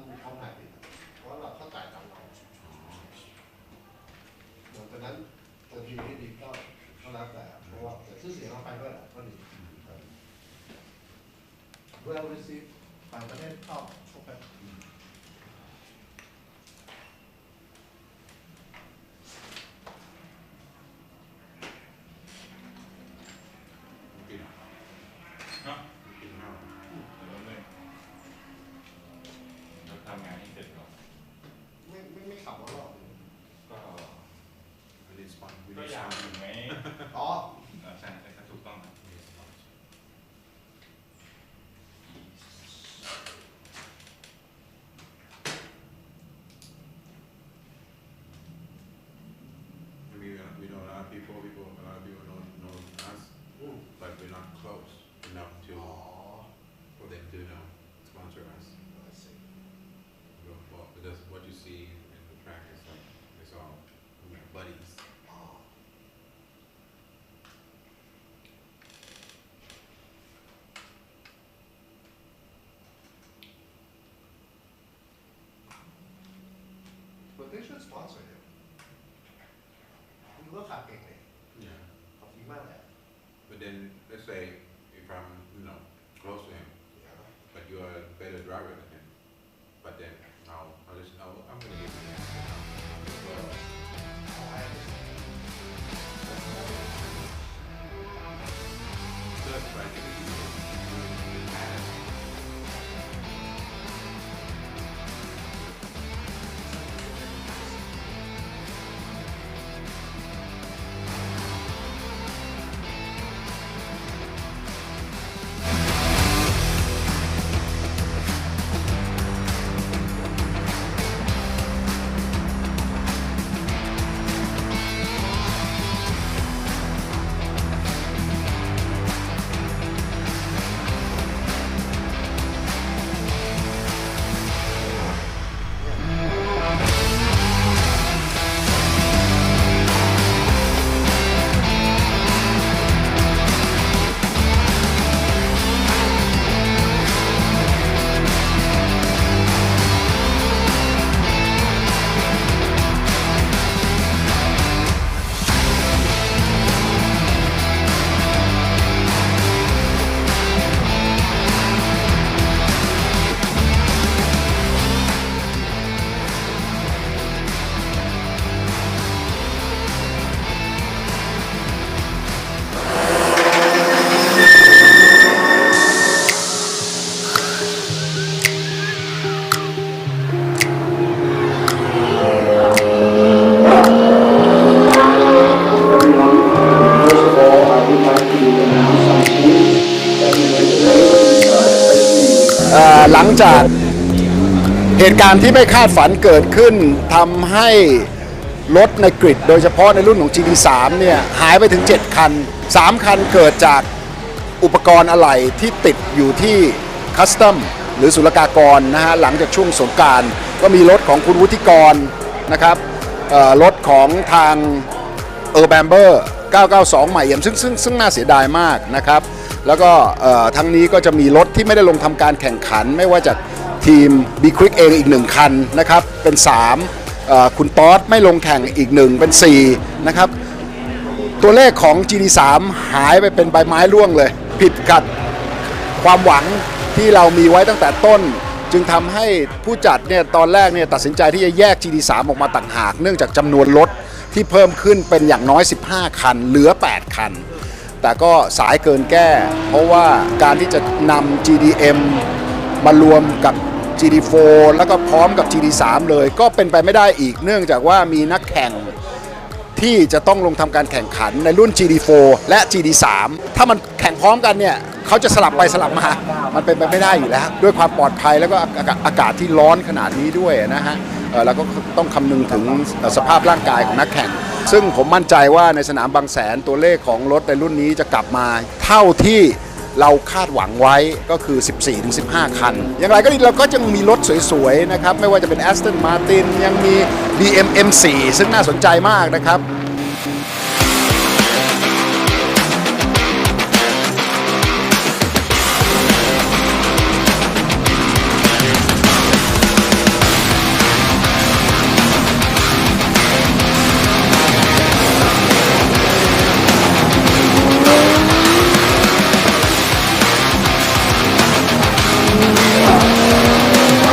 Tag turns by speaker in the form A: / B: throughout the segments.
A: มันทำหายผิดเพราะเราเข้าใจตามเราดังนั้นตัวทีมที่ดีก็แล้วแต่เพราะว่าแต่ชื่อเสียงเราไปด้วยก็ดีเวลาซีต่างประเทศชอบชกกันไม่ขับรถหรอก
B: ก็อยากถึงไหม
A: อ๋อ
B: ใช่ครับถูกต้องครับ
C: We know a lot of people know us, but we're not close enough to for them to sponsor us. Well, because what you see in the track is like it's all buddies.
A: But they should sponsor him. คุณก็ขับเก่งเลย
C: Yeah.
A: ขับดีมากเลย
C: But then let's say if I'm close to him, but you are a better driver than him, but then I'll just I'm gonna give him good try to be
D: หลังจากเหตุการณ์ที่ไม่คาดฝันเกิดขึ้นทำให้รถในกริดโดยเฉพาะในรุ่นของ GT3 เนี่ยหายไปถึง7คัน3คันเกิดจากอุปกรณ์อะไหล่ที่ติดอยู่ที่คัสตอมหรือศุลกากรนะฮะหลังจากช่วงสงกรานต์ก็มีรถของคุณวุฒิกรนะครับรถของทางแบมเบอร์992ใหม่เอี่ยมซึ่งน่าเสียดายมากนะครับแล้วก็ทั้งนี้ก็จะมีรถที่ไม่ได้ลงทำการแข่งขันไม่ว่าจากทีม B Quick เองอีก1คันนะครับเป็น3คุณต๊อดไม่ลงแข่งอีก1เป็น4นะครับตัวเลขของ GT3 หายไปเป็นใบไม้ร่วงเลยผิดกับความหวังที่เรามีไว้ตั้งแต่ต้นจึงทำให้ผู้จัดเนี่ยตอนแรกเนี่ยตัดสินใจที่จะแยก GT3 ออกมาต่างหากเนื่องจากจำนวนรถที่เพิ่มขึ้นเป็นอย่างน้อย15คันเหลือ8คันแต่ก็สายเกินแก้เพราะว่าการที่จะนำ GDM มารวมกับ GT4 แล้วก็พร้อมกับ GT3 เลยก็เป็นไปไม่ได้อีกเนื่องจากว่ามีนักแข่งที่จะต้องลงทำการแข่งขันในรุ่น GT4 และ GT3 ถ้ามันแข่งพร้อมกันเนี่ยเขาจะสลับไปสลับมามันเป็นไปไม่ได้อยู่แล้วด้วยความปลอดภัยแล้วก็อากาศที่ร้อนขนาดนี้ด้วยนะฮะแล้วก็ต้องคำนึงถึงสภาพร่างกายของนักแข่งซึ่งผมมั่นใจว่าในสนามบางแสนตัวเลขของรถในรุ่นนี้จะกลับมาเท่าที่เราคาดหวังไว้ก็คือ 14-15 คันอย่างไรก็ดีเราก็ยังมีรถสวยๆนะครับไม่ว่าจะเป็น Aston Martin ยังมี BM M4 ซึ่งน่าสนใจมากนะครับ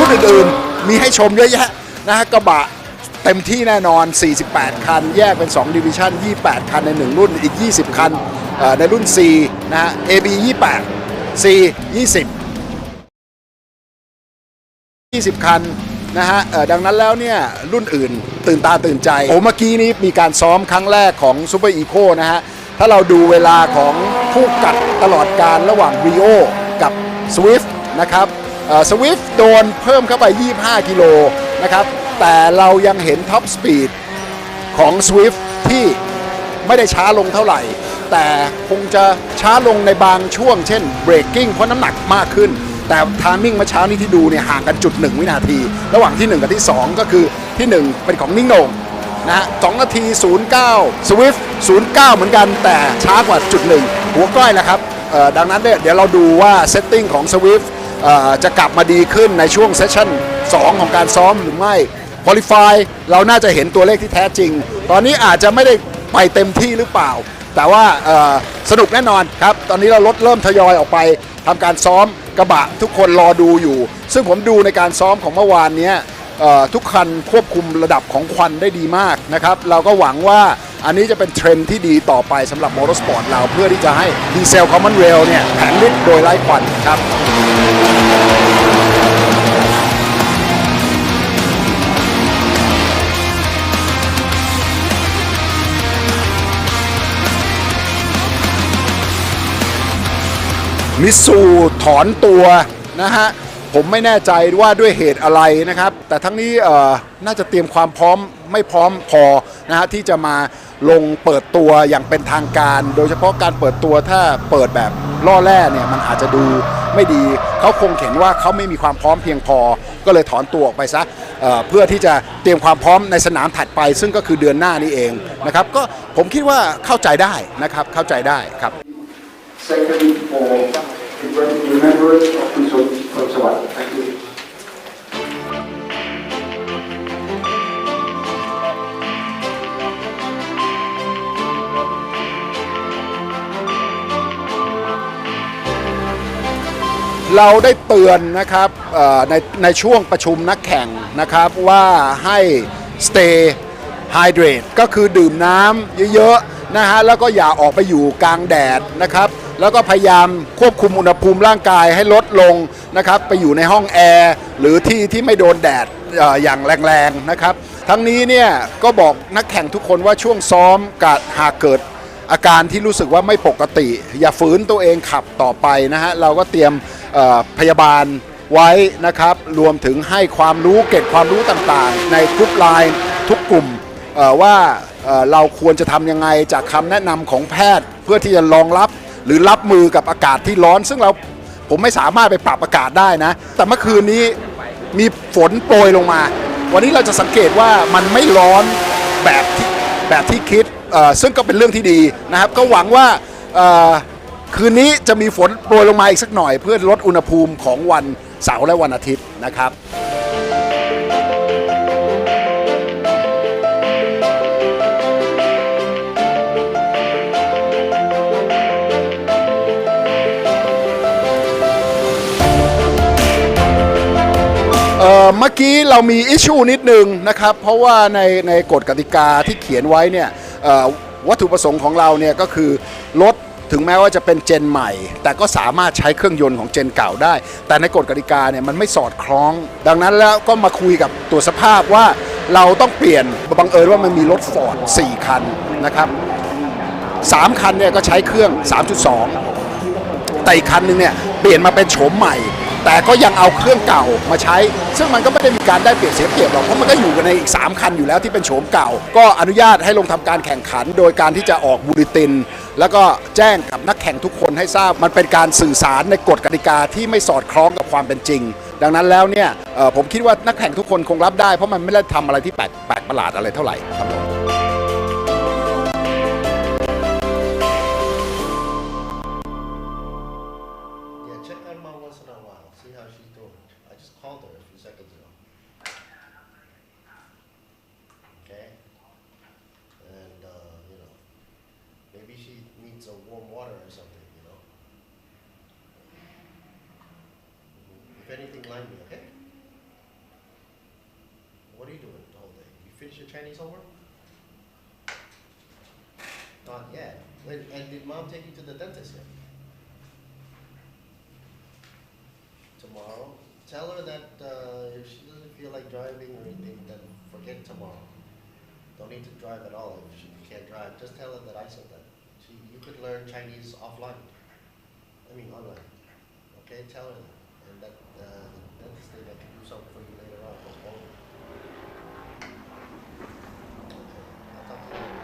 D: นอื่นๆมีให้ชมเยอะแยะนะฮะกระบะเต็มที่แน่นอน48คันแยกเป็น2ดิวิชั่น28คันใน1รุ่นอีก20คันในรุ่น C นะฮะ AB 28 C 20คันนะฮะดังนั้นแล้วเนี่ยรุ่นอื่นตื่นตาตื่นใจเมื่อกี้นี้มีการซ้อมครั้งแรกของซูเปอร์อีโคนะฮะถ้าเราดูเวลาของผู้กัดตลอดการระหว่าง Rio กับ Swift นะครับSwift โดนเพิ่มเข้าไป25กิโลนะครับแต่เรายังเห็นท็อปสปีดของ Swift ที่ไม่ได้ช้าลงเท่าไหร่แต่คงจะช้าลงในบางช่วงเช่นเบรกกิ้งเพราะน้ำหนักมากขึ้นแต่ทามมิ่งเมื่อเช้านี้ที่ดูเนี่ยห่างกันจุด1วินาทีระหว่างที่1กับที่2ก็คือที่1เป็นของนิ่งโหน่งนะฮะ2นาที09 Swift 09เหมือนกันแต่ช้ากว่าจุด1หัวก้อยแหละครับดังนั้นเนี่ยเดี๋ยวเราดูว่าเซตติ้งของ Swift จะกลับมาดีขึ้นในช่วงเซสชั่น2ของการซ้อมหรือไม่ Qualify เราน่าจะเห็นตัวเลขที่แท้จริงตอนนี้อาจจะไม่ได้ไปเต็มที่หรือเปล่าแต่ว่าสนุกแน่นอนครับตอนนี้เราเริ่มทยอยออกไปทำการซ้อมกระบะทุกคนรอดูอยู่ซึ่งผมดูในการซ้อมของเมื่อวานนี้ทุกคันควบคุมระดับของควันได้ดีมากนะครับเราก็หวังว่าอันนี้จะเป็นเทรนด์ที่ดีต่อไปสำหรับมอเตอร์สปอร์ตเราเพื่อที่จะให้ดีเซลคอมมอนเรลเนี่ยแผงฤทธิ์โดยไร้ควันครับมิตซูถอนตัวนะฮะผมไม่แน่ใจว่าด้วยเหตุอะไรนะครับแต่ทั้งนี้น่าจะเตรียมความพร้อมไม่พร้อมพอนะฮะที่จะมาลงเปิดตัวอย่างเป็นทางการโดยเฉพาะการเปิดตัวถ้าเปิดแบบล่อแร่เนี่ยมันอาจจะดูไม่ดีเขาคงเห็นว่าเขาไม่มีความพร้อมเพียงพอก็เลยถอนตัวออกไปซะเพื่อที่จะเตรียมความพร้อมในสนามถัดไปซึ่งก็คือเดือนหน้านี้เองนะครับก็ผมคิดว่าเข้าใจได้นะครับเข้าใจได้ครับ
E: Second, remembrance of Kun Sawat. Thank you.
D: เราได้เตือนนะครับในช่วงประชุมนักแข่งนะครับว่าให้ stay hydrate ก็คือดื่มน้ำเยอะๆนะฮะแล้วก็อย่าออกไปอยู่กลางแดดนะครับแล้วก็พยายามควบคุมอุณหภูมิร่างกายให้ลดลงนะครับไปอยู่ในห้องแอร์หรือที่ไม่โดนแดดอย่างแรงๆนะครับทั้งนี้เนี่ยก็บอกนักแข่งทุกคนว่าช่วงซ้อมหากเกิดอาการที่รู้สึกว่าไม่ปกติอย่าฝืนตัวเองขับต่อไปนะฮะเราก็เตรียมพยาบาลไว้นะครับรวมถึงให้ความรู้เก็บความรู้ต่างๆในกลุ่มไลน์ทุกกลุ่มว่าเราควรจะทำยังไงจากคำแนะนำของแพทย์เพื่อที่จะรองรับหรือรับมือกับอากาศที่ร้อนซึ่งผมไม่สามารถไปปรับอากาศได้นะแต่เมื่อคืนนี้มีฝนโปรยลงมาวันนี้เราจะสังเกตว่ามันไม่ร้อนแบบที่คิดซึ่งก็เป็นเรื่องที่ดีนะครับก็หวังว่าคืนนี้จะมีฝนโปรยลงมาอีกสักหน่อยเพื่อลดอุณหภูมิของวันเสาร์และวันอาทิตย์นะครับเมื่อกี้เรามีอิชชูนิดนึงนะครับเพราะว่าในกฎกติกาที่เขียนไว้เนี่ยวัตถุประสงค์ของเราเนี่ยก็คือรถถึงแม้ว่าจะเป็นเจนใหม่แต่ก็สามารถใช้เครื่องยนต์ของเจนเก่าได้แต่ในกฎกติกาเนี่ยมันไม่สอดคล้องดังนั้นแล้วก็มาคุยกับตัวสภาพว่าเราต้องเปลี่ยนบังเอิญว่ามันมีรถฟอร์ด4คันนะครับ3คันเนี่ยก็ใช้เครื่อง 3.2 แต่อีกคันนึงเนี่ยเปลี่ยนมาเป็นโฉมใหม่แต่ก็ยังเอาเครื่องเก่ามาใช้ซึ่งมันก็ไม่ได้มีการได้เปรียบเสียเปรียบหรอกเพราะมันก็อยู่กันในอีก3คันอยู่แล้วที่เป็นโฉมเก่าก็อนุญาตให้ลงทำการแข่งขันโดยการที่จะออกบูเลตินแล้วก็แจ้งกับนักแข่งทุกคนให้ทราบมันเป็นการสื่อสารในกฎกติกาที่ไม่สอดคล้องกับความเป็นจริงดังนั้นแล้วเนี่ยผมคิดว่านักแข่งทุกคนคงรับได้เพราะมันไม่ได้ทำอะไรที่แปลกประหลาดอะไรเท่าไหร่ครับผม
A: If anything, line me, okay?
F: Chinese homework? Not yet. And did mom take you to the dentist yet? Tomorrow? Tell her that if she doesn't feel like driving or anything, then forget tomorrow. Don't need to drive at all if she can't drive. Just tell her that I said that. You could learn Chinese offline. I mean online. Okay, tell her that. And that the dentist said I can do something for you later on. Okay, I'll talk to you later.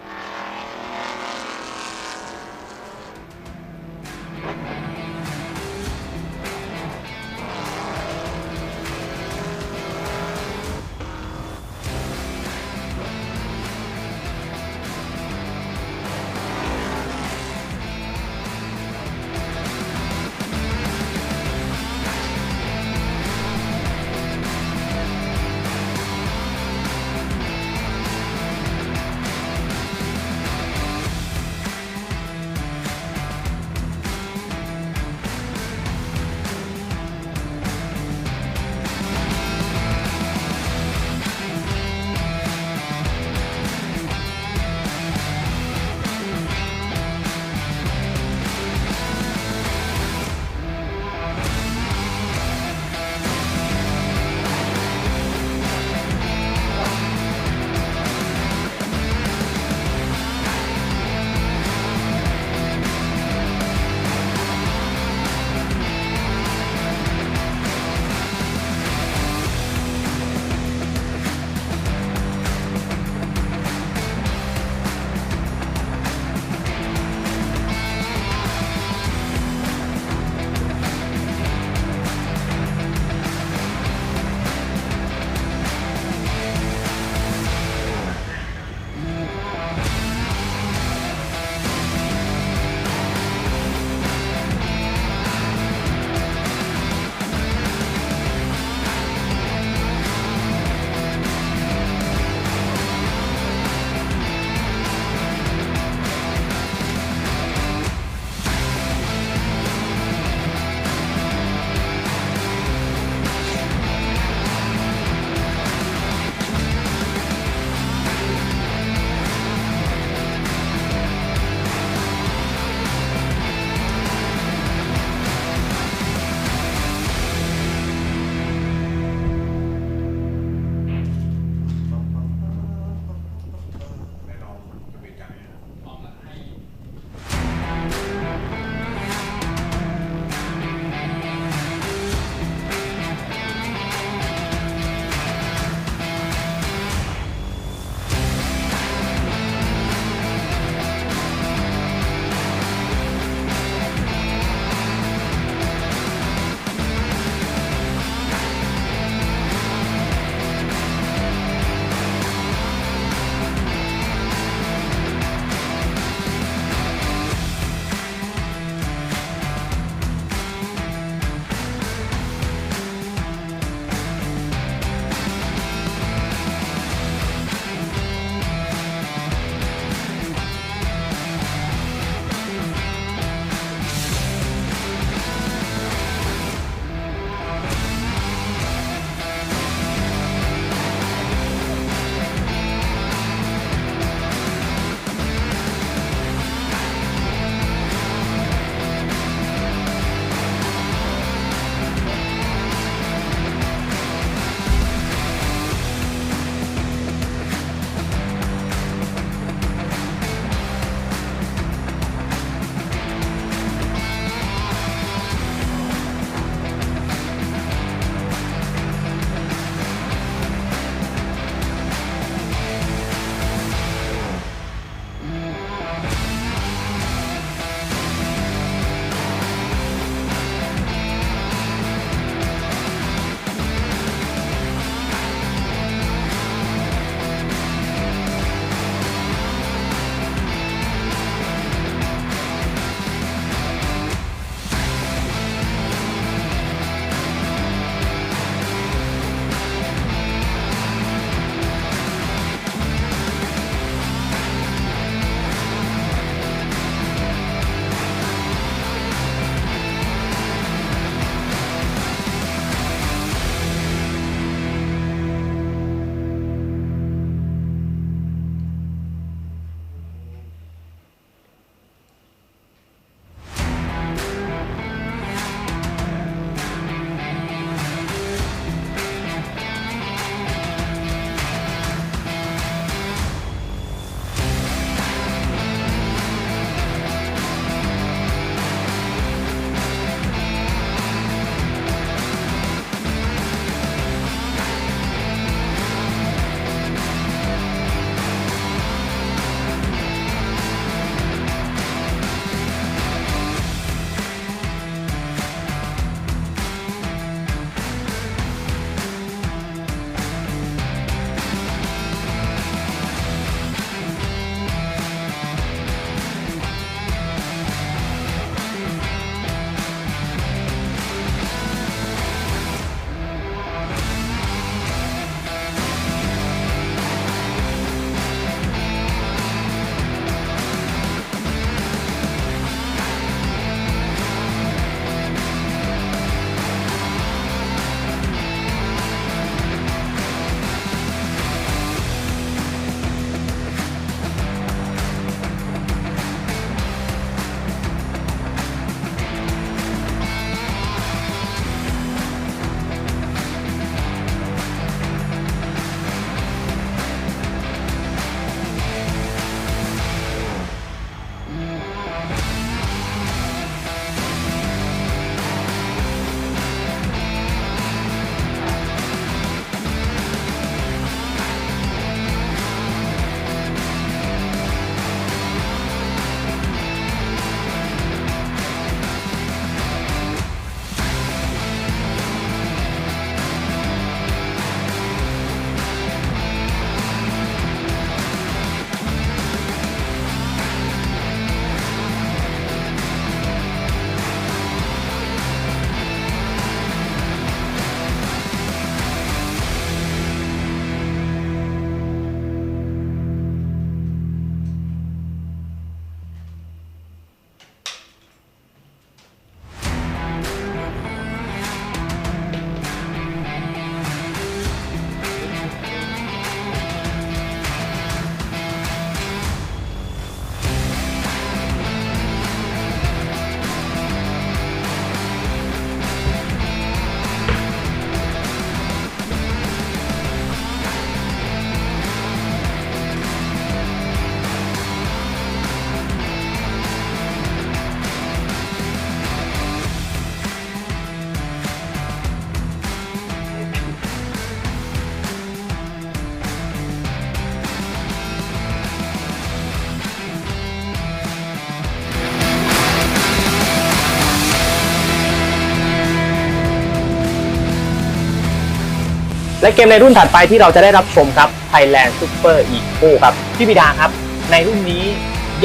G: และเกมในรุ่นถัดไปที่เราจะได้รับชมครับ Thailand Super Eco ครับพี่บิดาครับในรุ่นนี้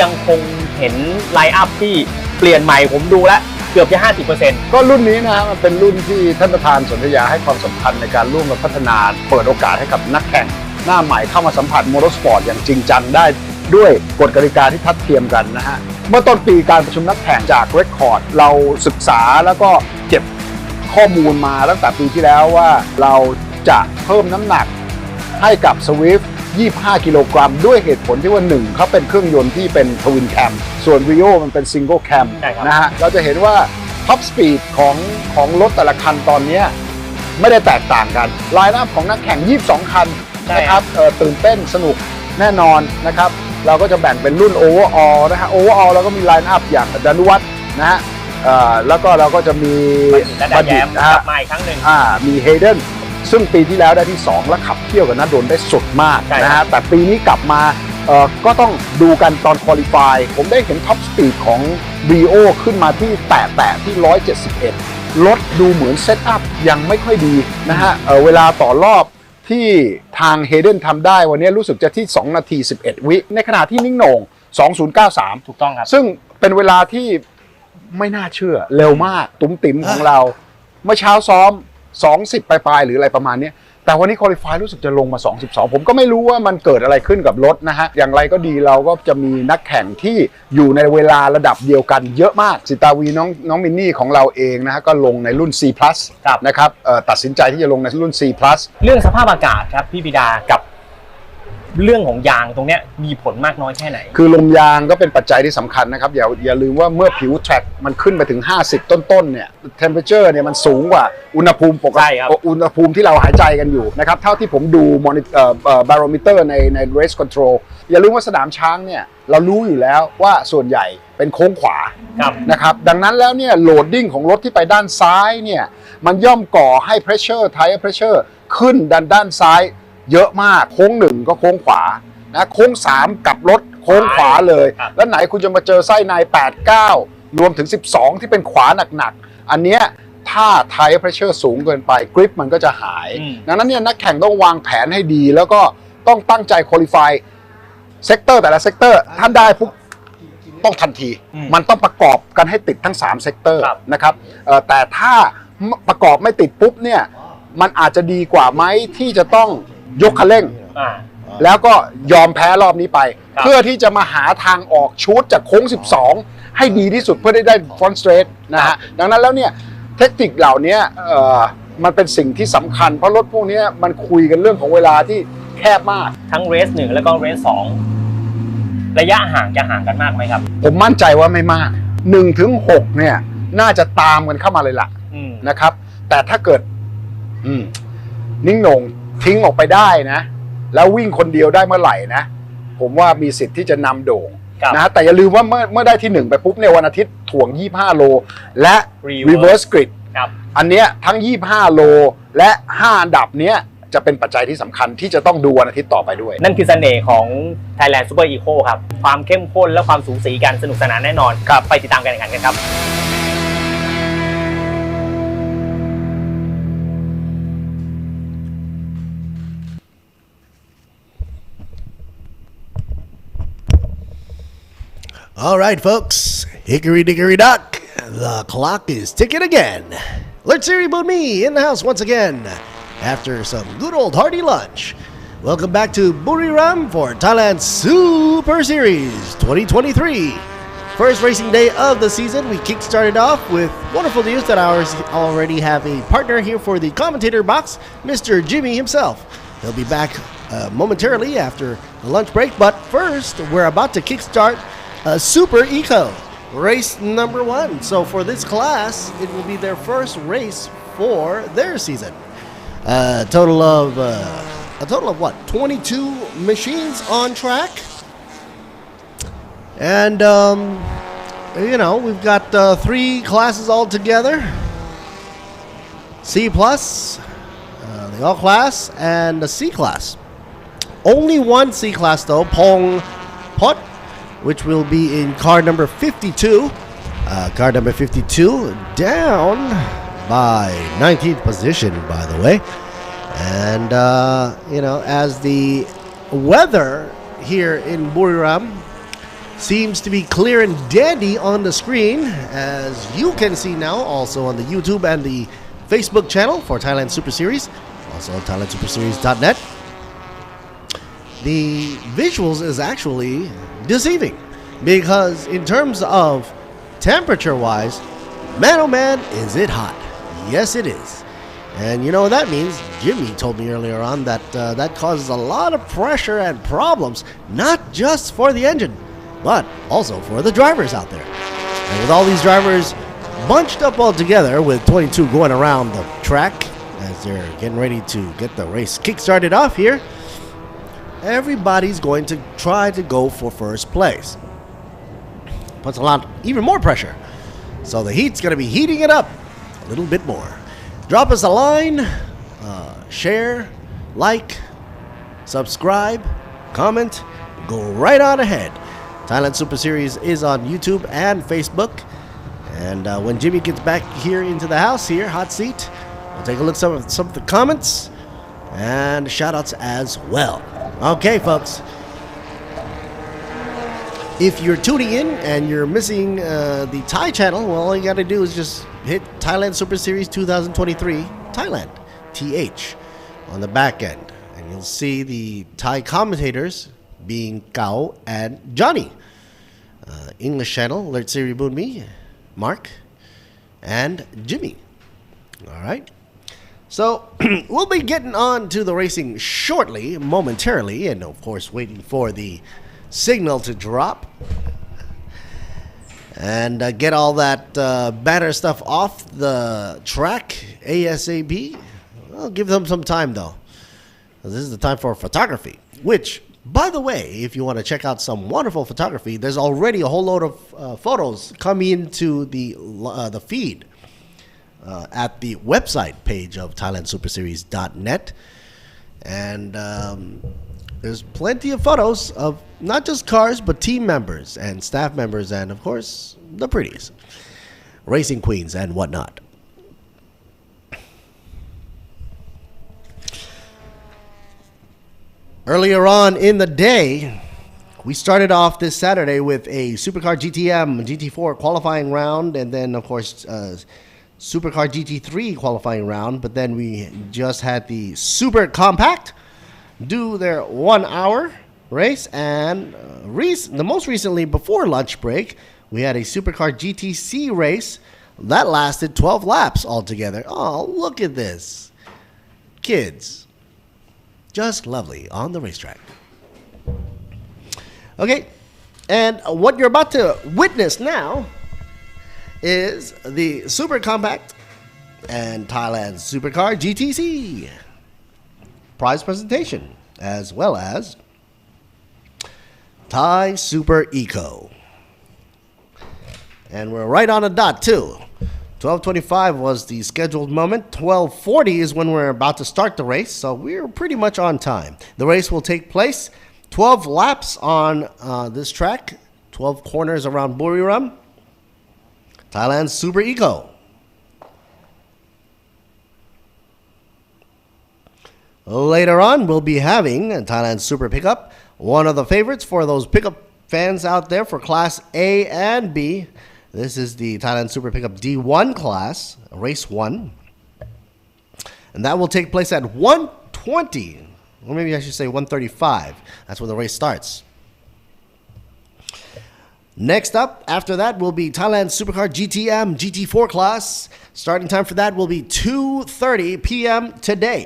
G: ยังคงเห็นไลน์อัพที่เปลี่ยนใหม่ผมดูแล้วเกือบจะ 50%
D: ก็รุ่นนี้นะฮะมันเป็นรุ่นที่ท่านประธานสนธยาให้ความสำคัญในการร่วมกันพัฒนาเปิดโอกาสให้กับนักแข่งหน้าใหม่เข้ามาสัมผัสมอเตอร์สปอร์ตอย่างจริงจังได้ด้วยกฎกติกาที่ทัดเทียมกันนะฮะเมื่อต้นปีการประชุมนักแข่งจากเรคคอร์ดเราศึกษาแล้วก็เก็บข้อมูลมาตั้งแต่ปีที่แล้วว่าเราจะเพิ่มน้ำหนักให้กับ Swift 25 กิโลกรัมด้วยเหตุผลที่ว่า1เขาเป็นเครื่องยนต์ที่เป็นทวินแคมส่วน Rio มันเป็นซิงเกิลแคมนะฮะเราจะเห็นว่าท็อปสปีดของรถแต่ละคันตอนนี้ไม่ได้แตกต่างกันไลน์อัพของนักแข่ง22 คันนะครับตื่นเต้นสนุกแน่นอนนะครับเราก็จะแบ่งเป็นรุ่น Overall นะฮะ Overall เราก็มีไลน์อัพอย่างดานุวัฒน์นะฮะแล้วก็เราก็จะมี
G: บัณฑิตนะฮะมาอีกครั้งหนึ่ง
D: มีเฮเดนซึ่งปีที่แล้วได้ที่2และขับเที่ยวกับนัดโดนได้สุดมากนะฮะแต่ปีนี้กลับมาก็ต้องดูกันตอนควอลิฟายผมได้เห็นท็อปสปีดของ Rio ขึ้นมาที่แตะที่171รถดูเหมือนเซตอัพยังไม่ค่อยดีนะฮะเวลาต่อรอบที่ทางเฮเดนทำได้วันนี้รู้สึกจะที่2นาที11วิในขณะที่นิ่งโหน่ง2093
G: ถูกต้องครับ
D: ซึ่งเป็นเวลาที่ไม่น่าเชื่อเร็วมากตุ้มติ๋มของเราเมื่อเช้าซ้อม20ปลายๆหรืออะไรประมาณนี้แต่วันนี้ควอลิฟายรู้สึกจะลงมา22ผมก็ไม่รู้ว่ามันเกิดอะไรขึ้นกับรถนะฮะอย่างไรก็ดีเราก็จะมีนักแข่งที่อยู่ในเวลาระดับเดียวกันเยอะมากสิตาวีน้องมินนี่ของเราเองนะฮะก็ลงในรุ่น C+ นะครับตัดสินใจที่จะลงในรุ่น C+
G: เรื่องสภาพอากาศครับพี่บิดากับเรื่องของยางตรงเนี้ยมีผลมากน้อยแค่ไหน
D: คือลมยางก็เป็นปัจจัยที่สำคัญนะครับอย่าลืมว่าเมื่อผิวแทร็กมันขึ้นไปถึง50ต้นๆเนี่ย temperature เนี่ยมันสูงกว่าอุณหภูมิปกติอุณหภูมิที่เราหายใจกันอยู่นะครับเท่าที่ผมดูbarometer ใน race control อย่าลืมว่าสนามช้างเนี่ยเรารู้อยู่แล้วว่าส่วนใหญ่เป็นโค้งขวานะครับดังนั้นแล้วเนี่ยโหลดดิ้งของรถที่ไปด้านซ้ายเนี่ยมันย่อมก่อให้ pressure tire pressure ขึ้นด้านซ้ายเยอะมากโค้ง1ก็โค้งขวานะโค้ง3กลับรถโค้งขวาเลยแล้วไหนคุณจะมาเจอไส้ใน8 9รวมถึง12ที่เป็นขวาหนักๆอันเนี้ยถ้า tire pressure สูงเกินไปกริปมันก็จะหายดังนั้นเนี่ยนักแข่งต้องวางแผนให้ดีแล้วก็ต้องตั้งใจ qualify เซกเตอร์แต่ละเซกเตอร์ท่านได้ปุ๊บต้องทันทีมันต้องประกอบกันให้ติดทั้ง3เซกเตอร์นะครับแต่ถ้าประกอบไม่ติดปุ๊บเนี่ยมันอาจจะดีกว่าไหมที่จะต้องยกคันเร่งแล้วก็ยอมแพ้รอบนี้ไปเพื่อที่จะมาหาทางออกชูดจากโค้ง12ให้ดีที่สุดเพื่อได้ฟรอนต์สเตรทนะฮะดังนั้นแล้วเนี่ยเทคนิคเหล่านี้มันเป็นสิ่งที่สำคัญเพราะรถพวกนี้มันคุยกันเรื่องของเวลาที่แคบมาก
G: ทั้งเรส1แล้วก็เรส2ระยะห่างจะห่างกันมากไหมครับ
D: ผมมั่นใจว่าไม่มาก1 ถึง 6เนี่ยน่าจะตามกันเข้ามาเลยล่ะนะครับแต่ถ้าเกิดนิ่งโหน่งทิ้งออกไปได้นะแล้ววิ่งคนเดียวได้เมื่อไหร่นะผมว่ามีสิทธิ์ที่จะนำโด่งนะแต่อย่าลืมว่าเมื่อได้ที่1ไปปุ๊บในวันอาทิตย์ถ่วง25โลและ reverse grid อันเนี้ยทั้ง25โลและ5อันดับเนี้ยจะเป็นปัจจัยที่สำคัญที่จะต้องดูวันอาทิตย์ต่อไปด้วย
G: นั่นคือเสน่ห์ของ Thailand Super Eco ครับความเข้มข้นและความสูสีกันสนุกสนานแน่นอนครับไปติดตามการแข่งขันกันครับ
H: All right, folks. Hickory dickory dock. The clock is ticking again. Let's reboot me in the house once again after some good old hearty lunch. Welcome back to Buriram for Thailand Super Series 2023. First racing day of the season, we kick-started off with wonderful news that I already have a partner here for the commentator box, Mr. Jimmy himself. He'll be back momentarily after the lunch break, but first, we're about to kickstart Super Eco, race number 1. So for this class, it will be their first race for their season. A total of what? 22 machines on track. And we've got 3 classes all together. C+, the All class, and the C class. Only one C class though, Pong Pot, which will be in car number 52. Car number 52 down by 19th position, by the way. And, as the weather here in Buriram seems to be clear and dandy on the screen, as you can see now, also on the YouTube and the Facebook channel for Thailand Super Series, also on ThailandSuperSeries.net. The visuals is actually deceiving, because in terms of temperature-wise, man oh man, is it hot. Yes, it is. And you know what that means? Jimmy told me earlier on that that causes a lot of pressure and problems, not just for the engine, but also for the drivers out there. And with all these drivers bunched up all together, with 22 going around the track as they're getting ready to get the race kick-started off here, everybody's going to try to go for first place. Puts even more pressure. So the heat's going to be heating it up a little bit more. Drop us a line, share, like, subscribe, comment, go right on ahead. Thailand Super Series is on YouTube and Facebook. And when Jimmy gets back here into the house here, hot seat, we'll take a look at some of the comments and shout outs as well. Okay, folks. If you're tuning in and you're missing the Thai channel, well, all you got to do is just hit Thailand Super Series 2023 Thailand, TH, on the back end. And you'll see the Thai commentators being Gao and Johnny. English channel, Alert Siri Boon Me, Mark, and Jimmy. All right. So we'll be getting on to the racing shortly, momentarily, and of course waiting for the signal to drop and get all that banner stuff off the track ASAP. I'll give them some time though. This is the time for photography, which, by the way, if you want to check out some wonderful photography, there's already a whole load of photos coming into the feed at the website page of ThailandSuperSeries.net. And there's plenty of photos of not just cars, but team members and staff members and, of course, the pretties, racing queens and whatnot. Earlier on in the day, we started off this Saturday with a Supercar GTM GT4 qualifying round, and then, of course, Supercar GT3 qualifying round. But then we just had the Super Compact do their 1 hour race, and the most recently, before lunch break, we had a Supercar GTC race that lasted 12 laps altogether. Oh, look at this. Kids. Just lovely on the racetrack. Okay, and what you're about to witness now is the Super Compact and Thailand Supercar GTC prize presentation, as well as Thai Super Eco. And we're right on a dot too. 12:25 was the scheduled moment. 12:40 is when we're about to start the race, so we're pretty much on time. The race will take place 12 laps on this track, 12 corners around Buriram. Thailand Super Eco. Later on, we'll be having Thailand Super Pickup, one of the favorites for those pickup fans out there for Class A and B. This is the Thailand Super Pickup D1 class, race 1. And that will take place at 1:20, or maybe I should say 1:35. That's when the race starts. Next up, after that, will be Thailand Supercar GTM GT4 class. Starting time for that will be 2:30 p.m. today.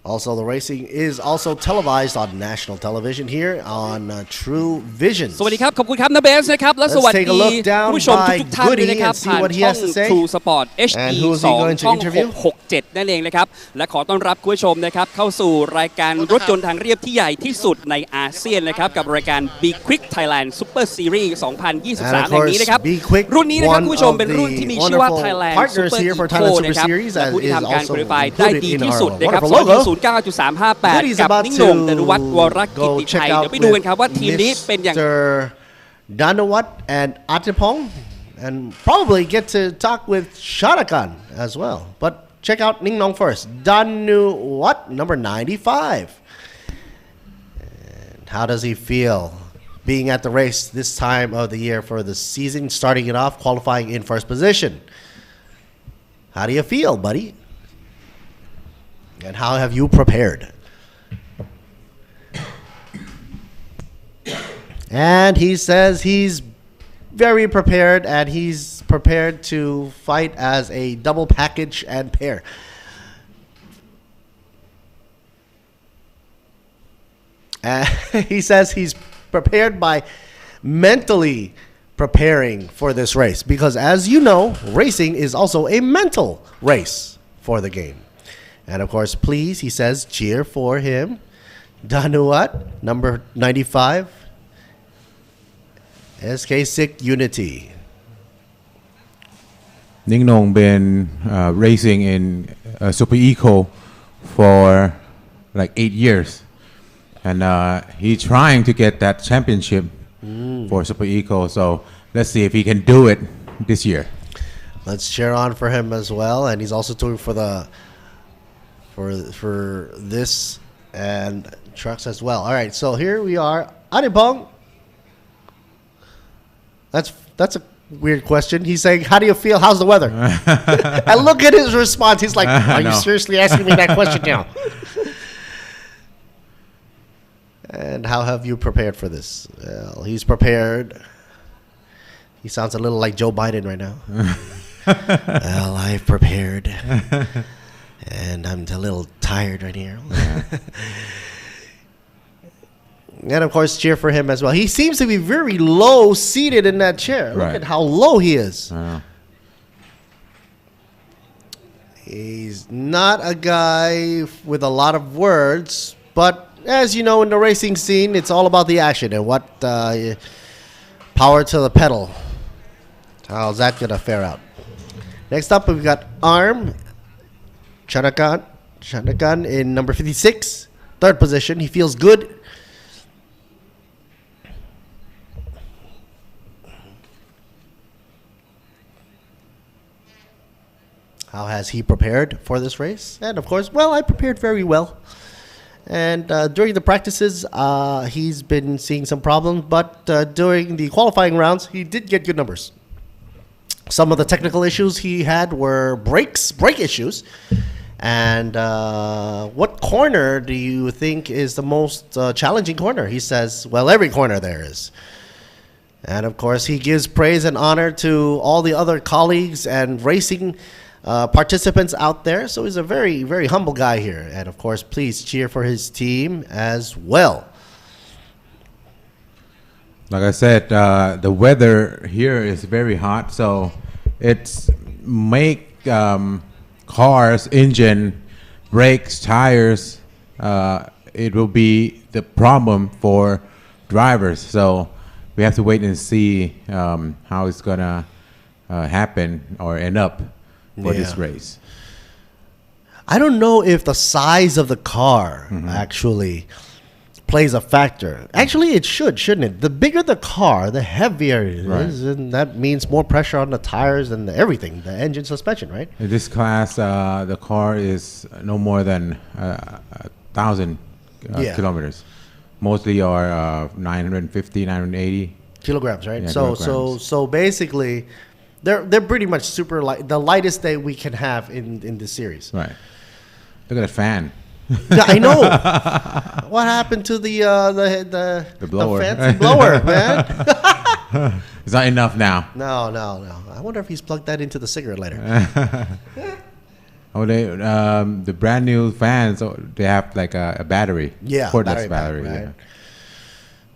H: Also, the racing is also televised on national television here on True Vision.
I: สวัสดีครับขอบคุณครับนาเบสนะครับและสวัสดีผู้ชมทุกท่านด้วยนะครับผ่านช่อง True Sport HD 2 ช่อง 667 นั่นเองนะครับและขอต้อนรับคุณผู้ชมนะครับเข้าสู่รายการรถยนต์ทางเรียบที่ใหญ่ที่สุดในอาเซียนนะครับกับรายการ Be Quick Thailand Super Series 2023 แห่งนี้นะครับรุ่นนี้นะครับคุณผู้ชมเป็นรุ่นที่มีชื่อว่า Thailand Super Eco นะครับและผู้ที่ทำการคุริฟายได้ดีที่สุดนะครับ09.358 กับนิ่งโหน่งดนุวัฒน์วรกิติชัยเดี๋ยวไปดูกันครับว่าทีมนี้เป็นอย่าง
D: Danawat and Atipong, and probably get to talk with Sharakan as well. But
H: check out Ning Nong first. Danu what? Number 95. And how does he feel being at the race this time of the year for the season, starting it off, qualifying in first position? How do you feel, buddy? And how have you prepared? And he says he's very prepared, and he's prepared to fight as a double package and pair. And he says he's prepared by mentally preparing for this race, because as you know, racing is also a mental race for the game. And of course, please, he says, cheer for him. Danuat, number 95. SK6 Unity.
C: Ning Nong been racing in Super Eco for like 8 years, and he's trying to get that championship for Super Eco. So let's see if he can do it this year.
H: Let's cheer on for him as well, and he's also doing for the for this and trucks as well. All right, so here we are, Anipong. That's a weird question. He's saying, how do you feel? How's the weather? And look at his response. He's like, are you seriously asking me that question now? And how have you prepared for this? Well, he's prepared. He sounds a little like Joe Biden right now. Well, I've prepared. And I'm a little tired right here. And of course, cheer for him as well. He seems to be very low seated in that chair. Look at how low he is. He's not a guy with a lot of words, but as you know, in the racing scene, it's all about the action and what power to the pedal. How's that going to fare out? Next up, we've got Arm Chanakan in number 56, third position. He feels good. How has he prepared for this race? And of course, well, I prepared very well. And during the practices, he's been seeing some problems, but during the qualifying rounds, he did get good numbers. Some of the technical issues he had were brake issues. And what corner do you think is the most challenging corner? He says, well, every corner there is. And of course, he gives praise and honor to all the other colleagues and racing participants out there. So he's a very, very humble guy here. And of course, please cheer for his team as well.
C: Like I said, the weather here is very hot, so it's make cars, engine, brakes, tires. It will be the problem for drivers. So we have to wait and see how it's gonna happen or end up for this race.
H: I don't know if the size of the car actually plays a factor. Actually, it shouldn't it? The bigger the car, the heavier it is, and that means more pressure on the tires and everything, the engine, suspension, right?
C: In this class, the car is no more than 1,000 kilometers. Mostly are 950, 980
H: kilograms, right?
C: Yeah,
H: so basically, they're pretty much super light, the lightest that we can have in this series.
C: Right. Look at the fan.
H: Yeah, I know. What happened to the
C: blower?
H: The fancy blower, man?
C: It's not enough now.
H: No. I wonder if he's plugged that into the cigarette lighter.
C: The brand new fans, they have like a battery.
H: Yeah,
C: cordless battery.
H: Right? Yeah.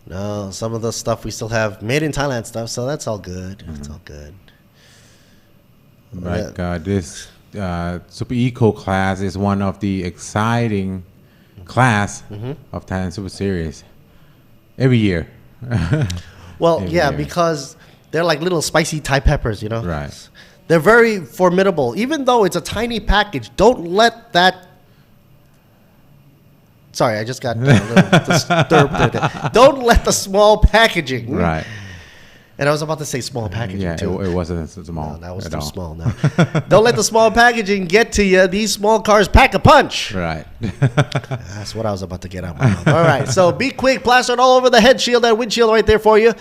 H: No, some of the stuff we still have made in Thailand stuff, so that's all good. It's all good.
C: Like this Super Eco class is one of the exciting class of Thailand Super Series every year.
H: Well,
C: every
H: yeah,
C: year.
H: because they're like little spicy Thai peppers, you know?
C: Right.
H: They're very formidable. Even though it's a tiny package, don't let that... Sorry, I just got a little disturbed there. Don't let the small packaging And I was about to say small packaging
C: Yeah,
H: too.
C: it wasn't small.
H: No, that was
C: at
H: too
C: all.
H: small. No. Don't let the small packaging get to you. These small cars pack a punch.
C: Right.
H: That's what I was about to get out my mouth. All right, so be quick, plastered all over the head shield and windshield right there for you.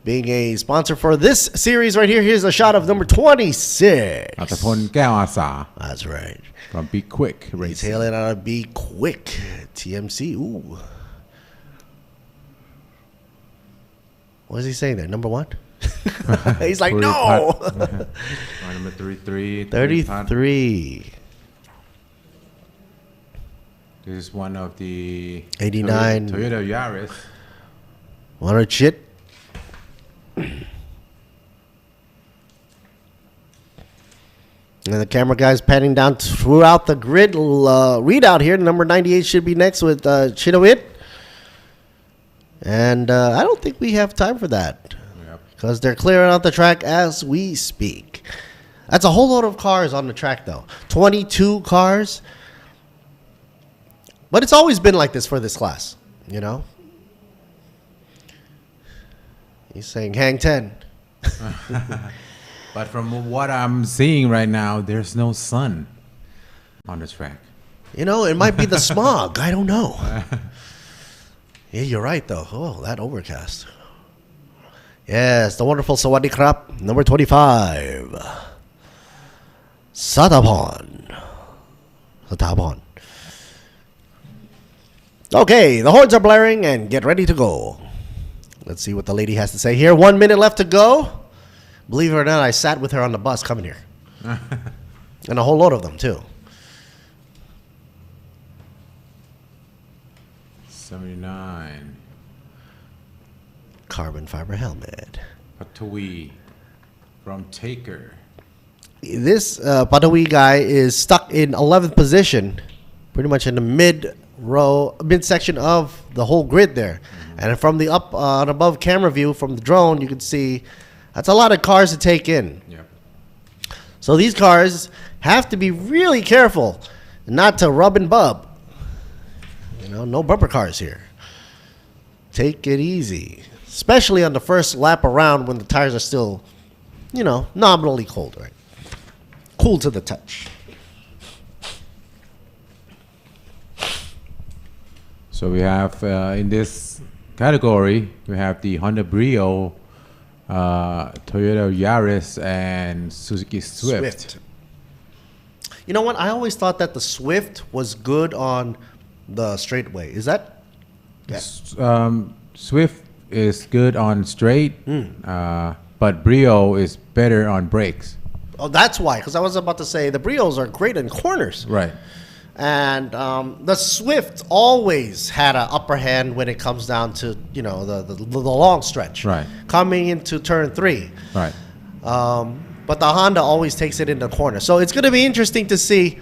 H: Being a sponsor for this series right here, here's a shot of number 26.
C: อัตพลแก้วอาสา
H: That's right.
C: from Be Quick
H: He's
C: Racing.
H: hailing out of Be Quick TMC. Ooh. What is he saying there? Number 1? He's like, no.
C: Number 33.
H: 33.
C: This is one of the
H: 89.
C: Toyota Yaris.
H: Want to shit? And the camera guy's panning down throughout the grid readout here. Number 98 should be next with Chidowit. And I don't think we have time for that. Because they're clearing out the track as we speak. That's a whole load of cars on the track, though. 22 cars. But it's always been like this for this class, you know? He's saying hang 10.
C: But from what I'm seeing right now, there's no sun on the track.
H: You know, it might be the smog. I don't know. Yeah, you're right, though. Oh, that overcast. Yes, the wonderful Sawadee Krap, number 25. Satapon. Okay, the horns are blaring and get ready to go. Let's see what the lady has to say here. 1 minute left to go. Believe it or not, I sat with her on the bus coming here. And a whole load of them, too.
C: 79.
H: Carbon fiber helmet.
C: Patawi from Taker.
H: This Padawi guy is stuck in 11th position, pretty much in the midsection of the whole grid there. And from the up and above camera view from the drone, you can see that's a lot of cars to take in.
C: Yep.
H: So these cars have to be really careful not to rub and bub. You know, no bumper cars here. Take it easy, especially on the first lap around when the tires are still, you know, nominally cold, right? Cool to the touch.
C: So we have in this category, we have the Honda Brio, Toyota Yaris, and Suzuki Swift.
H: You know what? I always thought that the Swift was good on the straightaway. Is that? Yeah.
C: Swift is good on straight, but Brio is better on brakes.
H: Oh, that's why. Because I was about to say the Brios are great in corners.
C: Right.
H: And the Swift always had an upper hand when it comes down to, you know, the long stretch.
C: Right.
H: Coming into turn 3.
C: Right.
H: But the Honda always takes it in the corner. So it's going to be interesting to see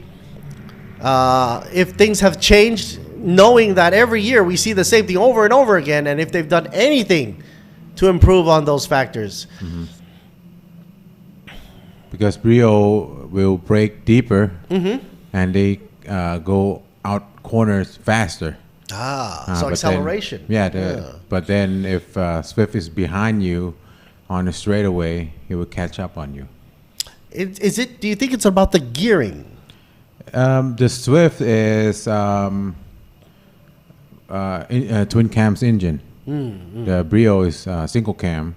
H: if things have changed, knowing that every year we see the same thing over and over again, and if they've done anything to improve on those factors.
C: Mm-hmm. Because Brio will brake deeper, and they go out corners faster.
H: So
C: but
H: acceleration.
C: But then if Swift is behind you on a straightaway, he will catch up on you.
H: Is it? Do you think it's about the gearing?
C: The Swift is twin cams engine. The Brio is single cam,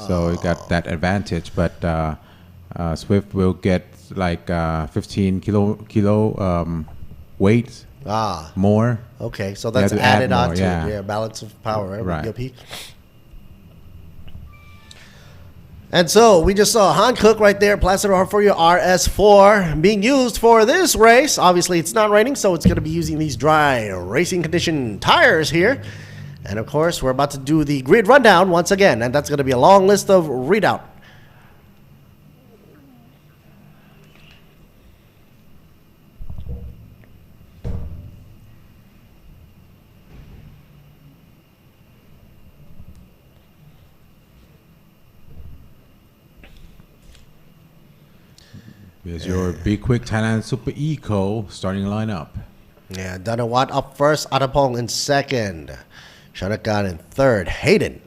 C: so it got that advantage. But Swift will get like 15 kilo weight more.
H: Okay, so that's added on to it. Balance of power.
C: Right.
H: And so we just saw Hankook right there, plastered for your RS4 being used for this race. Obviously, it's not raining, so it's going to be using these dry racing condition tires here. And of course, we're about to do the grid rundown once again, and that's going to be a long list of readout.
C: Here's your Be Quick Thailand Super Eco starting lineup.
H: Yeah, Danawat up first, Atapong in second, Shanakan in third, Hayden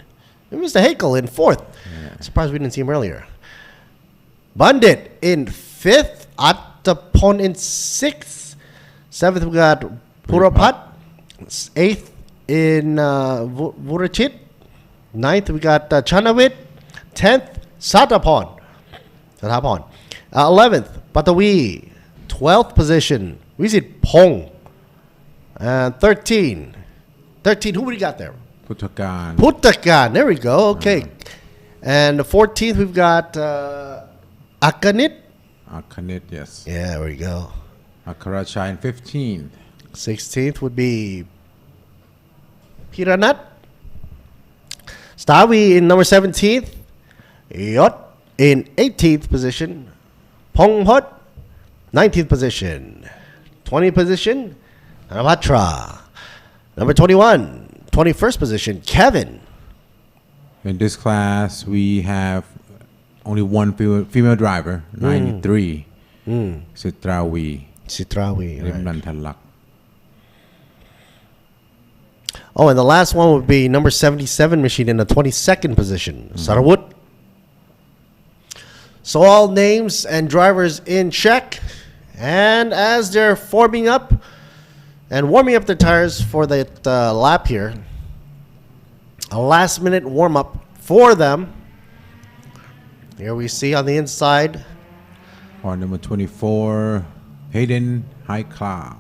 H: And Mr. Hakel in 4th. Surprised we didn't see him earlier. Bandit in 5th. Attapon in 6th. 7th, we got Purapat. 8th in Vurachit. 9th, we got Chanavit. 10th, Satapon. 11th, Patawi. 12th position, Visit Pong. And 13, who we got there? Puttakan. There we go. Okay. And the 14th, we've got Akanit.
C: Yes.
H: Yeah, there we go.
C: Akaracha in 15th.
H: 16th would be Piranat. Stawi in number 17th. Yot in 18th position. Ponghot, 19th position. 20th position, Ramatra. Number 21, 21st position, Kevin.
C: In this class, we have only one female driver, 93. Sitrawi.
H: Right. Oh, and the last one would be number 77 machine in the 22nd position, Sarawut. So all names and drivers in check. And as they're forming up and warming up their tires for that lap here, a last minute warm up for them. Here we see on the inside.
C: Car number 24, Hayden Haiklau.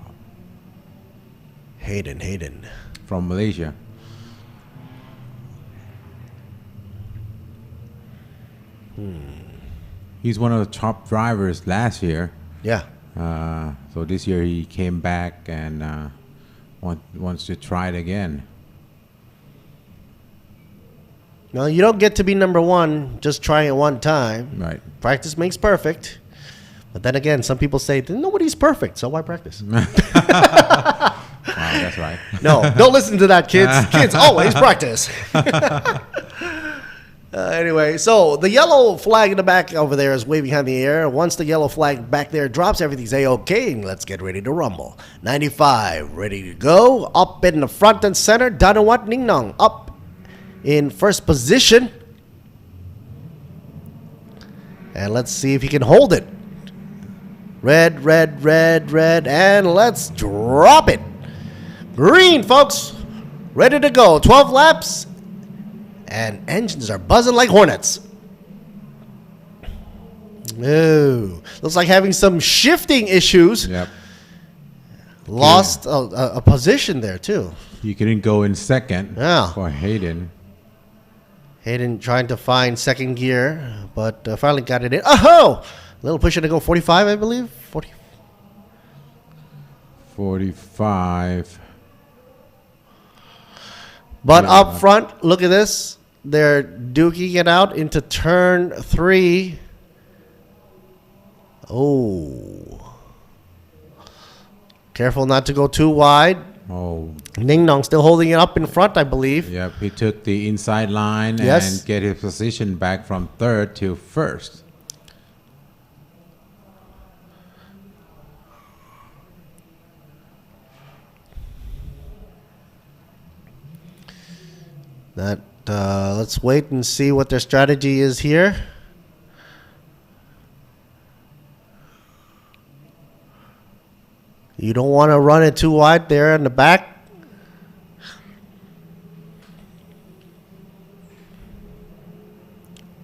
H: Hayden.
C: From Malaysia. He's one of the top drivers last year.
H: Yeah.
C: So this year he came back and wants to try it again.
H: No, you don't get to be number one just trying it one time.
C: Right.
H: Practice makes perfect. But then again, some people say nobody's perfect, so why practice?
C: Wow, that's right.
H: No, don't listen to that, kids. Kids always practice. Anyway, so the yellow flag in the back over there is waving in the air. Once the yellow flag back there drops, everything's A-OK. Let's get ready to rumble. 95, ready to go. Up in the front and center, Danawat Ningnong up in first position. And let's see if he can hold it. Red, and let's drop it. Green, folks. Ready to go. 12 laps. And engines are buzzing like hornets. Ooh. Looks like having some shifting issues.
C: Yep.
H: Lost a position there, too.
C: You couldn't go in second for Hayden.
H: Hayden trying to find second gear, but finally got it in. Oh! A little pusher to go 45, I believe.
C: 45.
H: But up front, look at this. They're duking it out into turn 3. Oh. Careful not to go too wide.
C: Oh.
H: Ning Nong still holding it up in front, I believe.
C: Yep, he took the inside line and get his position back from third to first.
H: Let's wait and see what their strategy is here. You don't want to run it too wide there in the back.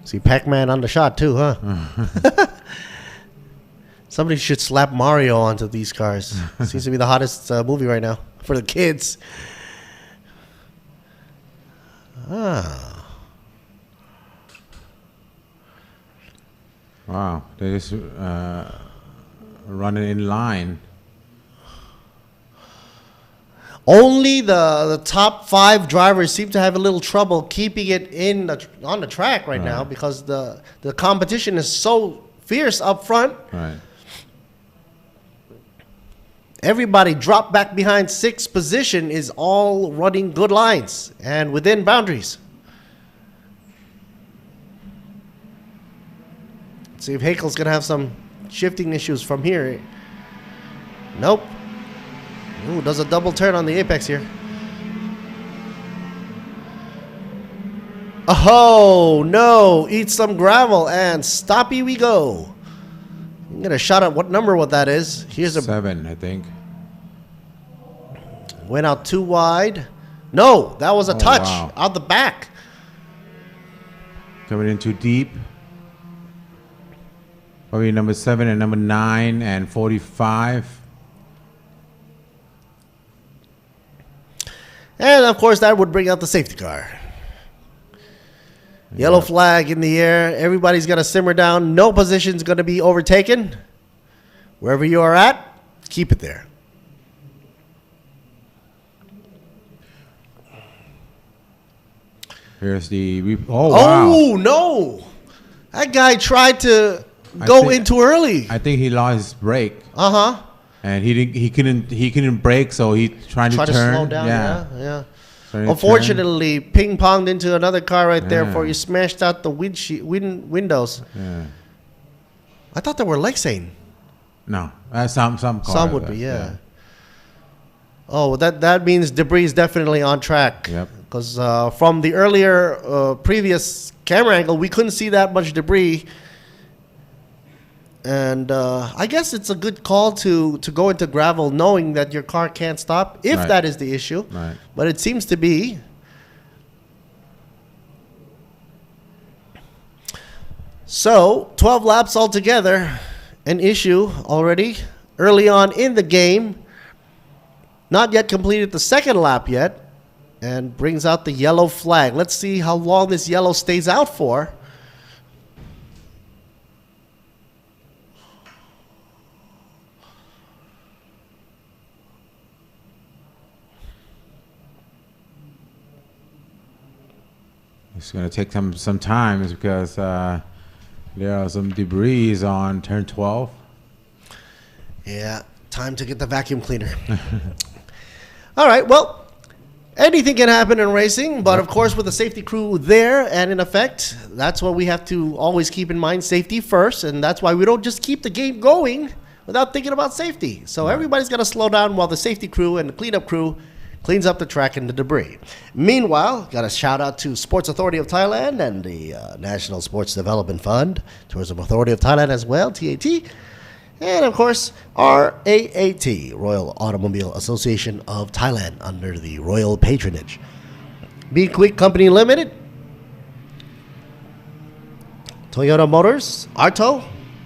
H: See Pac-Man on the shot too, huh? Somebody should slap Mario onto these cars. Seems to be the hottest movie right now for the kids.
C: Wow, they just running in line.
H: Only the top 5 drivers seem to have a little trouble keeping it on the track right now because the competition is so fierce up front.
C: Right.
H: Everybody dropped back behind 6th position is all running good lines and within boundaries. Let's see if Hakel's going to have some shifting issues from here. Nope. Ooh, does a double turn on the apex here. Oh, no. Eat some gravel and stoppy we go. I'm going to shout out what number that is. Here's a
C: 7, I think.
H: Went out too wide. No, that was a touch
C: wow.
H: out the back.
C: Coming in too deep. Probably number 7 and number 9 and 45.
H: And, of course, that would bring out the safety car. Yellow flag in the air. Everybody's going to simmer down. No position's going to be overtaken. Wherever you are at, keep it there.
C: Here's the... Oh, wow.
H: Oh, no. That guy tried to go in too early.
C: I think he lost his brake.
H: Uh-huh.
C: And he couldn't brake, so he tried to turn.
H: Slow down, yeah.
C: Trying
H: Unfortunately, ping-ponged into another car right there before you smashed out the windows.
C: Yeah.
H: I thought they were Lexane.
C: No, some cars.
H: Some would be, yeah. Oh, that means debris is definitely on track.
C: Yep.
H: Because from the earlier previous camera angle, we couldn't see that much debris. And I guess it's a good call to go into gravel knowing that your car can't stop, if that is the issue.
C: Right.
H: But it seems to be. So, 12 laps altogether. An issue already early on in the game. Not yet completed the second lap yet. And brings out the yellow flag. Let's see how long this yellow stays out for.
C: It's going to take some time because there are some debris on turn 12.
H: Yeah, time to get the vacuum cleaner. All right, well, anything can happen in racing, but of course with the safety crew there and in effect, that's what we have to always keep in mind, safety first, and that's why we don't just keep the game going without thinking about safety. So everybody's got to slow down while the safety crew and the cleanup crew cleans up the track and the debris. Meanwhile, got a shout out to Sports Authority of Thailand and the National Sports Development Fund, Tourism Authority of Thailand as well, TAT, and of course RAAT, Royal Automobile Association of Thailand, under the royal patronage. Be Quick Company Limited, Toyota Motors, Arto,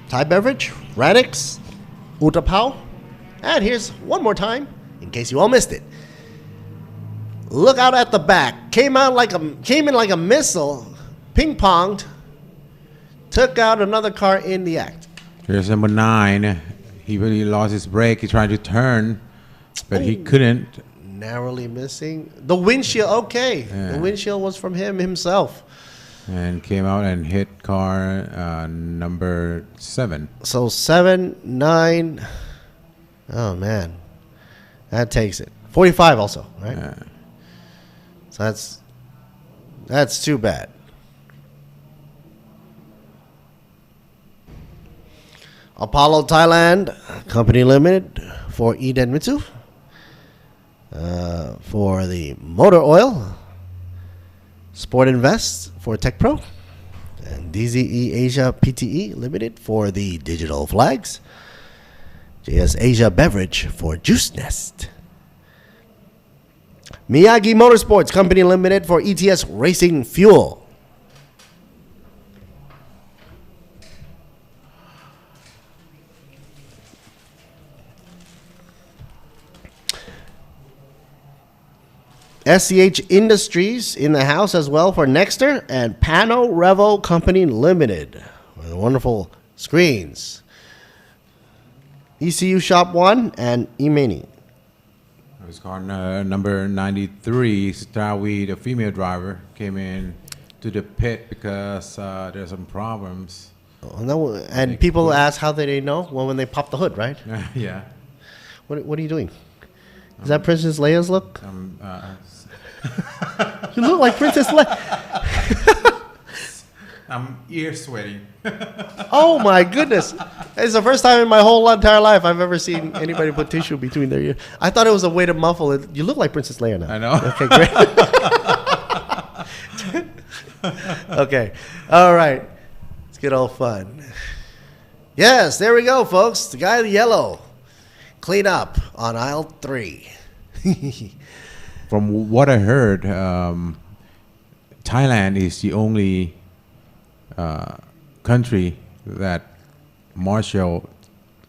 H: Thai Beverage, Radix, Utapao, and here's one more time in case you all missed it. Look out at the back. Came in like a missile, ping-ponged, took out another car in the act.
C: Here's number 9. He really lost his brake. He tried to turn, but he couldn't.
H: Narrowly missing. The windshield, okay. Yeah. The windshield was from him himself.
C: And came out and hit car number 7.
H: So 7, 9. Oh, man. That takes it. 45 also, right?
C: Yeah.
H: So that's too bad. Apollo Thailand Company Limited for Eden Mitsu. For the motor oil. Sport Invest for Tech Pro. And DZE Asia PTE Limited for the digital flags. JS Asia Beverage for Juice Nest. Miyagi Motorsports Company Limited for ETS Racing Fuel. SCH Industries in the house as well for Nexter, and Pano Revo Company Limited. Wonderful screens. ECU Shop 1 and Imani.
C: His car number 93, Starweed, a female driver, came in to the pit because there's some problems.
H: Oh, no, and people ask how they know? Well, when they pop the hood, right?
C: Yeah.
H: What are you doing? Is that Princess Leia's look? You look like Princess Leia.
C: I'm ear sweating.
H: Oh my goodness. It's the first time in my whole entire life I've ever seen anybody put tissue between their ears. I thought it was a way to muffle it. You look like Princess Leia now.
C: I know.
H: Okay, great. Okay. All right. Let's get all fun. Yes, there we go, folks. The guy in the yellow. Clean up on aisle 3.
C: From what I heard, Thailand is the only country that marshal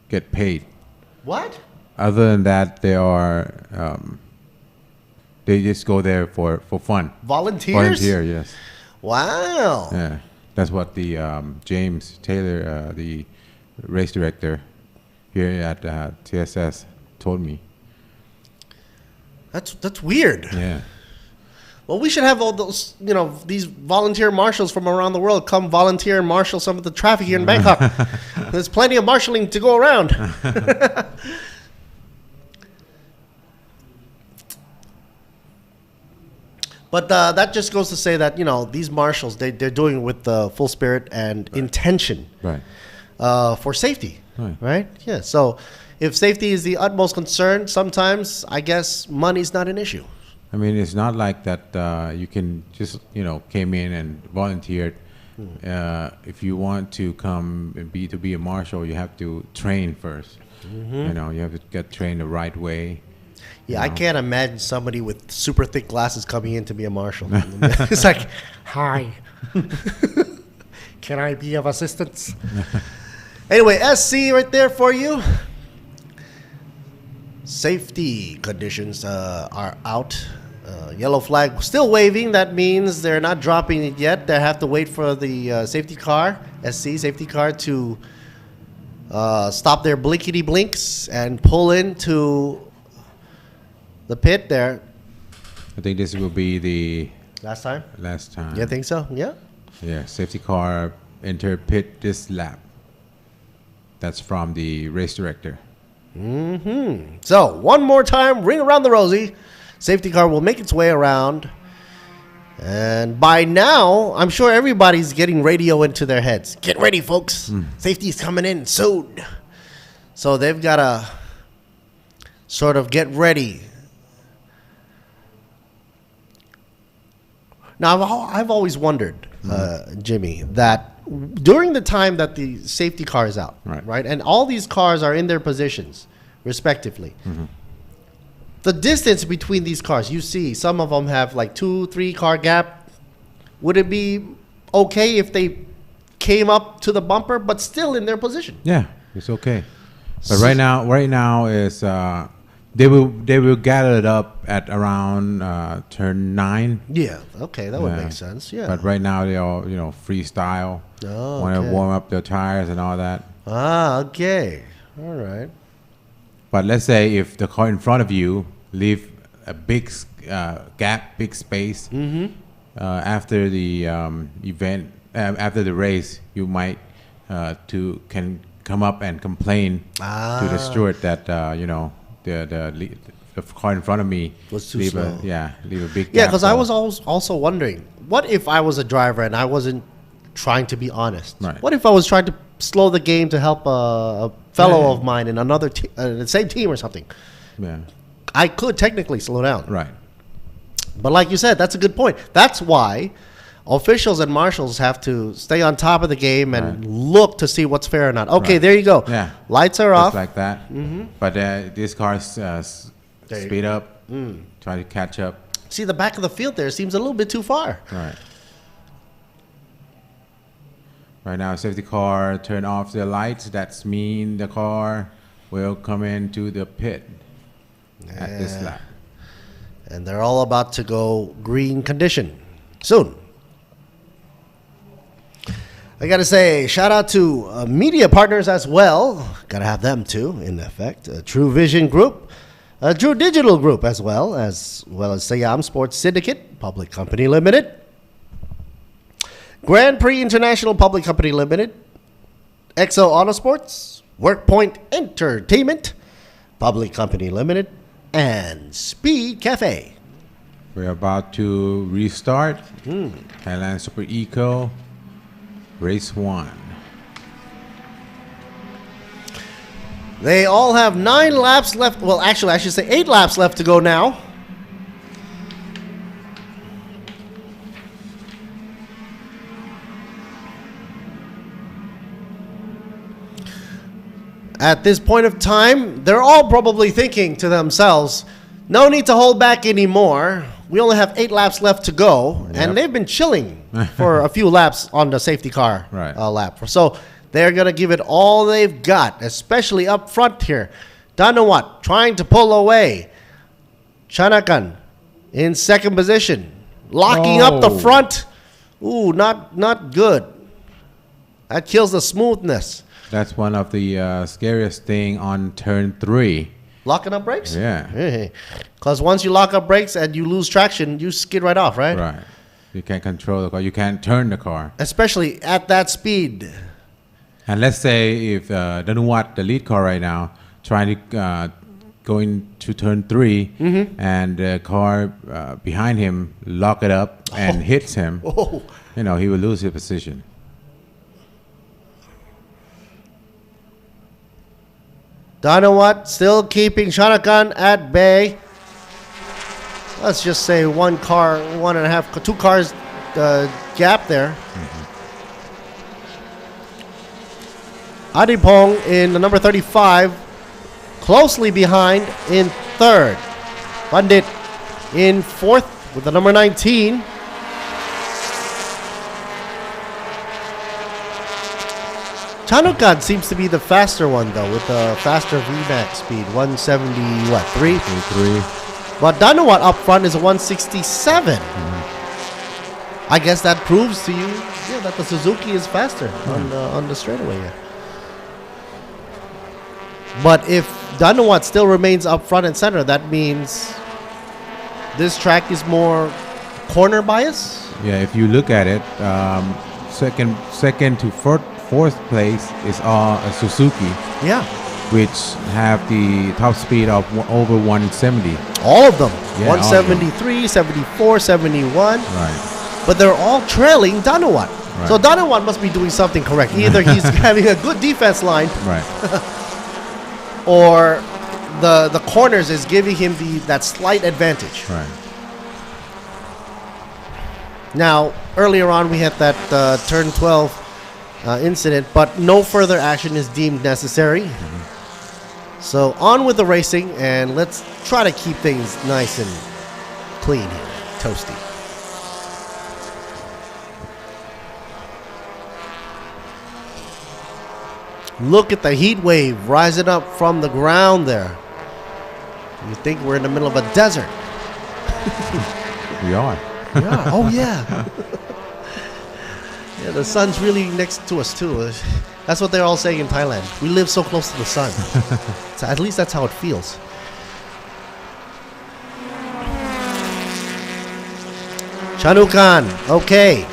C: get paid.
H: What?
C: Other than that, they are they just go there for fun.
H: Volunteers?
C: Volunteer, yes.
H: Wow.
C: Yeah, that's what the James Taylor, the race director here at TSS, told me.
H: That's weird.
C: Yeah.
H: Well, we should have all those, these volunteer marshals from around the world come volunteer and marshal some of the traffic here in Bangkok. There's plenty of marshalling to go around. But that just goes to say that, these marshals, they're doing it with full spirit and intention.
C: Right.
H: For safety. Right? Yeah. So if safety is the utmost concern, sometimes I guess money's not an issue.
C: I mean, it's not like that you can just, came in and volunteered. If you want to come and be a marshal, you have to train first. You have to get trained the right way.
H: Yeah, I can't imagine somebody with super thick glasses coming in to be a marshal. It's like, hi, can I be of assistance? Anyway, SC right there for you. Safety conditions are out. Yellow flag still waving. That means they're not dropping it yet. They have to wait for the safety car, SC safety car, to stop their blinkety blinks and pull into the pit there.
C: I think this will be the
H: last time.
C: You
H: think so? Yeah.
C: Yeah. Safety car enter pit this lap. That's from the race director.
H: So one more time, ring around the rosy. Safety car will make its way around. And by now, I'm sure everybody's getting radio into their heads. Get ready, folks. Safety's coming in soon. So they've got to sort of get ready. Now, I've always wondered, Jimmy, that during the time that the safety car is out, right, and all these cars are in their positions, respectively, the distance between these cars, you see, some of them have like 2-3 car gap. Would it be okay if they came up to the bumper, but still in their position?
C: Yeah, it's okay. But right now is they will gather it up at around turn 9.
H: Yeah, okay, that would make sense. Yeah.
C: But right now they all freestyle. Want to warm up their tires and all that.
H: Okay, all right.
C: But let's say if the car in front of you leave a big gap, big space, after the event, after the race, you might can come up and complain to the steward that the car in front of me
H: was too slow.
C: Leave a big gap.
H: Yeah, because I was also wondering, what if I was a driver and I wasn't trying to be honest?
C: Right.
H: What if I was trying to slow the game to help a fellow of mine in another the same team or something?
C: Yeah,
H: I could technically slow down.
C: right.
H: But like you said, that's a good point. That's why officials and marshals have to stay on top of the game and look to see what's fair or not. Okay, there you go.
C: Yeah,
H: lights are
C: just
H: off.
C: like that. But these cars speed up, try to catch up.
H: See, the back of the field there seems a little bit too far.
C: Right. Right now, safety car turn off the lights. That's mean the car will come into the pit at this lap.
H: And they're all about to go green condition soon. I got to say, shout out to media partners as well. Got to have them too, in effect. True Vision Group, True Digital Group as well as Siam Sports Syndicate, Public Company Limited. Grand Prix International Public Company Limited, XO Autosports, WorkPoint Entertainment, Public Company Limited, and Speed Cafe.
C: We're about to restart. Thailand Super Eco, Race 1.
H: They all have 9 laps left. Well, actually, I should say 8 laps left to go now. At this point of time, they're all probably thinking to themselves, no need to hold back anymore. We only have 8 laps left to go.
C: Yep.
H: And they've been chilling for a few laps on the safety car lap. So they're going to give it all they've got, especially up front here. Danawat trying to pull away. Chanakan in second position. Locking up the front. Ooh, not good. That kills the smoothness.
C: That's one of the scariest thing on turn 3.
H: Locking up brakes?
C: Yeah.
H: Because once you lock up brakes and you lose traction, you skid right off, right?
C: Right. You can't control the car. You can't turn the car.
H: Especially at that speed.
C: And let's say if Danuwat, the lead car right now, trying to go into turn 3, and the car behind him lock it up and hits him, he will lose his position.
H: Danawat still keeping Chanakan at bay. Let's just say 2 cars gap there. Adipong in the number 35, closely behind in 3rd. Pandit in 4th with the number 19. Chanukan seems to be the faster one though, with the faster VMAX speed, 173. But Danawat up front is a 167. I guess that proves to you, that the Suzuki is faster on the straightaway. Yeah. But if Danawat still remains up front and center, that means this track is more corner bias.
C: Yeah, if you look at it, second to fourth place is all a Suzuki.
H: Yeah.
C: Which have the top speed of over 170.
H: All of them.
C: Yeah,
H: 173, 74, 71.
C: Right.
H: But they're all trailing Danawat.
C: Right.
H: So Danawat must be doing something correct. Either he's having a good defense line,
C: right,
H: or the corners is giving him that slight advantage.
C: Right.
H: Now, earlier on we had that turn 12 incident, but no further action is deemed necessary. So on with the racing, and let's try to keep things nice and clean here, toasty. Look at the heat wave rising up from the ground there. You think we're in the middle of a desert.
C: We are.
H: Yeah. Oh, yeah. Yeah, the sun's really next to us, too. That's what they're all saying in Thailand. We live so close to the sun. So at least that's how it feels. Chanukan, okay.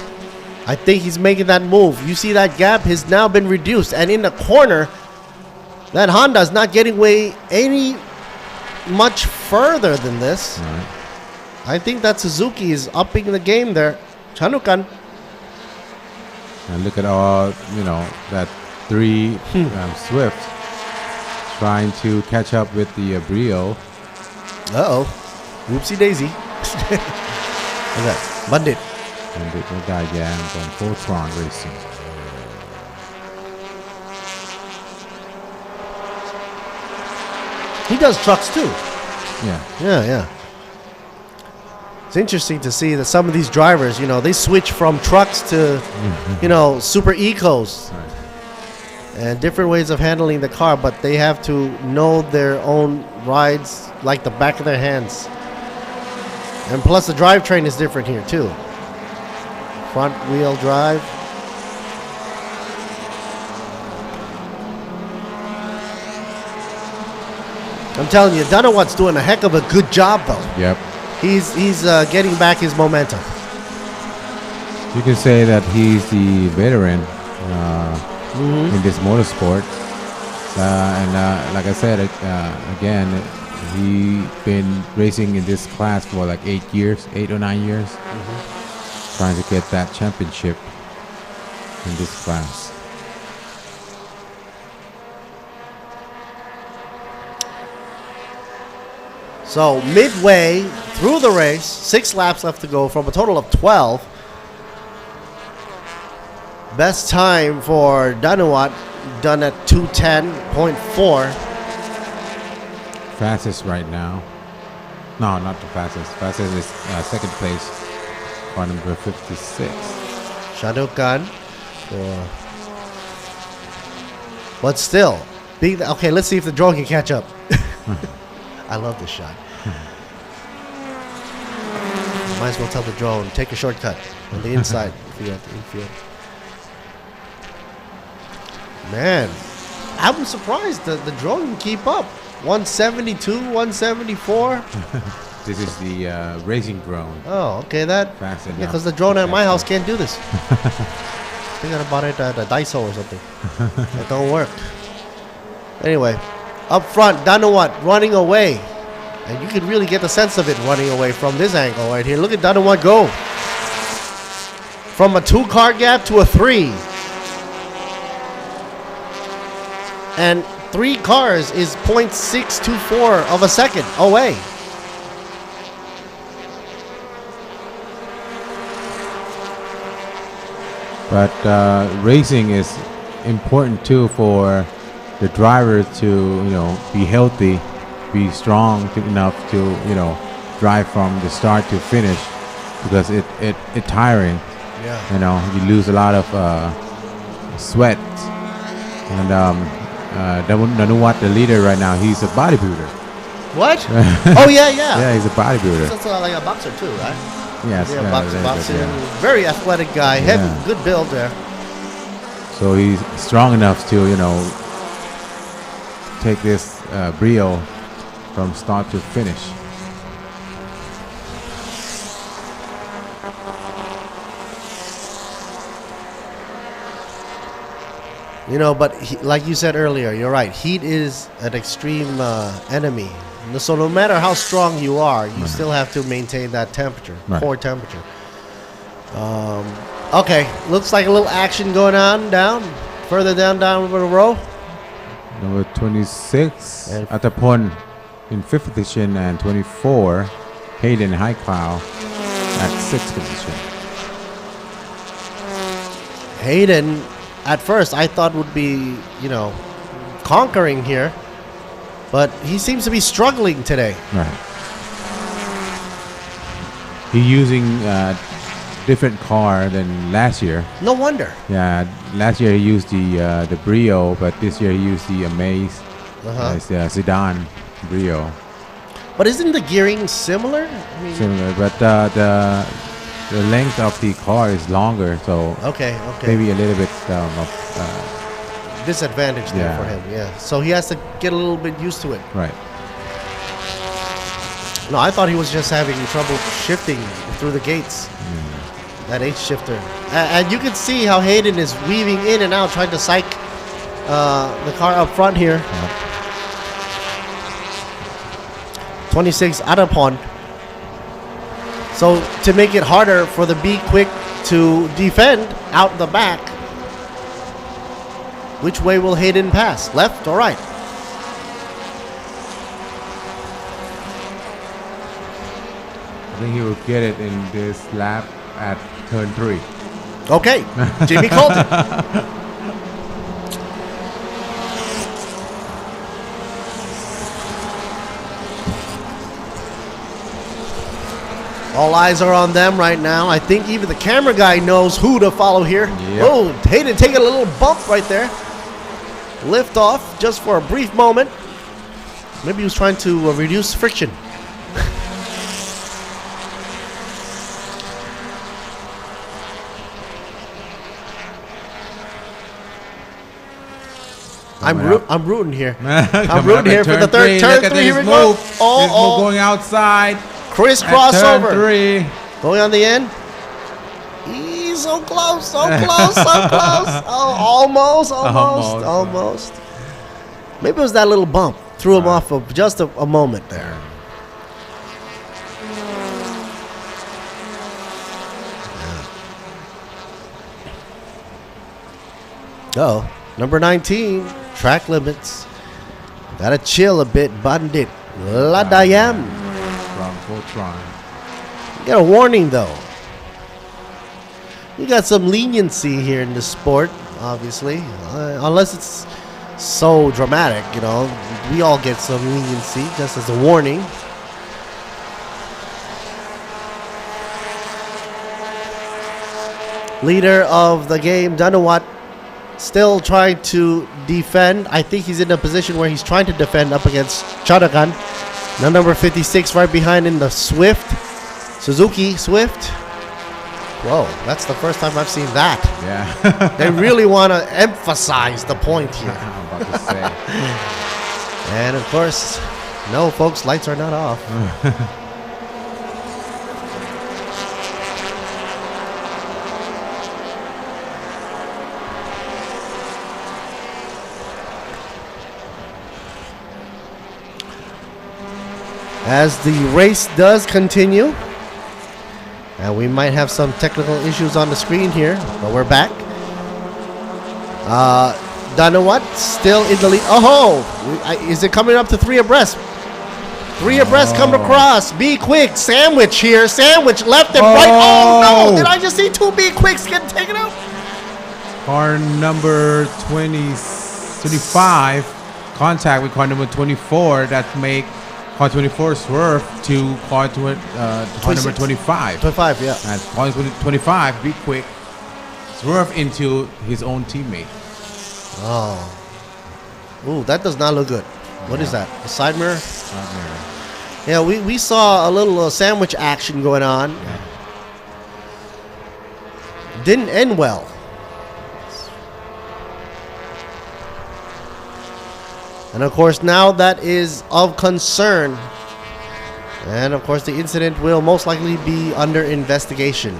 H: I think he's making that move. You see that gap has now been reduced. And in the corner, that Honda's not getting away any much further than this.
C: Right.
H: I think that Suzuki is upping the game there. Chanukan.
C: And look at all, that 3 Swift trying to catch up with the Brio.
H: Uh-oh. Whoopsie daisy. Look at that. Bandit.
C: And the Dayan from Voltron Racing.
H: He does trucks too.
C: Yeah.
H: It's interesting to see that some of these drivers, they switch from trucks to, super ecos.
C: Right.
H: And different ways of handling the car, but they have to know their own rides like the back of their hands. And plus the drivetrain is different here too. Front wheel drive. I'm telling you, Danawat's doing a heck of a good job though.
C: Yep.
H: He's getting back his momentum.
C: You can say that he's the veteran in this motorsport. And like I said, again, he's been racing in this class for like 8 or 9 years. Trying to get that championship in this class.
H: So midway through the race, 6 laps left to go from a total of 12. Best time for Danawat done at 2:10.4.
C: Fastest right now. No, not the fastest. Fastest is second place, car number 56.
H: Shadokan. But still, okay, let's see if the drone can catch up. I love this shot. Might as well tell the drone, take a shortcut on the inside infield. Man, I'm surprised that the drone can keep up. 172, 174.
C: This is the racing drone.
H: Oh, okay, that.
C: Fast enough.
H: Yeah, because the drone at my house can't do this. I think I bought it at a Daiso or something. It don't work. Anyway, up front, Danawat running away. And you can really get the sense of it running away from this angle right here. Look at Danawat go. From a 2-car gap to a 3. And 3 cars is 0.624 of a second away.
C: But racing is important too for the driver to, be healthy, be strong enough to, drive from the start to finish, because it tiring.
H: Yeah.
C: You lose a lot of sweat. And Danuwat, the leader right now, he's a bodybuilder.
H: What? Oh yeah.
C: Yeah, he's a bodybuilder.
H: He's also like a boxer too, right?
C: Yes.
H: Yeah, boxing.
C: Yeah.
H: Very athletic guy. Heavy, good build there.
C: So he's strong enough to, take this Brio from start to finish.
H: But like you said earlier, you're right. Heat is an extreme enemy. So no matter how strong you are, you still have to maintain that temperature, core temperature. Okay, looks like a little action going on further down the row.
C: Number 26, Atapon in 5th position, and 24, Hayden Highcloud at 6th position.
H: Hayden, at first, I thought would be, conquering here. But he seems to be struggling today.
C: Right. He's using different car than last year.
H: No wonder.
C: Yeah, last year he used the Brio, but this year he used the Amaze. It's the sedan Brio.
H: But isn't the gearing similar?
C: Similar, but the length of the car is longer, so maybe a little bit of
H: disadvantage there for him. Yeah, so he has to get a little bit used to it.
C: Right.
H: No, I thought he was just having trouble shifting through the gates. That H shifter, and you can see how Hayden is weaving in and out, trying to psych the car up front here. 26 Adapon. So to make it harder for the Be Quick to defend out the back, which way will Hayden pass? Left or right?
C: I think he will get it in this lap at turn 3.
H: Okay, Jimmy Colton. All eyes are on them right now. I think even the camera guy knows who to follow here.
C: Yep.
H: Oh, Hayden taking a little bump right there. Lift off just for a brief moment. Maybe he was trying to reduce friction. I'm rooting here. I'm rooting here for the third turn 3. Here we go.
C: Oh, going outside.
H: Crisscross over.
C: 3.
H: Going on the end. He's so close, so close, so close. Oh, almost. Maybe it was that little bump. Threw him off of just a moment there. Oh, number 19, track limits. Gotta chill a bit, Bandit. Ladayam. You got a warning though. You got some leniency here in the sport. obviously, unless it's so dramatic, you know. We all get some leniency just as a warning. Leader of the game, Danawat, still trying to defend. I think he's in a position where he's trying to defend up against Chanakan. Now number 56 right behind in the Swift. Suzuki Swift. Whoa, that's the first time I've seen that.
C: Yeah.
H: They really want to emphasize the point here.
C: I'm about to say.
H: And of course, no folks, lights are not off. As the race does continue, and we might have some technical issues on the screen here, but we're back. Danawat still in the lead. Oh, is it coming up to 3 abreast? 3 abreast come across. Be quick. Sandwich here. Sandwich left and right. Oh no! Did I just see 2 Be Quicks get taken out?
C: Car number 25 contact with car number 24. That make car 24 swerve to car number 25.
H: 25, yeah.
C: And car 25, Be Quick, swerve into his own teammate.
H: Oh. Ooh, that does not look good. What is that? A side mirror?
C: Side mirror.
H: Yeah, we saw a little sandwich action going on.
C: Yeah.
H: Didn't end well. And of course, now that is of concern. And of course, the incident will most likely be under investigation.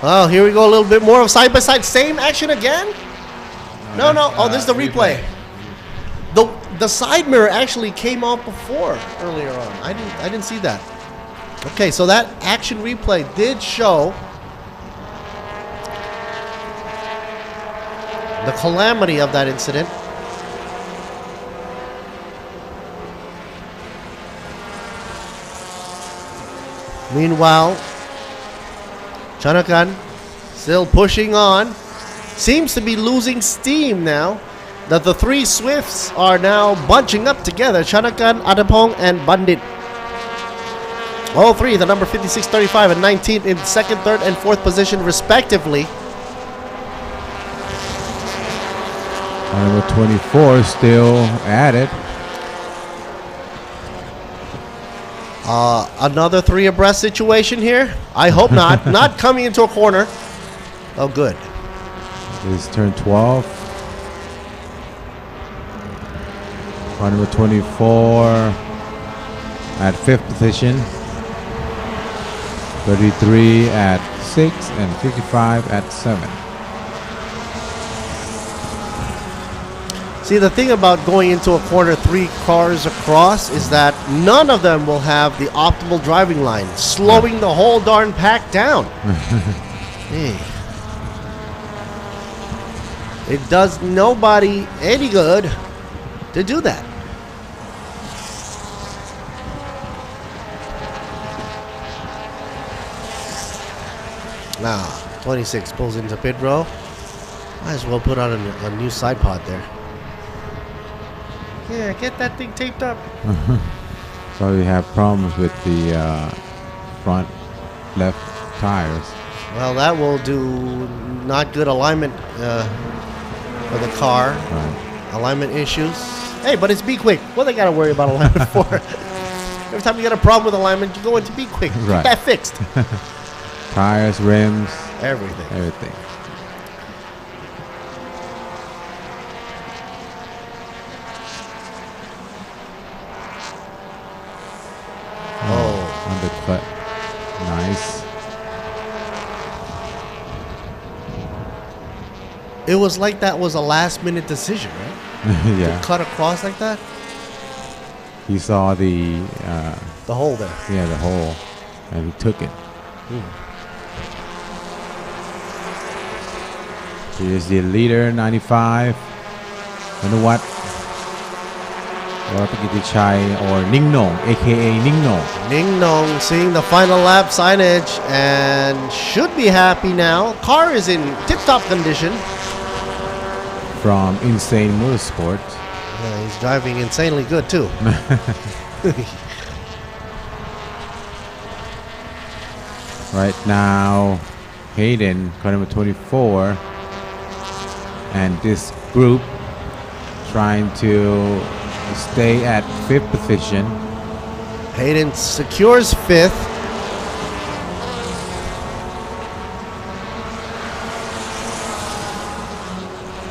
H: Oh, here we go. A little bit more of side by side. Same action again? No. Oh, this is the replay. The side mirror actually came off before earlier on. I didn't see that. Okay, so that action replay did show the calamity of that incident. Meanwhile, Chanakan still pushing on. Seems to be losing steam now that the 3 Swifts are now bunching up together. Chanakan, Adapong, and Bandit. All 3, the number 56, 35, and 19 in 2nd, 3rd, and 4th position respectively.
C: Number 24 still at it.
H: Another 3 abreast situation here. I hope not. Not coming into a corner. Oh, good.
C: This is turn 12. Car number 24 at 5th position. 33 at 6 and 55 at 7.
H: See, the thing about going into a corner 3 cars across is that none of them will have the optimal driving line, slowing the whole darn pack down. Hey. It does nobody any good to do that. Now, 26 pulls into pit row. Might as well put on a new side pod there. Yeah, get that thing taped up.
C: So we have problems with the front left tires.
H: Well, that will do not good alignment for the car.
C: Right.
H: Alignment issues. Hey, but it's Be Quick. What they got to worry about alignment for? Every time you got a problem with alignment, you go into Be Quick.
C: Right.
H: Get that fixed.
C: Tires, rims,
H: Everything.
C: everything.
H: Oh.
C: Undercut. Nice.
H: It was like that was a last minute decision, right?
C: Yeah.
H: To cut across like that?
C: He saw the
H: hole there.
C: Yeah, the hole, and he took it. Here's the leader, 95. You know what? Warakitichai or Ning Nong, aka Ning Nong.
H: Ning Nong seeing the final lap signage and should be happy now. Car is in tip-top condition.
C: From Insane Motorsport.
H: Yeah, he's driving insanely good too.
C: Right now, Hayden, car number 24, and this group trying to stay at 5th position.
H: Hayden secures 5th.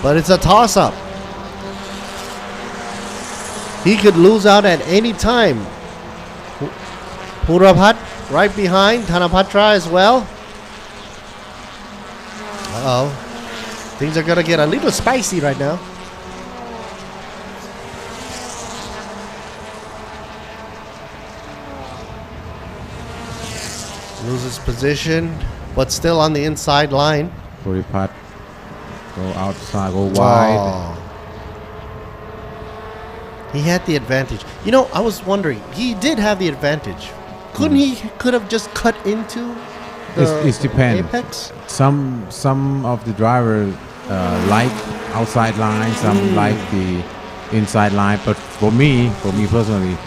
H: But it's a toss-up. He could lose out at any time. Purapat right behind, Thanapatra as well. Uh-oh. Things are gonna get a little spicy right now. Loses position, but still on the inside line.
C: Puripat go outside, go wide.
H: Oh. He had the advantage. You know, I was wondering, he did have the advantage. Couldn't he could have just cut into the
C: It depends.
H: apex?
C: Some of the drivers like outside line, some like the inside line. But for me personally,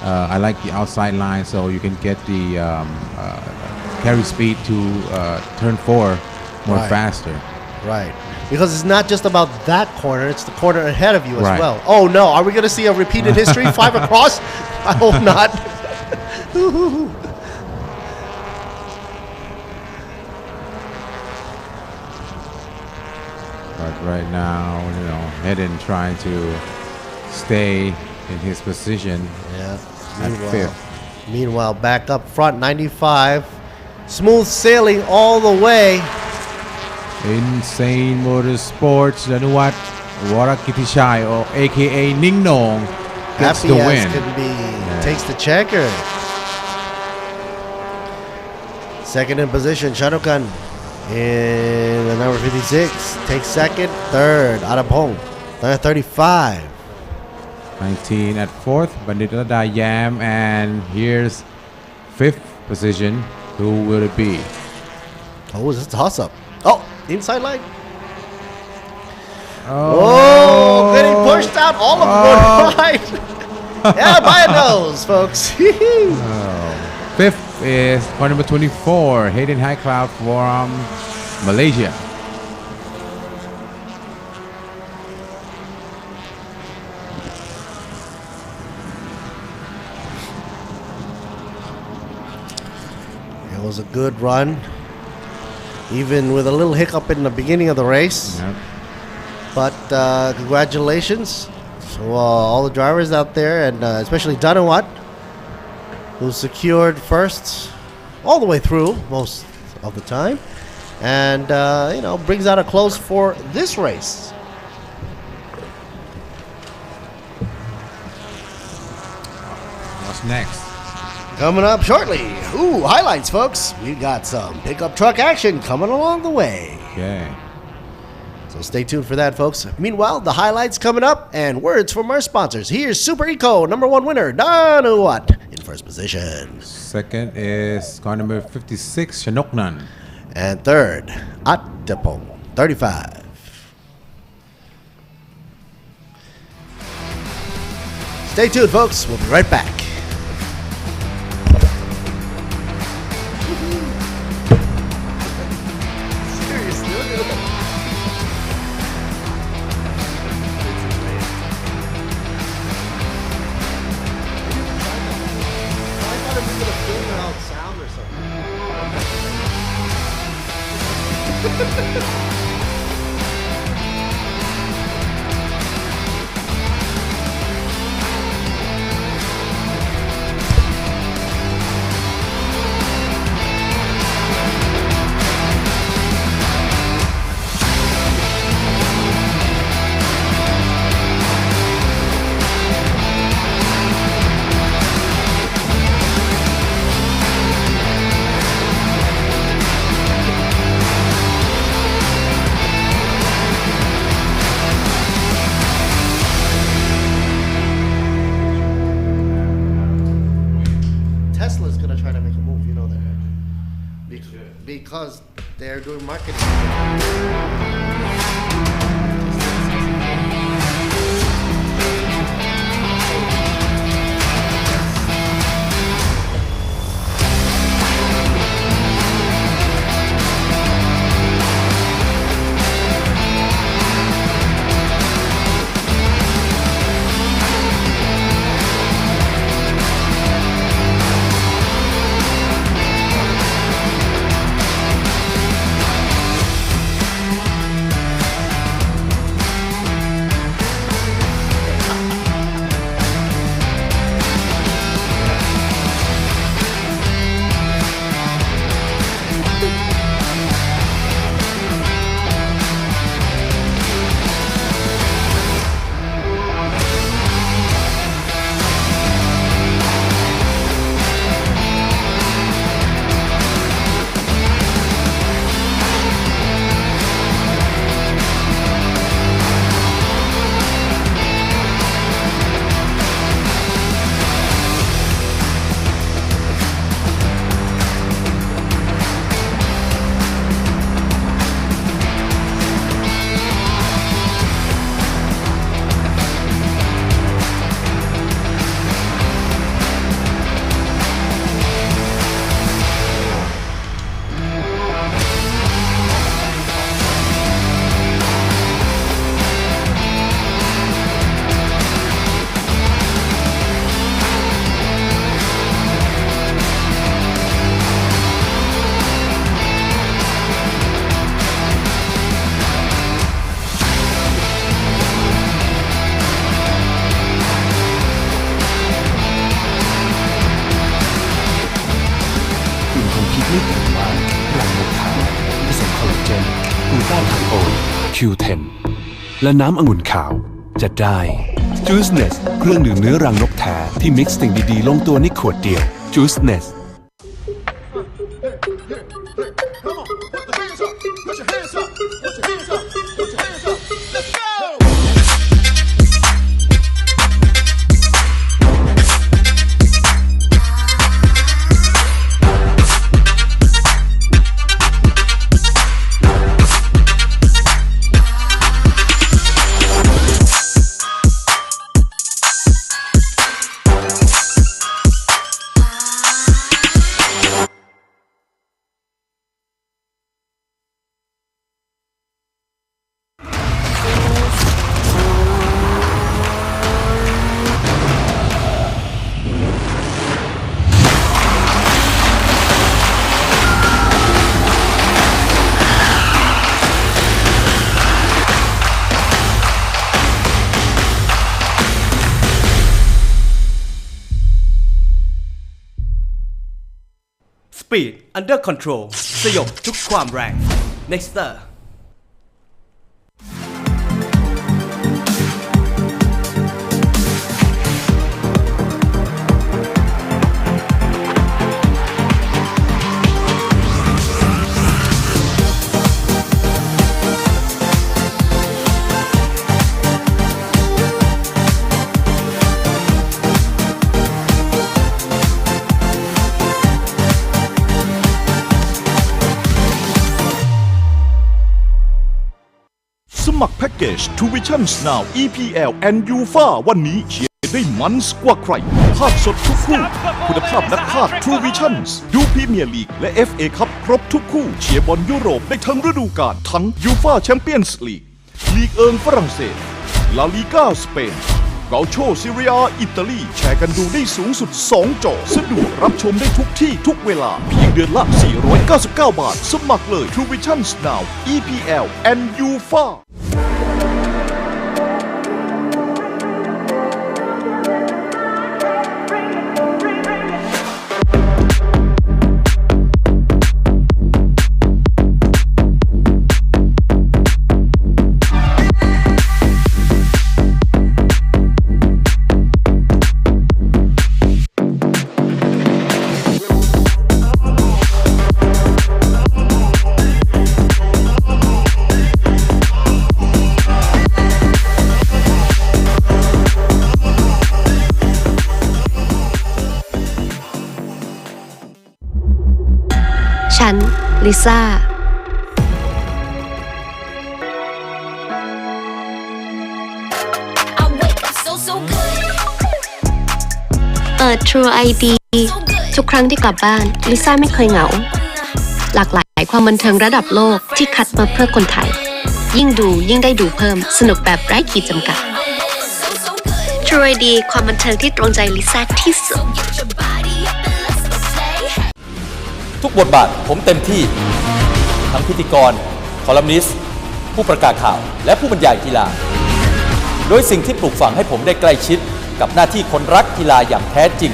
C: I like the outside line, so you can get the carry speed to turn 4 more
H: Right.
C: faster.
H: Right. Because it's not just about that corner, it's the corner ahead of you as
C: Right.
H: well. Oh no, are we going to see a repeated history? 5 across? I hope not.
C: But right now, you know, Hayden trying to stay in his position
H: Yeah.
C: at 5th.
H: Meanwhile, back up front, 95. Smooth sailing all the way.
C: Insane Motorsports, Danuwat Warakitichai, or aka Ning Nong, gets
H: Happy
C: the
H: as
C: win.
H: can be. Takes the checker. Second in position, Shadokan in the number 56. Takes second. Third, Arapong. 35.
C: 19 at 4th, Bandita Dayam, and here's 5th position. Who will it be?
H: Oh, it's a toss-up. Oh, inside line.
C: Oh,
H: Oh, getting pushed out all of one right. Yeah, by a nose, folks.
C: 5th is car number 24, Hayden High Cloud from Malaysia.
H: It was a good run, even with a little hiccup in the beginning of the race.
C: Yep.
H: But congratulations to all the drivers out there, and especially Danawat, who secured first all the way through most of the time, and you know, brings out a close for this race.
C: What's next?
H: Coming up shortly. Ooh, highlights, folks. We got some pickup truck action coming along the way.
C: Okay.
H: So stay tuned for that, folks. Meanwhile, the highlights coming up and words from our sponsors. Here's Super Eco, #1 winner, Danuat, in first position.
C: Second is car number 56, Shanoknan.
H: And third, Attapong, 35. Stay tuned, folks. We'll be right back.
F: because they're doing marketing.
J: Q10 และน้ำองุ่นขาวจะได้ Juiceness เครื่องดื่มเนื้อรังนกแท้ที่มิกซ์สิ่งดีๆลงตัวในขวดเดียว Juiceness
H: Speed under control สยบทุกความแรง Nexter
K: สมัครแพ็กเกจ True Visions Now EPL and UEFA วันนี้เชียร์ได้มันกว่าใครภาพสดทุกคู่คุณภาพนักพากย์ True Visions ดูพรีเมียร์ลีกและ FA คัพครบทุกคู่เชียร์บอลยุโรปได้ทั้งฤดูกาลทั้ง UEFA Champions League ลีกเอิงฝรั่งเศส ลาลีกาสเปนเกาโชซีเรียอิตาลีแชร์กันดูได้สูงสุด2จอสะดวกรับชมได้ทุกที่ทุกเวลาเพียงเดือนละ499 บาทสมัครเลย True Visions Now EPL and UEFA
L: ลิซ่าTrue ID ทุกครั้งที่กลับบ้านลิซ่าไม่เคยเหงาหลากหลายความบันเทิงระดับโลกที่คัดมาเพื่อคนไทยยิ่งดูยิ่งได้ดูเพิ่มสนุกแบบไร้ขีดจำกัด True ID ความบันเทิงที่ตรงใจลิซ่าที่สุด
M: ทุกบทบาทผมเต็มที่ทั้งพิธีกรคอลัมนิสต์ผู้ประกาศข่าวและผู้บรรยายกีฬาโดยสิ่งที่ปลูกฝังให้ผมได้ใกล้ชิดกับหน้าที่คนรักกีฬาอย่างแท้จริง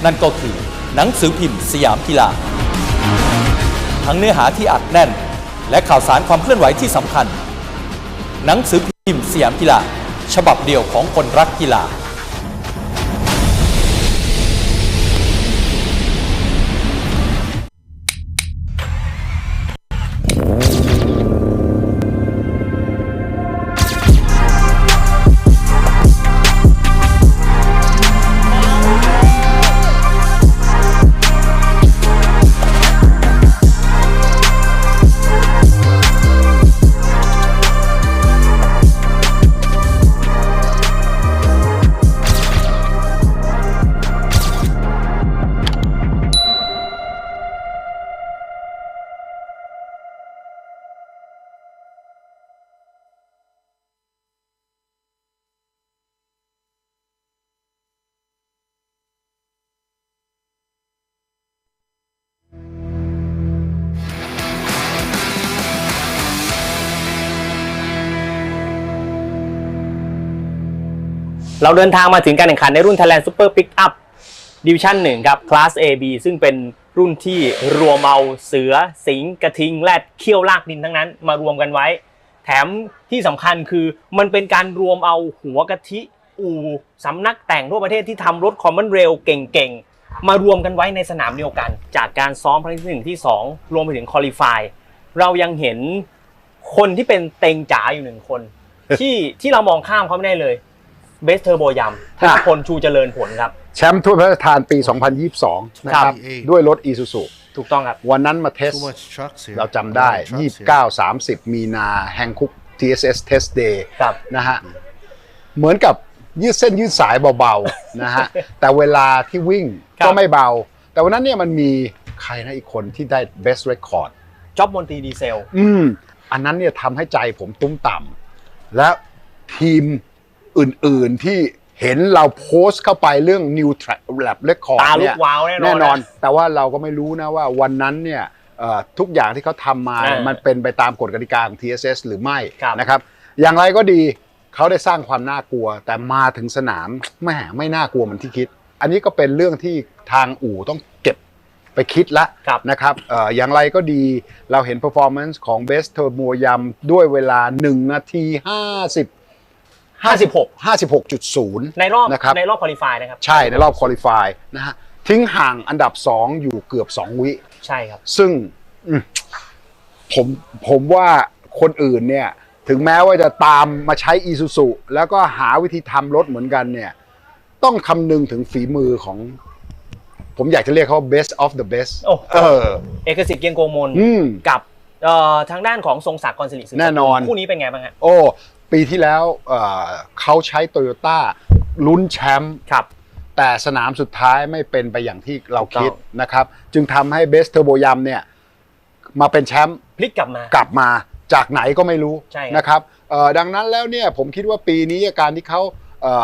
M: นั่นก็คือหนังสือพิมพ์สยามกีฬาทั้งเนื้อหาที่อัดแน่นและข่าวสารความเคลื่อนไหวที่สำคัญหนังสือพิมพ์สยามกีฬาฉบับเดียวของคนรักกีฬา
G: เราเดินทางมาถึงการแข่งขันในรุ่น Thailand Super Pickup Division 1 ครับ Class AB ซึ่งเป็นรุ่นที่รวมเอาเสือสิงห์กระทิงแรดเขี้ยวลากดินทั้งนั้นมารวมกันไว้แถมที่สำคัญคือมันเป็นการรวมเอาหัวกะทิอู่สำนักแต่งทั่วประเทศที่ทำรถ Common Rail เก่งๆมารวมกันไว้ในสนามเดียวกันจากการซ้อมครั้งที่1ที่2รวมไปถึง Qualify เรายังเห็นคนที่เป็นเต็งจ๋าอยู่1คน ที่เรามองข้ามเขาไม่ได้เลยเบสเทอร์โบยำธนพลชูเจริญผลครับ
D: แชมป์ถ้วยพระราชทานปี 2022 นะครับด้วยรถ Isuzu
G: ถูกต้องครับ
D: วันนั้นมาเทสเราจำได้ 29-30 มีนาแฮงคุก TSS Test Day นะฮะเหมือนกับยืดเส้นยืดสายเบาๆนะฮะแต่เวลาที่วิ่งก็ไม่เบาแต่วันนั้นเนี่ยมันมีใครนะอีกคนที่ได้ Best Record
G: จ๊อบมนตรีดีเซล
D: อันนั้นเนี่ยทำให้ใจผมตุ้มต่ำและทีมอื่นๆที่เห็นเราโพสต์เข้าไปเรื่อง New Track Lab Record
G: เนี่ยแน่นอน
D: แต่ว่าเราก็ไม่รู้นะว่าวันนั้นเนี่ยทุกอย่างที่เขาทำมามันเป็นไปตามกฎกติกาของ TSS หรือไม่นะครับอย่างไรก็ดีเขาได้สร้างความน่ากลัวแต่มาถึงสนามไม่น่ากลัวเหมือนที่คิดอันนี้ก็เป็นเรื่องที่ทางอู่ต้องเก็บไปคิดละนะครับอย่างไรก็ดีเราเห็น performance ของ Best Turbo ยำด้วยเวลา1 นาที 56.0
G: ในรอบ
D: นะครับ
G: ในรอบควอลิฟายนะครับ
D: ใช่ในรอบควอลิฟายนะฮะทิ้งห่างอันดับ2อยู่เกือบ2 วิ
G: ใช่ครับ
D: ซึ่งผมว่าคนอื่นเนี่ยถึงแม้ว่าจะตามมาใช้ Isuzu แล้วก็หาวิธีทำรถเหมือนกันเนี่ยต้องคำนึงถึงฝีมือของผมอยากจะเรียกเขา best of the best
G: เอกสิทธิ์เกียงโกมลกับทางด้านของทรงศักดิ์กรศิริ
D: แน่นอน
G: คู่นี้เป็นไงบ้างฮะ
D: ปีที่แล้วเขาใช้โตโยต้าลุ้นแชมป์แต่สนามสุดท้ายไม่เป็นไปอย่างที่เราคิดนะครับจึงทำให้เบสเทอร์โบยำเนี่ยมาเป็นแชมป์
G: พลิกกลับ
D: มาจากไหนก็ไม่รู้นะครับดังนั้นแล้วเนี่ยผมคิดว่าปีนี้การที่เขา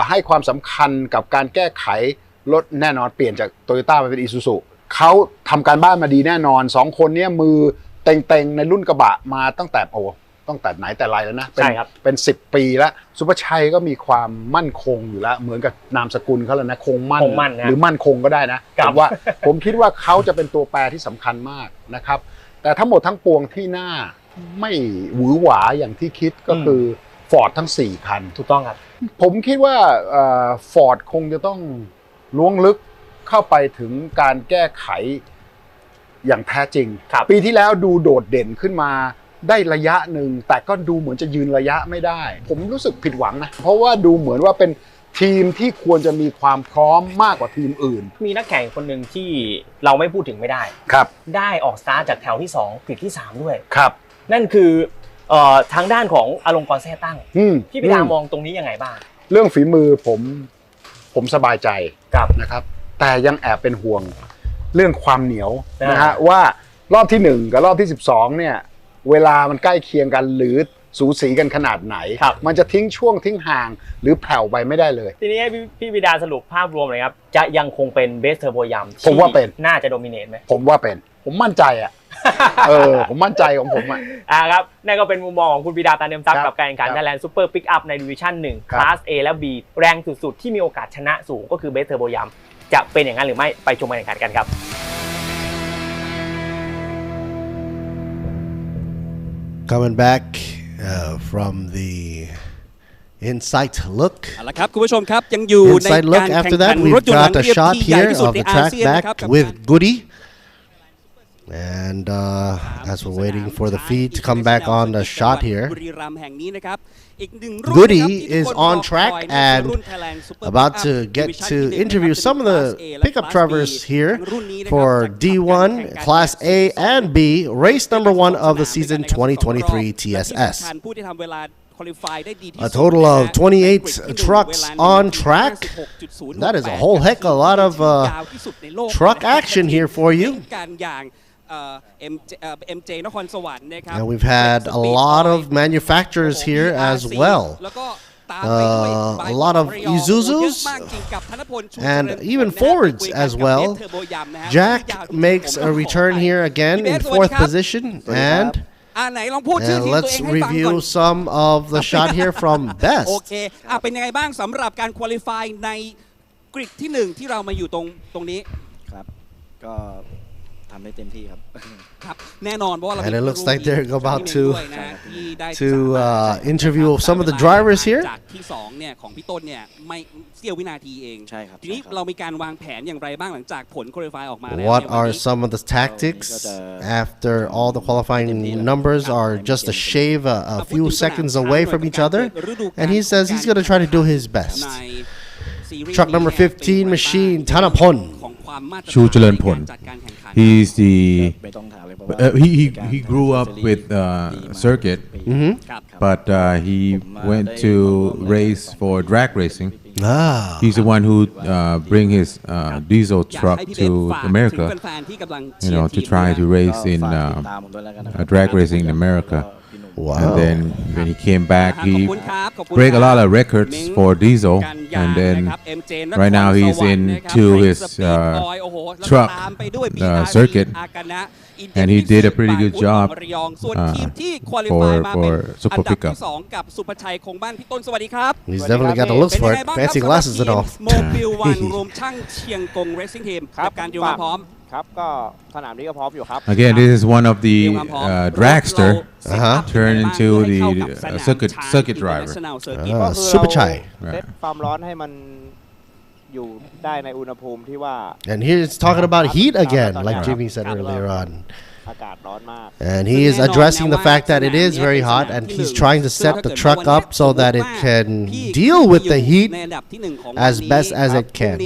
D: ให้ความสำคัญกับการแก้ไขรถแน่นอนเปลี่ยนจากโตโยต้ามาเป็น Isuzu เขาทำการบ้านมาดีแน่นอน2คนนี้มือเต็งๆในรุ่นกระบะมาตั้งแต่ไหนแต่ไรแล้วนะเป็น10 ปีแล้วสุภชัยก็มีความมั่นคงอยู่แล้วเหมือนกับนามสกุลเขาแล้วนะคงมั่นหรือมั่นคงก็ได้นะผมคิดว่าเขาจะเป็นตัวแปรที่สำคัญมากนะครับแต่ทั้งหมดทั้งปวงที่หน้าไม่หวือหวาอย่างที่คิดก็คือฟอร์ดทั้ง4 คัน
G: ถูกต้องครับ
D: ผมคิดว่าฟอร์ดคงจะต้องล้วงลึกเข้าไปถึงการแก้ไขอย่างแท้จริงปีที่แล้วดูโดดเด่นขึ้นมาได้ระยะหนึ่งแต่ก็ดูเหมือนจะยืนระยะไม่ได้ผมรู้สึกผิดหวังนะเพราะว่าดูเหมือนว่าเป็น ทีมที่ควรจะมีความพร้อมมากกว่าทีมอื่น
G: มีนักแข่งคนหนึ่งที่เราไม่พูดถึงไม่ได้
D: ครับ
G: ได้ออกสตาร์ทจากแถวที่2กริดที่3ด้วย
D: ครับ
G: นั่นคือทางด้านของอลงกรณ์แซ่ตั้งพี่ปิดามองตรงนี้ยังไงบ้าง
D: เรื่องฝีมือผมสบายใจนะครับแต่ยังแอบเป็นห่วงเรื่องความเหนียวนะฮะว่ารอบที่1กับรอบที่12เนี่ยเวลามันใกล้เคียงกันหรือสูสีกันขนาดไหนมันจะทิ้งช่วงทิ้งห่างหรือแผ่วไปไม่ได้เลย
G: ทีนี้ให้พี่ปิดาสรุปภาพรวมเลยครับจะยังคงเป็นเบสเทอร์โบยัม
D: ผมว่าเป็น
G: น่าจะโดมิเนตไหม
D: ผมว่าเป็นผมมั่นใจอ่ะผมมั่นใจของผม
G: อ่ะครับนั่นก็เป็นมุมมองของคุณปิดาตาเนียมทรัพย์กับการแข่งขัน Thailand Super Pickup ในดิวิชั่น1 Class A และ B แรงสุดๆที่มีโอกาสชนะสูงก็คือเบสเทอร์โบยัมจะเป็นอย่างนั้นหรือไม่ไปชมการแข่งขันกันครับ
H: Coming back from the Insight look
I: ละครับคุณผู้ชมครับยังอยู่ในการแข่งขันรถยนต์หลังเรียบที่ใหญ่ที่สุดในอาเซียนนะครับ
H: with Goody and as we're waiting for the feed to come back on the shot here Goody is on track and about to get to interview some of the pickup drivers here for D1 Class A and B race number 1 of the season 2023 TSS A total of 28 trucks on track. That is a whole heck of a lot of truck action here for you. And we've had a lot of manufacturers here as well. A lot of Isuzus and even Fords as well. Jack makes a return here again in 4th position and let's review some of the shot here from Best
I: โอเคเป็นยังไงบ้างสำหรับการควอลิฟายในกริดที่1ที่เรามาอยู่ตรงนี้
N: ครับก็ทำได้เต็มที่ครับ
I: ครับแน่นอนเพราะว่าเรา
H: And it looks like they're about to interview some of the drivers here
I: จากที่2เนี่ยของพี่ต้นเนี่ยไม่เสี้ยววินาทีเอง
N: ใช่ครับ
I: ทีนี้เรามีการวางแผนอย่างไรบ้างหลังจากผลควอลิฟายออกมาแล้ว
H: What are some of the tactics after all the qualifying numbers are just a shave a few seconds away from each other and he says he's going to try to do his best Truck number 15 machine Thanapon
C: Chu Chalermpon he's the he grew up with circuit but he went to race for drag racing he's the one who bring his diesel truck to America to try to race in drag racing in America And then when he came back, he break a lot of records for diesel. And then right now he's into his truck circuit, and he did a pretty good job for Super Pickup.
H: He's definitely got the looks for it. Fancy glasses and all.
N: ครับก็สนามนี้ก็พร้อมอยู่ครับ
C: Again, this is one of the dragster turned into the circuit driver.
H: Super Chai.
N: เซตความร้อนให้มันอยู่ได้ในอุณหภูมิที่ว่า
H: And he's talking about heat again, like Jimmy said earlier on. And he is addressing the fact that it is very hot, and he's trying to set the truck up so that it can deal with the heat as best as it can.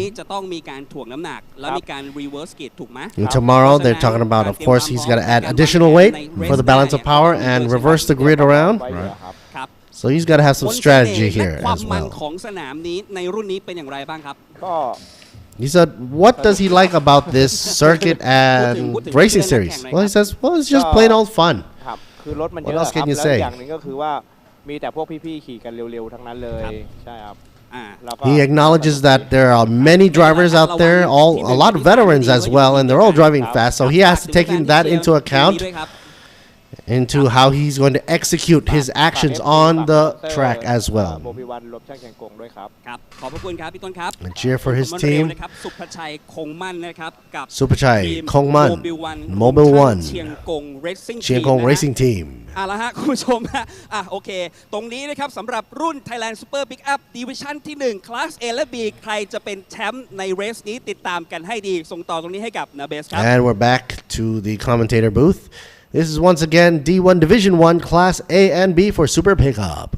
H: And tomorrow they're talking about, of course, he's got to add additional weight for the balance of power and reverse the grid around. So he's got to have some strategy here as well. He said, what does he like about this circuit and racing series? Well, he says, well, it's just plain old fun. What else can you say? He acknowledges that there are many drivers out there, a lot of veterans as well, and they're all driving fast. So he has to take that into account into how he's going to execute his actions on the track as well. And cheer for his team. Superchai Kongman Mobile One Chiang Kong Racing Team.
I: เอาละฮะคุณผู้ชมโอเคตรงนี้นะครับสำหรับรุ่น Thailand Super Pickup Division ที่1 Class A และ B ใครจะเป็นแชมป์ในเรสนี้ติดตามกันให้ดีส่งต่อตรงนี้ให้กับนาเบสครับ
H: And we're back to the commentator booth. This is once again D1 Division 1 Class A and B for Super Pickup.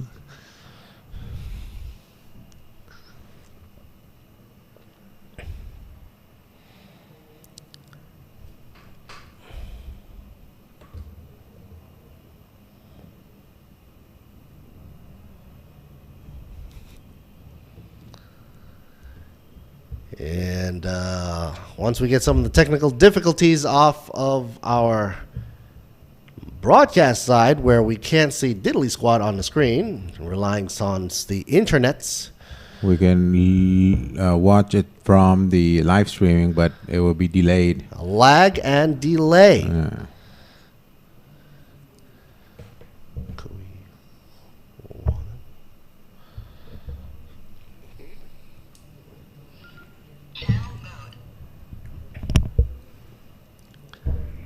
H: And once we get some of the technical difficulties off of our broadcast side, where we can't see diddly squat on the screen, relying on the internets,
C: we can watch it from the live streaming, but it will be delayed.
H: Lag and delay.
C: Yeah.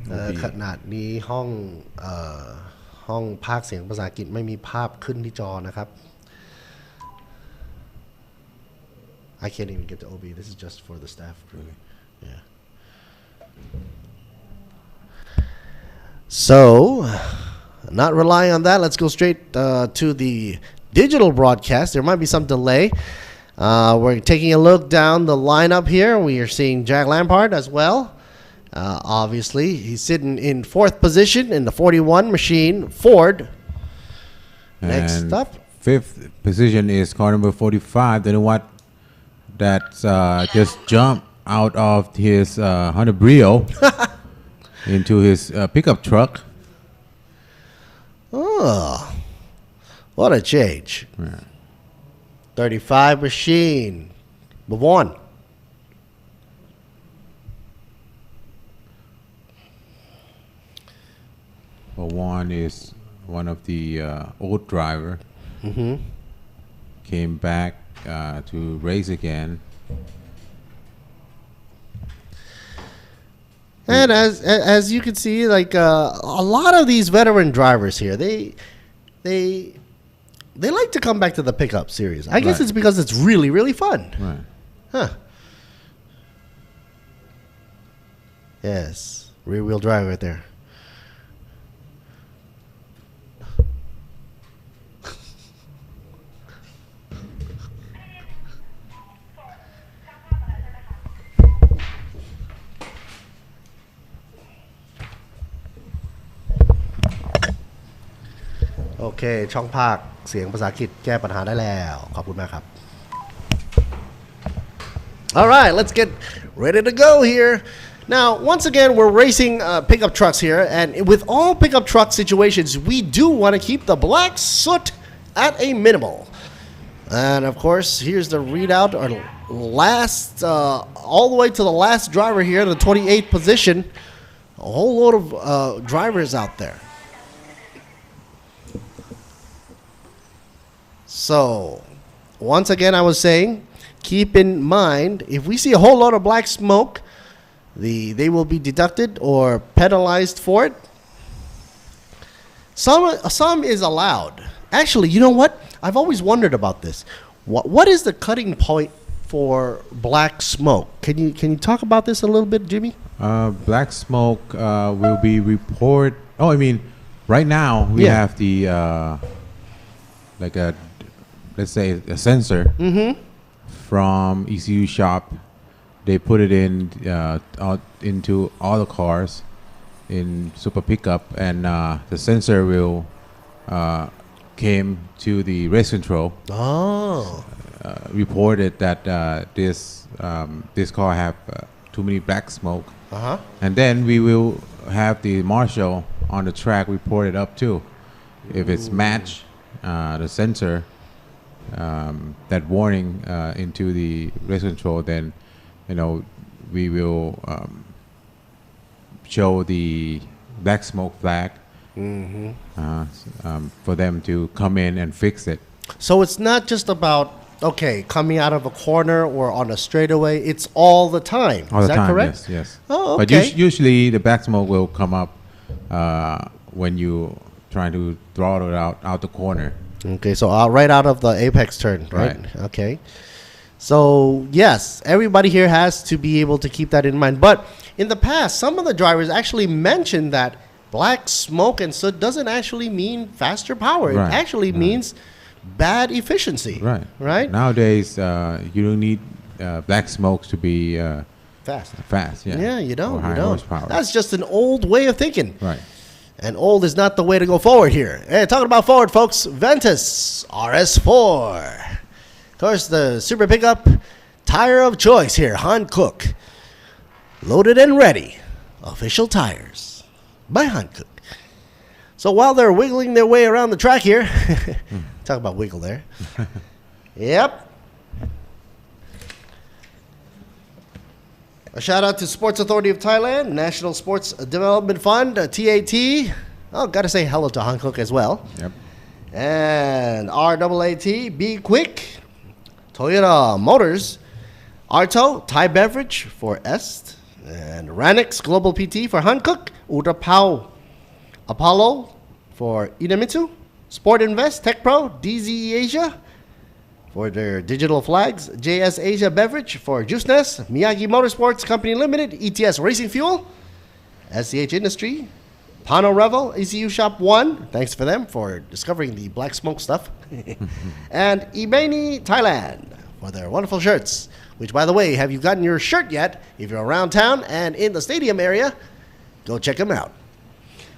H: Uh, ขนาดนี้ห้องพากย์เสียงภาษาอังกฤษไม่มีภาพขึ้นที่จอนะครับ I can't even get to OB. This is just for the staff. Really. Yeah. So, not relying on that, let's go straight to the digital broadcast. There might be some delay. We're taking a look down the lineup here. We are seeing Jack Lampard as well. Obviously, he's sitting in 4th position in the 41 machine, Ford. Next
C: And
H: up.
C: 5th position is car number 45. Then what? That's just jumped out of his Honda Brio into his pickup truck.
H: Oh, what a change.
C: Yeah.
H: 35 machine, Bavon.
C: One is one of the old driver.
H: Mm-hmm.
C: Came back to race again.
H: And as you can see, like a lot of these veteran drivers here, they like to come back to the pickup series. I guess it's because it's really, really fun.
C: Right.
H: Huh. Yes. Rear wheel drive right there. Okay, ช่องภาคเสียงภาษาอังกฤษแก้ปัญหาได้แล้วขอบคุณมากครับ All right, let's get ready to go here. Now, once again, we're racing pickup trucks here, and with all pickup truck situations, we do want to keep the black soot at a minimal. And of course, here's the readout, our last, all the way to the last driver here, the 28th position. A whole load of drivers out there. So, once again, I was saying, keep in mind, if we see a whole lot of black smoke, they will be deducted or penalized for it. Some is allowed. Actually, you know what? I've always wondered about this. What is the cutting point for black smoke? Can you talk about this a little bit, Jimmy?
C: Black smoke will be report. Oh, I mean, right now we have the like a, let's say, a sensor from ECU shop. They put it in out into all the cars in super pickup, and the sensor will came to the race control.
H: Oh.
C: Reported that this car have too many black smoke.
H: Uh-huh.
C: And then we will have the marshal on the track report it up too. If it's match the sensor, that warning into the race control, then we will show the black smoke flag for them to come in and fix it.
H: So it's not just about coming out of a corner or on a straightaway. It's all the time.
C: All
H: Is
C: the
H: that
C: time,
H: correct?
C: Yes.
H: Oh,
C: But
H: okay.
C: usually the black smoke will come up when you trying to throttle it out the corner.
H: Okay, so right out of the apex turn, right?
C: Right.
H: Okay. So, yes, everybody here has to be able to keep that in mind. But in the past, some of the drivers actually mentioned that black smoke and soot doesn't actually mean faster power.
C: Right.
H: It actually means bad efficiency.
C: Right.
H: Right?
C: Nowadays, you don't need black smokes to be
H: Fast.
C: Fast, yeah.
H: Yeah, you don't.
C: Or high
H: You don't.
C: horsepower.
H: That's just an old way of thinking.
C: Right.
H: And old is not the way to go forward here. Hey, talking about forward, folks, Ventus RS4. Of course, the super pickup tire of choice here, Hankook. Loaded and ready. Official tires by Hankook. So while they're wiggling their way around the track here, talk about wiggle there. Yep. A shout out to Sports Authority of Thailand, National Sports Development Fund, TAT. Oh, gotta say hello to Hankook as well.
C: Yep.
H: And RAAT, Be Quick, Toyota Motors, Arto, Thai Beverage for Est, and Ranix Global PT for Hankook, Utapao Apollo for Idemitsu, Sport Invest, Tech Pro, DZ Asia for their digital flags, JS Asia Beverage for Juiceness, Miyagi Motorsports Company Limited, ETS Racing Fuel, SCH Industry, Pano Revel, ECU Shop 1, thanks for them for discovering the black smoke stuff, and Ibani Thailand for their wonderful shirts, which, by the way, have you gotten your shirt yet? If you're around town and in the stadium area, go check them out.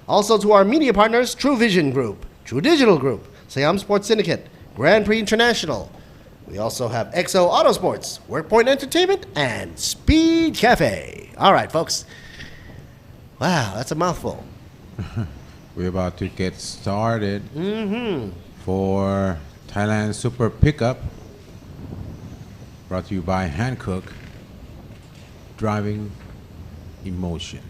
H: Also to our media partners, True Vision Group, True Digital Group, Siam Sports Syndicate, Grand Prix International. We also have XO Autosports, WorkPoint Entertainment, and Speed Cafe. All right, folks. Wow, that's a mouthful.
C: We're about to get started for Thailand Super Pickup, brought to you by Hankook, Driving Emotion.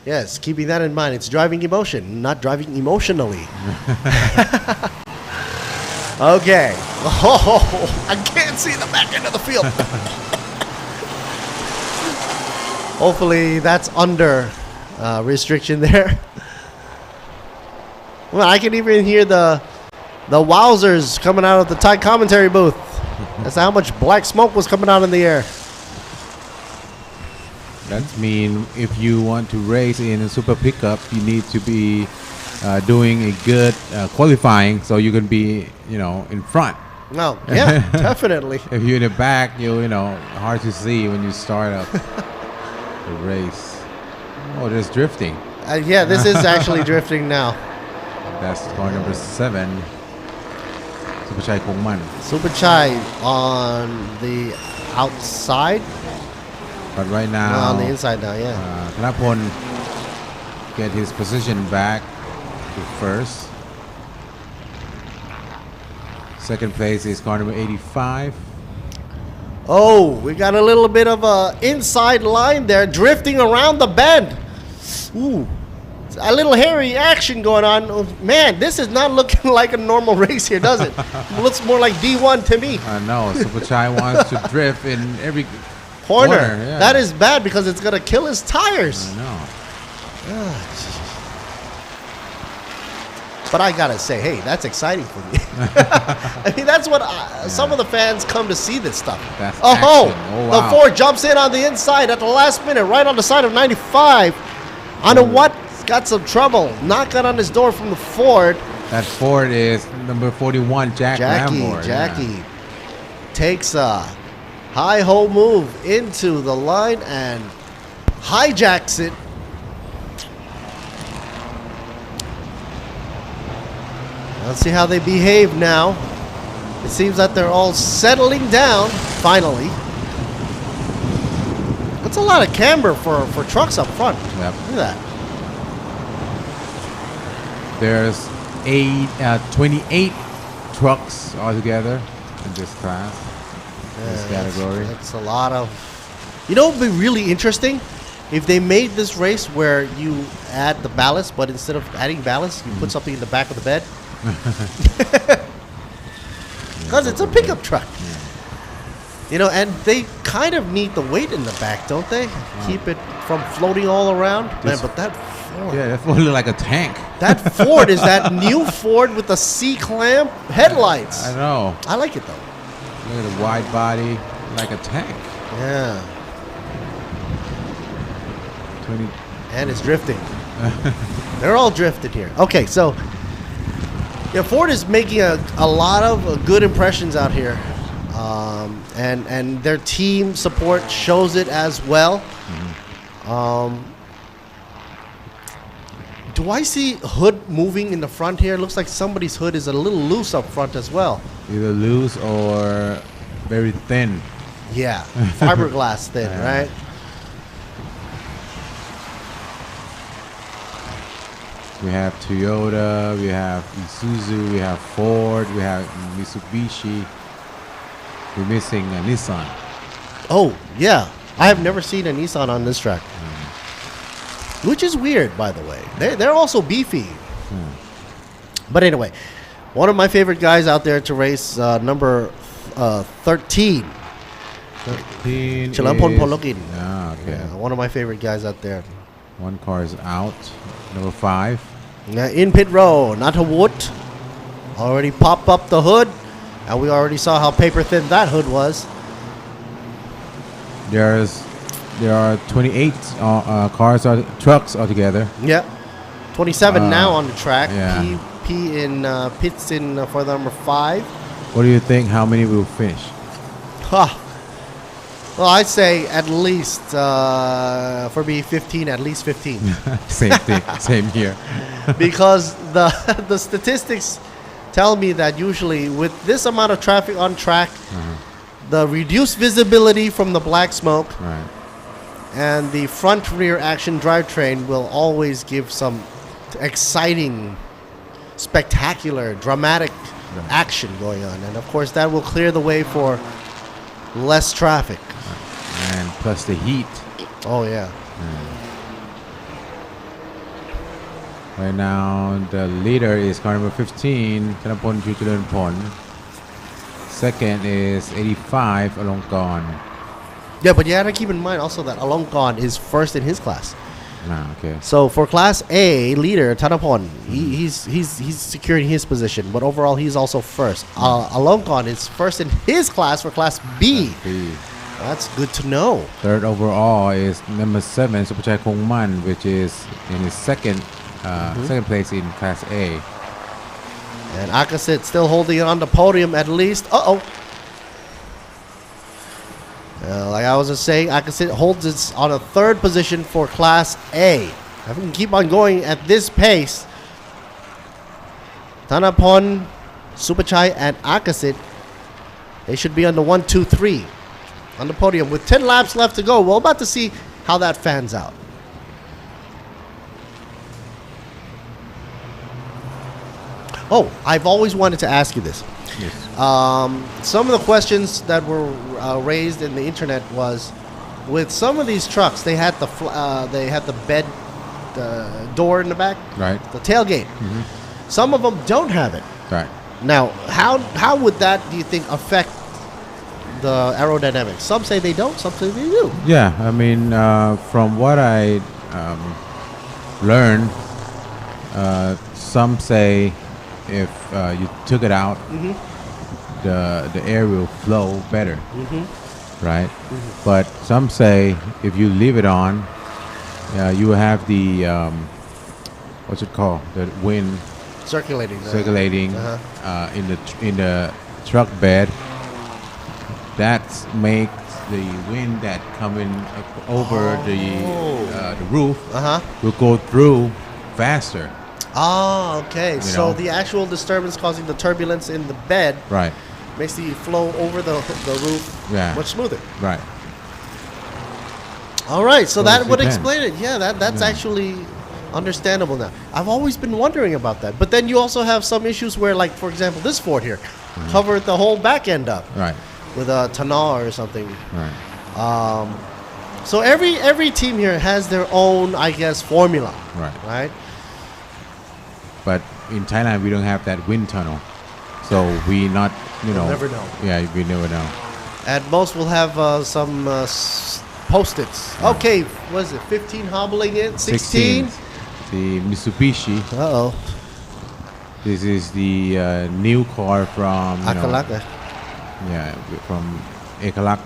H: Yes, keeping that in mind. It's driving emotion, not driving emotionally. Okay. Oh, I can't see the back end of the field. Hopefully that's under restriction there. Well, I can even hear the wowzers coming out of the Thai commentary booth. That's how much black smoke was coming out in the air.
C: That means if you want to race in a super pickup, you need to be doing a good qualifying, so you can be, in front.
H: No, yeah, definitely.
C: If you're in the back, hard to see when you start up the race. Oh, there's drifting.
H: Yeah, this is actually drifting now.
C: That's car number 7. Superchai Kongman.
H: Superchai on the outside.
C: But right now,
H: on the inside now, yeah.
C: Thanapon get his position back to first. Second place is car number 85.
H: Oh, we got a little bit of a inside line there, drifting around the bend. Ooh, a little hairy action going on. Oh, man, this is not looking like a normal race here, does it? It looks more like D1 to me.
C: I know. Superchai wants to drift in every
H: corner.
C: Yeah.
H: That is bad because it's going to kill his tires.
C: I know.
H: But I got to say, hey, that's exciting for me. I mean, that's what some of the fans come to see this stuff.
C: That's
H: wow.
C: The
H: Ford jumps in on the inside at the last minute, right on the side of 95. On a what? Got some trouble. Knock on his door from the Ford.
C: That Ford is number 41, Jackie.
H: Jackie takes a high-ho move into the line and hijacks it. Let's see how they behave now. It seems that they're all settling down, finally. That's a lot of camber for trucks up front.
C: Yep.
H: Look at that.
C: There's 28 trucks altogether in this class, this category.
H: That's a lot of... You know what would be really interesting? If they made this race where you add the ballast, but instead of adding ballast, you put something in the back of the bed. Because it's a pickup truck. Yeah. And they kind of need the weight in the back, don't they? Keep it from floating all around. Man, but that Ford.
C: Yeah, that Ford look like a tank.
H: That Ford is that new Ford with the C-clamp headlights.
C: I know.
H: I like it, though.
C: Look at the wide body, like a tank.
H: Yeah.
C: 20.
H: And it's drifting. They're all drifted here. Okay, so yeah, Ford is making a lot of good impressions out here. And their team support shows it as well. Do I see hood moving in the front here? Looks like somebody's hood is a little loose up front as well.
C: Either loose or very thin.
H: Yeah, fiberglass thin, right?
C: We have Toyota, we have Isuzu, we have Ford, we have Mitsubishi. We're missing a Nissan.
H: Oh, yeah. I have never seen a Nissan on this track. Which is weird, by the way. They're also beefy. But anyway, one of my favorite guys out there to race, number 13.
C: 13
H: Chalampon Polokin.
C: Okay.
H: Yeah, one of my favorite guys out there.
C: One car is out. Number 5.
H: In pit row, Natawood already popped up the hood. And we already saw how paper thin that hood was.
C: There are 28 cars or trucks altogether.
H: Yeah, 27 now on the track.
C: Yeah.
H: P in pits in for number 5.
C: What do you think? How many will finish?
H: Well, I'd say at least for me 15, at least 15.
C: Same thing, same here.
H: Because the statistics tell me that usually with this amount of traffic on track, the reduced visibility from the black smoke, and the front rear action drivetrain will always give some exciting, spectacular, dramatic action going on. And of course that will clear the way for less traffic.
C: And plus the heat.
H: Oh yeah.
C: Right now the leader is car number 15, Thanapon Chuchulanpon. Second is 85, Alongkorn.
H: Yeah, but you have to keep in mind also that Alongkorn is first in his class.
C: Okay.
H: So for Class A leader Thanapon, he's securing his position, but overall he's also first. Alongkorn is first in his class for Class B. That's good to know.
C: Third overall is number 7, Supachai Kongman, which is in his second place in Class A.
H: And Akasit still holding it on the podium at least. Like I was just saying, Akasit holds it on a third position for Class A. If we can keep on going at this pace, Thanapon, Supachai, and Akasit, they should be on the 1, 2, 3 on the podium with 10 laps left to go. We're about to see how that fans out. Oh, I've always wanted to ask you this.
C: Yes.
H: Some of the questions that were raised in the internet was, with some of these trucks, they had the bed door in the back,
C: right?
H: The tailgate. Some of them don't have it.
C: Right.
H: Now, how would that, do you think, affect the aerodynamics? Some say they don't. Some say they do.
C: Yeah, I mean, from what I learned, some say if you took it out, the air will flow better, right? But some say if you leave it on, you will have the what's it called? The wind
H: circulating
C: in the truck bed. That makes the wind that coming over the roof will go through faster.
H: Okay. So the actual disturbance causing the turbulence in the bed makes the flow over the roof much smoother.
C: Right.
H: All right. So that would explain it. Yeah, that's actually understandable now. I've always been wondering about that. But then you also have some issues where, like, for example, this Ford here covered the whole back end up.
C: Right.
H: With a tonneau or something.
C: Right.
H: So every team here has their own, I guess, formula. Right.
C: But in Thailand, we don't have that wind tunnel, so we not,
H: We'll never know.
C: Yeah, we never know.
H: At most, we'll have some post-its. Okay, what is it? 15 hobbling in? 16?
C: The Mitsubishi. This is the new car from
H: Akalaka.
C: From Ekalak.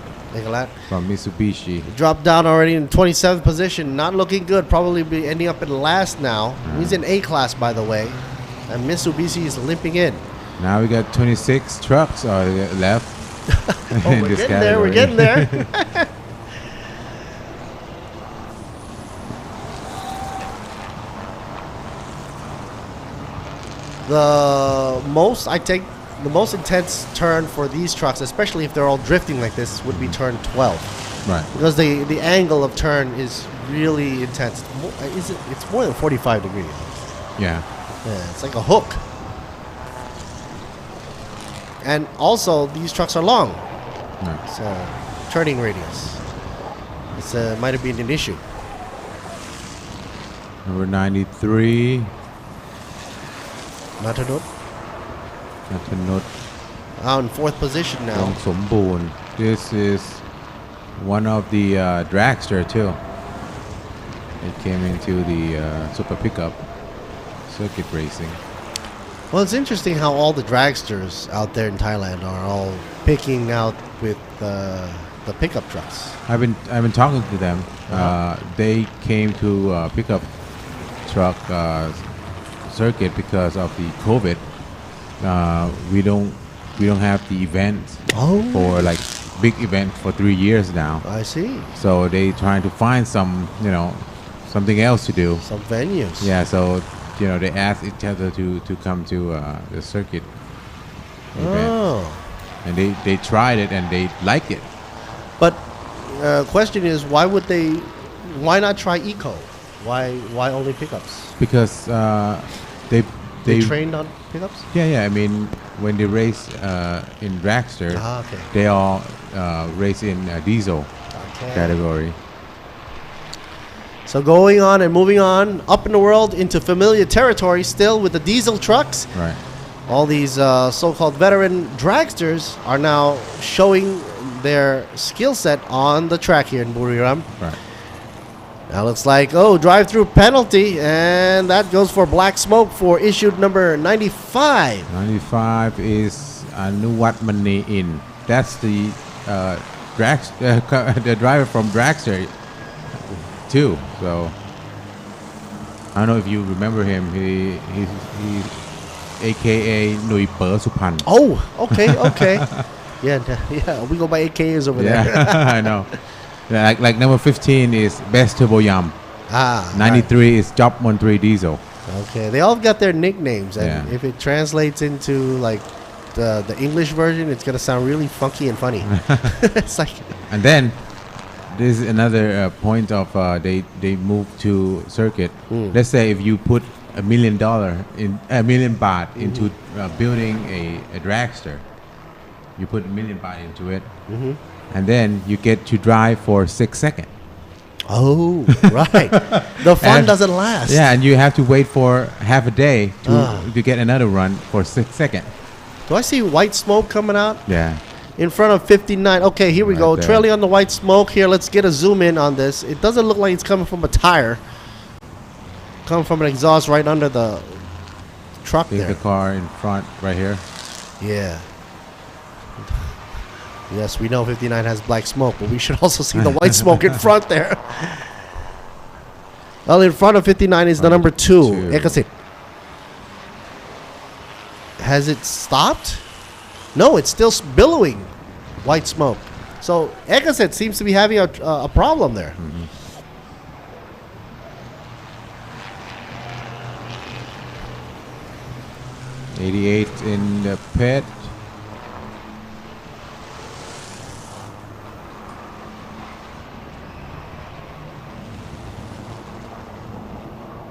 C: From Mitsubishi.
H: Dropped down already in 27th position. Not looking good. Probably be ending up in last now. He's in A class, by the way. And Mitsubishi is limping in.
C: Now we got 26 trucks left.
H: We're getting there. We're getting there. The most intense turn for these trucks, especially if they're all drifting like this, would be turn 12.
C: Right.
H: Because the angle of turn is really intense. It's more than 45 degrees.
C: Yeah.
H: Yeah, it's like a hook. And also, these trucks are long.
C: Right.
H: So, turning radius. It's might have been an issue.
C: Number 93.
H: Natanut.
C: Natanut.
H: In fourth position now.
C: Wong Somboon. This is one of the dragster too. It came into the super pickup circuit racing.
H: Well, it's interesting how all the dragsters out there in Thailand are all picking out with the pickup trucks.
C: I've been talking to them. They came to pickup truck circuit because of the COVID. We don't have the event for like big event for 3 years now.
H: I see.
C: So they trying to find some something else to do.
H: Some venues.
C: Yeah. So they ask each other to come to the circuit event. And they tried it and they like it.
H: But question is, why not try eco? Why only pickups?
C: Because they
H: trained on pickups?
C: Yeah. I mean, when they race in dragster, they all race in diesel category.
H: So going on and moving on up in the world into familiar territory still with the diesel trucks.
C: Right.
H: All these so-called veteran dragsters are now showing their skill set on the track here in Buriram.
C: Right.
H: Now looks like, drive-through penalty, and that goes for black smoke for issued number 95.
C: 95 is Anuwat Mani in. That's the the driver from dragster too. So I don't know if you remember him. He AKA Nui Per Supan.
H: Oh, okay. yeah, we go by AKAs over there.
C: I know. Yeah, like number 15 is Best Turbo Yam. 93 is Job 13 Diesel.
H: Okay, they all got their nicknames, and if it translates into like the English version, it's gonna sound really funky and funny. It's like. And
C: then this is another point of they move to circuit. Let's say if you put $1 million in $1 million baht into building a dragster, you put $1 million baht into it, and then you get to drive for 6 seconds.
H: Oh, right. The fun doesn't last.
C: Yeah, and you have to wait for half a day to get another run for 6 seconds.
H: Do I see white smoke coming out?
C: Yeah.
H: In front of 59. Okay, here we go.
C: There.
H: Trailing on the white smoke here. Let's get a zoom in on this. It doesn't look like it's coming from a tire. Coming from an exhaust right under the truck there.
C: The car in front right here.
H: Yeah. Yes, we know 59 has black smoke, but we should also see the white smoke in front there. Well, in front of 59 is the number 2, Ekasit. Has it stopped? No, it's still billowing white smoke. So Ekasit seems to be having a problem there.
C: 88 in the pit.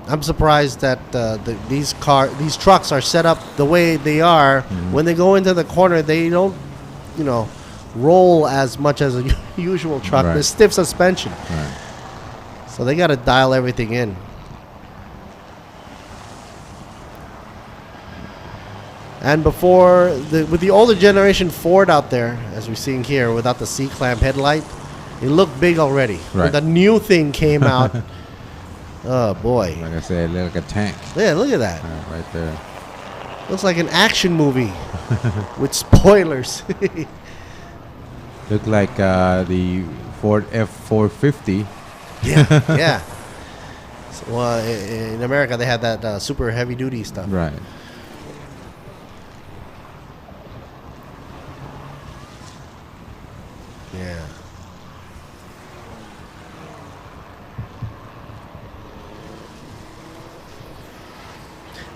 H: I'm surprised that these trucks are set up the way they are. When they go into the corner, they don't, roll as much as a usual truck.
C: Right.
H: There's stiff suspension, so they got to dial everything in. And before with the older generation Ford out there, as we're seeing here, without the C-clamp headlight, it looked big already.
C: Right.
H: When the new thing came out. Oh boy!
C: Like I said, like a tank.
H: Yeah, look at that.
C: Right there.
H: Looks like an action movie with spoilers.
C: Look like the Ford F450.
H: Yeah. So, well, in America they had that super heavy duty stuff.
C: Right.
H: Yeah.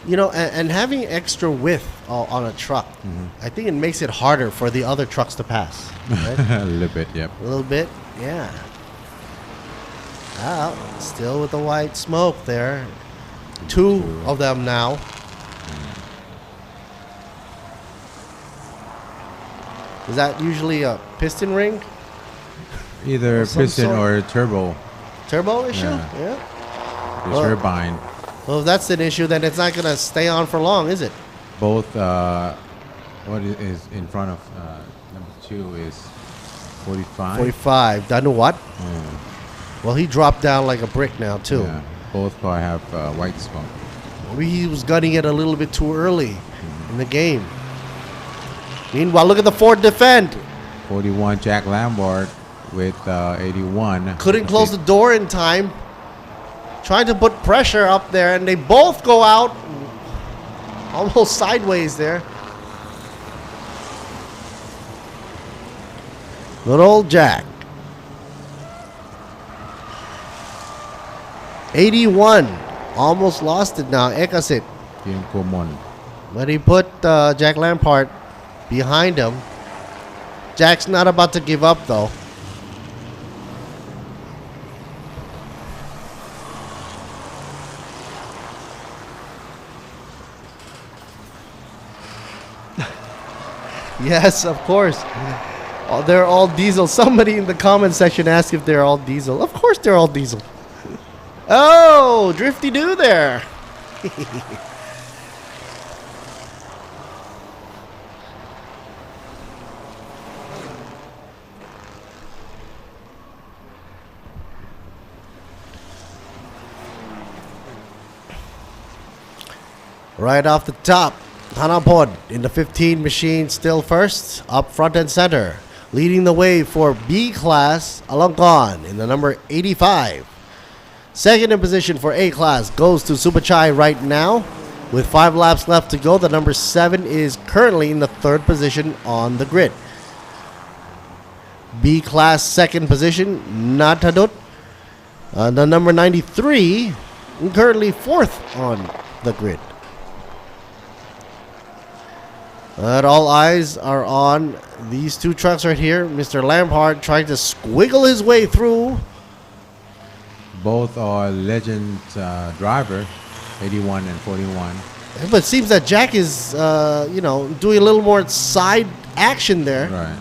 H: You know, and having extra width on a truck, I think it makes it harder for the other trucks to pass. Right?
C: A little bit, yep.
H: A little bit, yeah. Still with the white smoke there. Two of them now. Is that usually a piston ring?
C: Either piston or turbo.
H: Turbo issue? Yeah.
C: The turbine.
H: Well, if that's an issue, then it's not going to stay on for long, is it?
C: Both, what is in front of number 2 is 45.
H: 45. Done to what? Well, he dropped down like a brick now, too.
C: Yeah. Both cars have white smoke.
H: Maybe he was gunning it a little bit too early in the game. Meanwhile, look at the Ford defend.
C: 41 Jack Lambert with 81.
H: Couldn't close the door in time. Trying to put pressure up there, and they both go out almost sideways there. Good old Jack. 81. Almost lost it now. Ekasit. But he put Jack Lampard behind him. Jack's not about to give up, though. Yes, of course. Oh, they're all diesel. Somebody in the comment section asked if they're all diesel. Of course they're all diesel. Oh, drifty do there. Right off the top, Hanapod in the 15 machine still first, up front and center. Leading the way for B class, Alongkon in the number 85. Second in position for A class goes to Supachai right now. With 5 laps left to go, the number 7 is currently in the third position on the grid. B class second position, Natadut. The number 93 currently fourth on the grid. But all eyes are on these two trucks right here. Mr. Lampard trying to squiggle his way through.
C: Both are legend driver, 81 and 41.
H: But it seems that Jack is, doing a little more side action there.
C: Right.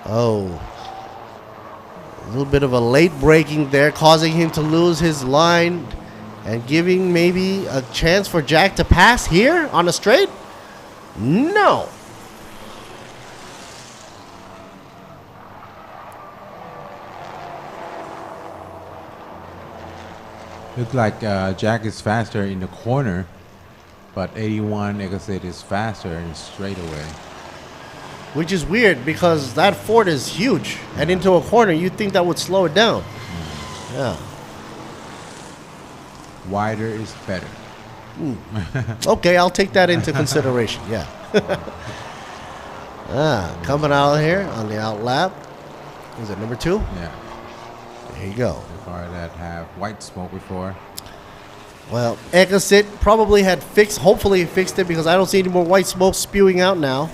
H: Oh. A little bit of a late braking there, causing him to lose his line and giving maybe a chance for Jack to pass here on a straight? No.
C: Looks like Jack is faster in the corner, but 81, like I said, is faster in straightaway.
H: Which is weird because that Ford is huge, and into a corner you'd think that would slow it down. Yeah.
C: Wider is better.
H: Okay, I'll take that into consideration. Yeah. Coming out here on the out lap. Is it number 2?
C: Yeah.
H: There you go.
C: The car that have white smoke before.
H: Well, Ekasit probably had hopefully fixed it because I don't see any more white smoke spewing out now.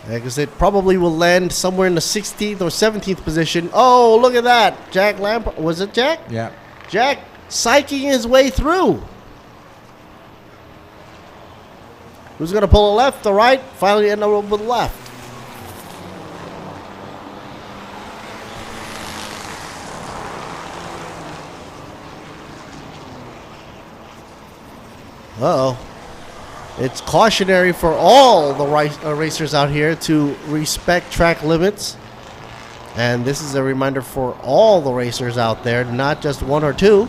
H: Because it probably will land somewhere in the 16th or 17th position. Oh, look at that. Jack Lampard. Was it Jack?
C: Yeah.
H: Jack psyching his way through. Who's going to pull a left or right? Finally end up with left. Uh-oh. It's cautionary for all the racers out here to respect track limits. And this is a reminder for all the racers out there, not just one or two.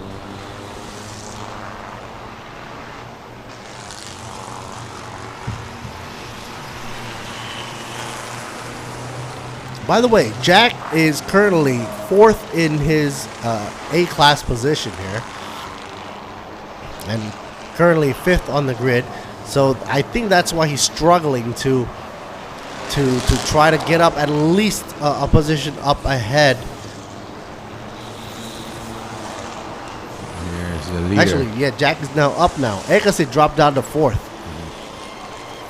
H: By the way, Jack is currently fourth in his A-class position here. And currently fifth on the grid. So I think that's why he's struggling to try to get up at least a position up ahead.
C: Here's the leader.
H: Actually, yeah, Jack is now up now. Ekasit dropped down to 4th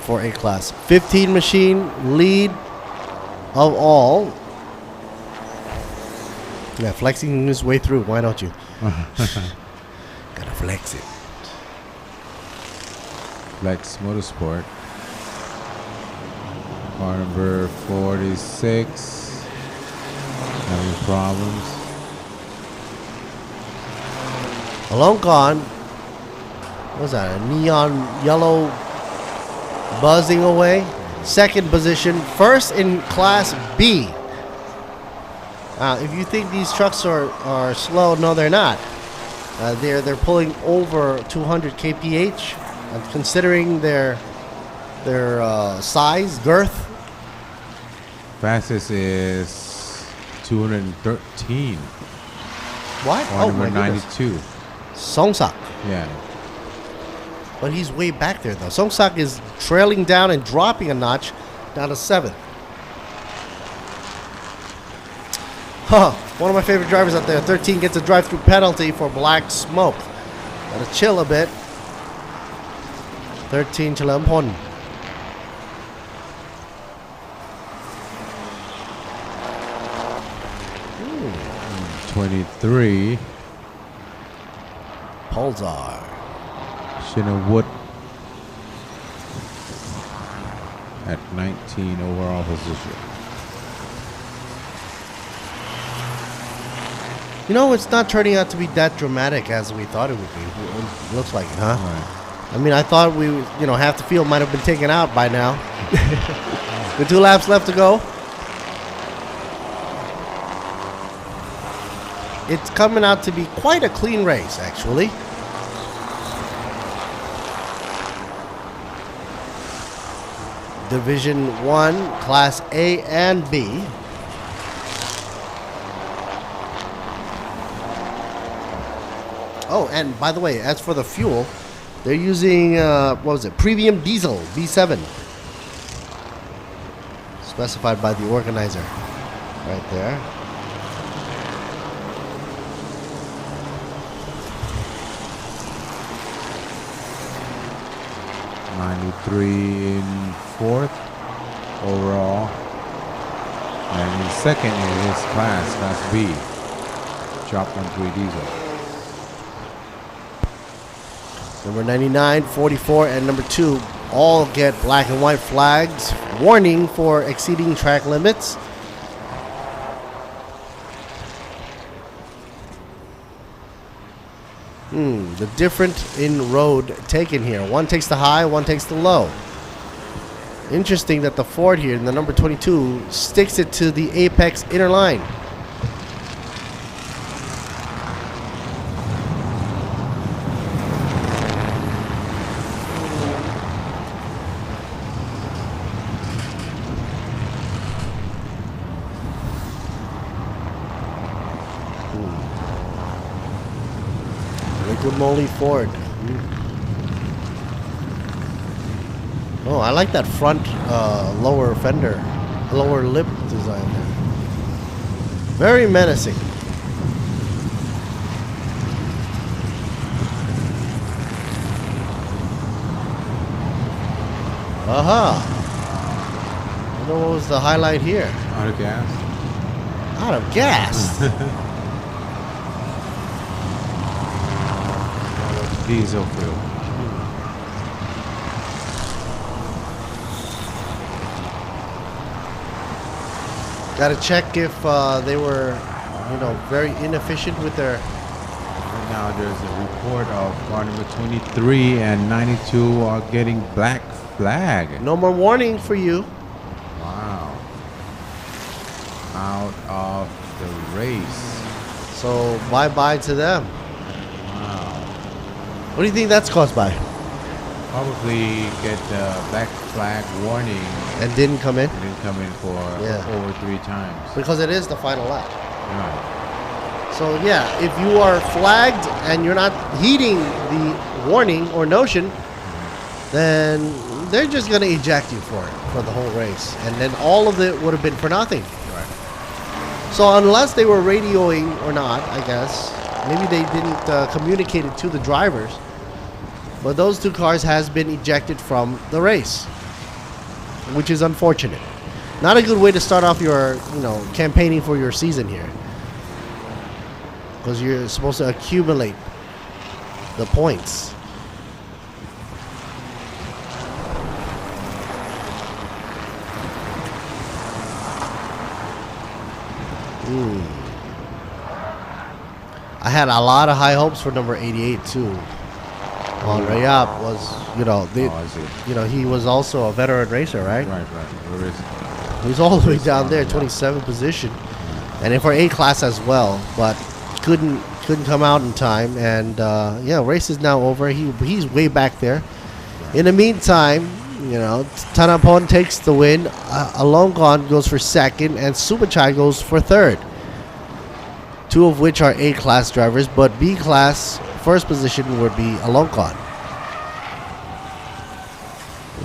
H: for A class. 15 machine lead of all. Yeah, flexing his way through. Why don't you? Gotta flex it.
C: Flex Motorsport. Car number 46. Having problems.
H: Alone gone. What's that? A neon yellow buzzing away. Second position. First in Class B. If you think these trucks are slow, no, they're not. They're pulling over 200 kph. Considering their size, girth.
C: Fastest is 213.
H: What?
C: Car number 92.
H: Songsak.
C: Yeah.
H: But he's way back there, though. Songsak is trailing down and dropping a notch down to 7th. Huh. One of my favorite drivers out there. 13 gets a drive-through penalty for black smoke. Gotta chill a bit. 13 เฉลิมพล
C: 23.
H: Pulsar.
C: Shinnerwood at 19 overall position.
H: You know, it's not turning out to be that dramatic as we thought it would be. It looks like it, huh?
C: Right.
H: I mean, I thought half the field might have been taken out by now. With 2 laps left to go. It's coming out to be quite a clean race, actually. Division 1, Class A and B. Oh, and by the way, as for the fuel, they're using, premium diesel, B7. Specified by the organizer. Right there.
C: '93 in 4th overall. And in 2nd in his class B. Chop 1-3 diesel.
H: Number 99, 44, and number 2 all get black and white flags. Warning for exceeding track limits. The different in road taken here. One takes the high, one takes the low. Interesting that the Ford here, in the number 22, sticks it to the apex inner line. Moly Ford. Oh, I like that front lower fender, lower lip design there. Very menacing. Aha! You know what was the highlight here?
C: Out of gas.
H: Out of gas?
C: Diesel fuel.
H: Got to check if they were, very inefficient with their.
C: Right now, there's a report of car number 23 and 92 are getting black flag.
H: No more warning for you.
C: Wow. Out of the race.
H: So bye-bye to them. What do you think that's caused by?
C: Probably get black flag warning.
H: And didn't come in?
C: Didn't come in for over 3 times.
H: Because it is the final lap.
C: Right.
H: So yeah, if you are flagged and you're not heeding the warning or notion, then they're just going to eject you for the whole race. And then all of it would have been for nothing.
C: Right.
H: So unless they were radioing or not, I guess, maybe they didn't communicate it to the drivers. But those two cars has been ejected from the race, which is unfortunate. Not a good way to start off your, campaigning for your season here. Because you're supposed to accumulate the points. I had a lot of high hopes for number 88 too. Well, Rayab was, he was also a veteran racer, right?
C: Right.
H: He was all the way down there, 27th position, and then for A class as well, but couldn't come out in time. And race is now over. He's way back there. In the meantime, Tanapon takes the win. Alongon goes for second, and Subachai goes for third. Two of which are A class drivers, but B class first position would be Alongon.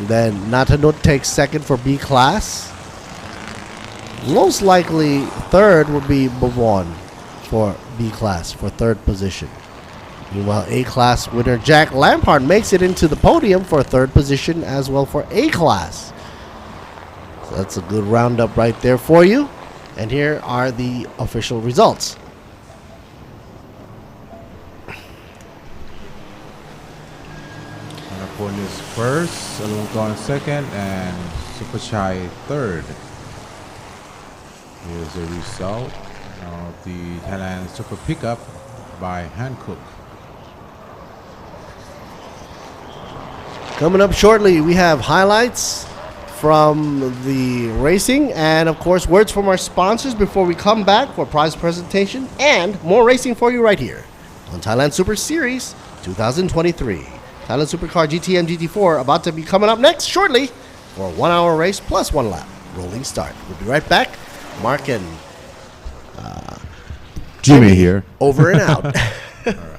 H: Then Natanut takes second for B class. Most likely third would be Bavon for B class for third position. Meanwhile, A class winner Jack Lampard makes it into the podium for third position as well for A class. So that's a good roundup right there for you. And here are the official results.
C: Hankook is first, Alongon second, and Superchai third. Here's the result of the Thailand Super Pickup by Hankook.
H: Coming up shortly, we have highlights from the racing and, of course, words from our sponsors before we come back for prize presentation and more racing for you right here on Thailand Super Series 2023. Thailand Supercar GTM GT4 about to be coming up next shortly for a 1 hour race plus 1 lap. Rolling start. We'll be right back. Mark and
C: Jimmy here.
H: Over and out. All right.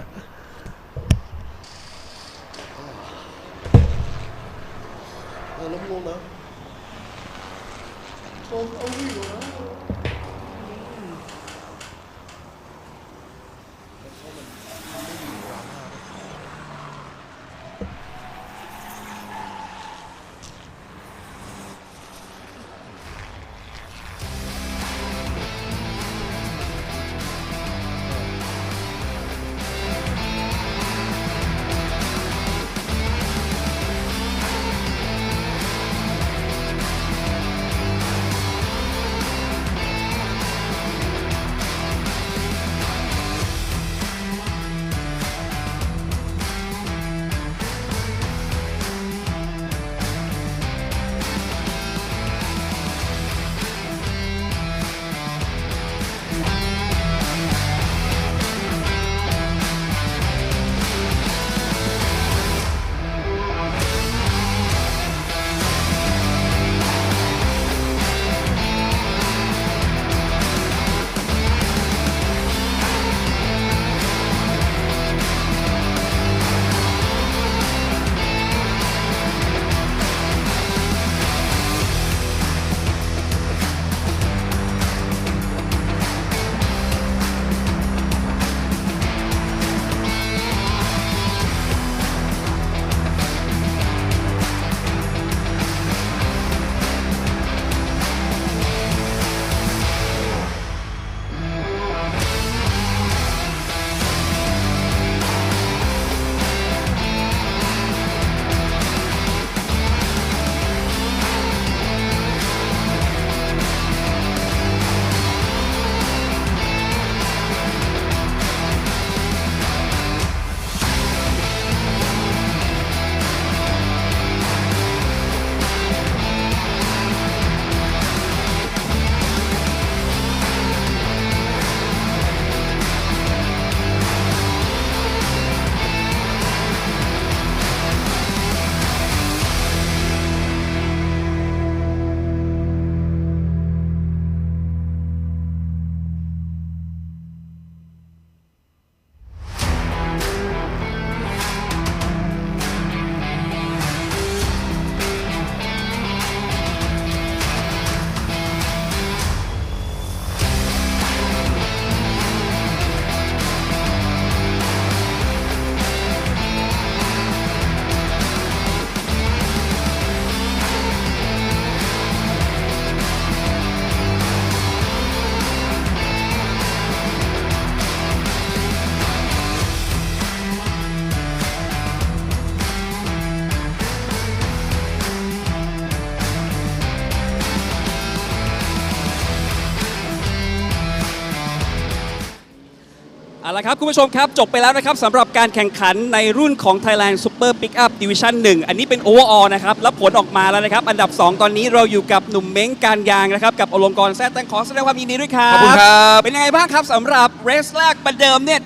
I: ละครับคุณผู้ชมครับจบไปแล้วนะครับสำหรับการแข่งขันในรุ่นของ Thailand Super Pickup Division 1 อันนี้เป็น Overall นะครับแล้วผลออกมาแล้วนะครับอันดับ 2 ตอนนี้เราอยู่กับหนุ่มเม้งการยางนะครับกับอลงกรณ์แซ่ตังขอแสดงความยินดีด้วยครับ
O: ขอบคุณครับ
I: เป็นยังไงบ้างครับสำหรับเรสแรกประเดิมเนี่ย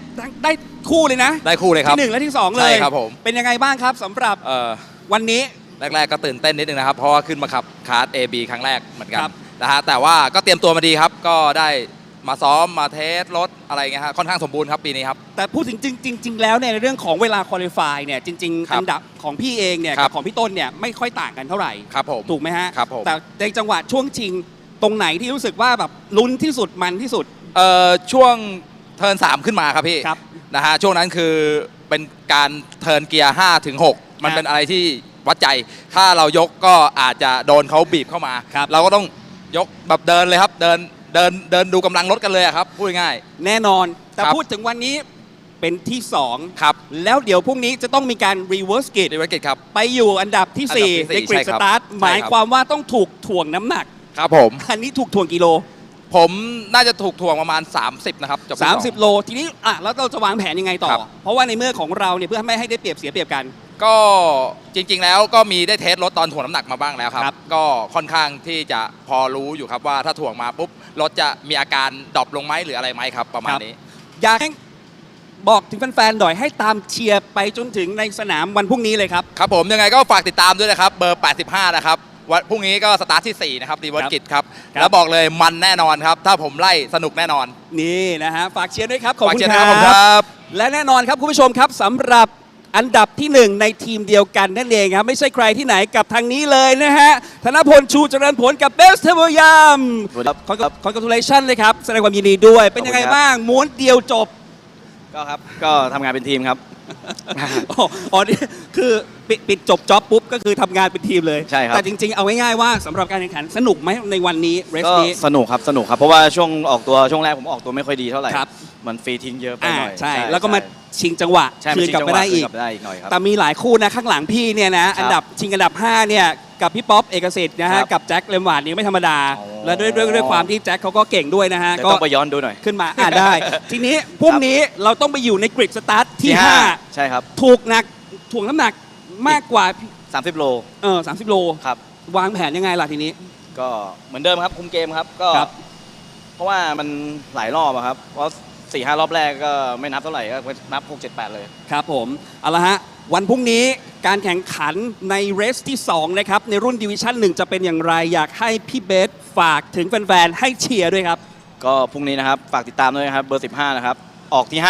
I: ได้คู่เลยนะ
O: ได้คู่เลยครับ
I: ที่1และที่2เลย
O: ใช่ครับผม
I: เป็นยังไงบ้างครับสำหรับวันนี้
O: แรกๆก็ตื่นเต้นนิดนึงนะครับเพราะว่าขึ้นมาขับคาร์ท AB ครั้งแรกเหมือนกันนะฮะแต่ว่าก็เตรียมตัวมาดีครับก็ได้มาซ้อมมาเทสรถอะไรเงี้ยฮะค่อนข้างสมบูรณ์ครับปีนี้ครับ
I: แต่พูดถึงจริงแล้วในเรื่องของเวลาควอลิฟายเนี่ยจริงๆอันดับของพี่เองเนี่ยกับของพี่ต้นเนี่ยไม่ค่อยต่างกันเท่าไหร่
O: ครับผม
I: ถูกไหมฮะ
O: ครับผม
I: แต่ในจังหวะช่วงชิงตรงไหนที่รู้สึกว่าแบบลุ้นที่สุดมันที่สุด
O: ช่วงเทิร์น3ขึ้นมาครับพี่นะฮะช่วงนั้นคือเป็นการเทิร์นเกียร์5 ถึง 6มันเป็นอะไรที่วัดใจถ้าเรายกก็อาจจะโดนเขาบีบเข้ามาเราก็ต้องยกแบบเดินเลยครับเดินดูกำลังรถกันเลยครับพูดง่าย
I: แน่นอนแต่พูดถึงวันนี้เป็นที่2ครับแล้วเดี๋ยวพรุ่งนี้จะต้องมีการ reverse grid
O: ครับ
I: ไปอยู่อันดับที่4ในกริดสตาร์ทหมายความว่าต้องถูกถ่วงน้ำหนัก
O: ครับผม
I: อันนี้ถูกถ่วงกิโล
O: ผมน่าจะถูกถ่วงประมาณ30นะครับ
I: 30 โลทีนี้แล้วเราจะวางแผนยังไงต่อเพราะว่าในเมื่อของเราเนี่ยเพื่อไม่ให้ได้เปรียบเสียเปรียบกัน
O: ก็จริงๆแล้วก็มีได้เทสรถตอนถ่วงน้ำหนักมาบ้างแล้วครับก็ค่อนข้างที่จะพอรู้อยู่ครับว่าถ้าถ่วงมาปุ๊บรถจะมีอาการดรอปลงไหมหรืออะไรไหมครับประมาณนี้
I: อยากให้บอกถึงแฟนๆหน่อยให้ตามเชียร์ไปจนถึงในสนามวันพรุ่งนี้เลยครับ
O: ครับผมยังไงก็ฝากติดตามด้วยนะครับเบอร์85นะครับวันพรุ่งนี้ก็สตาร์ทที่4นะครับรีเวิร์สกิจครับแล้วบอกเลยมันแน่นอนครับถ้าผมไล่สนุกแน่นอน
I: นี่นะฮะฝากเชียร์ด้วยครับขอบคุณครับและแน่นอนครับคุณผู้ชมครับสำหรับอันดับที่1ในทีมเดียวกันนั่นเองครับไม่ใช่ใครที่ไหนกับทางนี้เลยนะฮะธนพลชูเจริญผลกับเบสเทเบอร์ยามcongratulation เลยครับแสดงความยินดีด้วยเป็นยังไงบ้างม้วนเดียวจบ
N: ก็ทำงานเป็นทีมครับ
I: อ๋อนี่คือปิดจบจ็อบปุ๊บก็คือทำงานเป็นทีมเลย
N: ใช่ครับ
I: แต่จริงๆเอาง่ายๆว่าสำหรับการแข่งขันสนุกไหมในวันนี้เรสนี้
N: สนุกครับเพราะว่าช่วงออกตัวช่วงแรกผมออกตัวไม่ค่อยดีเท่าไหร่มันฟรีทิ้งเยอะไปหน่อย
I: ใช่แล้วก็มาชิงจังหวะคืนกลับไปได้อีกแต่มีหลายคู่นะข้างหลังพี่เนี่ยนะอันดับชิงอันดับ5เนี่ยกับพี่ป๊อปเอกสิทธิ์นะฮะกับแจ็คเลมวาร์ดนี่ไม่ธรรมดาและด้วยความที่แจ็คเขาก็เก่งด้วยนะฮะ
N: ก็ต้องไปย้อนดูหน่อย
I: ขึ้นมาได้ทีนี้พรุ่งนี้เราต้องไปอยู่ในกริดสตาร์ทที่5
N: ใช่ครับ
I: ถูกหนักถ่วงน้ำหนักมากกว่า
N: 30 โล
I: 30 โล
N: ครับ
I: วางแผนยังไงล่ะทีนี้
N: ก็เหมือนเดิมครับคุมเกมครับก็เพราะว่ามันหลายรอบครับเพราะ4-5 รอบแรกก็ไม่นับเท่าไหร่ก็นับ6-7-8เลย
I: ครับผมเอาละฮะวันพรุ่งนี้การแข่งขันในเรสที่2นะครับในรุ่นดิวิชั่น1จะเป็นอย่างไรอยากให้พี่เบสฝากถึงแฟนๆให้เชียร์ด้วยครับ
N: ก็พรุ่งนี้นะครับฝากติดตามด้วยครับเบอร์15นะครับออกที่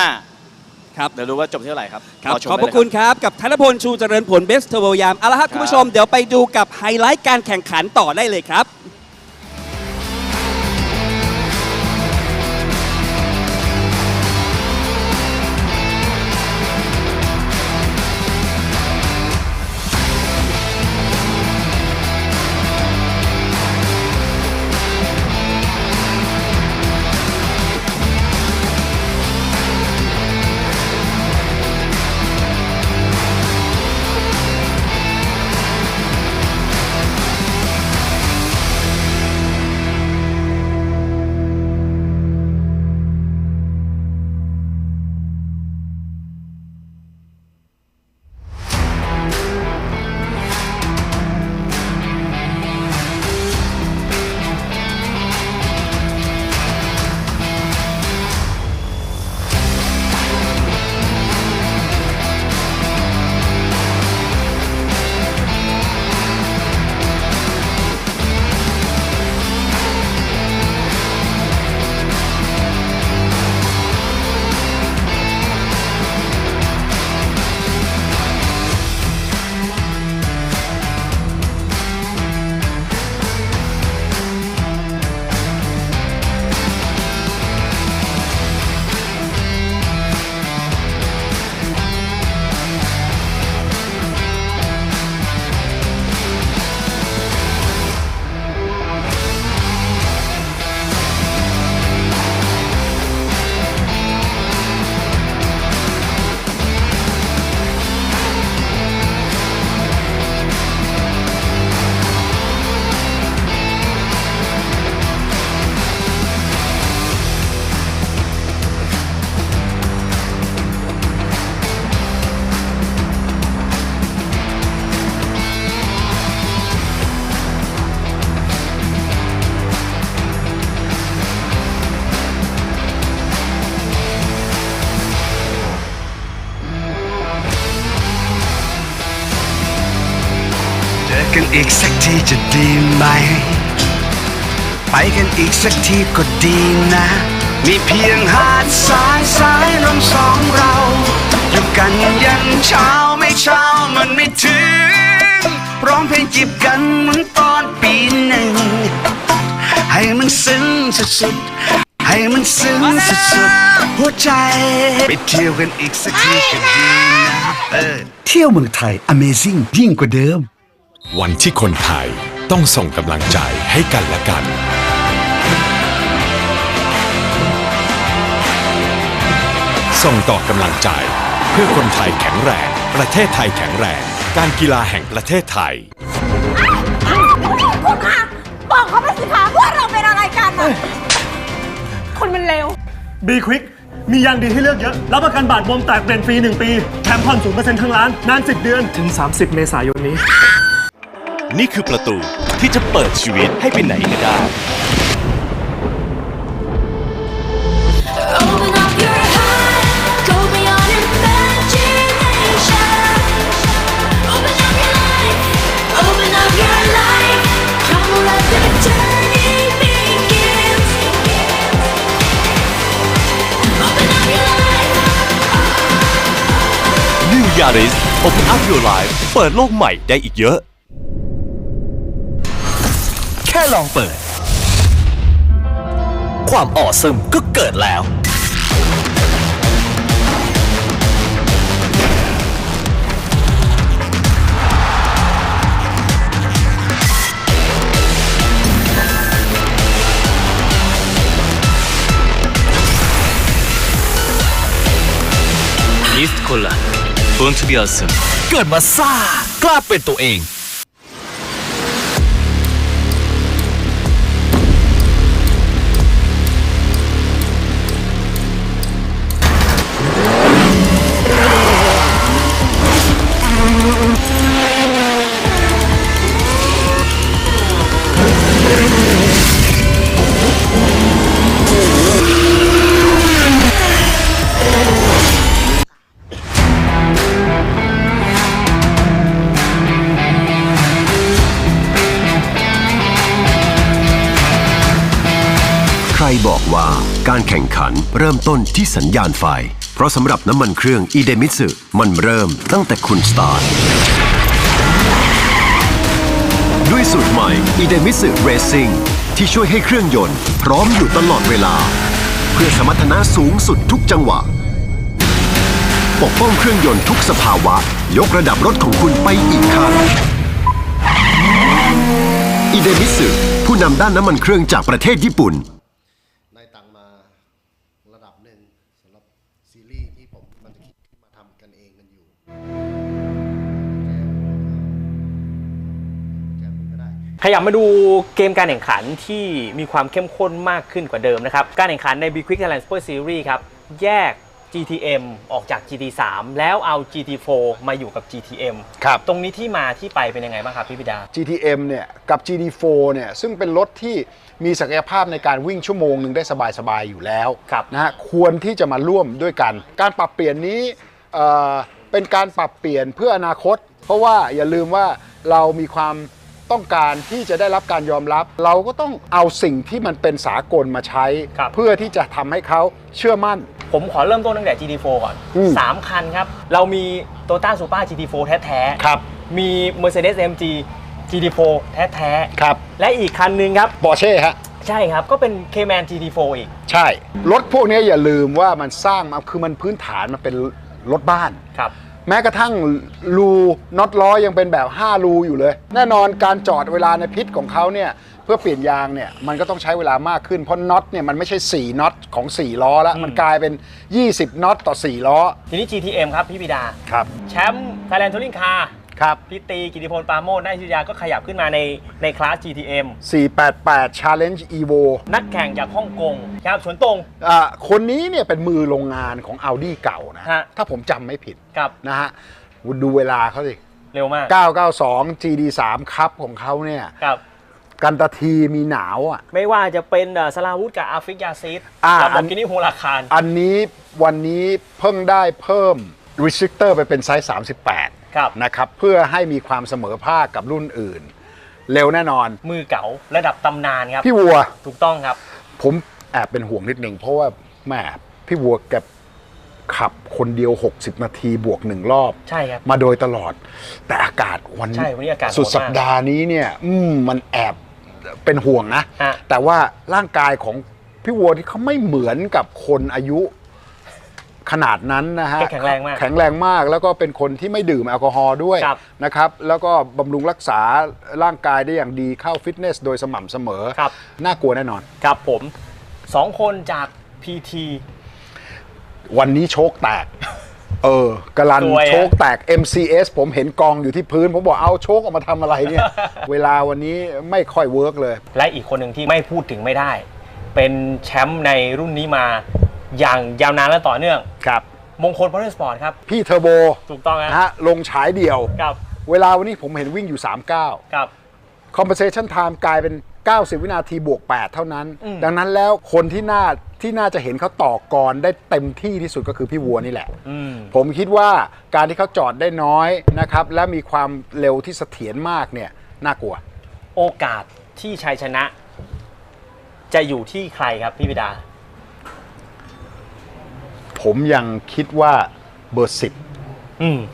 N: 5ครับเดี๋ยวรู้ว่าจบที่เท่าไหร่ครับ
I: ขอบพระคุณครับกับธนพลชูเจริญผลเบสเทอร์โบยามเอาละครับคุณผู้ชมเดี๋ยวไปดูกับไฮไลท์การแข่งขันต่อได้เลยครับ
P: กสักทีจะดีไหมไปกันอีกสักทีก็ดีนะมีเพียงหาดทรายสายลมสองเราอยู่กันยันเช้าไม่เช้ามันไม่ถึงร้องเพลงจีบกันเหมือนตอนปีหนึ่งให้มันซึ้งสุดๆให้มันซึ้งสุดๆหัวใจไปเที่ยวกันอีกสักทีก็ดีนะเที่ยวเมืองไทย Amazing ยิ่งกว่าเดิม
J: วันที่คนไทยต้องส่งกำลังใจให้กันและกันส่งต่อกำลังใจเพื่อคนไทยแข็งแรงประเทศไทยแข็งแรงการกีฬาแห่งประเทศไทย
Q: คุณคะบอกเขาไปสิคะว่าเราเป็นอะไรกันนะคุณมันเลว
R: บีควิกมียางดีให้เลือกเยอะรับประกันบาดบวมแตกเปลี่ยนฟรี1 ปีแถมผ่อน 0% ทั้งร้านนาน10 เดือนถึง30 เมษายนนี้
K: นี่คือประตูที่จะเปิดชีวิตให้ไปไหนก็ได้Yaris Open Up Your Life เปิดโลกใหม่ได้อีกเยอะแค่ลองเปิดความออซึมก็เกิดแล้ว
S: มิสโคลาBorn to be awesome
K: เกิดมาซ่ากล้าเป็นตัวเอง
T: ใครบอกว่าการแข่งขันเริ่มต้นที่สัญญาณไฟเพราะสำหรับน้ำมันเครื่องอิเดมิสึมันเริ่มตั้งแต่คุณสตาร์ทด้วยสูตรใหม่อิเดมิสึเรซิ่งที่ช่วยให้เครื่องยนต์พร้อมอยู่ตลอดเวลาเพื่อสมรรถนะสูงสุดทุกจังหวะปกป้องเครื่องยนต์ทุกสภาวะยกระดับรถของคุณไปอีกขั้นอิเดมิสึผู้นำด้านน้ำมันเครื่องจากประเทศญี่ปุ่น
F: ได้ตังมาระดับหนึ่งสำหรับซีรีส์ที่ผมมันจะคิดมาทำกันเองกันอยู่
G: ขยับมาดูเกมการแข่งขันที่มีความเข้มข้นมากขึ้นกว่าเดิมนะครับการแข่งขันใน Big Quick Thailand Super Series ครับแยก GTM ออกจาก GT3 แล้วเอา GT4 มาอยู่กับ GTM
D: ครับ
G: ตรงนี้ที่มาที่ไปเป็นยังไงบ้างครับพี่ปิดา
D: GTM เนี่ยกับ GT4 เนี่ยซึ่งเป็นรถที่มีศักยภาพในการวิ่งชั่วโมงหนึ่งได้สบายๆอยู่แล้วนะฮะควรที่จะมาร่วมด้วยกันการปรับเปลี่ยนนี้เป็นการปรับเปลี่ยนเพื่ออนาคตเพราะว่าอย่าลืมว่าเรามีความต้องการที่จะได้รับการยอมรับเราก็ต้องเอาสิ่งที่มันเป็นสากลมาใช้เพื่อที่จะทำให้เขาเชื่อมั่น
G: ผมขอเริ่มต้นตั้งแต่ GT4 ก่อน 3 คันครับเรามี Toyota Supra GT4 แท้ๆครับมี Mercedes AMG GT4 แท้ๆครับและอีกคันนึงครับ
D: Porsche ฮะ
G: ใช่ครับก็เป็น Cayman GT4 อีก
D: ใช่รถพวกนี้อย่าลืมว่ามันสร้างมาคือมันพื้นฐานมันเป็นรถบ้านครับแม้กระทั่งรูน็อตล้อยังเป็นแบบ5รูอยู่เลยแน่นอนการจอดเวลาในพิษของเขาเนี่ยเพื่อเปลี่ยนยางเนี่ยมันก็ต้องใช้เวลามากขึ้นเพราะน็อตเนี่ยมันไม่ใช่4น็อตของ4ล้อแล้วมันกลายเป็น20น็อตต่อ4ล้อ
G: ทีนี้ GTM ครับพี่ปิดา
D: ครับ
G: แชมป์ Thailand Touring Car
D: ครับ
G: พี่ตีกิติพลปราโมชนายุทธยาก็ขยับขึ้นมาในคลาส GTM
D: 488 Challenge Evo
G: นักแข่งจากฮ่องกงครับสวนตรง
D: คนนี้เนี่ยเป็นมือโรงงานของ Audi เก่านะถ้าผมจำไม่ผิดนะฮะดูเวลาเขาสิ
G: เร็วมาก
D: 992 GD3 ครับของเขาเนี่ยกันตะทีมีหนาวอ่ะ
G: ไม่ว่าจะเป็นสลาวุธกับอาฟิกยาซิดกับบอกินี่โฮลาคาร
D: อันนี้วันนี้เพิ่งได้เพิ่ม restrictor ไปเป็นไซส์38นะครับเพื่อให้มีความเสมอภาคกับรุ่นอื่น เร็วแน่นอน
G: มือเก๋าระดับตำนานครับ
D: พี่วัว
G: ถูกต้องครับ
D: ผมแอบเป็นห่วงนิดนึงเพราะว่าแม่พี่วัวแกขับคนเดียว60นาทีบวก1รอบ
G: ใช่ครับ
D: มาโดยตลอดแต่อากาศวันสุดสัปดาห์นี้เนี่ยมันแอบเป็นห่วงนะแต่ว่าร่างกายของพี่วัวที่เขาไม่เหมือนกับคนอายุขนาดนั้นนะฮะ
G: แข็งแรงมาก
D: แข็งแรงมากแล้วก็เป็นคนที่ไม่ดื่มแอลกอฮอล์ด้วยนะครับแล้วก็บำรุงรักษาร่างกายได้อย่างดีเข้าฟิตเนสโดยสม่ำเสมอน่ากลัวแน่นอน
G: ครับผม2คนจาก PT
D: วันนี้โชคแตกกรันโชคแตก MCS ผมเห็นกองอยู่ที่พื้นผมบอกเอาโชคออกมาทำอะไรเนี่ย เวลาวันนี้ไม่ค่อยเวิร์กเลย
G: และอีกคนหนึ่งที่ไม่พูดถึงไม่ได้เป็นแชมป์ในรุ่นนี้มาอย่างยาวนานและต่อเนื่อง
D: ครับ
G: มงคล Motorsport ครับ
D: พี่เทอร์โบ
G: ถูกต้อง
D: นะฮะลงฉายเดี่ยว
G: ครับ
D: เวลาวันนี้ผมเห็นวิ่งอยู่39
G: ครับ
D: Compensation Time กลายเป็น90วินาทีบวก8เท่านั้นดังนั้นแล้วคนที่น่าจะเห็นเขาต่อกรได้เต็มที่ที่สุดก็คือพี่วัวนี่แหละผมคิดว่าการที่เขาจอดได้น้อยนะครับและมีความเร็วที่เสถียรมากเนี่ยน่ากลัว
G: โอกาสที่ชัยชนะจะอยู่ที่ใครครับพี่บิดา
D: ผมยังคิดว่าเบอร์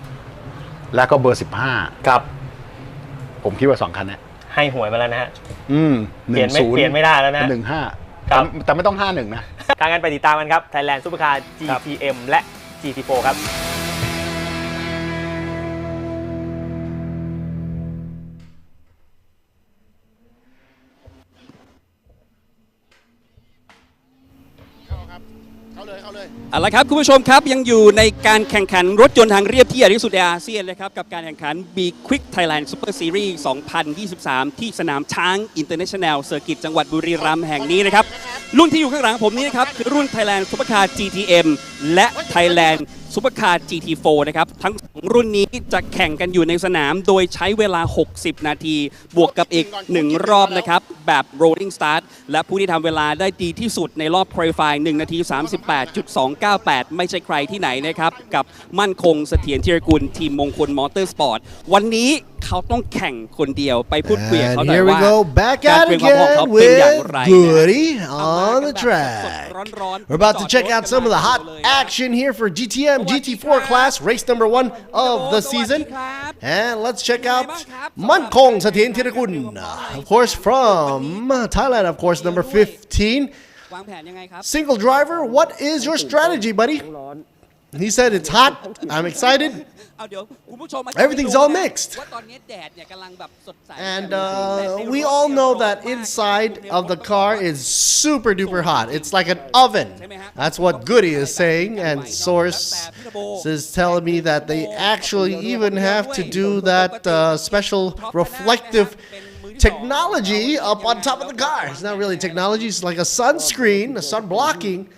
D: 10แล้วก็เบอร์15
G: ครับ
D: ผมคิดว่า2คันนี้
G: ให้หวยมาแล้วนะฮะ
D: เปลี่
G: ยนไม่ได้แล้วนะ
D: 15แต่ไม่ต้อง51นะ
G: การกันไปติดตามกันครับ Thailand Supercar GTM และ GT4 ครับ
I: เอาละครับคุณผู้ชมครับยังอยู่ในการแข่งขันรถยนต์ทางเรียบที่ใหญ่ที่สุดในอาเซียนเลยครับกับการแข่งขัน B Quick Thailand Super Series 2023 ที่สนามช้าง International Circuit จังหวัดบุรีรัมย์แห่งนี้นะครับรุ่นที่อยู่ข้างหลังผมนี้นะครับคือรุ่น Thailand Supercar GTM และ Thailand Supercar GT4 นะครับทั้งรุ่นนี้จะแข่งกันอยู่ในสนามโดยใช้เวลา60นาทีบวกกับอีก1รอบนะครับแบบ rolling start และผู้ที่ทำเวลาได้ดีที่สุดในรอบ qualify 1นาที 38.298 ไม่ใช่ใครที่ไหนนะครับกับมั่นคงเสถียรธีรกุลทีมมงคลมอเตอร์สปอร์ตวันนี้เขาต้องแข่งคนเดียวไปพูดคุยกับเขาหน่อยว่าการเตรียมความพร้อมเขาเป็นอย่างไร
H: Goody on the track. We're about to check out some of the hot action here for GTM GT4 class, race number 1 of the season. And let's check out Mankong Satien Tirikun, of course from Thailand, of course, number 15. Single driver, what is your strategy, buddy? He said it's hot. I'm excited. Everything's all mixed. And we all know that inside of the car is super duper hot. It's like an oven. That's what Goody is saying. And Source is telling me that they actually even have to do that special reflective technology up on top of the car. It's not really technology, it's like a sunscreen, a sun blocking,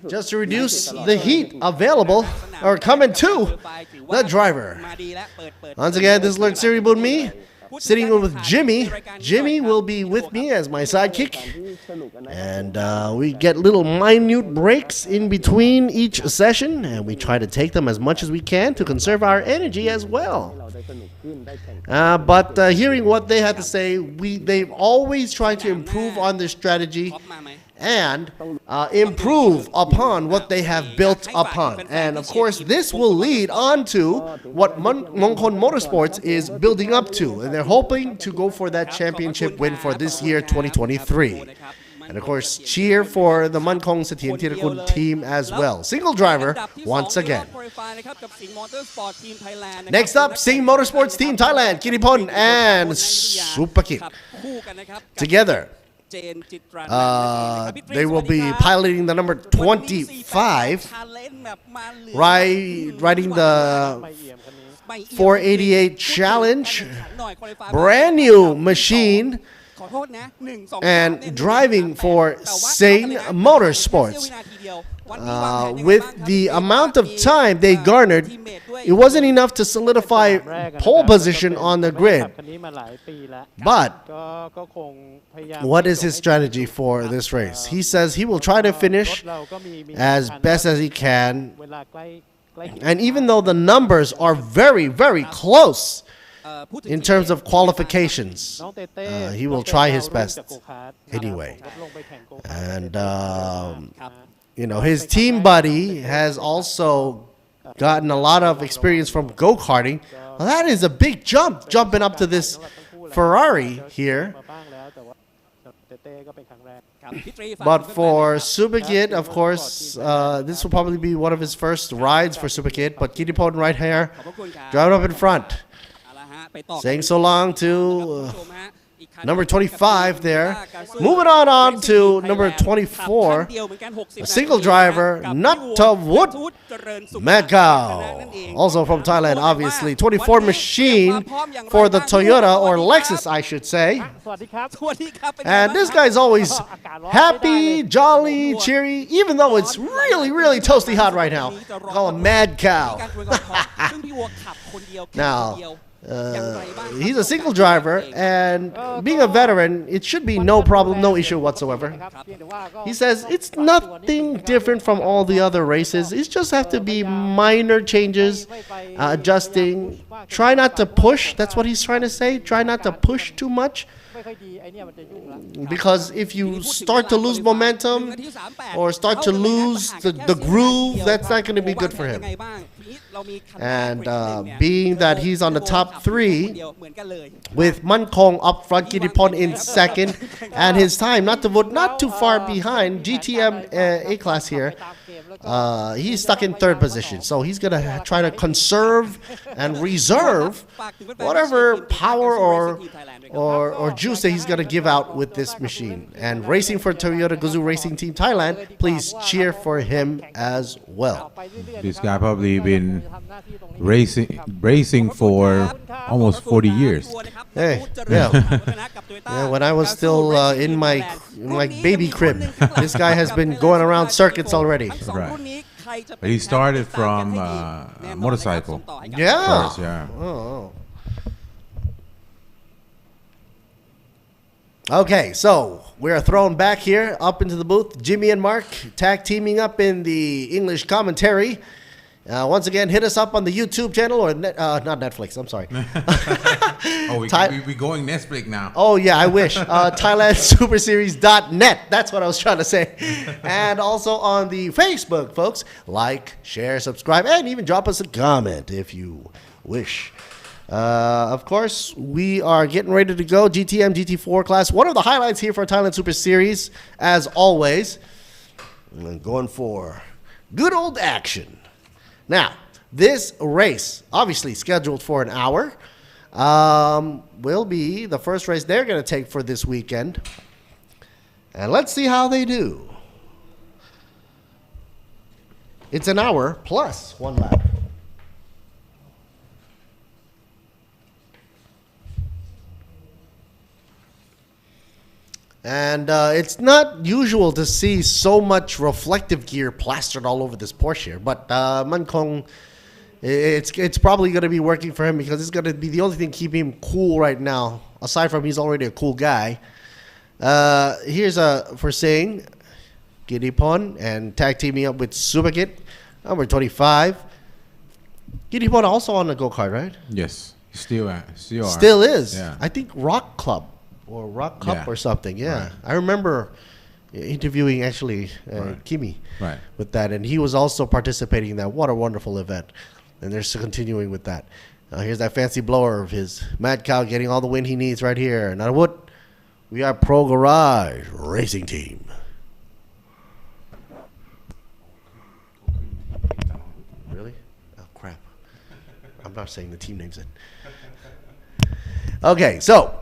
H: just to reduce the heat available or coming to the driver. Once again, this is Lord Siri Bunmi, sitting with Jimmy. Jimmy will be with me as my sidekick. And we get little minute breaks in between each session, and we try to take them as much as we can to conserve our energy as well. But hearing what they had to say, they've always tried to improve on their strategy and improve upon what they have built upon. And of course, this will lead on to what Mongkon Motorsports is building up to. And they're hoping to go for that championship win for this year, 2023. And of course, cheer for the Mankong Satien Tirikun team as well. Single driver once again. Next up, Sing Motorsports Team Thailand, Kiripon and Supakit. Together, they will be piloting the number 25, riding the 488 Challenge, brand new machine, and driving for Sing Motorsports. With the amount of time they garnered, it wasn't enough to solidify pole position on the grid. But what is his strategy for this race? He says he will try to finish as best as he can. And even though the numbers are very, very close, in terms of qualifications. He will try his best anyway. And, you know, his team buddy has also gotten a lot of experience from go-karting. Well, that is a big jump, jumping up to this Ferrari here. But for Subakit, of course, this will probably be one of his first rides for Subakit. But Kittipon right here, driving up in front. Saying so long to number 25 there. Moving on to number 24. A single driver, Nattavut Macau. Also from Thailand, obviously. 24 machine for the Toyota, or Lexus, I should say. And this guy's always happy, jolly, cheery, even though it's really, really toasty hot right now. Call him Mad Cow. Now, he's a single driver, and being a veteran, it should be no problem, no issue whatsoever. He says it's nothing different from all the other races. It just have to be minor changes, adjusting. Try not to push. That's what he's trying to say. Try not to push too much. Because if you start to lose momentum or start to lose the groove, that's not going to be good for him. And being that he's on the top 3 with Mankong up front, Kittipon in second, and his time not too far behind GTM A-Class here, he's stuck in 3rd position. So he's going to try to conserve and reserve whatever power or juice that he's going to give out with this machine. And racing for Toyota Gazoo Racing Team Thailand, please cheer for him as well.
C: This guy probably been racing for almost 40 years.
H: Hey, yeah, when I was still in my baby crib, this guy has been going around circuits already.
C: Right. But he started from motorcycle.
H: Yeah.
C: First, yeah.
H: Oh. Okay, so we're thrown back here up into the booth. Jimmy and Mark tag teaming up in the English commentary. Once again, hit us up on the YouTube channel or not Netflix. I'm sorry.
C: We're going Netflix now.
H: Oh yeah, I wish. ThailandSuperSeries.net. That's what I was trying to say. And also on the Facebook, folks. Like, share, subscribe, and even drop us a comment if you wish. Of course, we are getting ready to go. GTM GT4 class. One of the highlights here for Thailand Super Series, as always. And going for good old action. Now, this race, obviously scheduled for an hour, will be the first race they're going to take for this weekend. And let's see how they do. It's an hour plus 1 lap. And it's not usual to see so much reflective gear plastered all over this Porsche here. But Mankong, it's probably going to be working for him because it's going to be the only thing keeping him cool right now. Aside from he's already a cool guy. Here's for saying Kittipon and tag teaming up with Subakit, number 25. Kittipon also on the go-kart, right?
C: Yes, still
H: is.
C: Yeah.
H: I think Rock Club. Or Rock Cup or something, yeah. Right. I remember interviewing actually Kimi with that, and he was also participating in that. What a wonderful event. And they're still continuing with that. Here's that fancy blower of his. Mad Cow getting all the win he needs right here. Now what? We are Pro Garage Racing Team. Really? Oh, crap. I'm not saying the team names it. Okay, so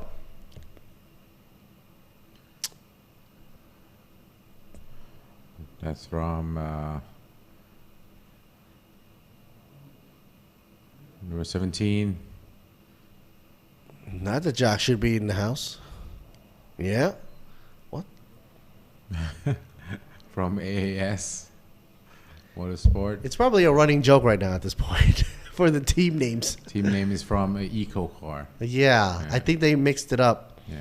C: that's from number 17.
H: Not that Jack should be in the house. Yeah. What?
C: From AAS Motorsport.
H: It's probably a running joke right now at this point for the team names.
C: Team name is from Eco Car.
H: Yeah, I think they mixed it up.
C: Yeah.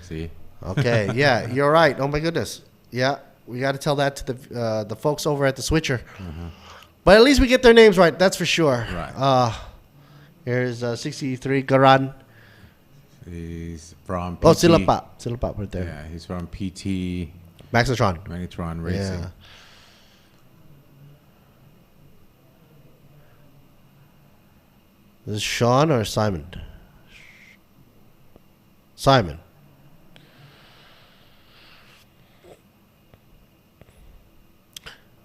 C: See?
H: Okay. Yeah, you're right. Oh my goodness. Yeah. We got to tell that to the folks over at the Switcher. But at least we get their names right. That's for sure.
C: Right.
H: Here's 63 Garan.
C: He's from PT.
H: Oh, Silapa right there.
C: Yeah, he's from PT.
H: Magnetron
C: Racing.
H: Yeah. Is this Sean or Simon? Simon.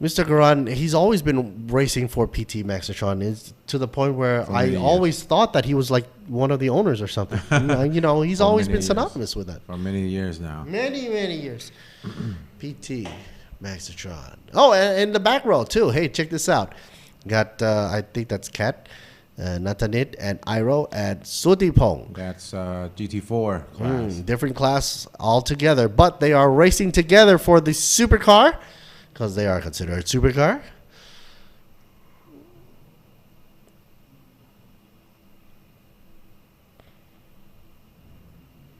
H: Mr. Garan, he's always been racing for PT Magnetron. It's to the point where I always thought that he was like one of the owners or something. You know, he's always been synonymous with that.
C: For many years now.
H: Many years. PT Magnetron. Oh, and the back row too. Hey, check this out. Got, I think that's Kat, Natanit, and Iro, and Sudipong.
C: That's GT4 class.
H: Different class altogether, but they are racing together for the supercar because they are considered supercar.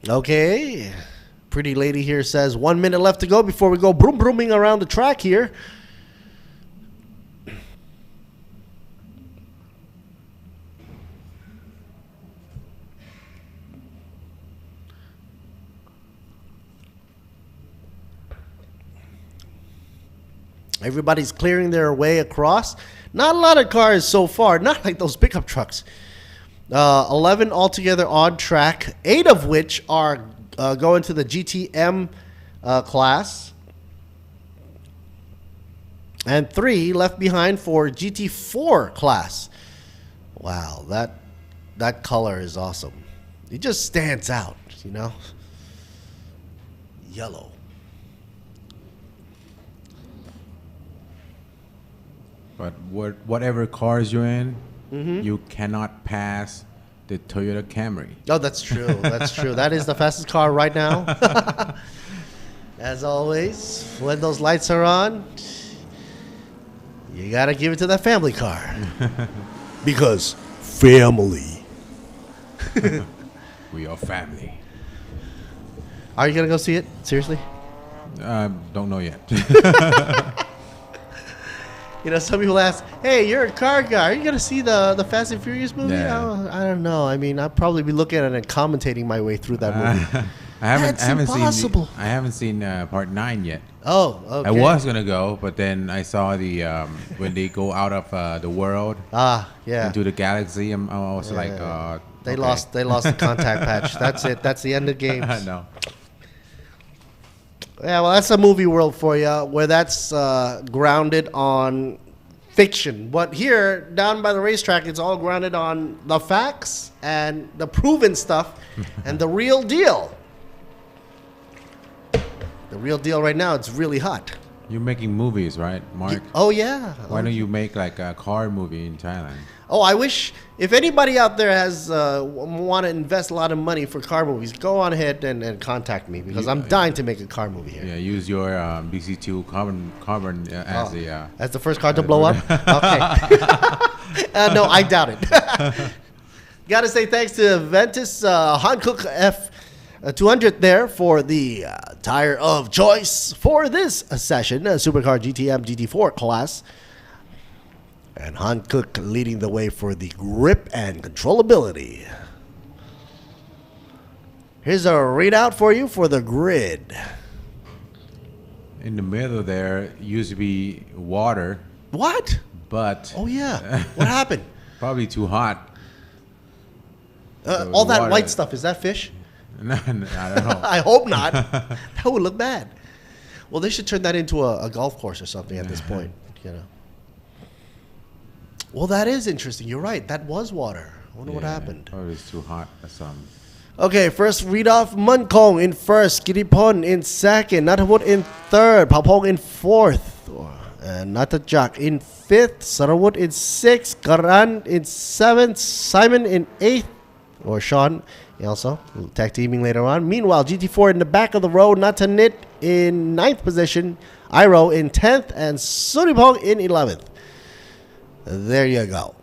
H: Okay. Pretty lady here says 1 minute left to go before we go brooming around the track here. Everybody's clearing their way across. Not a lot of cars so far, not like those pickup trucks. 11 altogether on track, 8 of which are going to the GTM class, and 3 left behind for GT4 class. Wow, that color is awesome. It just stands out, you know. Yellow.
C: But whatever cars you're in, you cannot pass the Toyota Camry.
H: Oh, that's true. That's true. That is the fastest car right now. As always, when those lights are on, you got to give it to that family car. Because family.
C: We are family.
H: Are you going to go see it? Seriously?
C: Don't know yet.
H: You know, some people ask, hey, you're a car guy. Are you going to see the Fast and Furious movie?
C: Yeah.
H: I don't know. I mean, I'll probably be looking at it and commentating my way through that movie.
C: I haven't
H: impossible.
C: seen. I haven't seen part 9 yet.
H: Oh, okay.
C: I was gonna go, but then I saw the when they go out of the world. Into the galaxy. I was like,
H: they lost the contact patch. That's it. That's the end of the game.
C: No.
H: Yeah, well, that's a movie world for you, where that's grounded on fiction. But here, down by the racetrack, it's all grounded on the facts and the proven stuff and the real deal. The real deal right now, it's really hot.
C: You're making movies, right, Mark?
H: Oh, yeah.
C: Why don't you make like a car movie in Thailand?
H: Oh, I wish if anybody out there has want to invest a lot of money for car movies, go on ahead and contact me, because I'm dying to make a car movie here.
C: Yeah, use your BC2 carbon as
H: the first car to blow up. Okay. No, I doubt it. Got to say thanks to Ventus Hankook F200 there for the tire of choice for this session, Supercar GTM GT4 class. And Hankook leading the way for the grip and controllability. Here's a readout for you for the grid.
C: In the middle there used to be water.
H: What?
C: But
H: oh yeah, what happened?
C: Probably too hot.
H: All that white stuff, is that fish?
C: No, I don't know.
H: I hope not. That would look bad. Well, they should turn that into a golf course or something at this point, you know. Well, that is interesting. You're right. That was water. I wonder what happened.
C: Oh, it was too hot or something.
H: Okay, first read off Munkong in first, Kiripon in second, Natavut in third, Papong in fourth, and Natajak in fifth, Sarawut in sixth, Karan in seventh, Simon in eighth, or Sean also, tag teaming later on. Meanwhile, GT4 in the back of the row, Natanit in ninth position, Iro in 10th, and Suripong in 11th. There you go.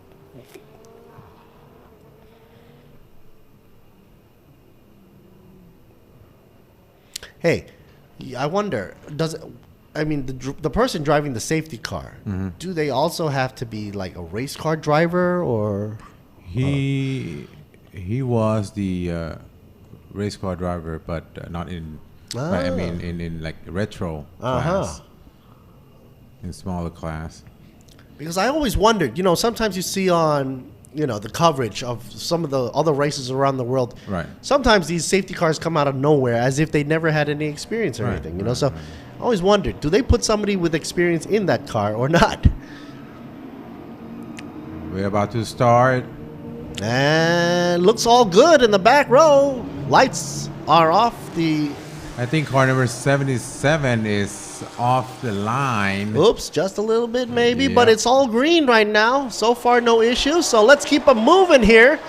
H: Hey, I wonder, the person driving the safety car, do they also have to be like a race car driver, or?
C: He was the race car driver, but not in. I mean, in like retro class, in smaller class.
H: Because I always wondered, sometimes you see on, the coverage of some of the other races around the world.
C: Right.
H: Sometimes these safety cars come out of nowhere as if they never had any experience or anything, So I always wondered, do they put somebody with experience in that car or not?
C: We're about to start.
H: And looks all good in the back row. Lights are off.
C: I think car number 77 is off the line.
H: Oops, just a little bit maybe, but it's all green right now. So far, no issues. So let's keep them moving here.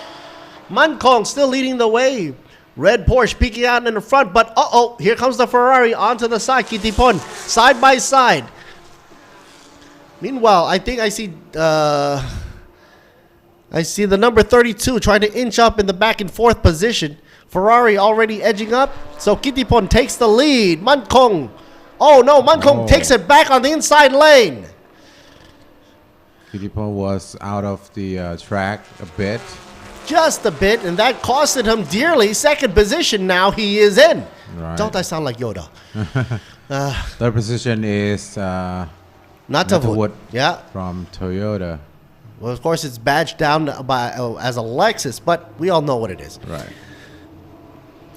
H: Mankong still leading the way. Red Porsche peeking out in the front, but here comes the Ferrari onto the side. Kittipon, side by side. Meanwhile, I think I see the number 32 trying to inch up in the back and forth position. Ferrari already edging up, so Kittipon takes the lead. Mankong. Oh no, Mankong takes it back on the inside lane.
C: Kittipon was out of the track a bit.
H: Just a bit, and that costed him dearly. Second position now he is in.
C: Right.
H: Don't I sound like Yoda?
C: Third position is
H: Natavut. Yeah.
C: From Toyota.
H: Well, of course, it's badged down by as a Lexus, but we all know what it is.
C: Right.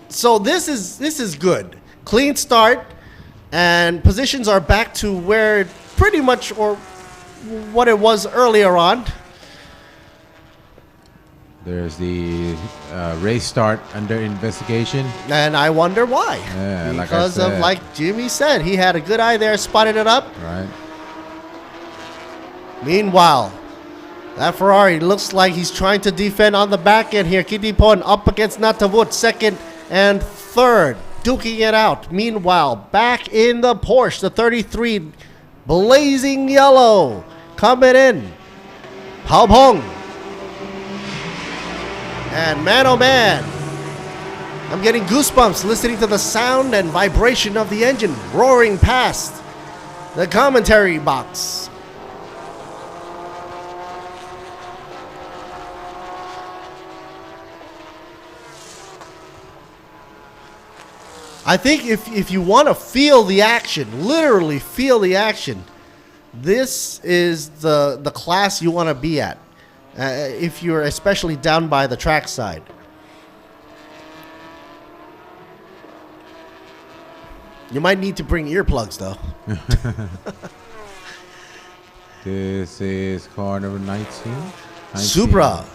H: So this is good. Clean start, and positions are back to where pretty much or what it was earlier on.
C: There's the race start under investigation.
H: And I wonder why.
C: Yeah,
H: because like Jimmy said, he had a good eye there, spotted it up.
C: Right.
H: Meanwhile, that Ferrari looks like he's trying to defend on the back end here. Kittipon up against Natavut, second and third, duking it out. Meanwhile, back in the Porsche, the 33, blazing yellow, coming in. Pao Pong. And man, oh man, I'm getting goosebumps listening to the sound and vibration of the engine roaring past the commentary box. I think if you want to feel the action, literally feel the action, this is the class you want to be at. If you're especially down by the track side. You might need to bring earplugs though.
C: This is car number 19.
H: Supra.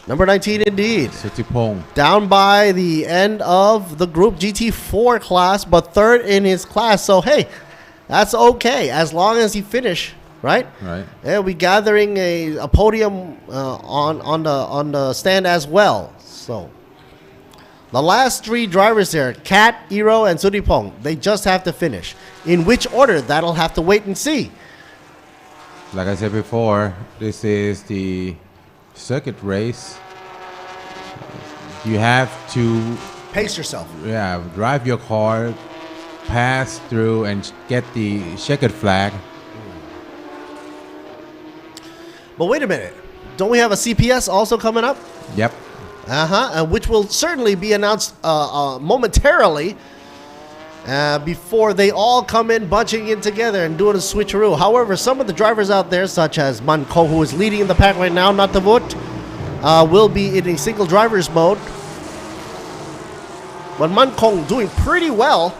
H: Number 19 indeed.
C: Kittipon.
H: Down by the end of the Group GT4 class, but third in his class. So hey, that's okay as long as he finish. Right?
C: Right.
H: And we gathering a podium on the stand as well. So the last three drivers there, Kat, Iro, and Suripong, they just have to finish. In which order, that'll have to wait and see.
C: Like I said before, this is the circuit race. You have to
H: pace yourself.
C: Yeah, drive your car, pass through, and get the checkered flag.
H: But wait a minute. Don't we have a CPS also coming up?
C: Yep.
H: And which will certainly be announced momentarily before they all come in bunching in together and doing a switcheroo. However, some of the drivers out there, such as Manko, who is leading in the pack right now, Natavut, will be in a single driver's mode. But Mankong doing pretty well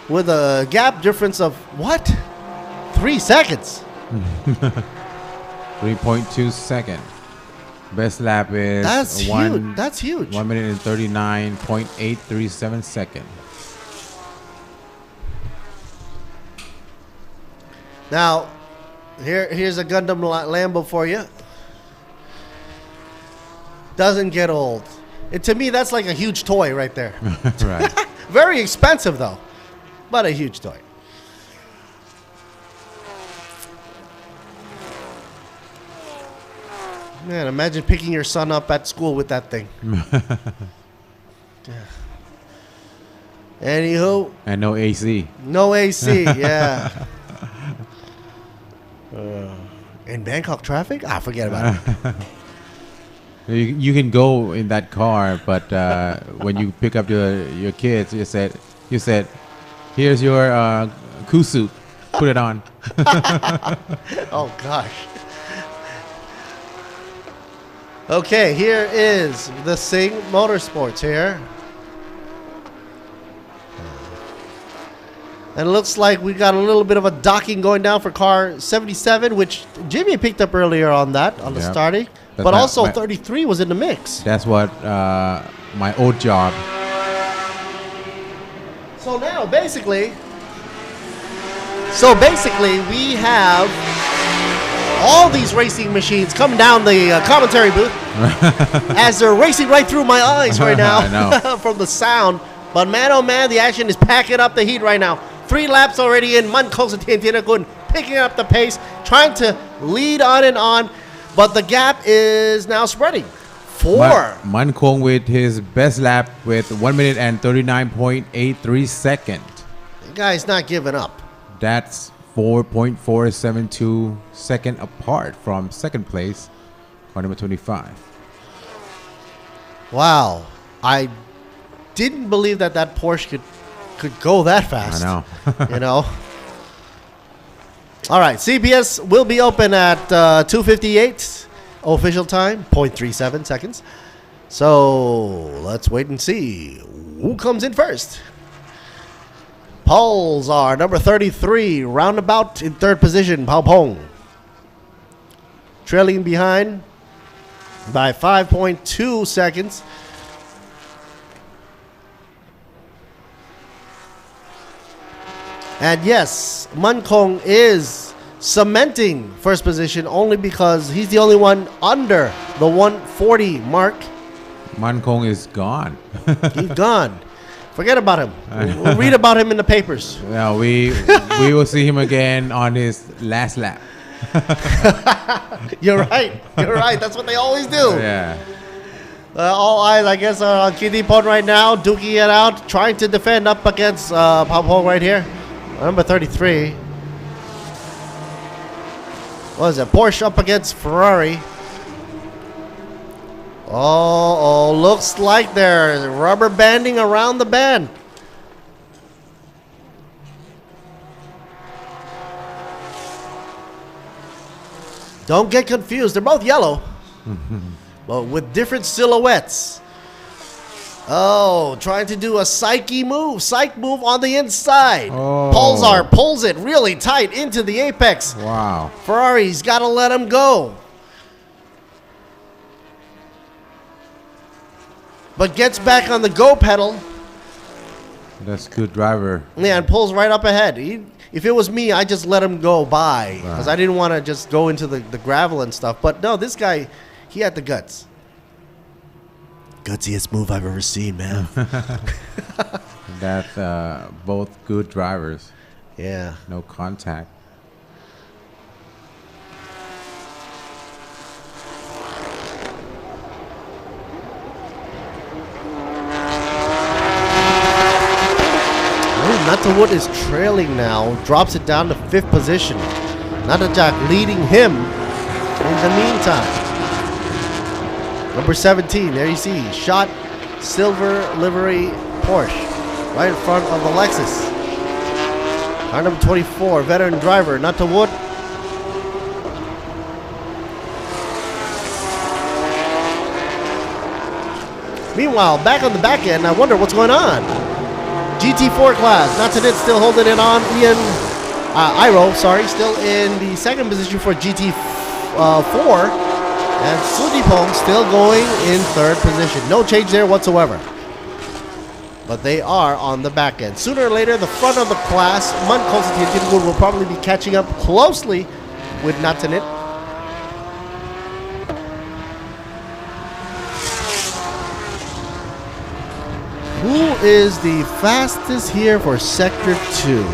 H: with a gap difference of, 3 seconds.
C: 3.2 second. Best lap is
H: That's huge. That's huge.
C: 1 minute and 39.837 second.
H: Now, here's a Gundam Lambo for you. Doesn't get old. To me, that's like a huge toy right there.
C: Right.
H: Very expensive though, but a huge toy. Man, imagine picking your son up at school with that thing. Anywho.
C: And no AC.
H: No AC, yeah. In Bangkok traffic? Forget about it.
C: You can go in that car, but when you pick up your kids, you said, here's your kusu, put it on.
H: Oh gosh. Okay, here is the Sing Motorsports here. And it looks like we got a little bit of a docking going down for car 77, which Jimmy picked up earlier on the starting. But also 33 was in the mix.
C: That's what my old job.
H: So now basically we have all these racing machines coming down the commentary booth as they're racing right through my eyes right now from the sound. But man, oh man, the action is packing up the heat right now. 3 laps already in. Mankong Satintianakun picking up the pace, trying to lead on. But the gap is now spreading.
C: Mankong with his best lap with 1 minute and 39.83 seconds.
H: The guy's not giving up.
C: That's 4.472 seconds apart from second place, car number 25.
H: Wow. I didn't believe that Porsche could go that fast.
C: I know.
H: You know. All right, CBS will be open at 2:58 official time, 0.37 seconds. So let's wait and see who comes in first. Poles are number 33, roundabout in third position, Pao Pong. Trailing behind by 5.2 seconds. And yes, Mankong is cementing first position only because he's the only one under the 140 mark.
C: Mankong is gone.
H: He's gone. Forget about him. We'll read about him in the papers.
C: Yeah, we will see him again on his last lap.
H: You're right. You're right. That's what they always do.
C: Yeah.
H: All eyes, I guess, are on Kittipon right now, duking it out, trying to defend up against Pao Pong right here. Number 33. What is it? Porsche up against Ferrari. Oh, looks like they're rubber banding around the band. Don't get confused. They're both yellow, but with different silhouettes. Oh, trying to do a psych move on the inside.
C: Oh.
H: Pulsar pulls it really tight into the apex.
C: Wow.
H: Ferrari's got to let him go. But gets back on the go pedal.
C: That's a good driver.
H: Yeah, and pulls right up ahead. If it was me, I'd just let him go by. Because I didn't want to just go into the gravel and stuff. But no, this guy, he had the guts. Gutsiest move I've ever seen, man.
C: That's both good drivers.
H: Yeah.
C: No contact.
H: Nuttawood is trailing now, drops it down to 5th position. Nattajak leading him in the meantime. Number 17, there you see, shot silver livery Porsche right in front of the Lexus. Car number 24, veteran driver, Nuttawood. Meanwhile, back on the back end, I wonder what's going on. GT4 class, Natsunet still holding it on. Iro, still in the 2nd position for GT4. And Sudipong still going in 3rd position. No change there whatsoever. But they are on the back end. Sooner or later, the front of the class, Mankong will probably be catching up closely with Natsunet. Who is the fastest here for Sector 2?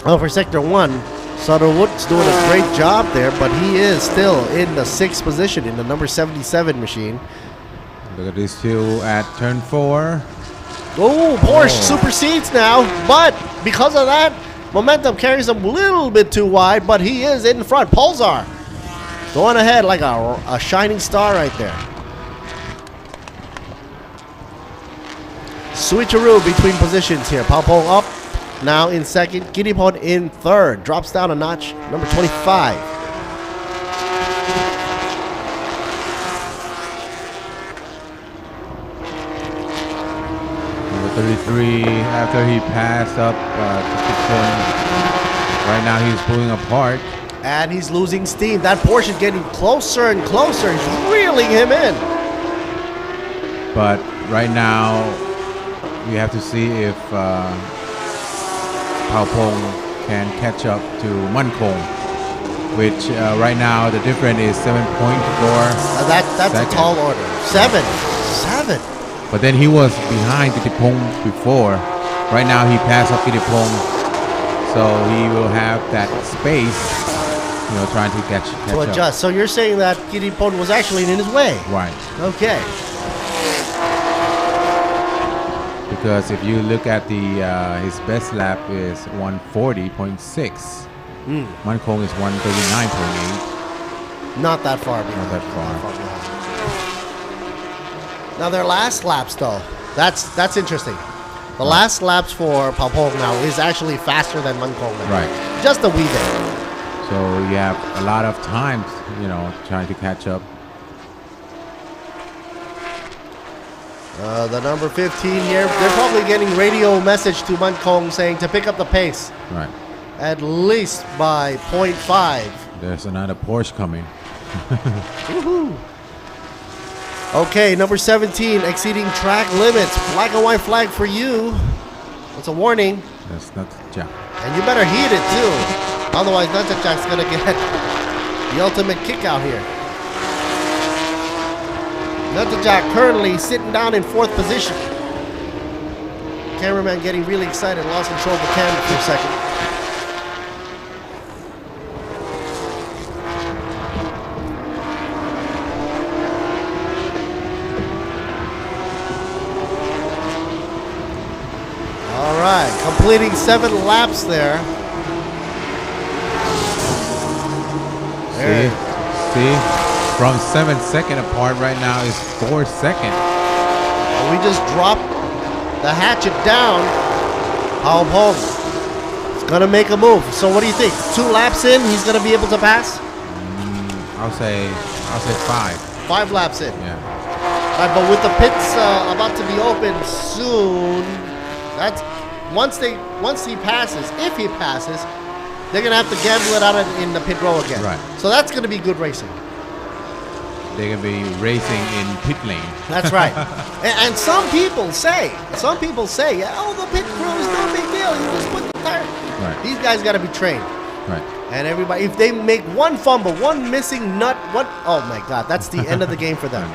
H: Oh, for Sector 1, Sutterwood's doing a great job there, but he is still in the 6th position in the number 77 machine.
C: Look at these two at turn 4.
H: Oh, Porsche supersedes now, but because of that, Momentum carries him a little bit too wide, but he is in front. Pulsar going ahead like a shining star right there. Switcheroo between positions here. Paopong up now in second. Kittipon in third. Drops down a notch. Number 25.
C: Number 33, after he passed up Kittipon, right now he's pulling apart.
H: And he's losing steam. That Porsche is getting closer and closer. He's reeling him in.
C: But right now, we have to see if Paopong can catch up to Mankong, which right now the difference is 7.4.
H: That's a tall order. Seven.
C: But then he was behind Kittipon before. Right now he passed up Kittipon, so he will have that space, trying to catch
H: to adjust.
C: up.
H: So you're saying that Kittipon was actually in his way.
C: Right.
H: Okay.
C: Because if you look at the his best lap is 140.6. Mankong is 139.8.
H: Not that far behind.
C: Not that far.
H: Now their last laps though, that's interesting. The last laps for Paopong now is actually faster than Mankong.
C: Right.
H: Just a wee bit.
C: So you have a lot of times, trying to catch up.
H: The number 15 here, they're probably getting radio message to Mankong saying to pick up the pace.
C: Right.
H: At least by 0.5.
C: There's another Porsche coming.
H: Woohoo. Okay, number 17, exceeding track limits. Black and white flag for you. That's a warning.
C: That's not Jack.
H: And you better heed it too. Otherwise, Jack's gonna get the ultimate kick out here. Jack currently sitting down in 4th position. Cameraman getting really excited, lost control of the camera for a second. All right, completing 7 laps there.
C: See? From 7 seconds apart right now is 4 seconds.
H: We just dropped the hatchet down. Paopong is gonna make a move. So what do you think? 2 laps in, he's gonna be able to pass?
C: I'll say 5.
H: 5 laps in.
C: Yeah.
H: Right, but with the pits about to be open soon, that's once he passes, if he passes, they're gonna have to gamble it out in the pit row again.
C: Right.
H: So that's gonna be good racing.
C: They're going to be racing in pit lane.
H: That's right. and some people say, oh, the pit crew is no big deal. You just put the tire.
C: Right.
H: These guys got to be trained.
C: Right.
H: And everybody, if they make one fumble, one missing nut, oh my God, that's the end of the game for them.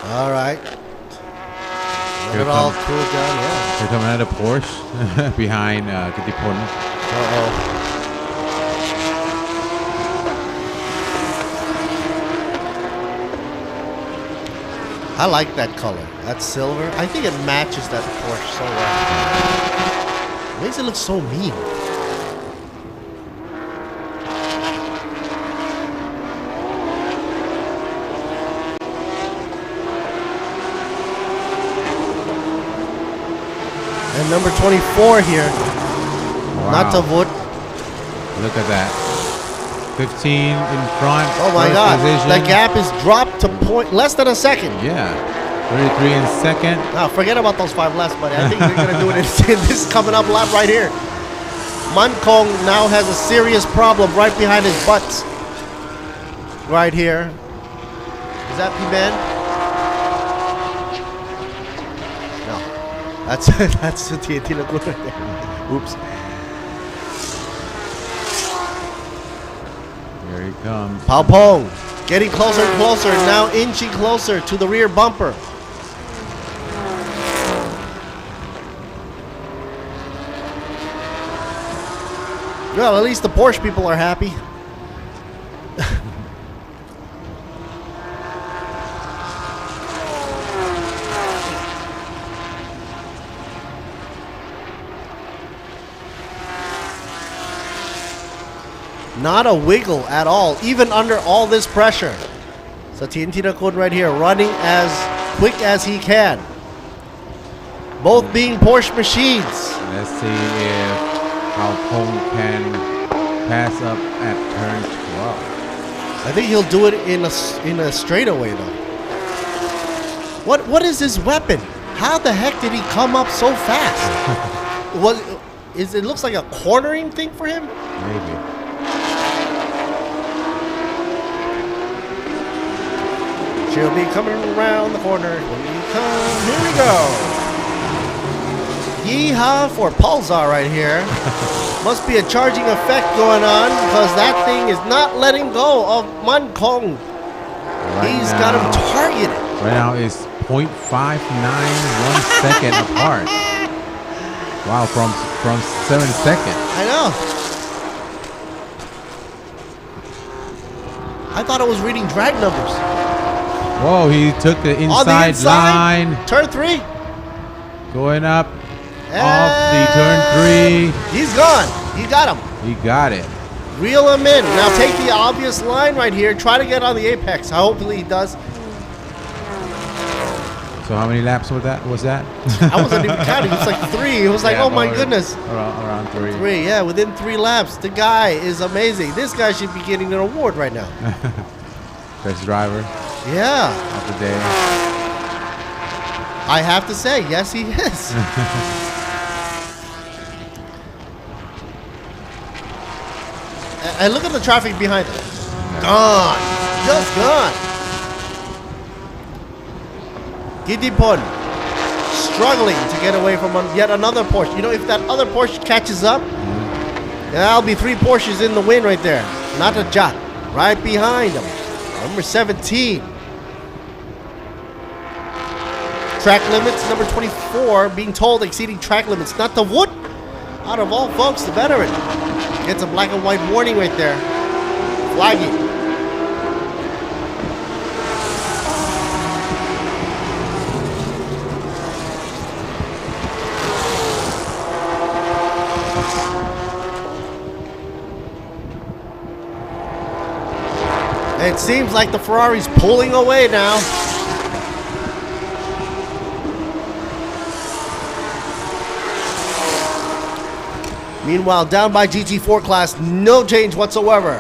H: All right. Let it all cool down, yeah.
C: Here comes another Porsche behind Kittipon.
H: Uh-oh. I like that color. That silver. I think it matches that Porsche so well. It makes it look so mean. And number 24 here.
C: Wow.
H: Not to vote.
C: Look at that. 15 in front.
H: Oh my God.
C: Position.
H: The gap is dropped to less than a second.
C: Yeah. 33 in second.
H: Now forget about those 5 laps, buddy. I think you're going to do it in this coming up lap right here. Mankong now has a serious problem right behind his butt. Right here. Is that P-Man? That's the TNT Lagoon right there. Oops.
C: Here he comes.
H: Paopong getting closer and closer, now inching closer to the rear bumper. Well, at least the Porsche people are happy. Not a wiggle at all, even under all this pressure. Satien Tirakul right here, running as quick as he can. Both being Porsche machines.
C: Let's see if Hankook can pass up at turn 12.
H: I think he'll do it in a straightaway though. What is his weapon? How the heck did he come up so fast? It looks like a cornering thing for him?
C: Maybe.
H: She'll be coming around the corner when we come. Here we go. Yeehaw for Pulsar right here. Must be a charging effect going on because that thing is not letting go of Mankong. He's got him targeted.
C: Right now it's 0.591 second apart. Wow, from 7 seconds.
H: I know. I thought it was reading drag numbers.
C: Whoa, he took the inside line.
H: Turn 3.
C: Going up. Off the turn 3.
H: He's gone. He got him.
C: He got it.
H: Reel him in. Now take the obvious line right here. Try to get on the apex. Hopefully he does.
C: So how many laps was that?
H: I wasn't even counting. It was like 3. It was like, oh my goodness.
C: Around 3.
H: 3, yeah, within 3 laps. The guy is amazing. This guy should be getting an award right now.
C: Best driver.
H: Yeah.
C: Of the day.
H: I have to say, yes, he is. And look at the traffic behind him. Gone. Just gone. Giddipon struggling to get away from yet another Porsche. You know, if that other Porsche catches up, that'll be 3 Porsches in the win right there. Not a Jack. Right behind him. Number 17. Track limits, number 24, being told exceeding track limits. Not the Wood. Out of all folks, the veteran. Gets a black and white warning right there. Flagging. It seems like the Ferrari's pulling away now. Meanwhile, down by GT4 class, no change whatsoever.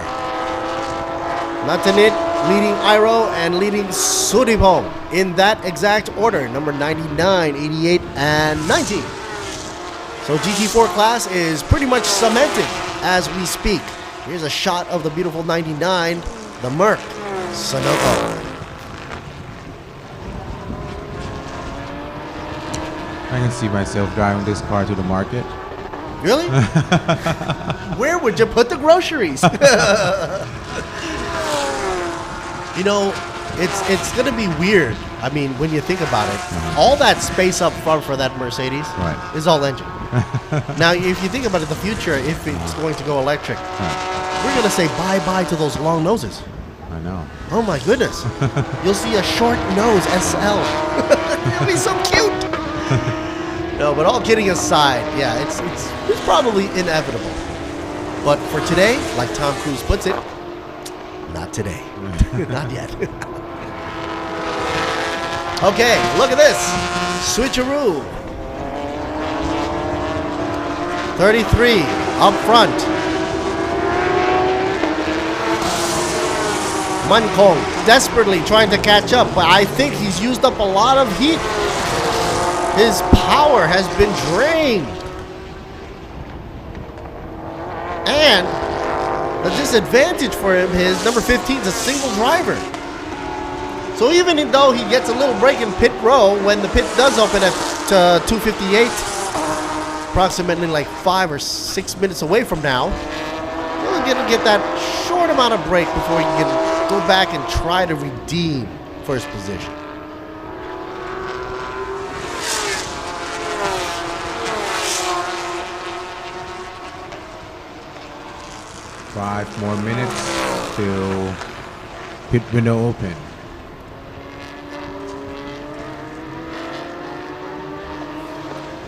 H: Natanit leading Iro and leading Suripong in that exact order. Number 99, 88, and 19. So GT4 class is pretty much cemented as we speak. Here's a shot of the beautiful 99, the Merc, Sanoko.
C: I can see myself driving this car to the market.
H: Really? Where would you put the groceries? You know, it's going to be weird. I mean, when you think about it, all that space up front for that Mercedes is all engine. Now, if you think about it, the future, if it's going to go electric, we're going to say bye-bye to those long noses.
C: I know.
H: Oh my goodness. You'll see a short nose SL. It'll be so cute. No, but all kidding aside, yeah, it's probably inevitable. But for today, like Tom Cruise puts it, not today. Not yet. Okay, look at this. Switcheroo. 33 up front. Mankong desperately trying to catch up, but I think he's used up a lot of heat. His power has been drained. And the disadvantage for him is number 15 is a single driver. So even though he gets a little break in pit row, when the pit does open at 2:58, approximately like 5 or 6 minutes away from now, he's going to get that short amount of break before he can go back and try to redeem first position.
C: 5 more minutes till pit window open.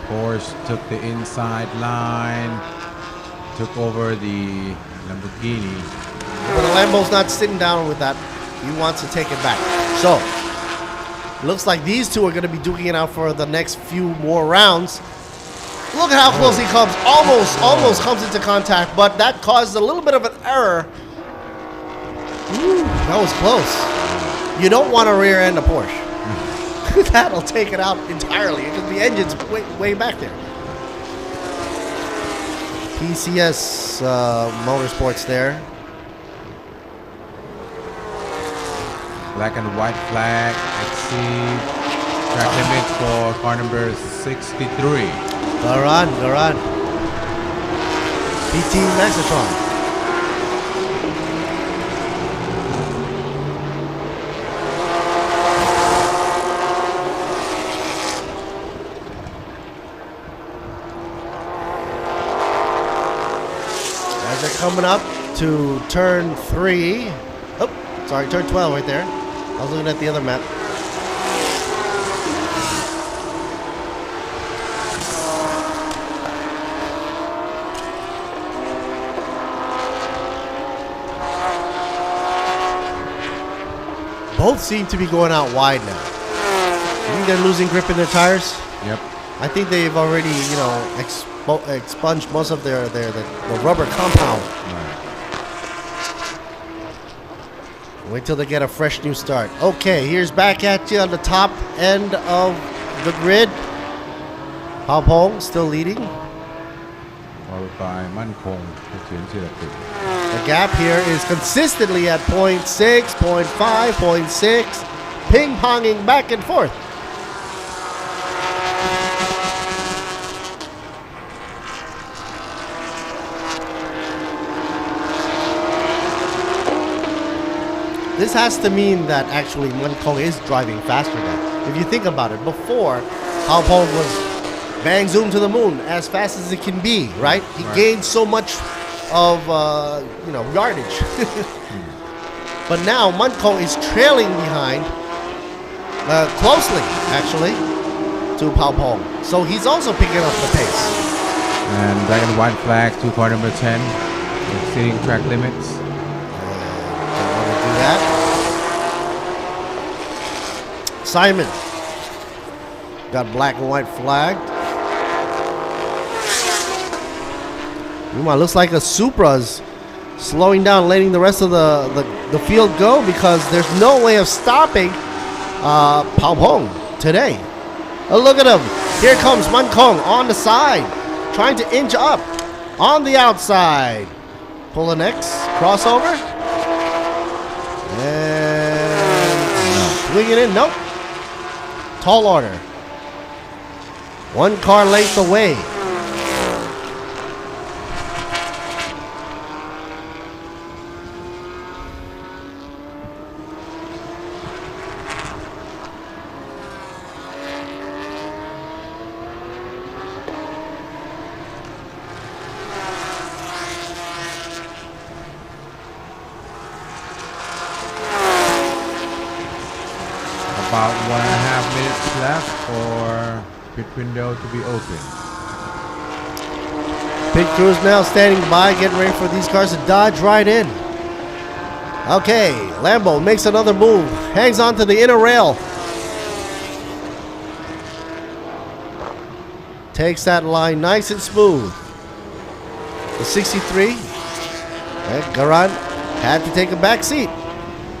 C: Porsche took the inside line, took over the Lamborghini.
H: But the Lambo's not sitting down with that. He wants to take it back. So, looks like these two are going to be duking it out for the next few more rounds. Look at how close he comes. Almost comes into contact, but that caused a little bit of an error. Ooh, that was close. You don't want to rear end a Porsche. That'll take it out entirely because the engine's way back there. PCS Motorsports there.
C: Black and white flag exceed track limits for car number 63.
H: Garan. PT Maxitron. As they're coming up to turn 3. Oh, sorry, turn 12 right there. I was looking at the other map. Both seem to be going out wide now. You think they're losing grip in their tires?
C: Yep.
H: I think they've already, expunged most of the rubber compound. Wait till they get a fresh new start. Okay, here's back at you on the top end of the grid. Pao Pong still leading.
C: Followed by Mankong.
H: The gap here is consistently at 0.6, 0.5, 0.6, ping-ponging back and forth. This has to mean that actually Mankong is driving faster now. If you think about it, before, Pao Pong was bang zoom to the moon as fast as it can be, right? He gained so much of yardage. But now Mankong is trailing behind closely, actually, to Pao Pong. So he's also picking up the pace.
C: And black and white flag to car number 10, exceeding track limits.
H: That. Simon got black and white flagged. Meanwhile, looks like a Supra's slowing down, letting the rest of the field go because there's no way of stopping Pao Pong today. Oh, look at him. Here comes Mankong on the side, trying to inch up on the outside. Pull an X, crossover. And swing it in. Nope. Tall order. One car length away.
C: About 1.5 minutes left for pit window to be open.
H: Pit crews now standing by, getting ready for these cars to dodge right in. Okay, Lambo makes another move, hangs on to the inner rail. Takes that line nice and smooth. The 63, Garan had to take a back seat.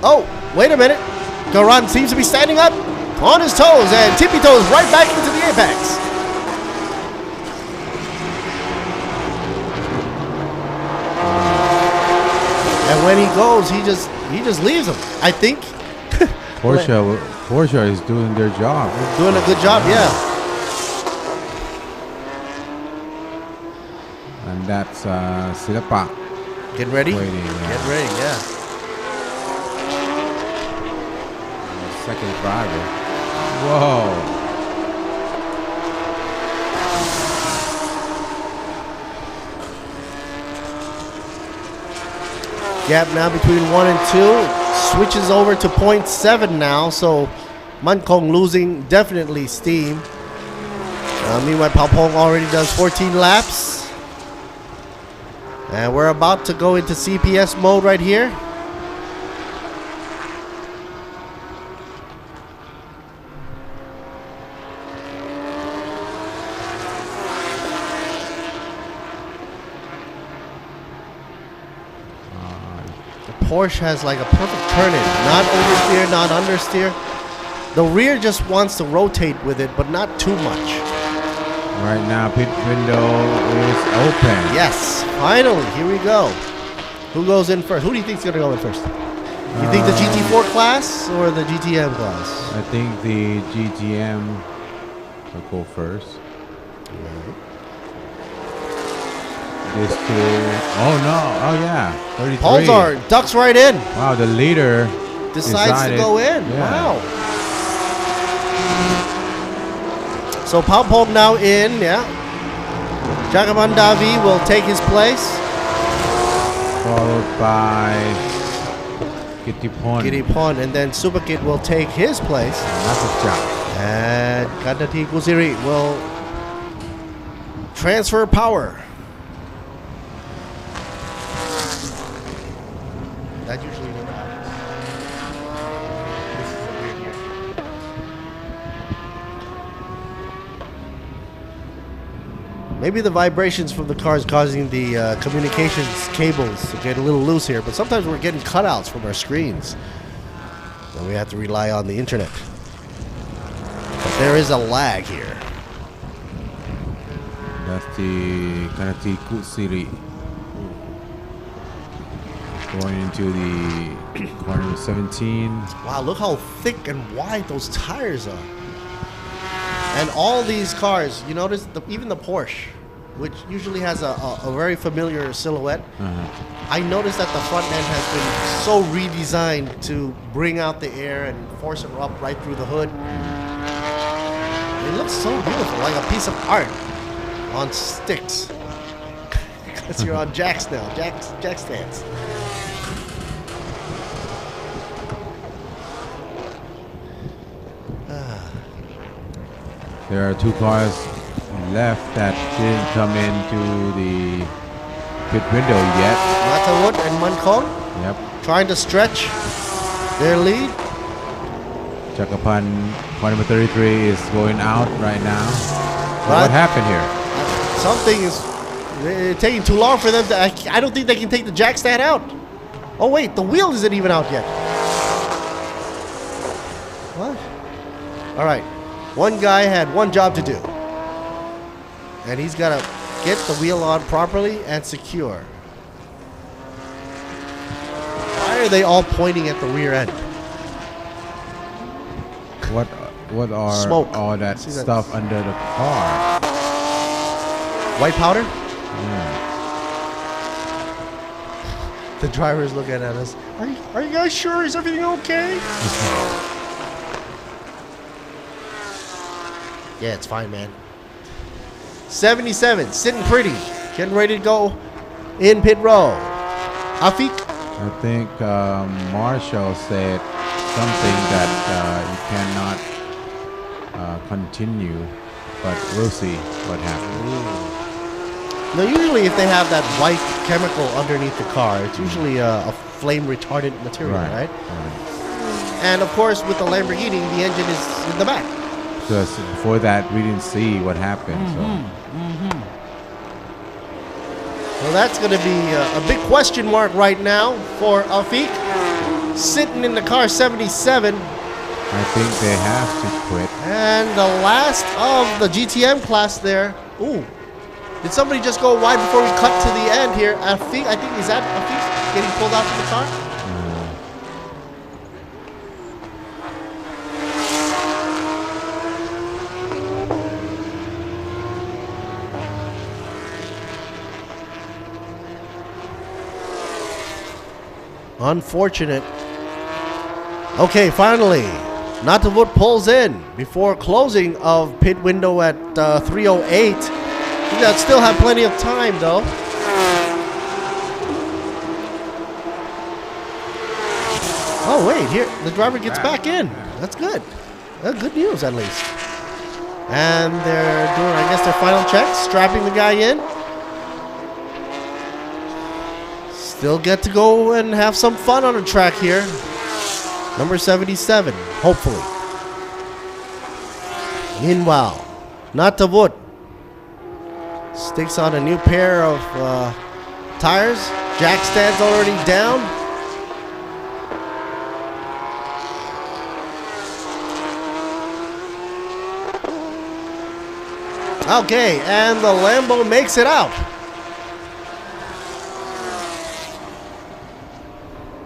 H: Oh, wait a minute. Garan seems to be standing up on his toes and tippy toes right back into the apex. And when he goes, he just leaves him. I think
C: Porsche is doing their job.
H: Doing a good job, yeah.
C: And that's Silapa.
H: Get ready.
C: Waiting,
H: Get ready, yeah.
C: Second driver. Whoa.
H: Gap now between 1 and 2. Switches over to 0.7 now, so Mankong losing definitely steam. Meanwhile, Palpong already does 14 laps. And we're about to go into CPS mode right here. Porsche has like a perfect turn in. Not oversteer, not understeer. The rear just wants to rotate with it, but not too much.
C: Right now, pit window is open.
H: Yes, finally, here we go. Who goes in first? Who do you think is going to go in first? You think the GT4 class or the GTM class?
C: I think the GTM will go first. This two. Oh no! Oh yeah, 33.
H: Polzar ducks right in.
C: Wow, the leader
H: decides to go in.
C: Yeah.
H: Wow. So Palpong now in. Yeah. Jagaman Davi will take his place,
C: followed by
H: Gittipon, and then Superkit will take his place.
C: That's a job.
H: And Kandati Kusiri will transfer power. That usually never happens. This is a weird year. Maybe the vibrations from the car is causing the communications cables to get a little loose here, but sometimes we're getting cutouts from our screens. And we have to rely on the internet. But there is a lag here.
C: That's the Kanati Kusiri. Going into the corner 17.
H: Wow, look how thick and wide those tires are. And all these cars, you notice, even the Porsche, which usually has a very familiar silhouette, I noticed that the front end has been so redesigned to bring out the air and force it up right through the hood. It looks so beautiful, like a piece of art on sticks. Because you're on jacks now, jack stands.
C: There are two cars left that didn't come into the pit window yet.
H: Matawood and Mankong.
C: Yep.
H: Trying to stretch their lead.
C: Chakapan, car number 33, is going out right now. What happened here?
H: Something is taking too long for them to. I don't think they can take the jack stand out. Oh wait, the wheel isn't even out yet. What? All right. One guy had one job to do, and he's got to get the wheel on properly and secure. Why are they all pointing at the rear end?
C: What are
H: Smoke.
C: all that stuff under the car?
H: White powder?
C: Yeah.
H: The drivers looking at us. Are you guys sure? Is everything okay? Yeah, it's fine, man. 77, sitting pretty, getting ready to go in pit row. Afik?
C: I think Marshall said something that you cannot continue, but we'll see what happens.
H: Now, usually if they have that white chemical underneath the car, it's usually a flame retardant material, right? And of course, with the Lamborghini, the engine is in the back.
C: Because before that, we didn't see what happened.
H: Well, that's going to be a big question mark right now for Afik. Sitting in the car 77.
C: I think they have to quit.
H: And the last of the GTM class there. Ooh. Did somebody just go wide before we cut to the end here? Afik, I think, is that Afik getting pulled out from the car? Unfortunate. Okay, finally, Natavut pulls in before closing of pit window at 3:08. That still have plenty of time though. Oh, wait, here, the driver gets back in. That's good. Good news, at least. And they're doing, I guess, their final checks, strapping the guy in. Still get to go and have some fun on the track here. Number 77, hopefully. Meanwhile, Natavut sticks on a new pair of tires. Jack stand's already down. Okay, and the Lambo makes it out.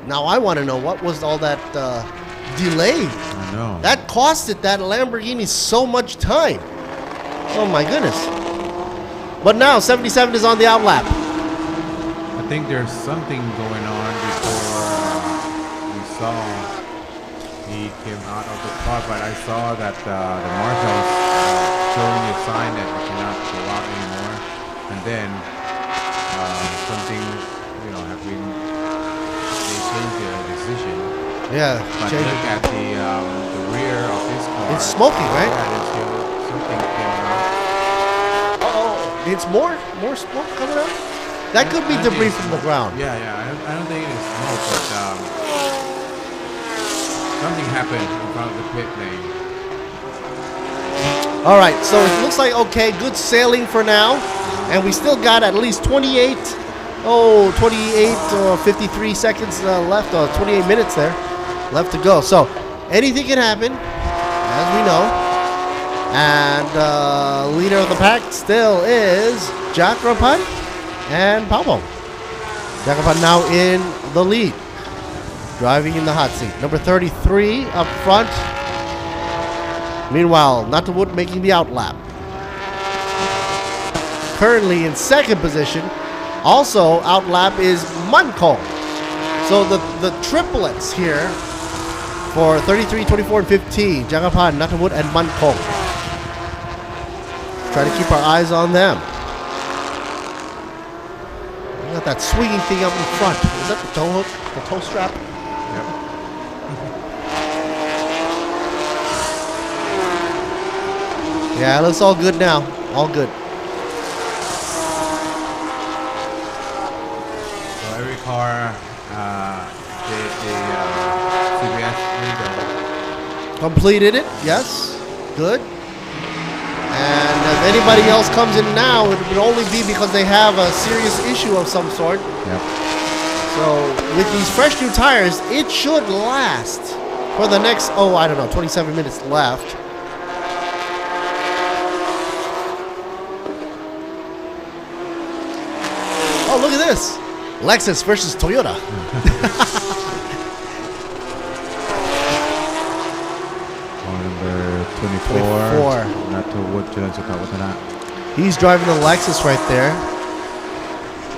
H: Now I want to know what was all that delay.
C: I know.
H: That costed that Lamborghini so much time. Oh my goodness. But now 77 is on the outlap.
C: I think there's something going on before we saw he came out of the car, but I saw that the marshal's showing a sign that he cannot go out anymore, and then something, happened. They changed their decision.
H: Yeah,
C: but look at the rear of his car.
H: It's smoking, right?
C: Yeah, something came out.
H: It's more smoke coming out. That could be debris from the ground.
C: Yeah. I don't think it is smoke, but something happened in front of the pit lane.
H: All right, so it looks like good sailing for now, and we still got at least 28 or 53 seconds left, 28 minutes there left to go. So anything can happen, as we know. And leader of the pack still is Jakrapan and Paupo. Jakrapan now in the lead, driving in the hot seat. Number 33 up front. Meanwhile, Natavut making the outlap. Currently in second position, also outlap is Mankong. So the triplets here for 33, 24, and 15, Jakrapan, Natavut, and Mankong. Try to keep our eyes on them. We got that swinging thing up in front. Is that the tow hook? The tow strap?
C: Yep.
H: Yeah, it looks all good now. All good.
C: So every car did the CBS window.
H: Completed it, yes. Good. And if anybody else comes in now, it would only be because they have a serious issue of some sort.
C: Yep.
H: So with these fresh new tires, it should last for the next, 27 minutes left. Oh, look at this. Lexus versus Toyota.
C: Number 24.
H: He's driving the Lexus right there.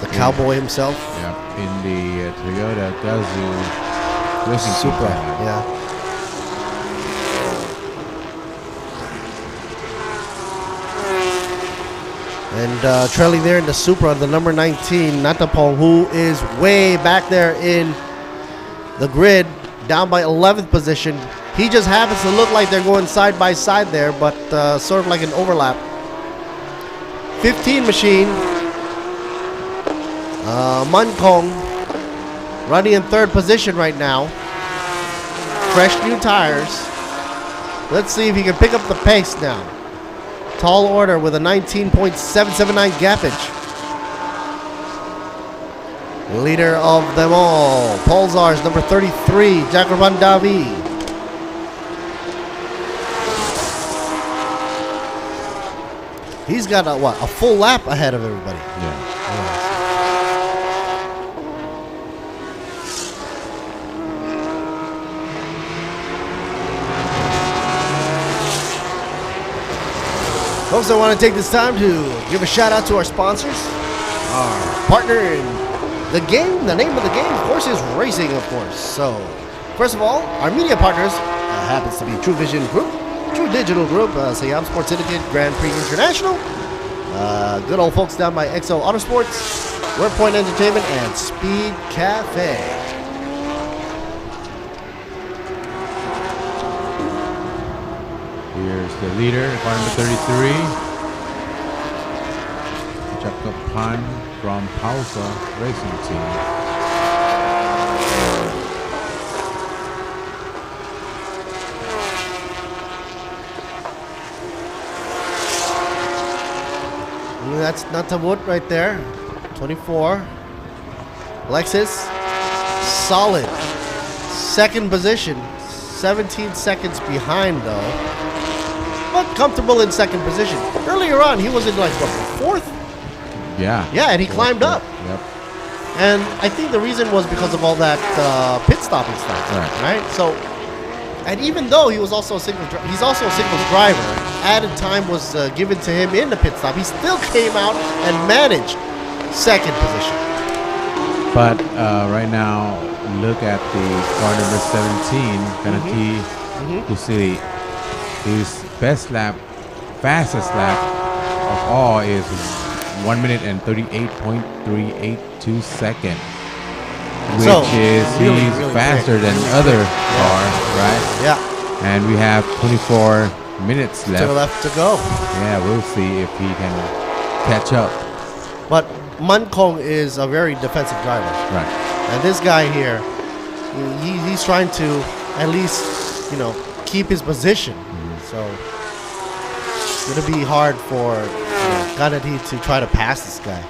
H: The cowboy himself.
C: Yeah, in the Toyota Gazoo racing
H: Supra. Yeah. And trailing there in the Supra, the number 19, Natapong, who is way back there in the grid, down by 11th position. He just happens to look like they're going side by side there, but sort of like an overlap. 15 machine. Mankong running in third position right now. Fresh new tires. Let's see if he can pick up the pace now. Tall order with a 19.779 gappage. Leader of them all, Pulsar's number 33, Jakrapan Davi. He's got a full lap ahead of everybody.
C: Yeah.
H: Folks, I want to take this time to give a shout out to our sponsors. Our partner in the game, the name of the game, of course, is racing, of course. So, first of all, our media partners happens to be True Vision Group, True Digital Group, Siam Sports Syndicate, Grand Prix International, good old folks down by XO Autosports, WordPoint Entertainment, and Speed Cafe.
C: the leader, car number 33. Chakapan from Pausa Racing Team.
H: That's Natavut right there. 24. Lexus, solid. Second position. 17 seconds behind though. But comfortable in second position. Earlier on, he was in like what, fourth?
C: Yeah.
H: Yeah, and he climbed up.
C: Yep.
H: And I think the reason was because of all that pit stopping stuff. Right? So, and even though he was also a singles driver, added time was given to him in the pit stop. He still came out and managed second position.
C: But right now, look at the car number 17, Kanati Kusiri. His best lap, fastest lap of all is 1 minute and 38.382 seconds. Which is he's faster than other cars, right?
H: Yeah.
C: And we have 24 minutes left
H: to go.
C: Yeah, we'll see if he can catch up.
H: But Mankong is a very defensive driver.
C: Right.
H: And this guy here, he's trying to at least, keep his position. So it's going to be hard for Ganadi to try to pass this guy.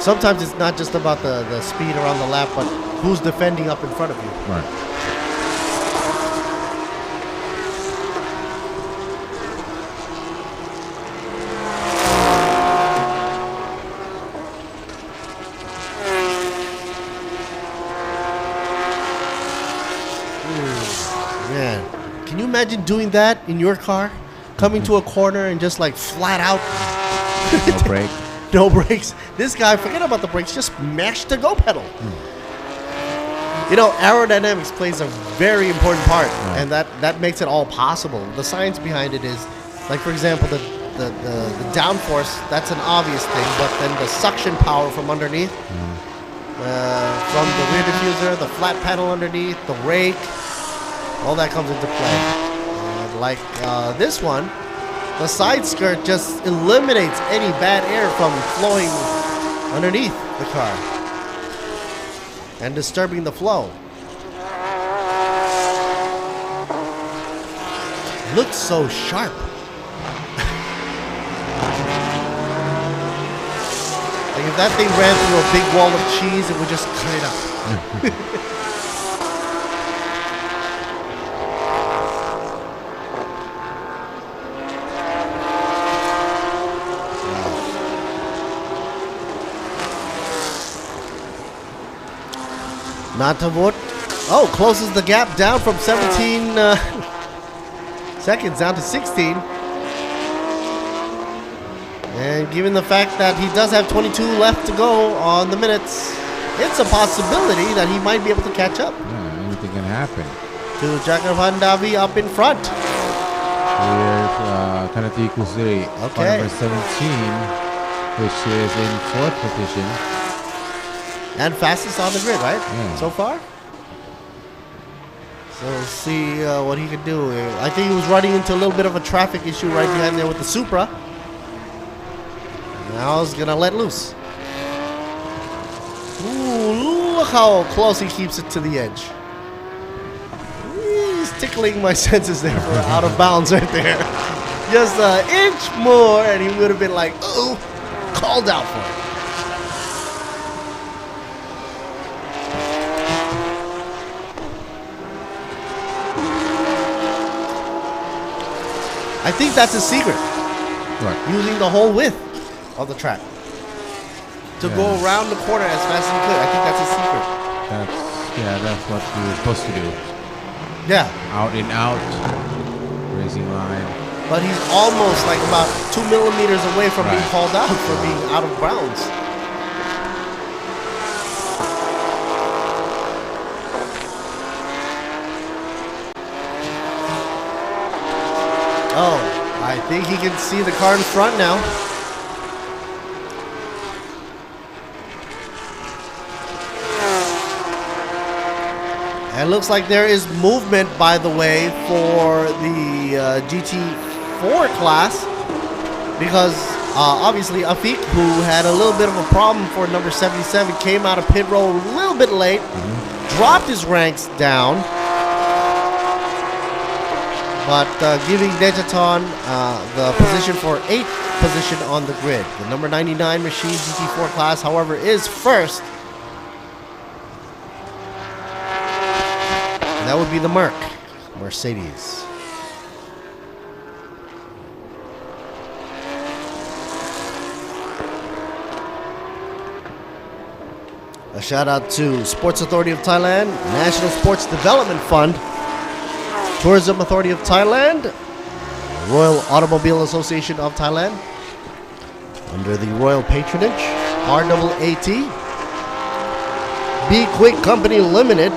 H: Sometimes it's not just about the speed around the lap, but who's defending up in front of you.
C: Right.
H: Man, can you imagine doing that in your car? Coming to a corner and just like flat out.
C: No brake.
H: No brakes. This guy, forget about the brakes, just mash the go pedal. Aerodynamics plays a very important part, and that makes it all possible. The science behind it is, like for example, the downforce, that's an obvious thing, but then the suction power from underneath, from the rear diffuser, the flat panel underneath, the rake, all that comes into play. Like this one, the side skirt just eliminates any bad air from flowing underneath the car and disturbing the flow. Looks so sharp. Like if that thing ran through a big wall of cheese, it would just cut it up. Natavut, closes the gap down from 17 seconds down to 16. And given the fact that he does have 22 left to go on the minutes, it's a possibility that he might be able to catch up.
C: Yeah, anything can happen.
H: To Jakavan Davi up in front.
C: Here's Kanati Kusiri, car number 17, which is in 4th position.
H: And fastest on the grid, right?
C: Yeah.
H: So far? So we'll see what he can do. I think he was running into a little bit of a traffic issue right behind there with the Supra. Now he's gonna let loose. Ooh, look how close he keeps it to the edge. He's tickling my senses there for out of bounds right there. Just an inch more and he would have been like, oh, called out for it. I think that's a secret.
C: Right.
H: Using the whole width of the track to go around the corner as fast as you could. I think that's a secret.
C: That's what you're supposed to do.
H: Yeah.
C: Out and out. Racing line.
H: But he's almost like about 2 millimeters away from being called out for being out of bounds. Oh, I think he can see the car in front now. And looks like there is movement, by the way, for the GT4 class, because obviously Afik, who had a little bit of a problem for number 77, came out of pit road a little bit late, dropped his ranks down, but giving Dejaton the position for 8th position on the grid. The number 99 machine GT4 class, however, is first. And that would be the Mercedes. A shout out to Sports Authority of Thailand, National Sports Development Fund, Tourism Authority of Thailand, Royal Automobile Association of Thailand, under the royal patronage, RAAT, Be Quick Company Limited,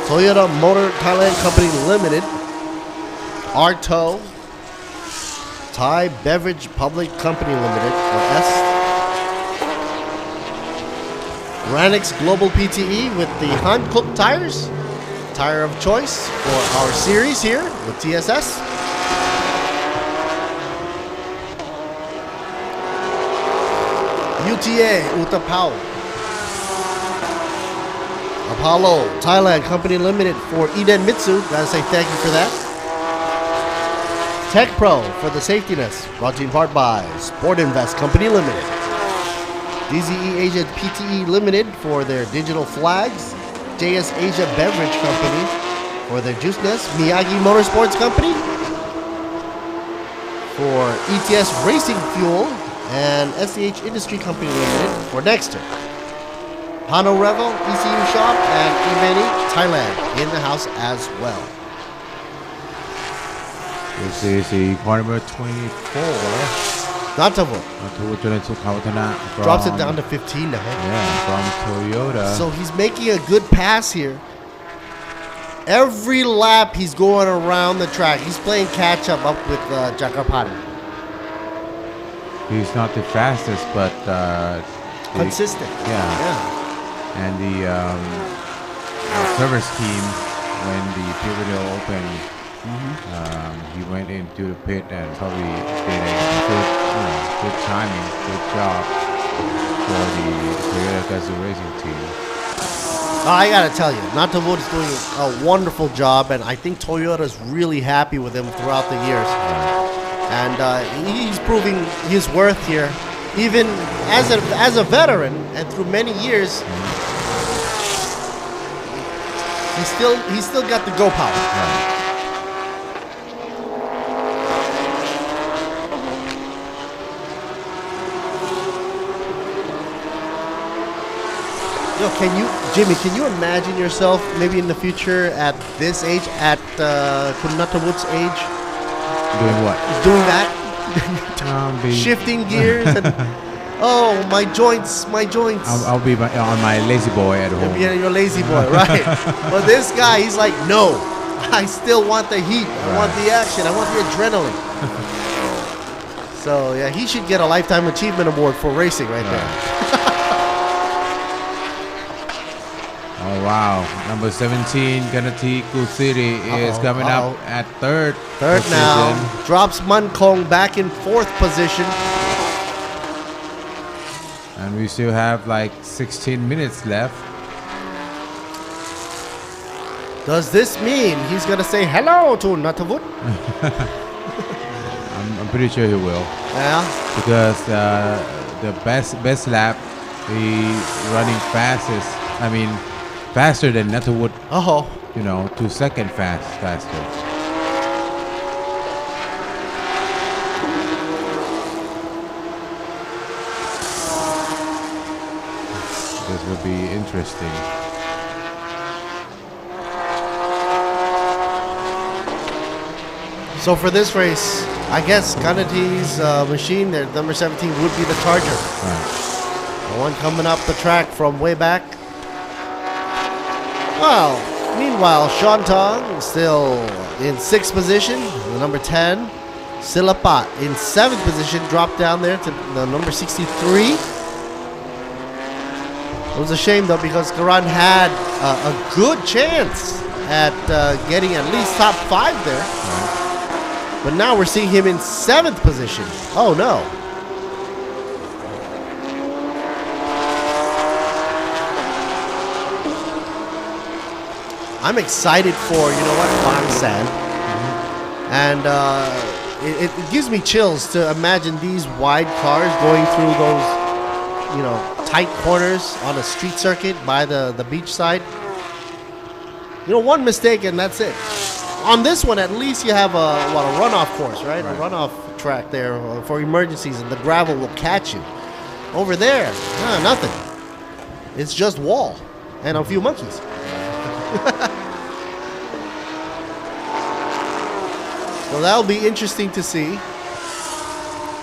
H: Toyota Motor Thailand Company Limited, Arto, Thai Beverage Public Company Limited, or S, Ranix Global PTE with the Hankook tires, tire of choice for our series here with TSS. UTA Utapao, Apollo Thailand Company Limited for Eden Mitsu. Gotta say thank you for that. Tech Pro for the safetiness, brought to you in part by Sport Invest Company Limited. DZE Asia PTE Limited for their digital flags, JS Asia Beverage Company for their juiceness, Miyagi Motorsports Company for ETS Racing Fuel, and SCH Industry Company Limited for Dexter. Hano Revel, ECU Shop, and Imeni Thailand in the house as well.
C: This is the car number 24.
H: Natavo.
C: Natavo
H: drops it down to 15 now.
C: Yeah, from Toyota.
H: So he's making a good pass here. Every lap he's going around the track. He's playing catch up with Jakarpati.
C: He's not the fastest, but
H: consistent.
C: Yeah. And the service team, when the pit window opened, he went into the pit and probably did a good timing, good job for the Toyota Gazoo Racing team.
H: I gotta tell you, Natavo is doing a wonderful job, and I think Toyota's really happy with him throughout the years. And he's proving his worth here, even as a veteran, and through many years, he's still got the go power.
C: Right.
H: Yo, Jimmy, can you imagine yourself maybe in the future at this age, at Kunatawut's age?
C: Doing what?
H: Doing that? Shifting gears and, oh, my joints.
C: I'll be on my lazy boy at home.
H: Yeah, your lazy boy, right. But this guy, he's like, no, I still want the heat. I want the action. I want the adrenaline. So, yeah, he should get a Lifetime Achievement Award for racing right there.
C: Oh, wow. Number 17, Ganati Kusiri is coming up at third position.
H: Now. Drops Mankong back in 4th position.
C: And we still have like 16 minutes left.
H: Does this mean he's going to say hello to Natavut?
C: I'm pretty sure he will.
H: Yeah.
C: Because the best lap, he running fastest. I mean, faster than Natterwood. 2 seconds faster. This would be interesting.
H: So for this race, I guess Ganati's machine, their number 17, would be the Charger.
C: Right.
H: The one coming up the track from way back. Well, meanwhile, Shantong still in 6th position. The number 10, Silapat in 7th position, dropped down there to the number 63. It was a shame though because Karan had a good chance at getting at least top 5 there. But now we're seeing him in 7th position. Oh no. I'm excited for, you know what, Bangsan. And it gives me chills to imagine these wide cars going through those, you know, tight corners on a street circuit by the beach side. You know, one mistake and that's it. On this one, at least you have a runoff course, right? A runoff track there for emergencies, and the gravel will catch you. Over there, nothing. It's just wall and a few monkeys. So that'll be interesting to see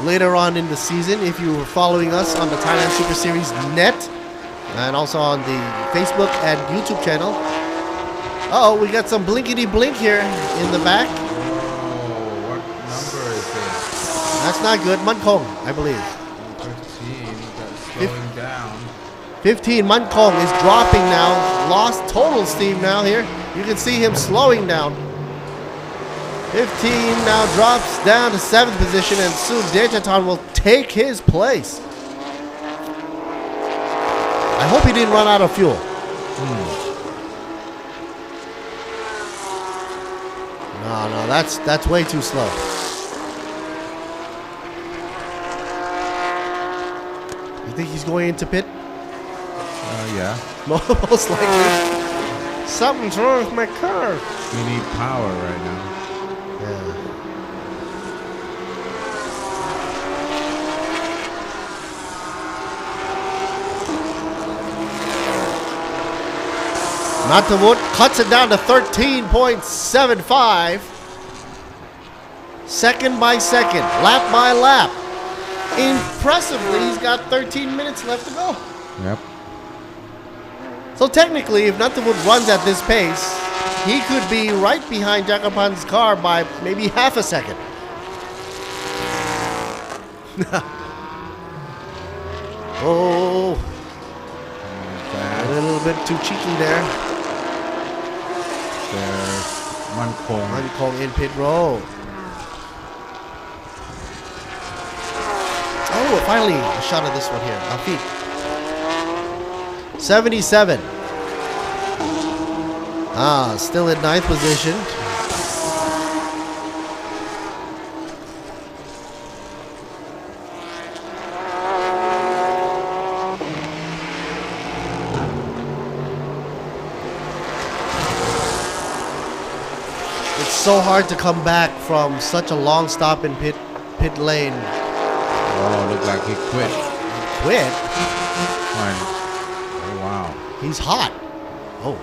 H: later on in the season if you were following us on the Thailand Super Series net and also on the Facebook and YouTube channel. Uh-oh, we got some blinkety blink here in the back.
C: Oh, what number is this?
H: That's not good. Mankong, I believe.
C: 15, that's slowing down.
H: 15, Mankong is dropping now. Lost total steam now here. You can see him slowing down. 15 now drops down to 7th position, and soon Dejatan will take his place. I hope he didn't run out of fuel. No, that's way too slow. You think he's going into pit?
C: Yeah.
H: Most likely. Something's wrong with my car.
C: We need power right now.
H: Yeah. Natavut cuts it down to 13.75. Second by second, lap by lap. Impressively, he's got 13 minutes left to go.
C: Yep.
H: So technically, if Natavut runs at this pace, he could be right behind Jakapan's car by maybe half a second. Oh, a little bit too cheeky there.
C: There's
H: Mankong in pit road. Oh, finally a shot of this one here. Afiq. 77. Still in 9th position. It's so hard to come back from such a long stop in pit lane.
C: Oh, look like he quit.
H: Quit?
C: Fine. Oh, wow.
H: He's hot. Oh.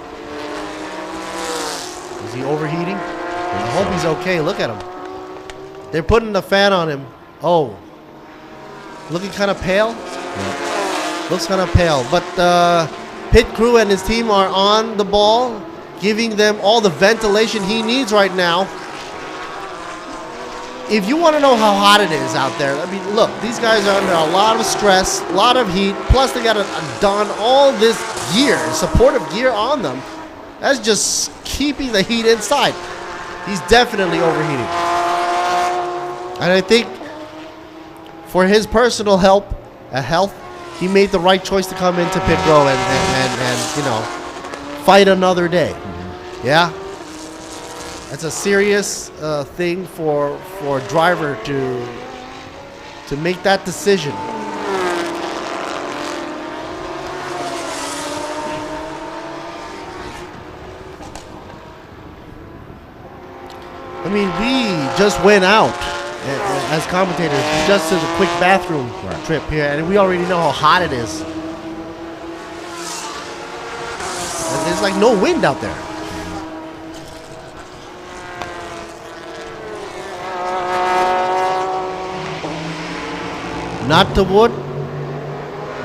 H: Is he overheating? I hope he's okay. Look at him. They're putting the fan on him. Oh. Looking kind of pale?
C: Yeah.
H: Looks kind of pale. But pit crew and his team are on the ball, giving them all the ventilation he needs right now. If you want to know how hot it is out there, I mean, look, these guys are under a lot of stress, a lot of heat, plus they got to don all this gear, supportive gear on them. That's just keeping the heat inside. He's definitely overheating. And I think for his personal health, he made the right choice to come into pit row and you know, fight another day. Yeah? That's a serious thing for a driver to make that decision. I mean, we just went out as commentators, just as a quick bathroom trip here, and we already know how hot it is. And there's like no wind out there. Not to wood.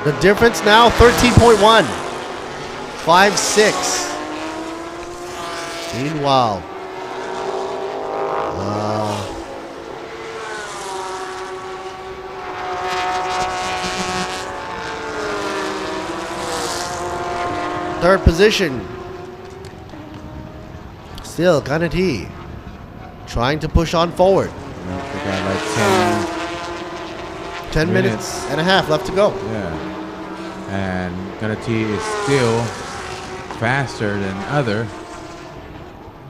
H: The difference now 13.1. 5-6. Meanwhile, third position. Still, Ganati trying to push on forward.
C: They got like
H: 10 minutes and a half left to go.
C: Yeah. And Ganati is still faster than other,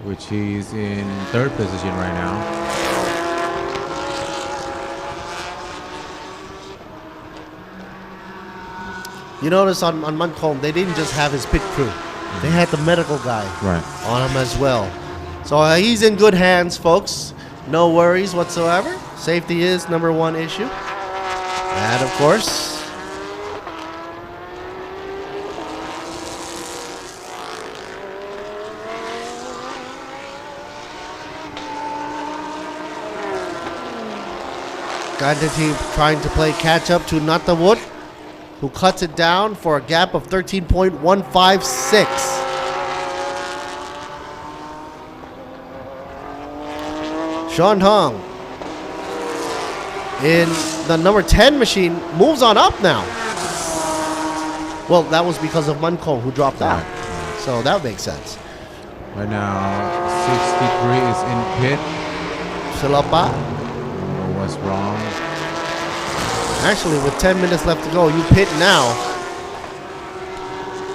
C: which he's in third position right now.
H: You notice on Muncomb, they didn't just have his pit crew. They had the medical guy on him as well. So he's in good hands, folks. No worries whatsoever. Safety is number one issue. And of course, Ganati trying to play catch up to Natawut, who cuts it down for a gap of 13.156. Sean Hong in the number 10 machine moves on up now. Well, that was because of Muncomb who dropped out. So that makes sense.
C: Right now, 63 is in pit.
H: Silapa.
C: What's wrong?
H: Actually, with 10 minutes left to go, you pit now.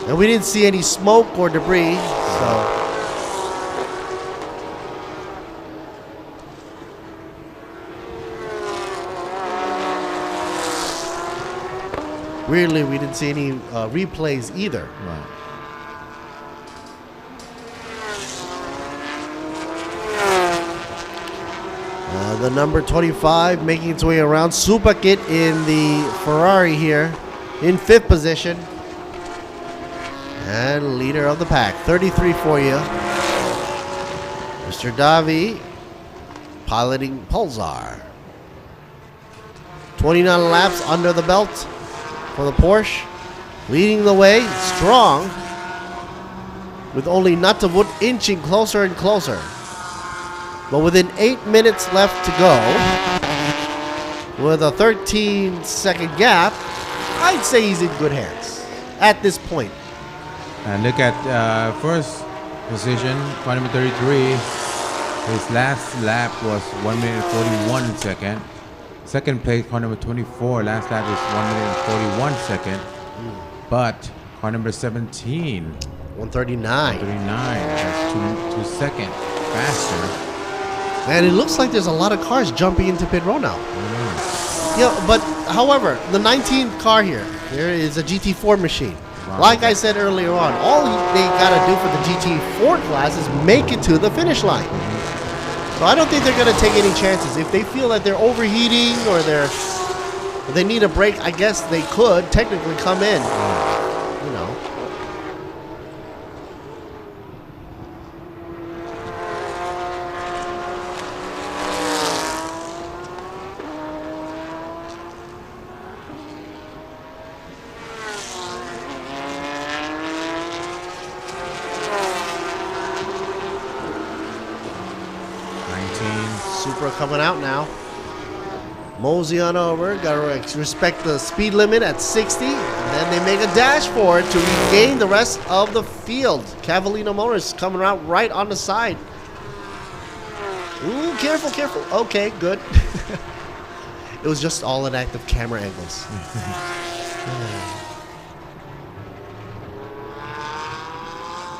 H: And we didn't see any smoke or debris, so. Weirdly, we didn't see any replays either.
C: Right.
H: The number 25 making its way around. Supakit in the Ferrari here in 5th position. And leader of the pack. 33 for you. Mr. Davi piloting Pulsar. 29 laps under the belt for the Porsche. Leading the way, strong. With only Natawut inching closer and closer. But within 8 minutes left to go, with a 13-second gap, I'd say he's in good hands at this point.
C: And look at first position, car number 33. His last lap was 1 minute 41 second. Second place, car number 24. Last lap is 1 minute 41 second. But car number 17,
H: 139.
C: 139. That's 2 seconds faster.
H: And it looks like there's a lot of cars jumping into pit row now. Yeah, but however, the 19th car here is a GT4 machine.
C: Wow.
H: Like I said earlier on, all they gotta do for the GT4 class is make it to the finish line. So I don't think they're gonna take any chances. If they feel that they're overheating or they need a break, I guess they could technically come in. You know. Supra coming out now. Mosey on over. Gotta respect the speed limit at 60. And then they make a dash for it to regain the rest of the field. Cavallino Motors coming out right on the side. Ooh, careful, careful. Okay, good. It was just all inactive camera angles.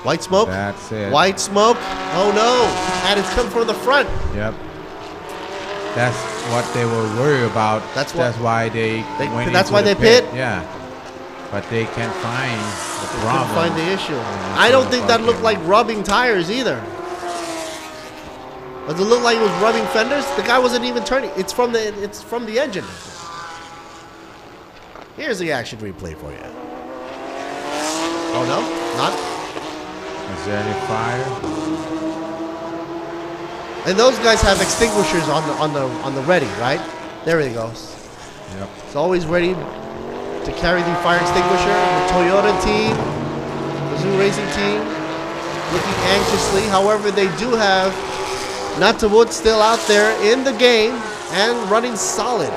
H: White smoke.
C: That's it.
H: White smoke. Oh no. And it's coming from the front.
C: Yep. That's what they were worried about. That's why they went
H: that's
C: into
H: why
C: the
H: they pit.
C: Yeah. But they can't find the
H: Couldn't
C: problem.
H: find the issue. I don't think that looked like rubbing tires either. Does it look like it was rubbing fenders? The guy wasn't even turning. It's from the engine. Here's the action replay for you. Oh no, not.
C: Is there any fire?
H: And those guys have extinguishers on the ready, right? There he goes.
C: Yep.
H: It's always ready to carry the fire extinguisher. The Toyota team, the Zoo Racing team, looking anxiously. However, they do have Natawut still out there in the game and running solid.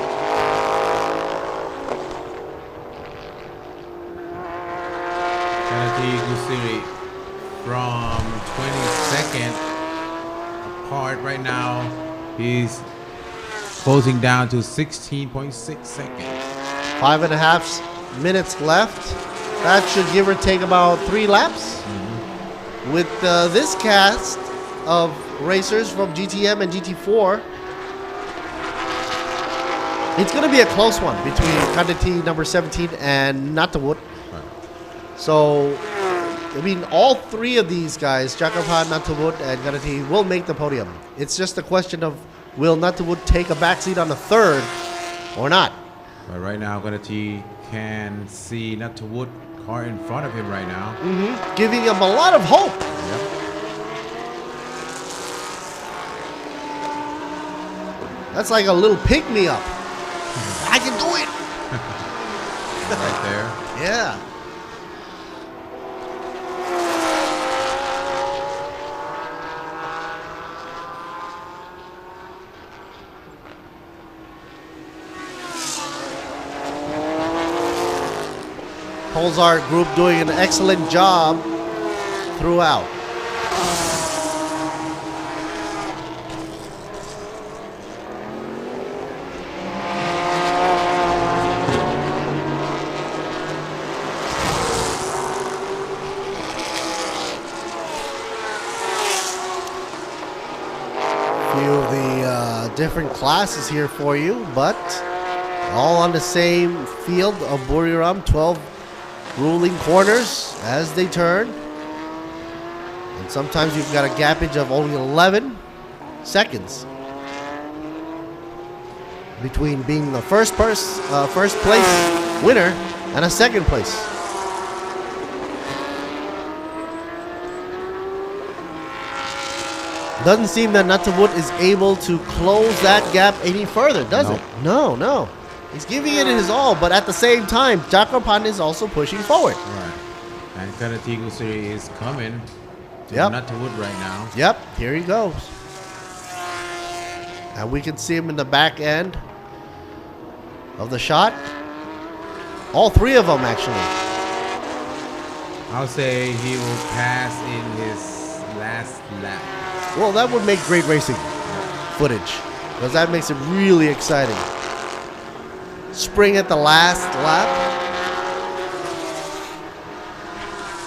C: Kanati Gusiri from 22nd apart right now. He's closing down to 16.6 seconds.
H: 5.5 minutes left. That should give or take about 3 laps. With this cast of racers from GTM and GT4, it's going to be a close one between Kanati number 17 and Natawut. So, I mean, all 3 of these guys, Jakarpan, Natawut, and Kanati, will make the podium. It's just a question of will Natawut take a backseat on the 3rd or not.
C: But right now, Kanati can see Natawut car in front of him right now.
H: Giving him a lot of hope.
C: Yep.
H: That's like a little pick-me-up. I can do it.
C: Right there.
H: Yeah. Polzar group doing an excellent job throughout. Few of the different classes here for you, but all on the same field of Buriram. 12 ruling corners as they turn, and sometimes you've got a gappage of only 11 seconds between being the first place winner and a second place. Doesn't seem that Natawut is able to close that gap any further, does it? No. He's giving it his all, but at the same time, Jakarpan is also pushing forward.
C: Right. And Kanati Gusiri is coming to Natawut right now.
H: Yep, here he goes. And we can see him in the back end of the shot. All 3 of them, actually.
C: I'll say he will pass in his last lap.
H: Well, that would make great racing footage, because that makes it really exciting. Spring at the last lap.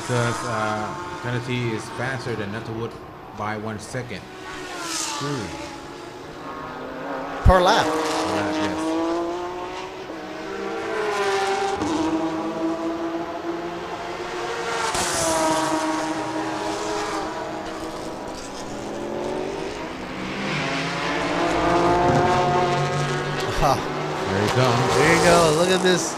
C: Because Kanati is faster than Natawut by 1 second.
H: Per lap.
C: Yes. There you go.
H: There you go. Look at this.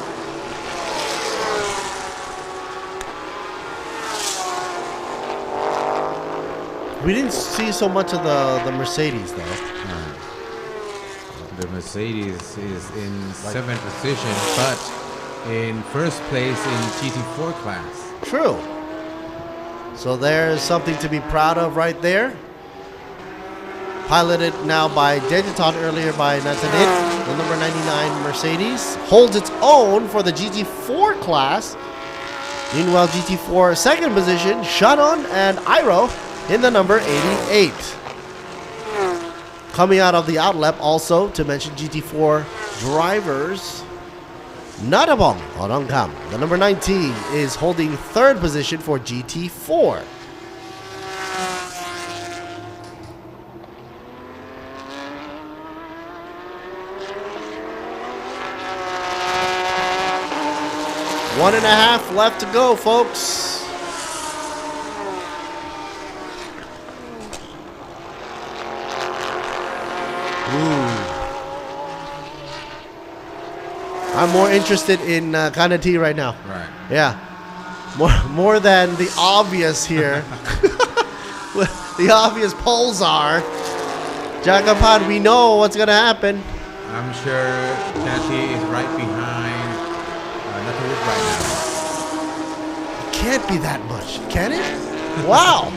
H: We didn't see so much of the Mercedes, though.
C: The Mercedes is in 7th position, but in first place in GT4 class.
H: True. So there's something to be proud of right there. Piloted now by Dejitan, earlier by Natanit. The number 99 Mercedes holds its own for the GT4 class. Meanwhile, GT4 second position, Shannon and Iro in the number 88. Coming out of the outlap also, to mention GT4 drivers, Natabong Orangkam, the number 19, is holding third position for GT4. One and a half left to go, folks. I'm more interested in Kanati right now.
C: Right.
H: Yeah. More than the obvious here. The obvious polls are. Jagapan, we know what's going to happen.
C: I'm sure Kanati is right behind Nataruk right now.
H: It can't be that much, can it? Wow.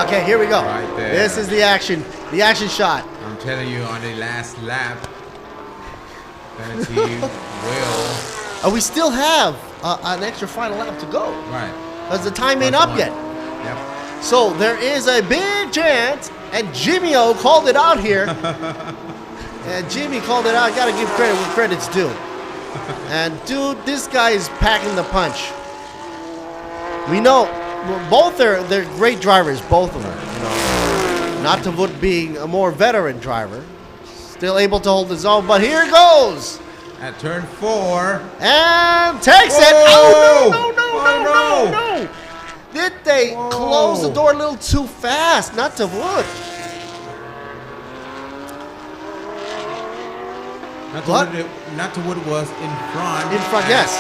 H: Okay, here we go.
C: Right there.
H: This is the action shot.
C: I'm telling you, on the last lap, Kennedy will.
H: We still have an extra final lap to go.
C: Right.
H: Because the time ain't up yet.
C: Yep.
H: So there is a big chance, and Jimmy O called it out here. And Jimmy called it out. Gotta give credit where credit's due. And dude, this guy is packing the punch. We know both they're great drivers, both of them. You know, Natavut being a more veteran driver, still able to hold his own. But here it goes
C: at turn 4
H: and takes it. Oh no! Did they close the door a little too fast? Natavut.
C: Natavut was in front.
H: In front, yes.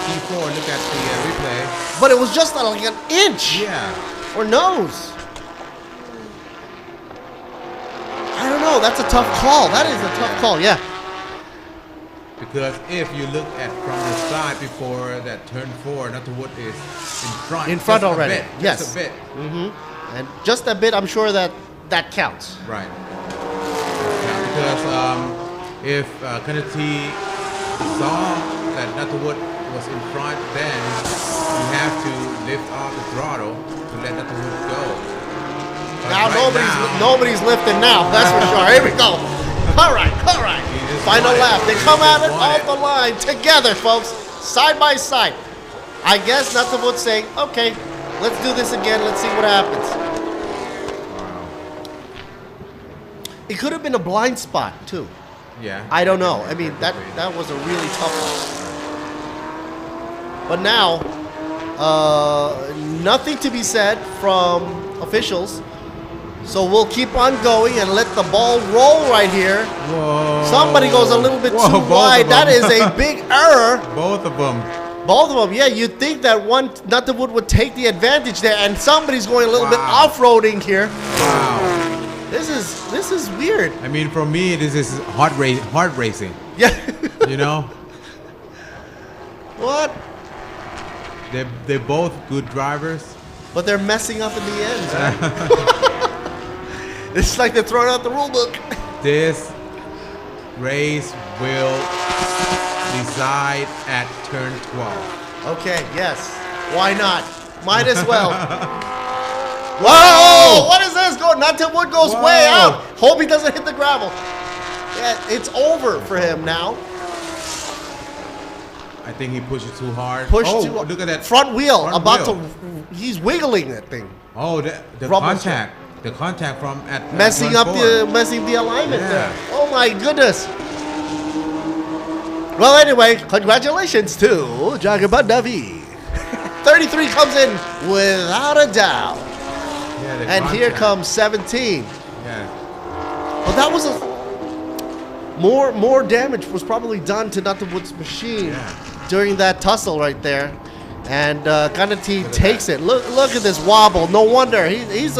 C: T4, look at the replay.
H: But it was just like an inch.
C: Yeah.
H: Or nose. I don't know. That's a tough call. That is a tough call, yeah.
C: Because if you look at from the side before that turn 4, Natavut is in front.
H: In front already. Yes.
C: Just a bit.
H: Mm-hmm. And just a bit, I'm sure that counts.
C: Right. Because if Kennedy saw that Natavut was in front, then you have to lift off the throttle to let Natavut go.
H: Now nobody's lifting now. That's for sure. Here we go. All right. Final lap. They come at it off the line together, folks, side by side. I guess Natavut saying, "Okay, let's do this again. Let's see what happens." It could have been a blind spot too.
C: Yeah.
H: I don't know. I mean, that was a really tough one. But now, nothing to be said from officials. So we'll keep on going and let the ball roll right here.
C: Whoa.
H: Somebody goes a little bit too wide. That is a big error.
C: Both of them.
H: Both of them. Yeah, you'd think that one Natavut would take the advantage there, and somebody's going a little bit off-roading here.
C: Wow.
H: This is weird.
C: I mean, for me, this is hard racing.
H: Yeah.
C: You know?
H: What?
C: They're both good drivers.
H: But they're messing up in the end. Right? It's like they're throwing out the rule book.
C: This race will decide at turn 12.
H: Okay, yes. Why not? Might as well. Whoa! What is this going? Natavut goes way out. Hope he doesn't hit the gravel. Yeah, it's over for him now.
C: I think he pushed it too hard.
H: Look at that front wheel he's wiggling that thing.
C: Oh, the contact. The contact from at
H: messing the alignment there. Oh my goodness. Well, anyway, congratulations to Jagaban Davi. 33 comes in without a doubt.
C: Yeah,
H: and here comes 17.
C: Yeah.
H: Well, that was more damage was probably done to Natavut's machine during that tussle right there. And Kanati takes it. Look at this wobble. No wonder he's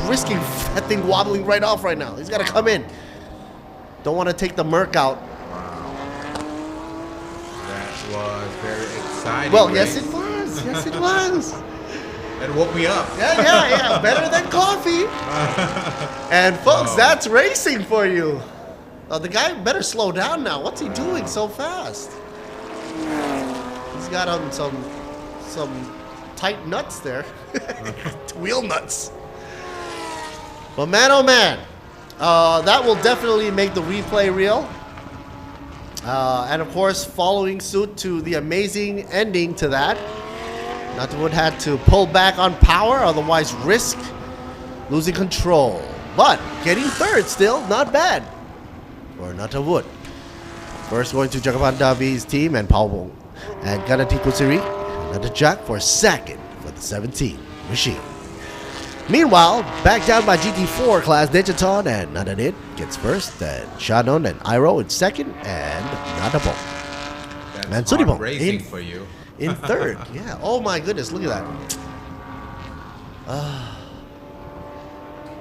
H: risking that thing wobbling right off right now. He's got to come in. Don't want to take the Merc out.
C: That was very exciting.
H: Well, yes it was. Yes it was.
C: That woke me up.
H: Yeah. Better than coffee. And folks, that's racing for you. The guy better slow down now. What's he doing so fast? He's got on some tight nuts there. Wheel nuts. But man, oh man, that will definitely make the replay real. And of course, following suit to the amazing ending to that, Natavut had to pull back on power, otherwise risk losing control. But getting third still, not bad for Natavut. First going to Jagaban Davi's team and Paul and Ganati Kusiri, another Jack for second for the 17 machine. Meanwhile, back down by GT4 class, Dejaton and Nadanit gets first, and Shannon and Iro in second, and Nadabo. And Suribo
C: racing for you.
H: In third. Yeah. Oh my goodness, look at that.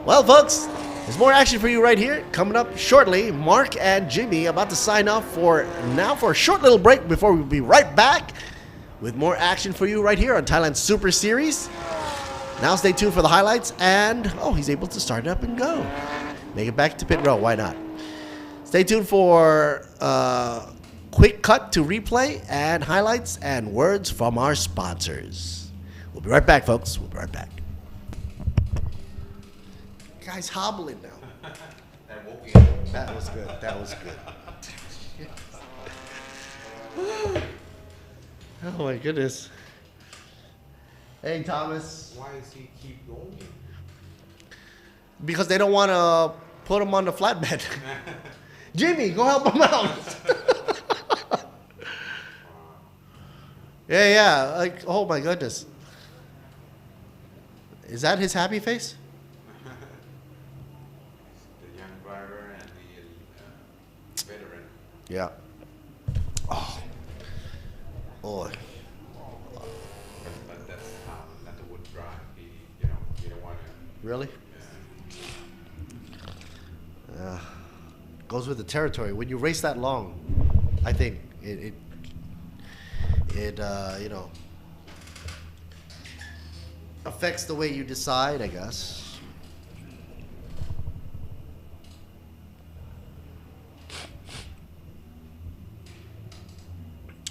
H: Well, folks, there's more action for you right here. Coming up shortly, Mark and Jimmy about to sign off for a short little break before we'll be right back with more action for you right here on Thailand Super Series. Now stay tuned for the highlights, and he's able to start it up and go. Make it back to pit row, why not? Stay tuned for quick cut to replay and highlights and words from our sponsors. We'll be right back, folks. We'll be right back. Guy's hobbling now. That was good. That was good. Oh my goodness. Hey, Thomas.
C: Why does he keep going?
H: Because they don't want to put him on the flatbed. Jimmy, go help him out. Yeah. Like, oh my goodness. Is that his happy face?
C: The young driver and the veteran.
H: Yeah. Oh. Boy.
C: But that's how not the wood drive. You don't want to.
H: Really? Goes with the territory. When you race that long, I think it affects the way you decide, I guess.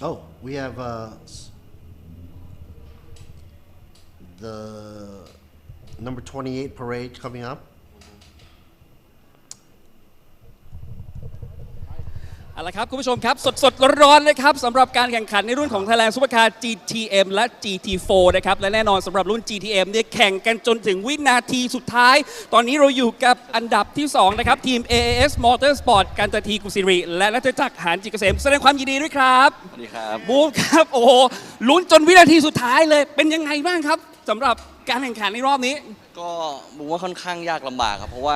H: Oh, we have the number 28 parade coming up.
I: เอาละครับคุณผู้ชมครับสดๆร้อนๆนะครับสำหรับการแข่งขันในรุ่นของ Thailand Supercar GTM และ GT4 นะครับและแน่นอนสำหรับรุ่น GTM เนี่ยแข่งกันจนถึงวินาทีสุดท้ายตอนนี้เราอยู่กับอันดับที่2นะครับทีม AAS Motorsport กันตทีกุศิริและรัชจักรหานจิตเกษมแสดงความยินดีด้วยครับ
N: สวัสดีครับ
I: บูมครับโอ้โหลุ้นจนวินาทีสุดท้ายเลยเป็นยังไงบ้างครับสำหรับการแข่งขันในรอบนี้
N: ก็บูมว่าค่อนข้างยากลำบากครับเพราะว่า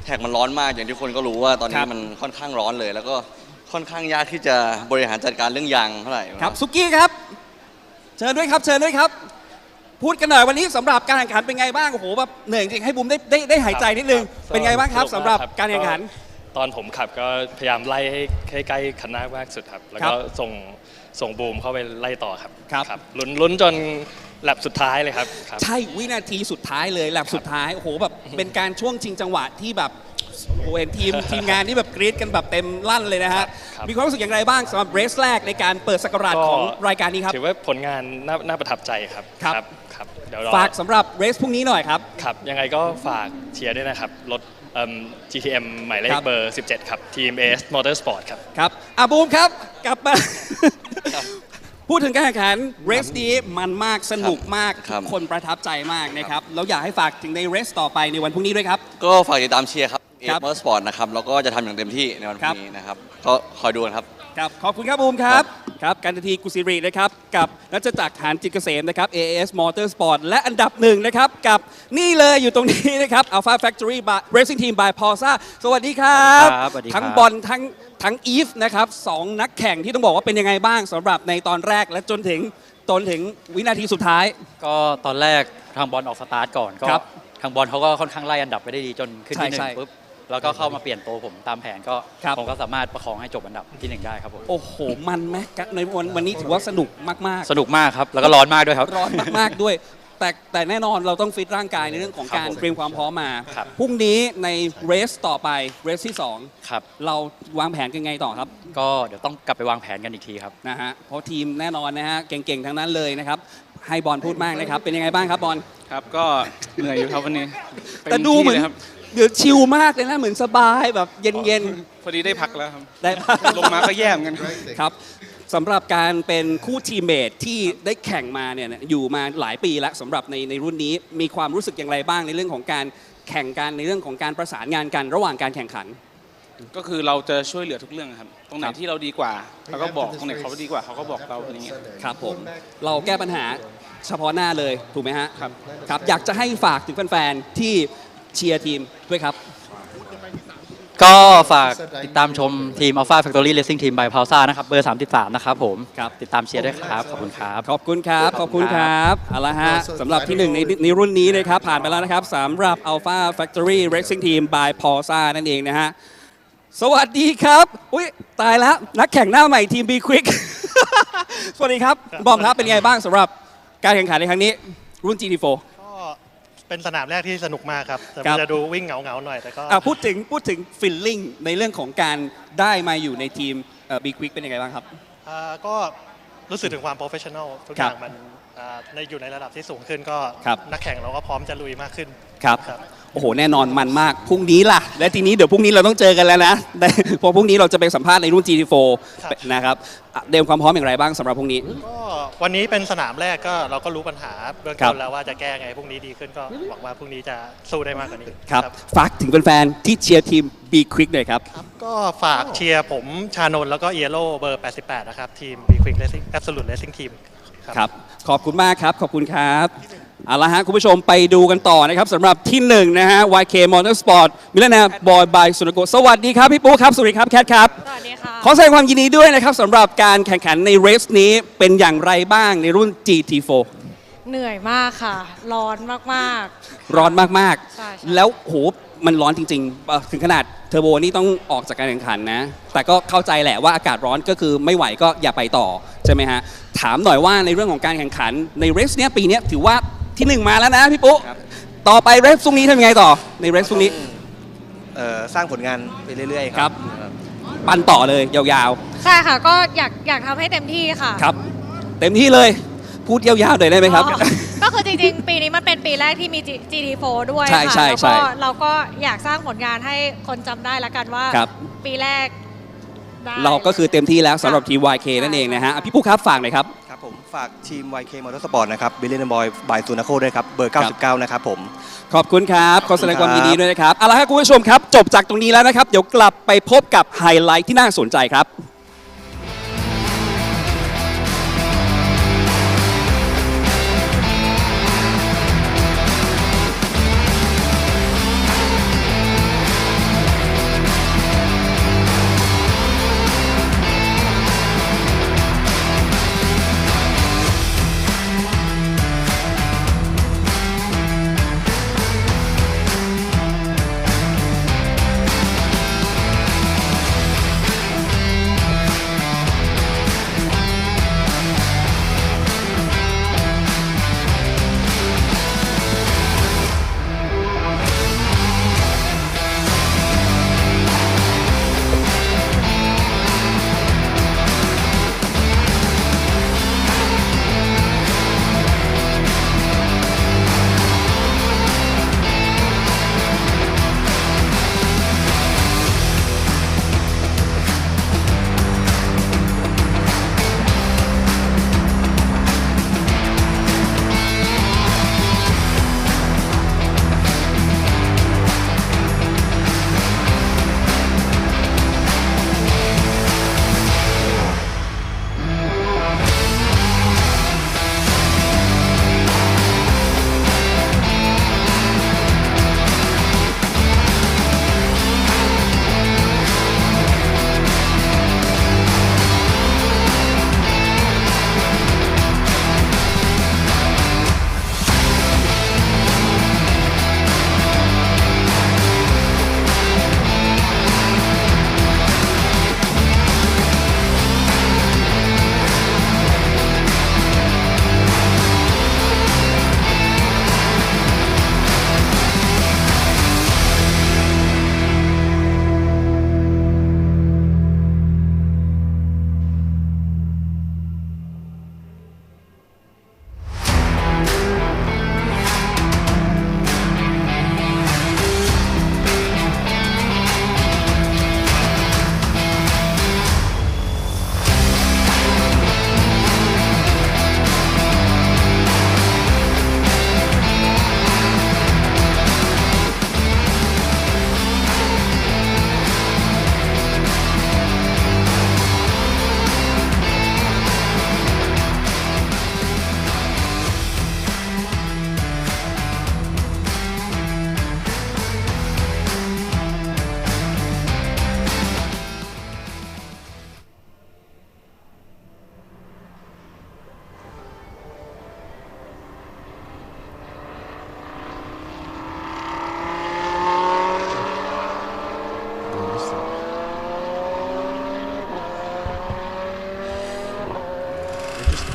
N: แท็กมันร้อนมากอย่างที่คนก็รู้ว่าตอนนี้มันค่อนข้างร้อนเลยแล้วก็ค่อนข้างยากที่จะบริหารจัดการเรื่องยางเท่าไหร่
I: ครับสุกี้ครับเชิญด้วยครับพูดกันหน่อยวันนี้สำหรับการแข่งขันเป็นไงบ้างโอ้โหแบบเหนื่อยจริงให้บูมได้หายใจนิดนึงเป็นไงบ้างครับสำหรับการแข่งขัน
U: ตอนผมขับก็พยายามไล่ให้ใกล้คันหน้ามากสุดครับแล้วก็ส่งบูมเข้าไปไล่ต่อครับลุ้นจนแลบสุดท้ายเลยครับ
I: ใช่วินาทีสุดท้ายเลยแลบสุดท้ายโอ้โหแบบเป็นการช่วงชิงจังหวะที่แบบเห็นทีมงานนี่แบบกรี๊ดกันแบบเต็มลั่นเลยนะฮะมีความรู้สึกอย่างไรบ้างสำหรับเรสแรกในการเปิดศักราชของรายการนี้ครับ
U: ถือว่าผลงานน่าประทับใจครับเดี๋ยว
I: ฝากสำหรับเรสพรุ่งนี้หน่อยครับ
U: ยังไงก็ฝากเชียร์ด้วยนะครับรถGTM หมายเลขเบอร์ 17 ครับทีม AS Motorsport ครับ
I: บูมครับกลับมาพูดถึงการแข่งขันเรสนี้มันมากสนุกมากทุกคนประทับใจมากนะครับแล้วอยากให้ฝากถึงในเรสต่อไปในวันพรุ่งนี้ด้วยครับ
N: ก็ฝากติดตามเชียร์ครับMotorsport นะครับแล้วก็จะทำอย่างเต็มที่ในวันพรุ่งนี้นะครับก็คอยดูกันครับ
I: ขอบคุณครับบูมครับกันตทีกุศิรินะครับกับรัชจักรหานจิตเกษมนะครับ AAS Motorsport และอันดับ1นะครับกับนี่เลยอยู่ตรงนี้นะครับ Alpha Factory Racing Team by Pausa สวัสดีครับทั้งบอลทั้งอีฟนะครับ2นักแข่งที่ต้องบอกว่าเป็นยังไงบ้างสำหรับในตอนแรกและจนถึงวินาทีสุดท้าย
V: ก็ตอนแรกทางบอลออกสตาร์ทก่อนก็ทางบอลเขาก็ค่อนข้างไล่อันดับไปได้ดีจนขึ้นที่1ปุ๊บแล้วก็เข้ามาเปลี่ยนตัวผมตามแผนก็ผมก็สามารถประคองให้จบอันดับที่1ได้ครับผม
I: โอ้โหมันไหมในวันนี้ถือว่าสนุกมาก
V: ๆสนุกมากครับแล้วก็ร้อนมากด้วยครับ
I: ร้อนมากๆด้วยแต่แน่นอนเราต้องฟิตร่างกายในเรื่องของการเตรียมความพร้อมมาพรุ่งนี้ในเรสต่อไปเรสที่2
V: ครับ
I: เราวางแผนกันไงต่อครับ
V: ก็เดี๋ยวต้องกลับไปวางแผนกันอีกทีครับ
I: นะฮะเพราะทีมแน่นอนนะฮะเก่งๆทั้งนั้นเลยนะครับให้บอลพูดมากนะครับเป็นยังไงบ้างครับบอล
W: ครับก็เหนื่อยอยู่ครับวันนี้
I: แต่ดูเหมือนเดี๋ยวชิลมากเลยนะเหมือนสบายแบบเย็น
W: ๆพอดีได้พักแล้วครับ
I: ได้
W: ลงมาก็แย่เหมือนกัน
I: ครับสำหรับการเป็นคู่ทีมเมทที่ได้แข่งมาเนี่ยอยู่มาหลายปีแล้วสำหรับในรุ่นนี้มีความรู้สึกอย่างไรบ้างในเรื่องของการแข่งกันในเรื่องของการประสานงานกันระหว่างการแข่งขัน
W: ก็คือเราจะช่วยเหลือทุกเรื่องครับตรงไหนที่เราดีกว่าเราก็บอกตรงไหนเขาดีกว่าเขาก็บอกเราอย่างเงี้ย
I: ครับผมเราแก้ปัญหาเฉพาะหน้าเลยถูกไหมฮะครับอยากจะให้ฝากถึงแฟนๆที่เชียร์ทีมด้วยครับ
V: ก็ฝากติดตามชมทีม Alpha Factory Racing Team by Pausa นะครับเบอร์33นะครับผมติดตามเชียร์ด้วยครับขอบคุณครับ
I: ขอบคุณครับเอาละฮะสำหรับที่1ในรุ่นนี้นะครับผ่านไปแล้วนะครับสำหรับ Alpha Factory Racing Team by Pausa นั่นเองนะฮะสวัสดีครับอุ๊ยตายแล้วนักแข่งหน้าใหม่ทีม B Quick สวัสดีครับบอมครับเป็นไงบ้างสำหรับการแข่งขันในครั้งนี้รุ่น GT4
X: ก็
R: เป็นสนามแรกที่สนุกมากครับแต่มันจะดูวิ่งเหงาหน่อยแต่ก็
I: พูดถึงฟีลลิ่งในเรื่องของการได้มาอยู่ในทีมบิ๊กควิกเป็นยังไงบ้างครับ
R: ก็รู้สึกถึงความโปรเฟชชั่นอลทุกอย่างมันอยู่ในระดับที่สูงขึ้นก็นักแข่งเราก็พร้อมจะลุยมากขึ้น
I: ครับโอ้โหแน่นอนมันมากพรุ่งนี้ล่ะและทีนี้เดี๋ยวพรุ่งนี้เราต้องเจอกันแล้วนะพอพรุ่งนี้เราจะไปสัมภาษณ์ในรุ่น GT4 นะครับเตรียมความพร้อมอย่างไรบ้างสำหรับพรุ่งนี้
R: ก็วันนี้เป็นสนามแรกก็เราก็รู้ปัญหาเบื้องต้นแล้วว่าจะแก้ไงพรุ่งนี้ดีขึ้นก็หวังว่าพรุ่งนี้จะสู้ได้มากกว่านี้
I: ครับฝากถึงแฟนๆที่เชียร์ทีม B Quick หน่อยครับ
R: ก็ฝากเชียร์ผมชานนท์แล้วก็เอียโร่เบอร์88นะครับทีม B Quick Racing Absolute Racing Team
I: ครับขอบคุณมากครับขอบคุณครับเอาละฮะคุณผู้ชมไปดูกันต่อนะครับสำหรับที่1นะฮะ YK Motorsport มิลเลนร์บอยบายสุนโกสวัสดีครับพี่ปุ๊ครับสวัสดีครับแคทครับ
Q: สวัสดีค่ะ
I: ขอแสดงความยินดีด้วยนะครับสำหรับการแข่งขันในเรสนี้เป็นอย่างไรบ้างในรุ่น GT4
Q: เหนื่อยมากค่ะร้อนมาก
I: ๆร้อนมากๆแล้วโหมันร้อนจริงๆถึงขนาดเทอร์โบนี่ต้องออกจากการแข่งขันนะแต่ก็เข้าใจแหละว่าอากาศร้อนก็คือไม่ไหวก็อย่าไปต่อใช่ไหมฮะถามหน่อยว่าในเรื่องของการแข่งขันในเรสเนี้ยปีนี้ถือว่าที่1มาแล้วนะพี่ปุ๊ต่อไปเรสพรุ่งนี้ทำยังไงต่อในเรสพรุ่งนี้
A: สร้างผลงานไปเรื่อยๆ
I: ครับปั่นต่อเลยยาว
Q: ๆใช่ค่ะก็อยากทำให้เต็มที่ค่ะ
I: ครับเต็มที่เลยพูดยาวๆหน่อยได้ไหมครับ
Q: ก็คือจริงๆปีนี้มันเป็นปีแรกที่มี GT4 ด้วยค่ะแล้วก็เราก็อยากสร้างผลงานให้คนจำได้ละกันว่าปีแรก
I: เราก็คือเต็มที่แล้วสำหรับทีม YK นั่นเองนะฮะพี่ปุ๊ครับฝากหน่อยครับ
A: ครับผมฝากทีม YK Motorsport นะครับบิลลี่บอยบายซูนาโคด้วยครับเบอร์99นะครับผม
I: ขอบคุณครับขอแสดงความยินดีด้วยนะครับเอาละครับคุณผู้ชมครับจบจากตรงนี้แล้วนะครับเดี๋ยวกลับไปพบกับไฮไลท์ที่น่าสนใจครับ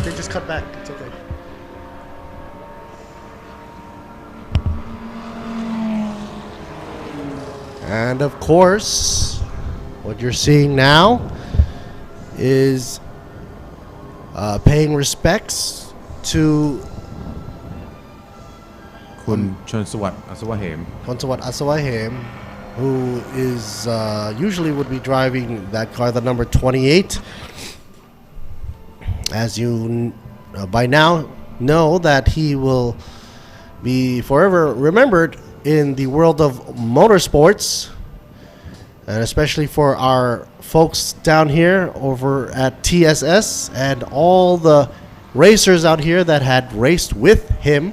R: They just cut back. It's okay.
H: And of course, what you're seeing now is paying respects to
C: Kun Chonsawat Asawahim.
H: Chonsawat Asawahim, who is usually would be driving that car, the number 28. As you by now know that he will be forever remembered in the world of motorsports, and especially for our folks down here over at TSS and all the racers out here that had raced with him.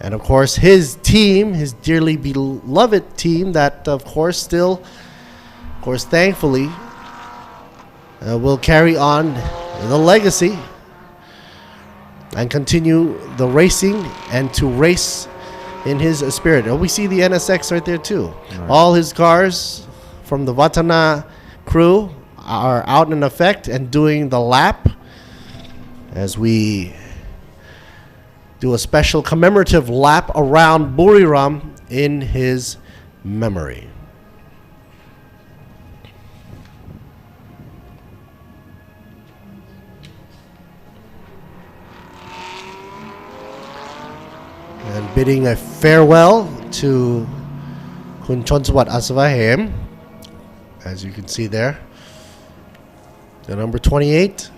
H: And of course his team, his dearly beloved team that of course thankfully will carry on the legacy and continue the racing and to race in his spirit. Oh, we see the NSX right there too. Right. All his cars from the Vatana crew are out in effect and doing the lap as we do a special commemorative lap around Buriram in his memory. And bidding a farewell to Kun Chonsawat Asawahim, as you can see there, the number 28.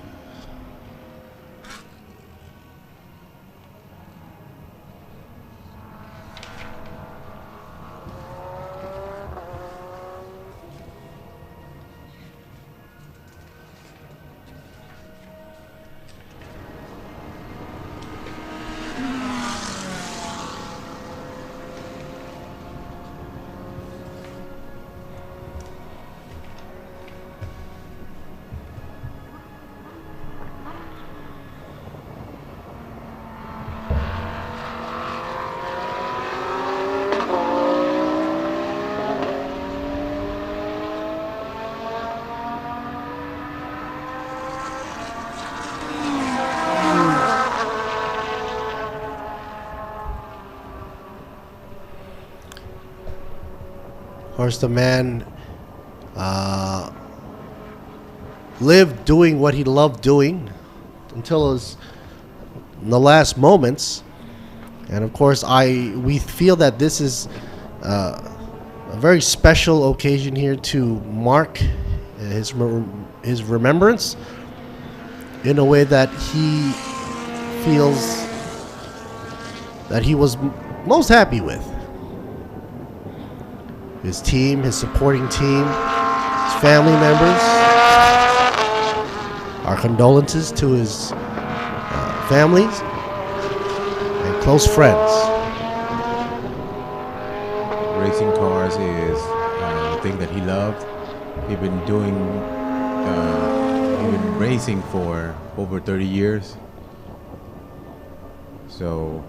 H: Of course, the man lived doing what he loved doing until the last moments. And of course, we feel that this is a very special occasion here to mark his remembrance in a way that he feels that he was most happy with. His team, his supporting team, his family members. Our condolences to his families and close friends.
C: Racing cars is the thing that he loved. He's been racing for over 30 years. So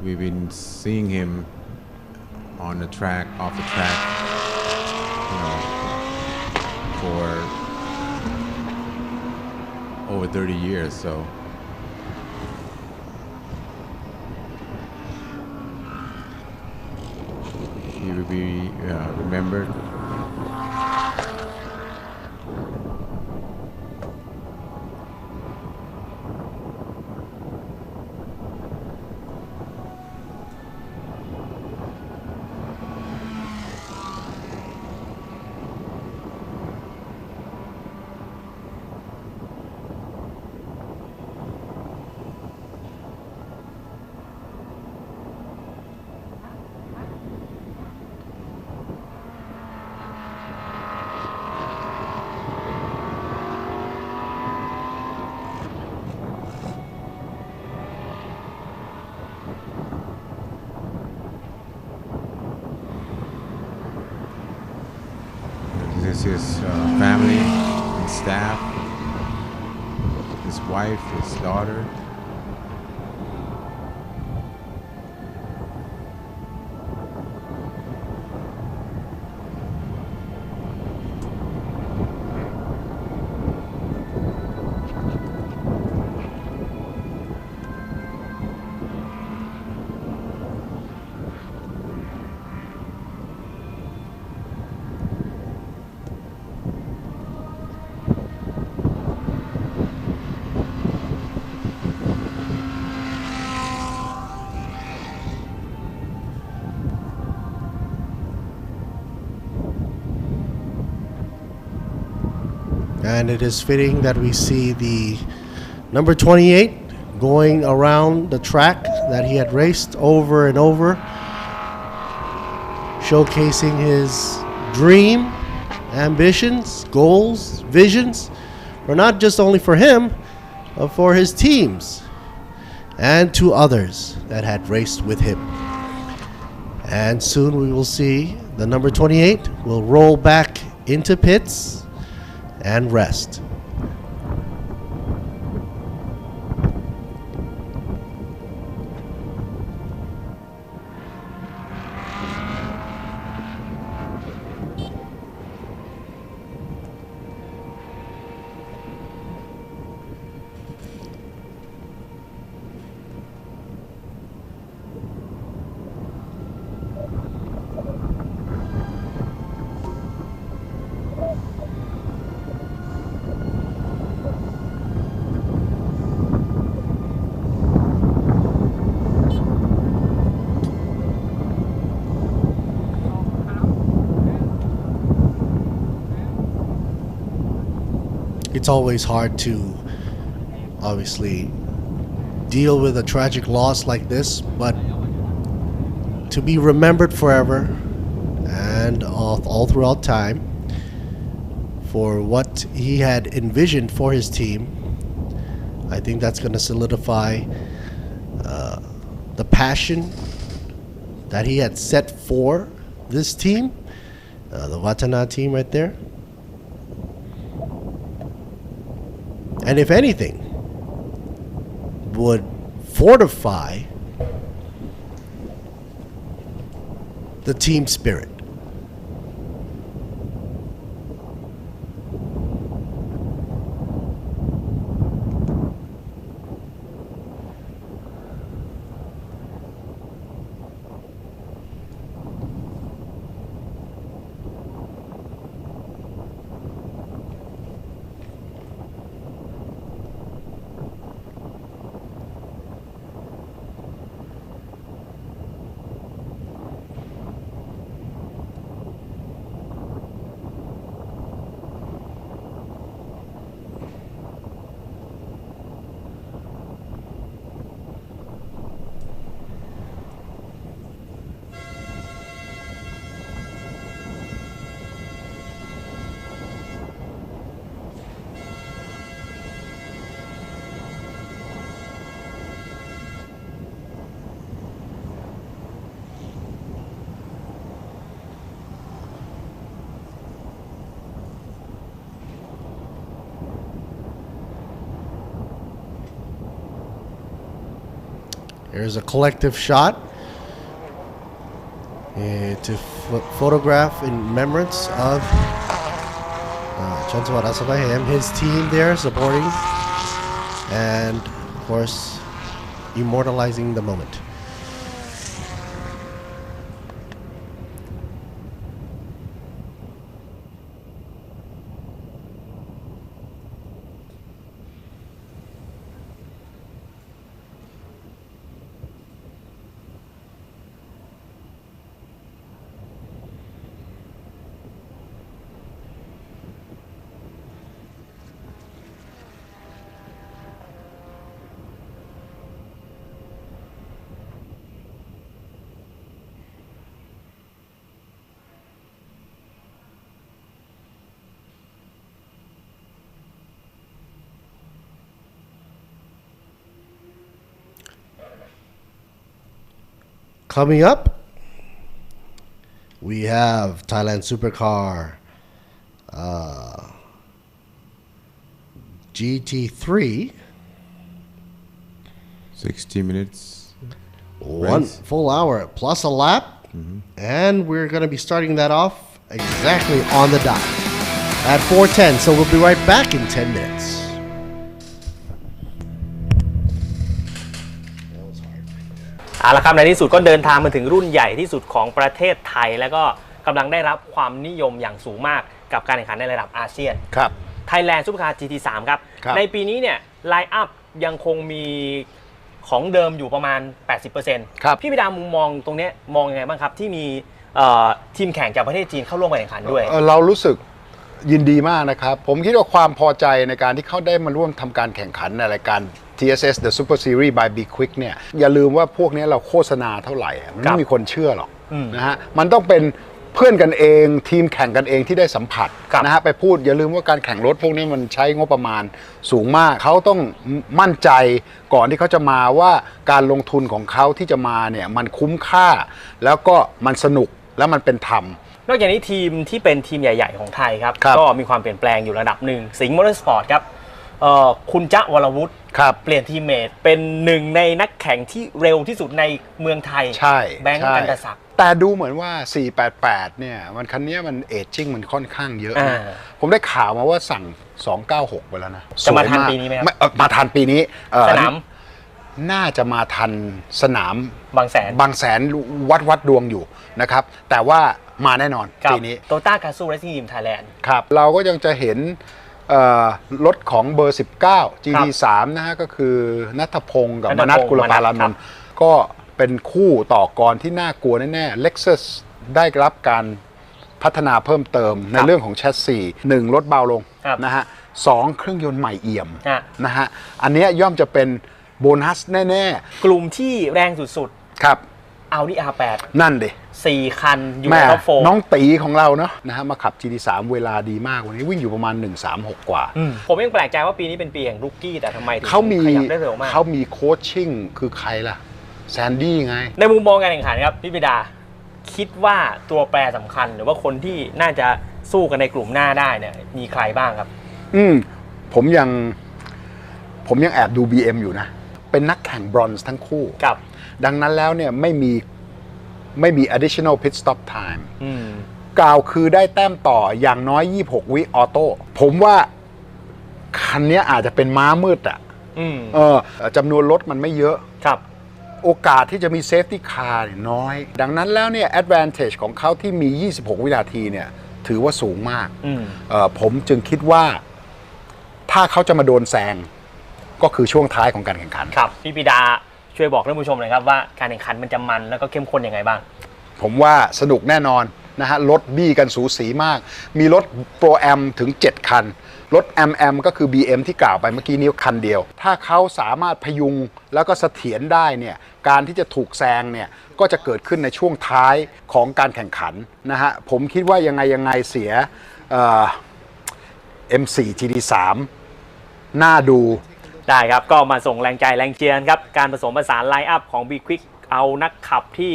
C: we've been seeing him on the track, off the track, for over 30 years. So he will be remembered. His family and staff, his wife, his daughter.
H: And it is fitting that we see the number 28 going around the track that he had raced over and over, showcasing his dream, ambitions, goals, visions, but not just only for him, but for his teams and to others that had raced with him. And soon we will see the number 28 will roll back into pits and rest. It's always hard to obviously deal with a tragic loss like this, but to be remembered forever and all throughout time for what he had envisioned for his team, I think that's going to solidify the passion that he had set for this team, the Watana team right there. And if anything, would fortify the team spirit. Here's a collective shot to photograph in remembrance of Chansawat Asabaham, his team there supporting and, of course, immortalizing the moment. Coming up, we have Thailand Supercar GT3.
C: 60 minutes.
H: One full hour plus a lap. And we're going to be starting that off exactly on the dot at 4:10. So we'll be right back in 10 minutes.
G: เอาละครับในที่สุดก็เดินทางมาถึงรุ่นใหญ่ที่สุดของประเทศไทยแล้วก็กำลังได้รับความนิยมอย่างสูงมากกับการแข่งขันในระดับอาเซียนครับ Thailand Supercar GT3 ครับในปีนี้เนี่ยไลน์อัพยังคงมีของเดิมอยู่ประมาณ 80% ครับพี่พิดามุมมองตรงนี้มองยังไงบ้างครับที่มีทีมแข่งจากประเทศจีนเข้าร่วมการแข่งขันด้วย
B: เรารู้สึก
D: ยินดีมากนะครับผมคิดว่าความพอใจในการที่เขาได้มาร่วมทำการแข่งขันในรายการ TSS The Super Series by B Quick เนี่ยอย่าลืมว่าพวกนี้เราโฆษณาเท่าไหร่มันไม่มีคนเชื่อหรอกนะฮะมันต้องเป็นเพื่อนกันเองทีมแข่งกันเองที่ได้สัมผัสนะฮะไปพูดอย่าลืมว่าการแข่งรถพวกนี้มันใช้งบประมาณสูงมากเขาต้องมั่นใจก่อนที่เขาจะมาว่าการลงทุนของเขาที่จะมาเนี่ยมันคุ้มค่าแล้วก็มันสนุกแล้วมันเป็นธรรม
G: นอกจากนี้ทีมที่เป็นทีมใหญ่ๆของไทยครับก็มีความเปลี่ยนแปลงอยู่ระดับหนึ่งสิงห์มอเตอร์สปอร์ตครับคุณจ๊ะวรวุฒิเปลี่ยนทีมเมทเป็นหนึ่งในนักแข่งที่เร็วที่สุดในเมืองไทย
D: ใช่
G: แบงค์กันตศักดิ์
D: แต่ดูเหมือนว่า488เนี่ยมันคันนี้มันเอจจิ้งมันค่อนข้างเยอะผมได้ข่าวมาว่าสั่ง296ไปแล้วนะ
G: จะมาทันปีนี้ไหมครับ
D: มาทันปีนี้
G: สนาม
D: น่าจะมาทันสนาม
G: บางแสน
D: วัดดวงอยู่นะครับแต่ว่ามาแน่นอนปีนี้
G: Toyota Gazoo Racing Team Thailand
D: ครับเราก็ยังจะเห็นรถของเบอร์19 GT3 นะฮะก็คือณัฐพงศ์กับมนัสกุลปารานนท์ก็เป็นคู่ต่อกรที่น่ากลัวแน่ๆ Lexus ได้รับการพัฒนาเพิ่มเติมในเรื่องของแชสซี1รถเบาลงนะฮะ2เครื่องยนต์ใหม่เอี่ยมนะฮะอันนี้ย่อมจะเป็นโบนัสแน่
G: ๆกลุ่มที่แรงสุด
D: ๆครับ
G: Audi R8
D: นั่นดิ
G: 4 คันอยู่ในท็อป4
D: น้องตีของเราเนาะนะฮะมาขับ GT3 เวลาดีมากวันนี้วิ่งอยู่ประมาณ136กว่า
G: ผมยังแปลกใจว่าปีนี้เป็นปีแห่งรุกกี้แต่ทำไมถึงขยับได้เร็วมาก
D: เขามีโค้ชชิ่งคือใครล่ะแซนดี้ไง
G: ในมุมมองการแข่งขันครับพี่ปิดาคิดว่าตัวแปรสำคัญหรือว่าคนที่น่าจะสู้กันในกลุ่มหน้าได้เนี่ยมีใครบ้างครับ
D: ผมยังแอบดู BM อยู่นะเป็นนักแข่งบรอนซ์ทั้งคู่ดังนั้นแล้วเนี่ยไม่มี additional pit stop time กล่าวคือได้แต้มต่ออย่างน้อย26วิออโต้ผมว่าคันนี้อาจจะเป็นม้ามืดจำนวนรถมันไม่เยอะโอกาสที่จะมี safety car น้อยดังนั้นแล้วเนี่ย advantage ของเขาที่มี26วินาทีเนี่ยถือว่าสูงมากผมจึงคิดว่าถ้าเขาจะมาโดนแซงก็คือช่วงท้ายของการแข่งขัน
G: ครับพี่ปิดาช่วยบอกท่านผู้ชมหน่อยครับว่าการแข่งขันมันจะมันแล้วก็เข้มข้นยังไงบ้าง
D: ผมว่าสนุกแน่นอนนะฮะรถบี้กันสูสีมากมีรถโปรแอมถึง7คันรถ MM ก็คือ BM ที่กล่าวไปเมื่อกี้นี้คันเดียวถ้าเขาสามารถพยุงแล้วก็เสถียรได้เนี่ยการที่จะถูกแซงเนี่ยก็จะเกิดขึ้นในช่วงท้ายของการแข่งขันนะฮะผมคิดว่ายังไงเสียM4 GT3 น่าดู
G: ได้ครับก็มาส่งแรงใจแรงเชียร์ครับการผสมผสานไลน์อัพของ B Quick เอานักขับที่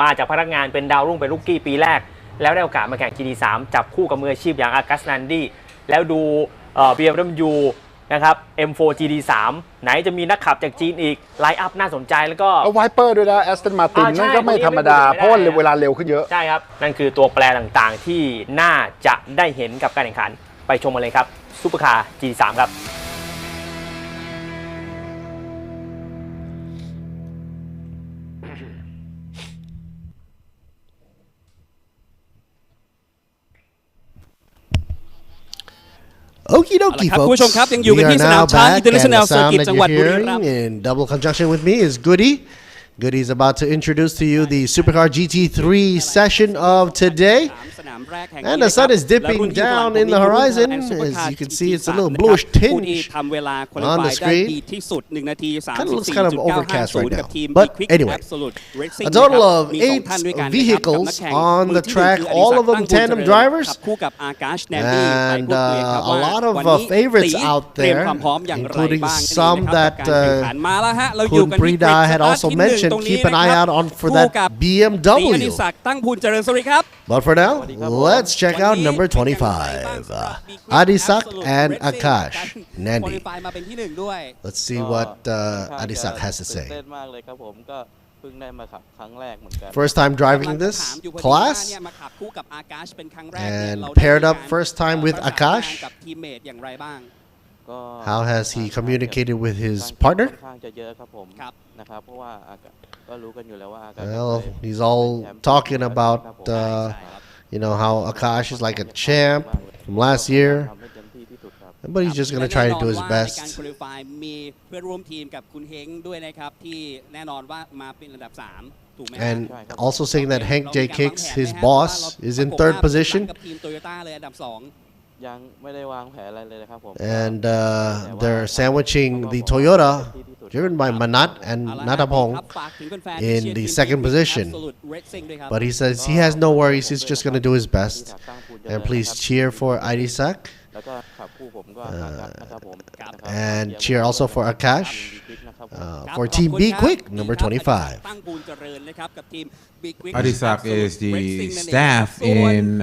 G: มาจากพนักงานเป็นดาวรุ่งเป็นลูกกี้ปีแรกแล้วได้โอกาสมาแข่ง GT3 จับคู่กับมืออาชีพอย่างอากัสนันดี้แล้วดูBMW นะครับ M4 GT3 ไหนจะมีนักขับจากจีนอีกไลน์อัพน่าสนใจแล้วก็
D: ไวเปอร์ด้วยนะแอสตันมาตินนั่นก็ไม่ธรรมดาเพราะว่าเวลาเร็วขึ้นเยอะ
G: ใช่ครับนั่นคือตัวแปรต่างๆที่น่าจะได้เห็นกับการแข่งขันไปชมกันเลยครับซุปเปอร์คาร์ GT3 ครับ
H: Okie dokie, folks. We are now back, and the sound that you're hearing in double conjunction with me is Goody. Goody's about to introduce to you the Supercar GT3 session of today. And the sun is dipping down in the horizon. As you can see, it's a little bluish tinge on the screen. Kind of looks kind of overcast right now. But anyway, a total of 8 vehicles on the track, all of them tandem drivers. And a lot of favorites out there, including some that Kun Prida had also mentioned. Keep an eye out on for that BMW. But for now, let's check out number 25, Adisak and Akash Nandi. Let's see what Adisak has to say. First time driving this class and paired up first time with Akash. How has he communicated with his partner? Well, he's all talking about, how Akash is like a champ from last year. But he's just going to try to do his best. And also saying that Hank J. Kicks, his boss, is in third position. And they're sandwiching the Toyota, driven by Manat and Natapong, in the second position. But he says he has no worries, he's just going to do his best. And please cheer for Idisak. And cheer also for Akash, for Team Be Quick, number 25.
C: Adisak is the staff in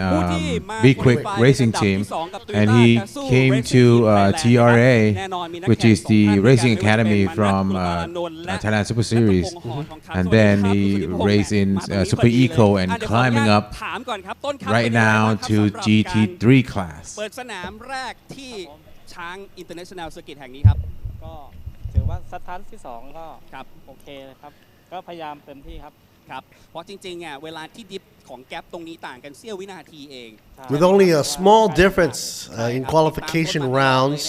C: Be Quick Racing Team, and he came to TRA, which is the racing academy from Thailand Super Series, and then he raced in Super Eco and climbing up right now to GT3 class.
I: เปิดสนามแรกที่ช้าง International Circuit แห่งนี้ครับก็ถือว่าสตาร์ทที่2ก็ครับโอเคเลยครับก็พยายามเต็มที่ครับครับเพราะจริงๆอ่ะเวลาที่ดิฟของแก๊ปตรงนี้ต่างกันเสี้ยววินาทีเอง
H: With only a small difference in qualification rounds,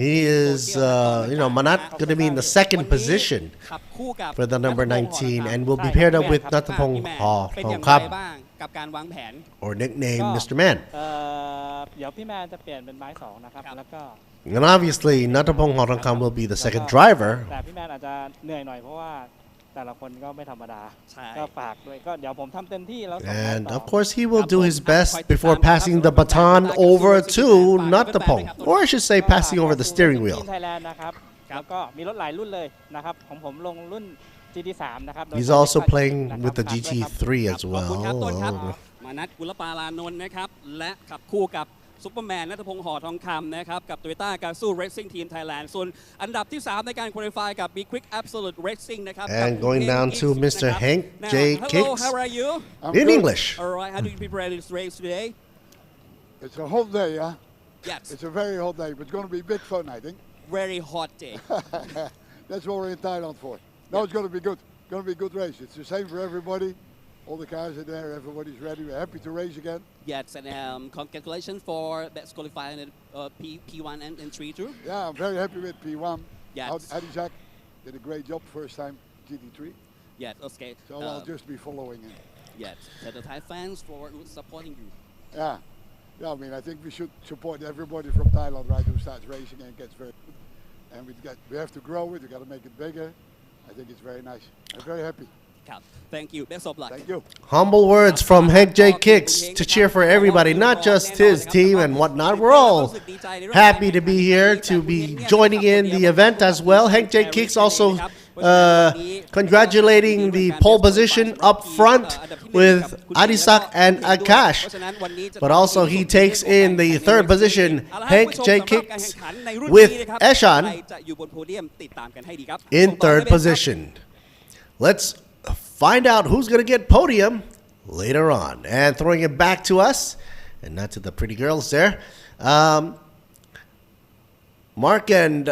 H: he is, Manat going to be in the second position for the number 19 and will be paired up with Natapong Hongkap, or nicknamed Mr. Man.
I: เดี๋ยวพี่แมนจะเปลี่ยนเป็นไม้2นะครับแล้วก็
H: And obviously, Natapong Hongkap will be the second driver.
I: แต่พี่แมนอาจจะเหนื่อยหน่อยเพราะว่าแต่ละคนก็ไม่ธรรมดาก็ฝากด้วยก็เดี๋ยวผมทำเต็มที่แล้ว
H: And of course, he will do his best before passing the baton over to Natapong, or I should say, passing over the steering wheel.
I: ไทยแลนด์นะครับแล้วก็มีรถหลายรุ่นเลยนะครับของผมลงรุ่น GT3 นะครับ
H: He's also playing with the GT3 as well.
I: มานัทกุลปาลานนท์นะครับและขับคู่กับซุปเปอร์แมนณัฐพงษ์หอทองคำนะครับกับ Toyota Gazoo Racing Team Thailand ส่วนอันดับที่3ในการ qualify กับ Be Quick Absolute Racing นะครับ
H: And going down to Mr. Hank J. Kicks.
I: Hello, how are you?
H: In English.
I: All right, how do you prepare this race today?
B: It's a hot day, yeah?
I: Yes.
B: It's a very hot day, but it's going to be big fun, I think.
I: Very hot day.
B: That's what we're in Thailand for. No, it's going to be good. It's going to be a good race. It's the same for everybody. All the cars are there. Everybody's ready. We're happy to race again.
I: Yes, and congratulations for best qualifying in P1 and 3 too.
B: Yeah, I'm very happy with P1.
I: Yes.
B: Adisak did a great job first time GT3.
I: Yes, okay.
B: So I'll just be following him.
I: Yes, and the Thai fans for supporting you.
B: Yeah. Yeah, I mean, I think we should support everybody from Thailand, right, who starts racing and gets very good. And we have to grow it. We got to make it bigger. I think it's very nice. I'm very happy.
I: Thank you. Best of luck.
B: Thank you.
H: Humble words from Hank J. Kicks to cheer for everybody, not just his team and whatnot. We're all happy to be here, to be joining in the event as well. Hank J. Kicks also congratulating the pole position up front with Adisak and Akash. But also he takes in the third position, Hank J. Kicks with Eshan in third position. Let's find out who's going to get podium later on. And throwing it back to us, and not to the pretty girls there, Mark and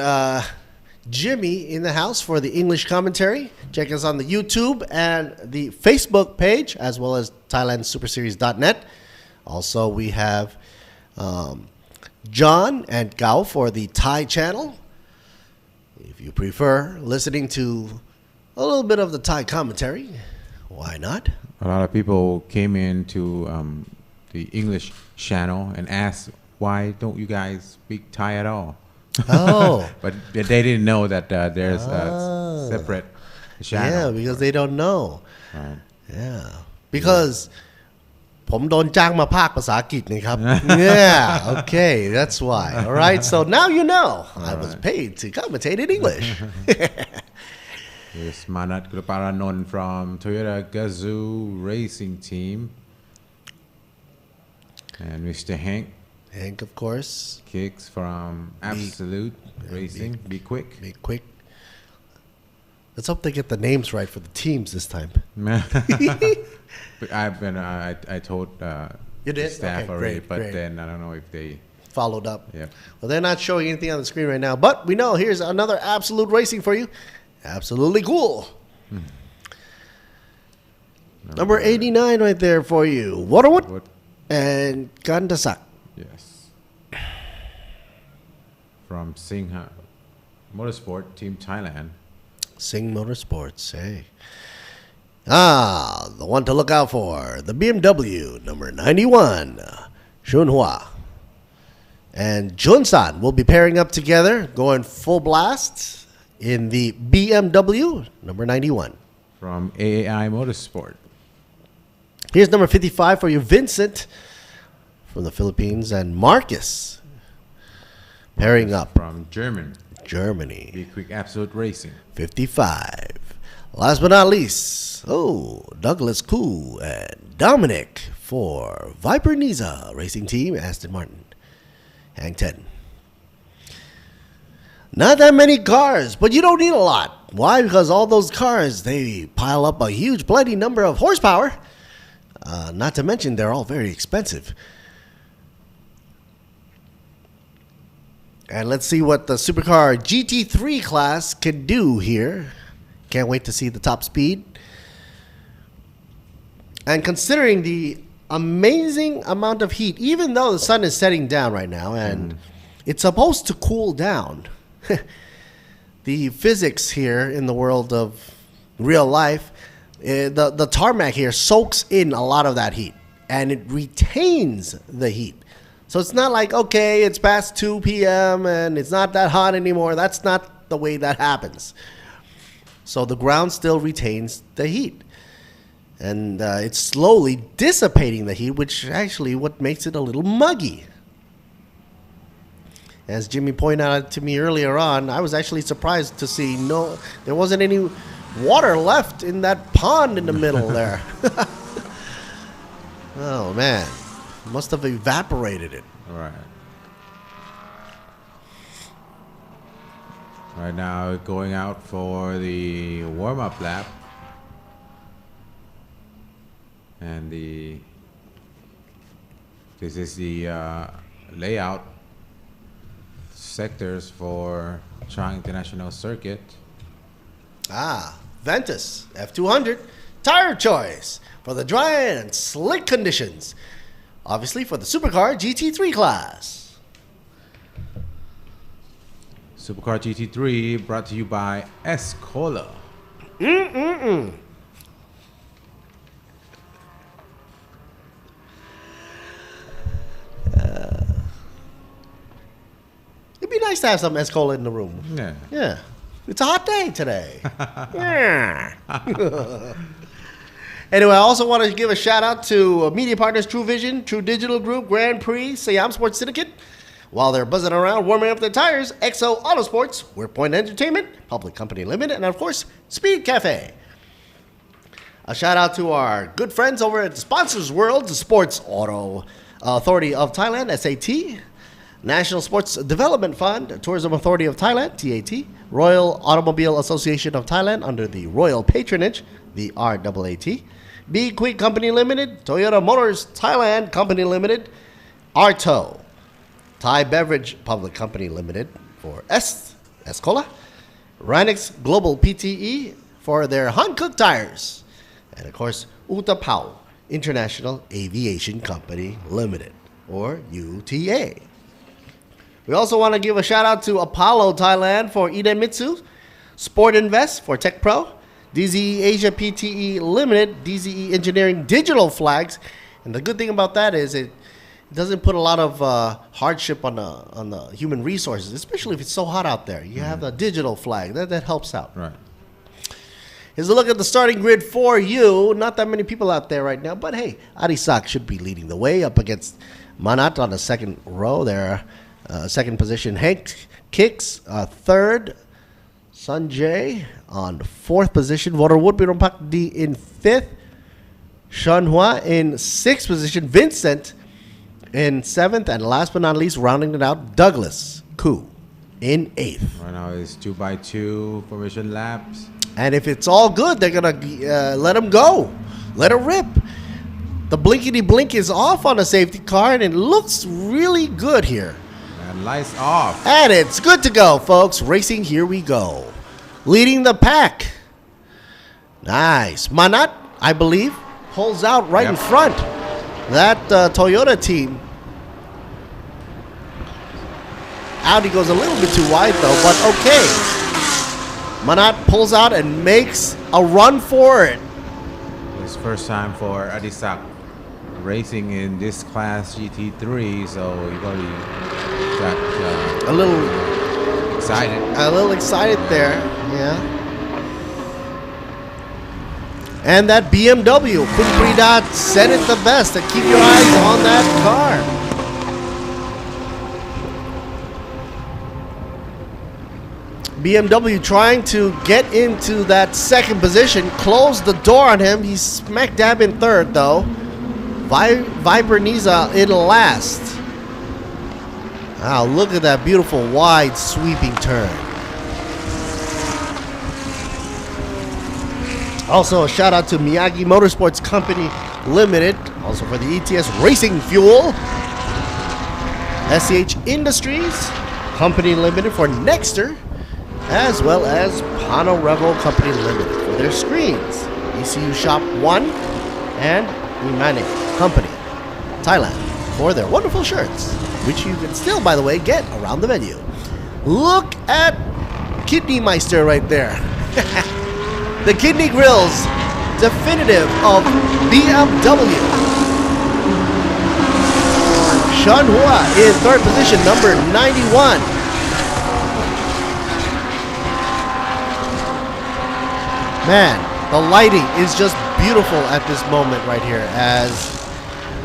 H: Jimmy in the house for the English commentary. Check us on the YouTube and the Facebook page, as well as ThailandSuperSeries.net. Also, we have John and Gao for the Thai channel. If you prefer listening to a little bit of the Thai commentary, why not?
C: A lot of people came into the English channel and asked, why don't you guys speak Thai at all?
H: Oh.
C: But they didn't know that there's a separate channel.
H: Yeah, because they don't know.
C: Right.
H: Yeah. Because ผมโดนจ้างมาพากย์ภาษาอังกฤษนะครับ Yeah, okay, that's why. All right, so now you know. I was paid to commentate in English.
C: Here's Manat Gulaparanon from Toyota Gazoo Racing Team. And Mr. Hank.
H: Hank, of course.
C: Kicks from Absolute Racing. Be quick.
H: Be quick. Let's hope they get the names right for the teams this time.
C: I told
H: you did?
C: the staff
H: Okay,
C: already,
H: great,
C: but
H: great.
C: then I don't know if they
H: followed up.
C: Yeah.
H: Well, they're not showing anything on the screen right now, but we know here's another Absolute Racing for you. Absolutely cool. Number 89 right there for you. Waterwood and Gandasak.
C: Yes. From Singha Motorsport, Team Thailand.
H: Sing Motorsports, hey. The one to look out for, the BMW number 91, Shunhua. and Junsan will be pairing up together, going full blast in the BMW number 91.
C: From AAI Motorsport.
H: Here's number 55 for you, Vincent, from the Philippines, and Marcus pairing up.
C: From Germany. Be Quick Absolute Racing.
H: 55. Last but not least, Douglas Koo and Dominic for Viper Niza Racing Team, Aston Martin. Hang 10. Not that many cars, but you don't need a lot. Why? Because all those cars, they pile up a huge, plenty number of horsepower. Not to mention, they're all very expensive. And let's see what the Supercar GT3 class can do here. Can't wait to see the top speed. And considering the amazing amount of heat, even though the sun is setting down right now and it's supposed to cool down, the physics here in the world of real life, the tarmac here soaks in a lot of that heat and it retains the heat. So it's not like, okay, it's past 2 p.m. and it's not that hot anymore. That's not the way that happens. So the ground still retains the heat. And it's slowly dissipating the heat, which actually what makes it a little muggy. As Jimmy pointed out to me earlier on, I was actually surprised to see there wasn't any water left in that pond in the middle there. Oh, man. Must have evaporated it.
C: Right. Right now, going out for the warm-up lap. And this is the layout sectors for Chang International Circuit.
H: Ventus F200 tire choice for the dry and slick conditions. Obviously for the Supercar GT3 class.
C: Supercar GT3 brought to you by Escola.
H: It'd be nice to have some Escola in the room. Yeah. It's a hot day today. Yeah. Anyway, I also want to give a shout out to media partners True Vision, True Digital Group, Grand Prix, Siam Sports Syndicate. While they're buzzing around warming up their tires, XO Autosports, WearPoint Entertainment, Public Company Limited, and of course, Speed Cafe. A shout out to our good friends over at Sponsors World, the Sports Auto Authority of Thailand, SAT, National Sports Development Fund, Tourism Authority of Thailand, TAT, Royal Automobile Association of Thailand under the Royal Patronage, the RAAT, Be Quick Company Limited, Toyota Motors Thailand Company Limited, Arto, Thai Beverage Public Company Limited for Escola, Ranix Global PTE for their Hankook tires, and of course Utapao International Aviation Company Limited, or UTA. We also want to give a shout out to Apollo Thailand for Idemitsu, Sport Invest for Tech Pro, DZE Asia PTE Limited, DZE Engineering Digital Flags. And the good thing about that is it doesn't put a lot of hardship on the human resources, especially if it's so hot out there. You have the digital flag. That helps out.
C: Right.
H: Here's a look at the starting grid for you. Not that many people out there right now, but hey, Arisak should be leading the way up against Manat on the second row there. Second position, Hank Kicks. Third, Sanjay on fourth position. Vorwood Birompak in fifth. Shanhua in sixth position. Vincent in seventh. And last but not least, rounding it out, Douglas Koo in eighth.
C: Right now it's 2x2 formation laps.
H: And if it's all good, they're going to let him go. Let it rip. The blinkety blink is off on the safety car, and it looks really good here.
C: And lights off.
H: And it's good to go, folks. Racing, here we go. Leading the pack. Nice. Manat, I believe, pulls out right in front. That Toyota team. Audi goes a little bit too wide, though, but okay. Manat pulls out and makes a run for it.
C: It's first time for Adisak. racing in this class GT3, so he probably got
H: a little
C: excited.
H: A little excited there, yeah. And that BMW, Kunprida said it the best, to keep your eyes on that car. BMW trying to get into that second position, closed the door on him. He's smack dab in third though. Viberniza in last. Wow, look at that beautiful wide sweeping turn. Also, a shout out to Miyagi Motorsports Company Limited, also for the ETS Racing Fuel. SCH Industries Company Limited for Nexter, as well as Pano Revo Company Limited for their screens. ECU Shop 1 and Imane Company, Thailand, for their wonderful shirts, which you can still, by the way, get around the venue. Look at Kidney Meister right there. The Kidney Grills, definitive of BMW. Sean Hua in third position, number 91. Man, the lighting is just beautiful at this moment right here as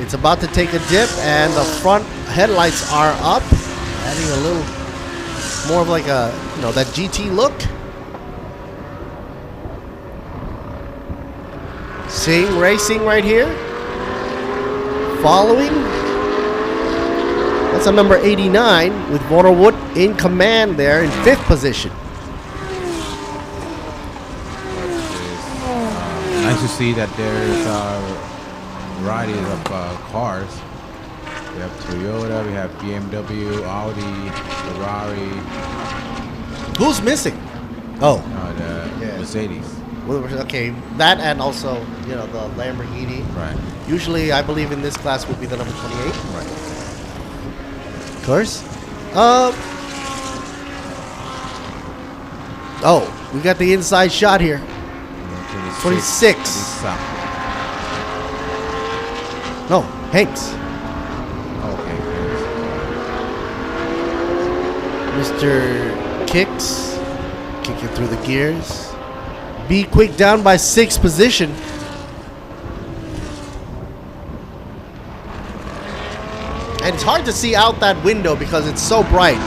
H: it's about to take a dip and the front headlights are up, adding a little more of like a, you know, that GT look. Sing Racing right here. Following. That's a number 89 with Waterwood in command there in fifth position.
C: Nice to see that there's a variety of cars. We have Toyota, we have BMW, Audi, Ferrari.
H: Who's missing? Oh,
C: the Mercedes.
H: Well, okay, that and also, you know, the Lamborghini.
C: Right.
H: Usually, I believe in this class would be the number 28.
C: Right.
H: Of course. Oh, we got the inside shot here. 26. No, Hanks.
C: Okay.
H: Mr. Kicks. Kicking through the gears. Be Quick down by 6th position. And it's hard to see out that window because it's so bright.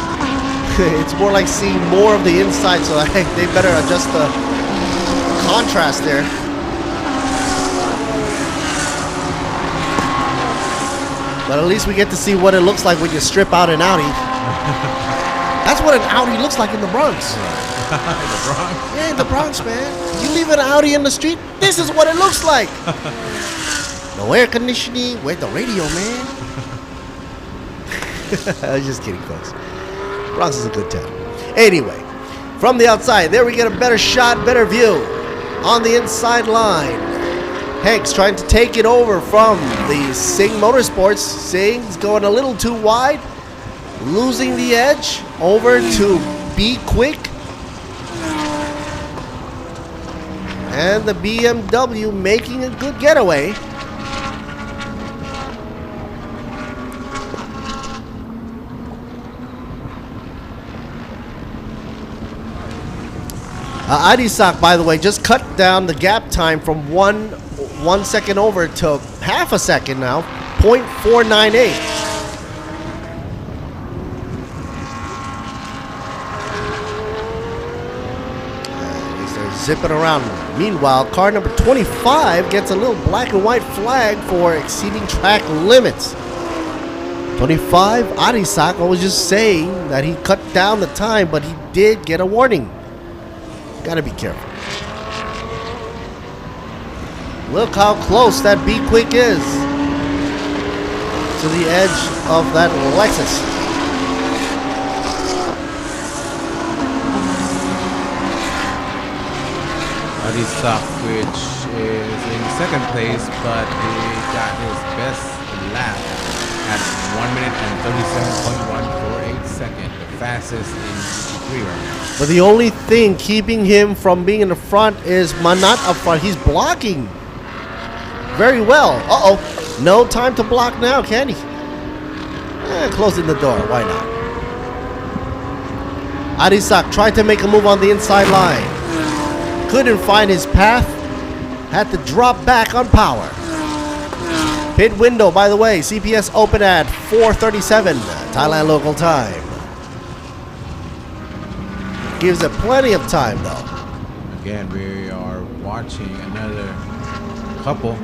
H: It's more like seeing more of the inside, so I think they better adjust the contrast there. But at least we get to see what it looks like when you strip out an Audi. That's what an Audi looks like in the Bronx.
C: In the Bronx?
H: Yeah, in the Bronx, man. You leave an Audi in the street, this is what it looks like. No air conditioning, where's the radio, man? I was just kidding, folks. Bronx is a good town. Anyway, from the outside, there we get a better shot, better view. On the inside line, Hanks trying to take it over from the Sing Motorsports. Sing's going a little too wide, losing the edge over to Be Quick. And the BMW making a good getaway. Adisak, by the way, just cut down the gap time from one second over to half a second now, 0.498. They're zipping around. Meanwhile, car number 25 gets a little black and white flag for exceeding track limits. 25, Adisak, I was just saying that he cut down the time, but he did get a warning. Gotta be careful. Look how close that Be Quick is to the edge of that Lexus.
C: Adisak, which is in second place, but he got his best lap at 1 minute and 37.148 seconds, the fastest in GT3 right now.
H: But the only thing keeping him from being in the front is Manat up front. He's blocking very well. Uh-oh. No time to block now, can he? Closing the door, why not? Arisak tried to make a move on the inside line. Couldn't find his path. Had to drop back on power. Pit window, by the way, CPS open at 4:37 Thailand local time. Gives it plenty of time though.
C: Again, we are watching another couple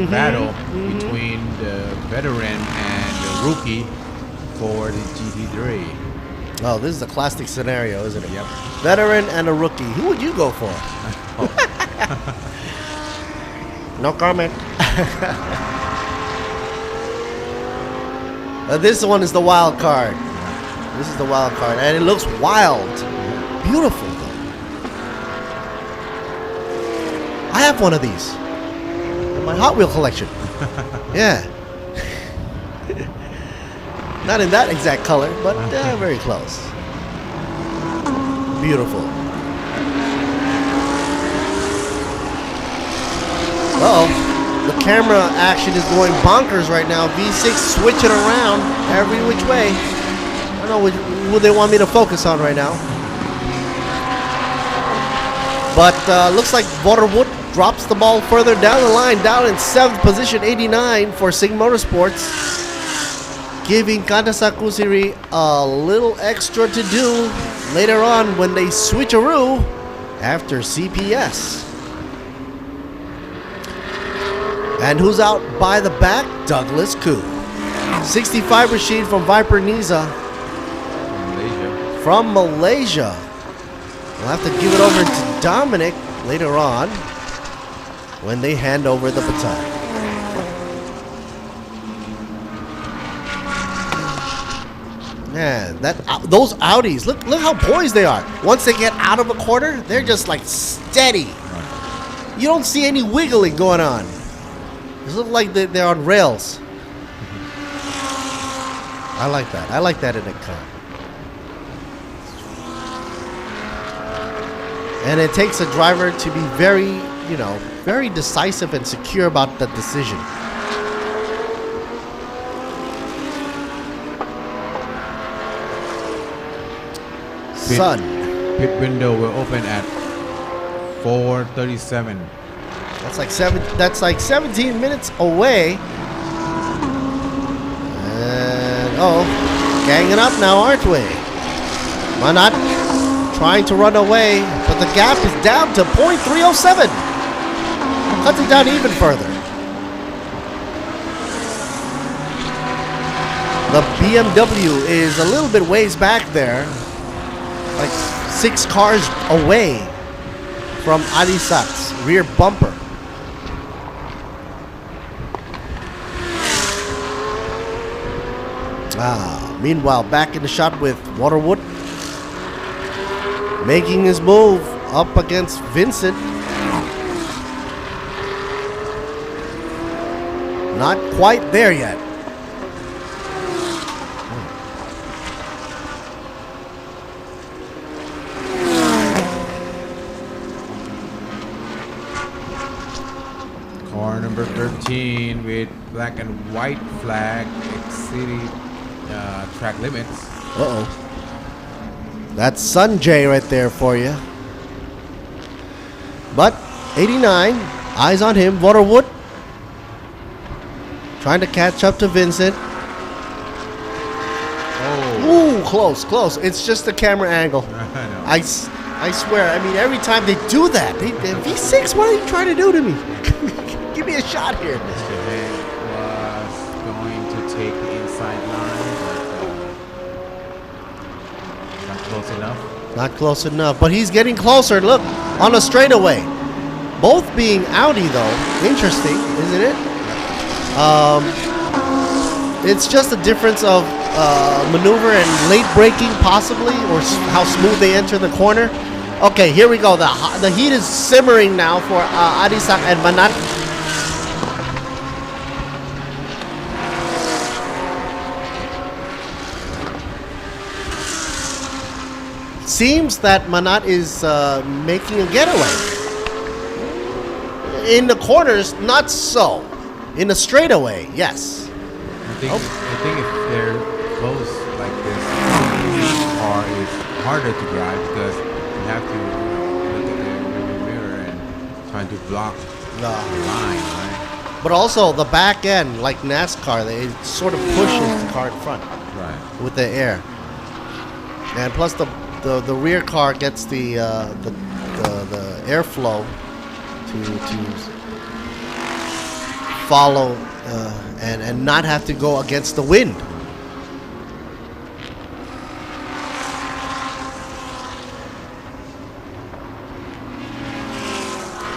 C: battle between the veteran and the rookie for the GT3.
H: Oh, this is a classic scenario, isn't it? Yep. Veteran and a rookie. Who would you go for? No comment. This one is the wild card. This is the wild card, and it looks wild. Beautiful, though. I have one of these in my Hot Wheel collection. Yeah. Not in that exact color, but very close. Beautiful. Uh-oh. The camera action is going bonkers right now. V6 switching around every which way. I don't know who they want me to focus on right now. But looks like Waterwood drops the ball further down the line, down in 7th position, 89 for Sing Motorsports. Giving Kanta Kusiri a little extra to do later on when they switcheroo after CPS. And who's out by the back? Douglas Koo. 65 Rashid from Viper Niza. From Malaysia. We'll have to give it over to Dominic later on when they hand over the baton. Man, those Audis, look how poised they are. Once they get out of a corner, they're just like steady. You don't see any wiggling going on. It looks like they're on rails. I like that. I like that in a car. And it takes a driver to be very, very decisive and secure about the decision.
C: Pit window will open at 4:37.
H: That's like 17 minutes away. And ganging up now, aren't we? Manat trying to run away, but the gap is down to 0.307. Cuts it down even further. The BMW is a little bit ways back there, like 6 cars away from Arisak's rear bumper. Meanwhile, back in the shot with Waterwood, making his move up against Vincent. Not quite there yet.
C: Car number 13 with black and white flag exceeding track limits.
H: That's Sanjay right there for you. But 89, eyes on him. Waterwood trying to catch up to Vincent. Ooh, close. It's just the camera angle. I swear. I mean, every time they do that, V6, what are you trying to do to me? Give me a shot here.
C: Mr. Head was going to take the inside line, but not close enough.
H: Not close enough, but he's getting closer. Look, on a straightaway. Both being Audi, though. Interesting, isn't it? It's just a difference of maneuver and late braking, possibly, or how smooth they enter the corner. Okay, here we go. The heat is simmering now for Arisak and Manat. Seems that Manat is making a getaway. In the corners, not so. In a straightaway, yes.
C: I think if they're close like this, the car is harder to drive because you have to look at the rearview mirror and trying to block the line, right?
H: But also the back end, like NASCAR, it sort of pushes the car in front,
C: right,
H: with the air. And plus the rear car gets the airflow to follow and not have to go against the wind.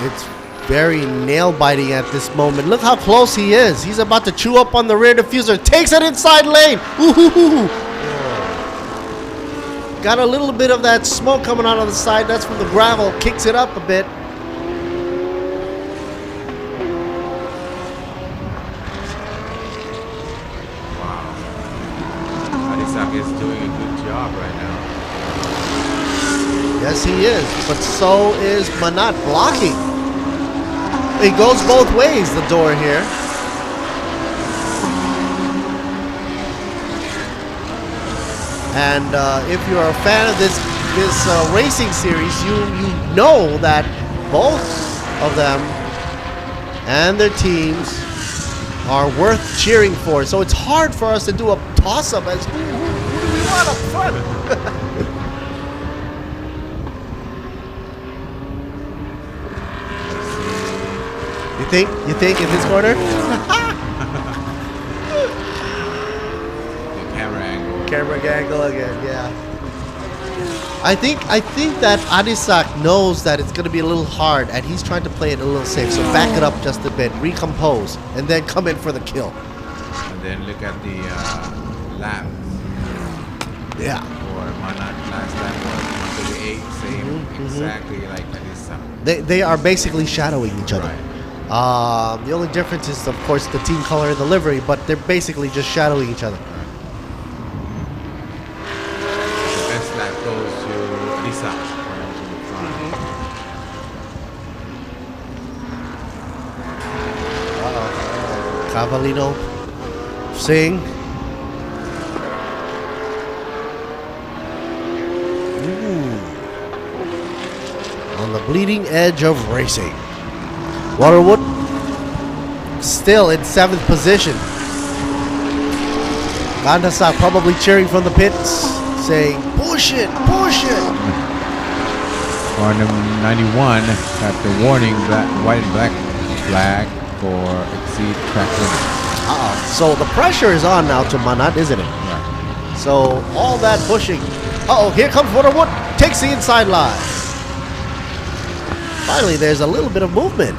H: It's very nail-biting at this moment. Look how close he is. He's about to chew up on the rear diffuser. Takes it inside lane. Ooh. Got a little bit of that smoke coming out of the side. That's from the gravel. Kicks it up a bit.
C: Is doing a good job right now.
H: Yes, he is. But so is Manat blocking. It goes both ways, the door here. And if you're a fan of this racing series, you know that both of them and their teams are worth cheering for. So it's hard for us to do a toss-up as who do we want up front? You think in this corner? Camera angle again, yeah. I think that Adisak knows that it's going to be a little hard, and he's trying to play it a little safe. So back it up just a bit, recompose, and then come in for the kill.
C: And then look at the lap.
H: Yeah.
C: For Manat last lap was 138, same exactly like Adisak.
H: They are basically shadowing each other.
C: Right.
H: The only difference is, of course, the team color and the livery, but they're basically just shadowing each other. Cavallino, Singh. On the bleeding edge of racing. Waterwood still in 7th position. Gandasak probably cheering from the pits, saying, push it, push it.
C: Car number 91 got the warning, white and black flag for exceed track limit.
H: So the pressure is on now to Manat, isn't it?
C: Right.
H: So all that pushing. Here comes Waterwood. Takes the inside line. Finally, there's a little bit of movement.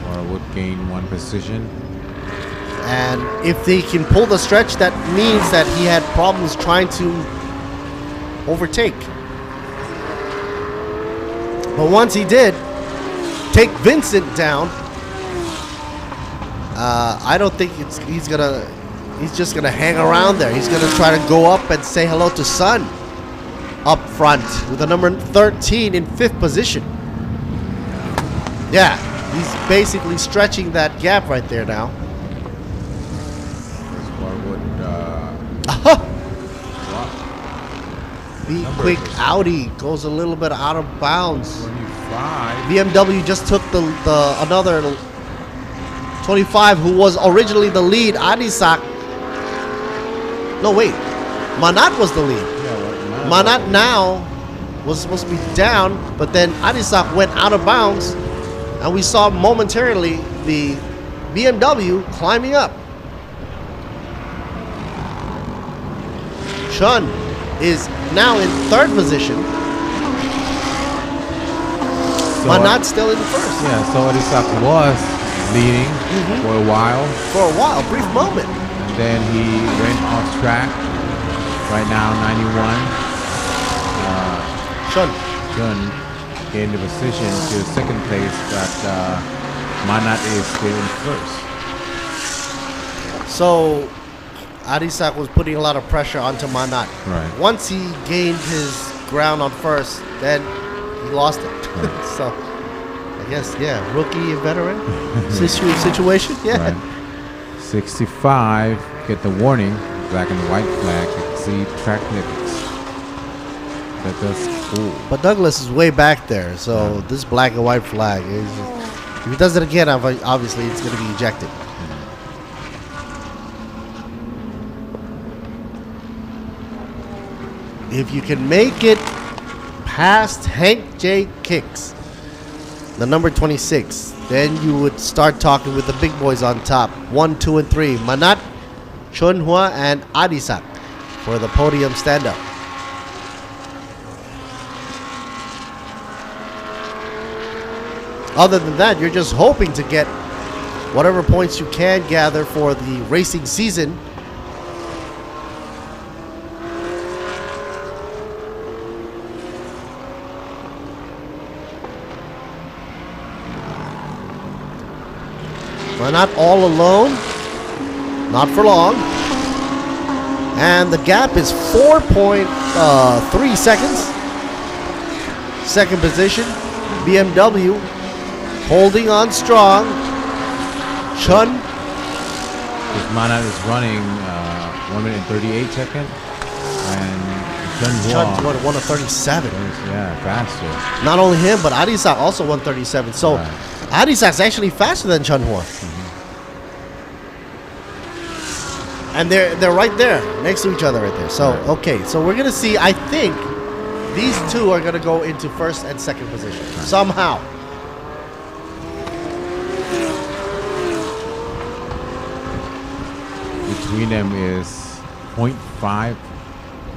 C: Waterwood gained 1 position.
H: And if they can pull the stretch, that means that he had problems trying to overtake. But once he did take Vincent down, I don't think he's just gonna hang around there. He's gonna try to go up and say hello to Sun up front with the number 13 in 5th position. Yeah, he's basically stretching that gap right there now. Be quick, Audi goes a little bit out of bounds.
C: 25.
H: BMW just took the another 25, who was originally the lead. Adisak. No, wait. Manat was the lead.
C: Yeah,
H: Manat now was supposed to be down, but then Adisak went out of bounds, and we saw momentarily the BMW climbing up. Chun is now in 3rd position.
C: So
H: Manat still in 1st.
C: Yeah, so Adisak was leading for a while.
H: For a while, brief moment.
C: And then he went off track. Right now, 91.
H: Chun
C: gained the position to 2nd place, but Manat is still in 1st.
H: So Adisak was putting a lot of pressure onto Manat.
C: Right.
H: Once he gained his ground on 1st, then he lost it. So, I guess, yeah, rookie and veteran situation. Yeah.
C: Right. 65, get the warning, black and white flag, exceed track limits. That does cool.
H: But Douglas is way back there, so this black and white flag is. If he does it again, obviously it's going to be ejected. If you can make it past Hank J. Kicks, the number 26, then you would start talking with the big boys on top. 1, 2, and 3. Manat, Chunhua, and Adisak for the podium stand-up. Other than that, you're just hoping to get whatever points you can gather for the racing season. We're not all alone. Not for long. And the gap is 4.3 seconds. Second position, BMW. Holding on strong. Chun.
C: Manat is running 1 minute and 38 seconds. And
H: Chun's 1:37.
C: Yeah, faster.
H: Not only him, but Adisak also 1:37. So Adisak's actually faster than Chunhua. And they're right there, next to each other right there. So, okay, so we're going to see, I think, these two are going to go into first and second position. Somehow.
C: Between them is 0.5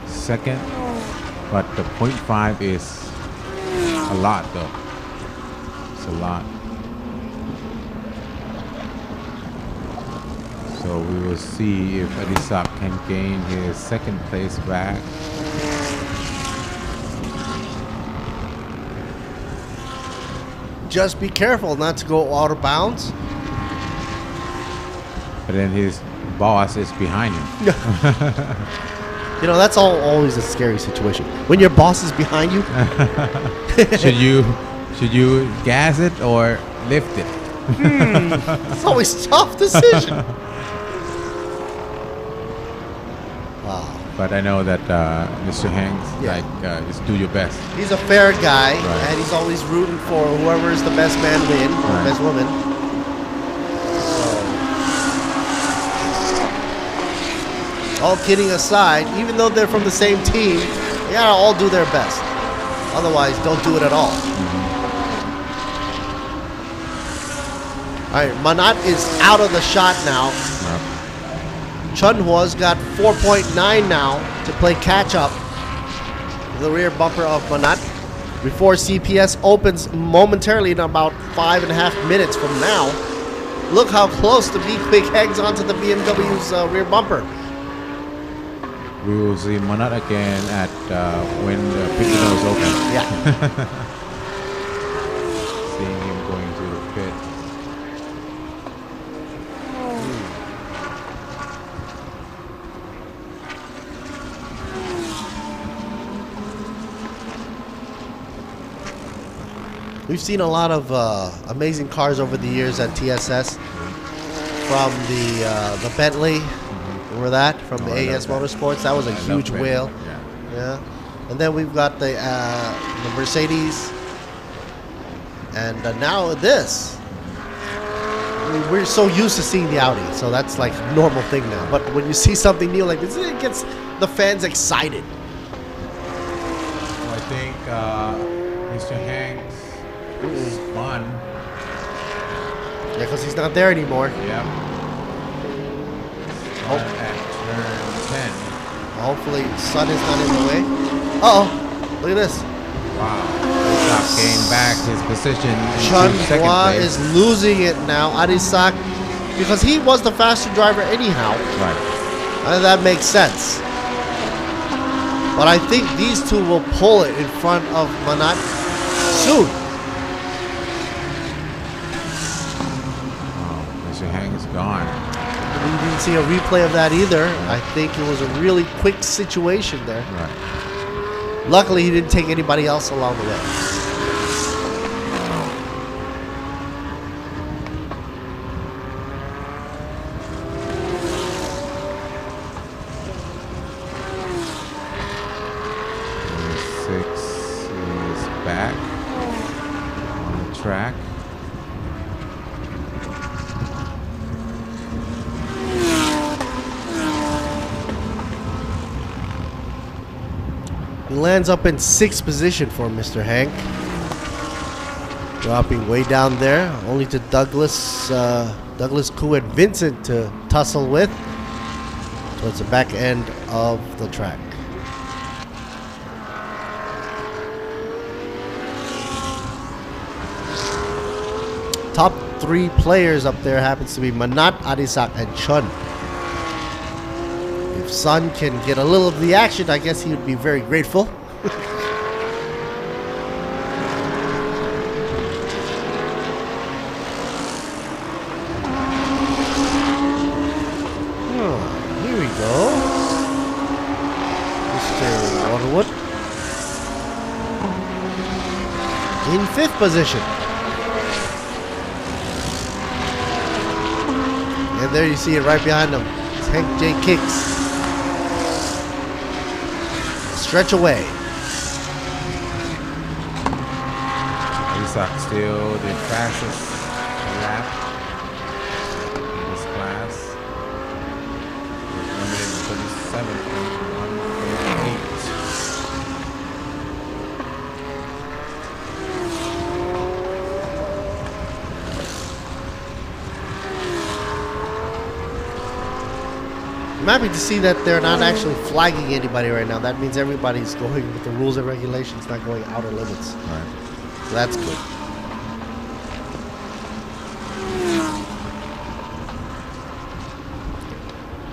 C: second, but the 0.5 is a lot though. It's a lot. So we will see if Adisak can gain his second place back.
H: Just be careful not to go out of bounds.
C: But then his boss is behind him.
H: You know, that's always a scary situation. When your boss is behind you.
C: Should you gas it or lift it?
H: It's always a tough decision. Wow.
C: But I know that Mr. Hanks, just do your best.
H: He's a fair guy, and he's always rooting for whoever is the best man win, or best woman. All kidding aside, even though they're from the same team, they gotta all do their best. Otherwise, don't do it at all. All right, Manat is out of the shot now. Chunhua's got 4.9 now to play catch up. The rear bumper of Manat before CPS opens momentarily in about 5.5 minutes from now. Look how close the B-Quick hangs onto the BMW's rear bumper.
C: We will see Manat again at when the pit window is open.
H: Yeah.
C: Seeing him going to the pit.
H: We've seen a lot of amazing cars over the years at TSS. From the Bentley. Remember that from the AS Motorsports? That was a huge whale. Yeah. And then we've got the Mercedes, and now this. I mean, we're so used to seeing the Audi, so that's like a normal thing now. But when you see something new like this, it gets the fans excited.
C: I think Mr. Hanks is fun.
H: Yeah, because he's not there anymore.
C: Yeah. At turn 10.
H: Hopefully, Sun is not in the way. Uh-oh. Look at this.
C: Wow. Adisak gained back his position.
H: Chunhua is losing it now. Adisak, because he was the faster driver anyhow.
C: Right.
H: And that makes sense. But I think these two will pull it in front of Manat soon.
C: Oh, Mr. Hang is gone.
H: We didn't see a replay of that either. I think it was a really quick situation there.
C: Right.
H: Luckily, he didn't take anybody else along the way. He lands up in 6th position for Mr. Hank. Dropping way down there, only to Douglas Koo and Vincent to tussle with towards the back end of the track. Top 3 players up there happens to be Manat, Adisak, and Chun. If Sun can get a little of the action, I guess he would be very grateful. Here we go. Mr. Waterwood in 5th position. And there you see it right behind him. It's Hank J. Kicks. Stretch away.
C: Isak still the fastest lap in this class. With 1:37.148.
H: I'm happy to see that they're not actually flagging anybody right now. That means everybody's going with the rules and regulations, not going outer limits.
C: Right.
H: So that's good.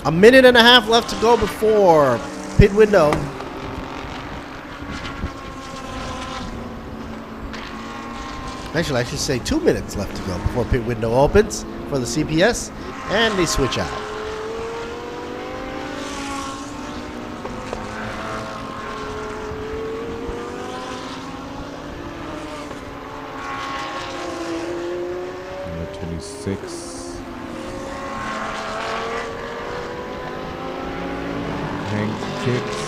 H: A minute and a half left to go before pit window. Actually, I should say 2 minutes left to go before pit window opens for the CPS, and they switch out.
C: Hank Kicks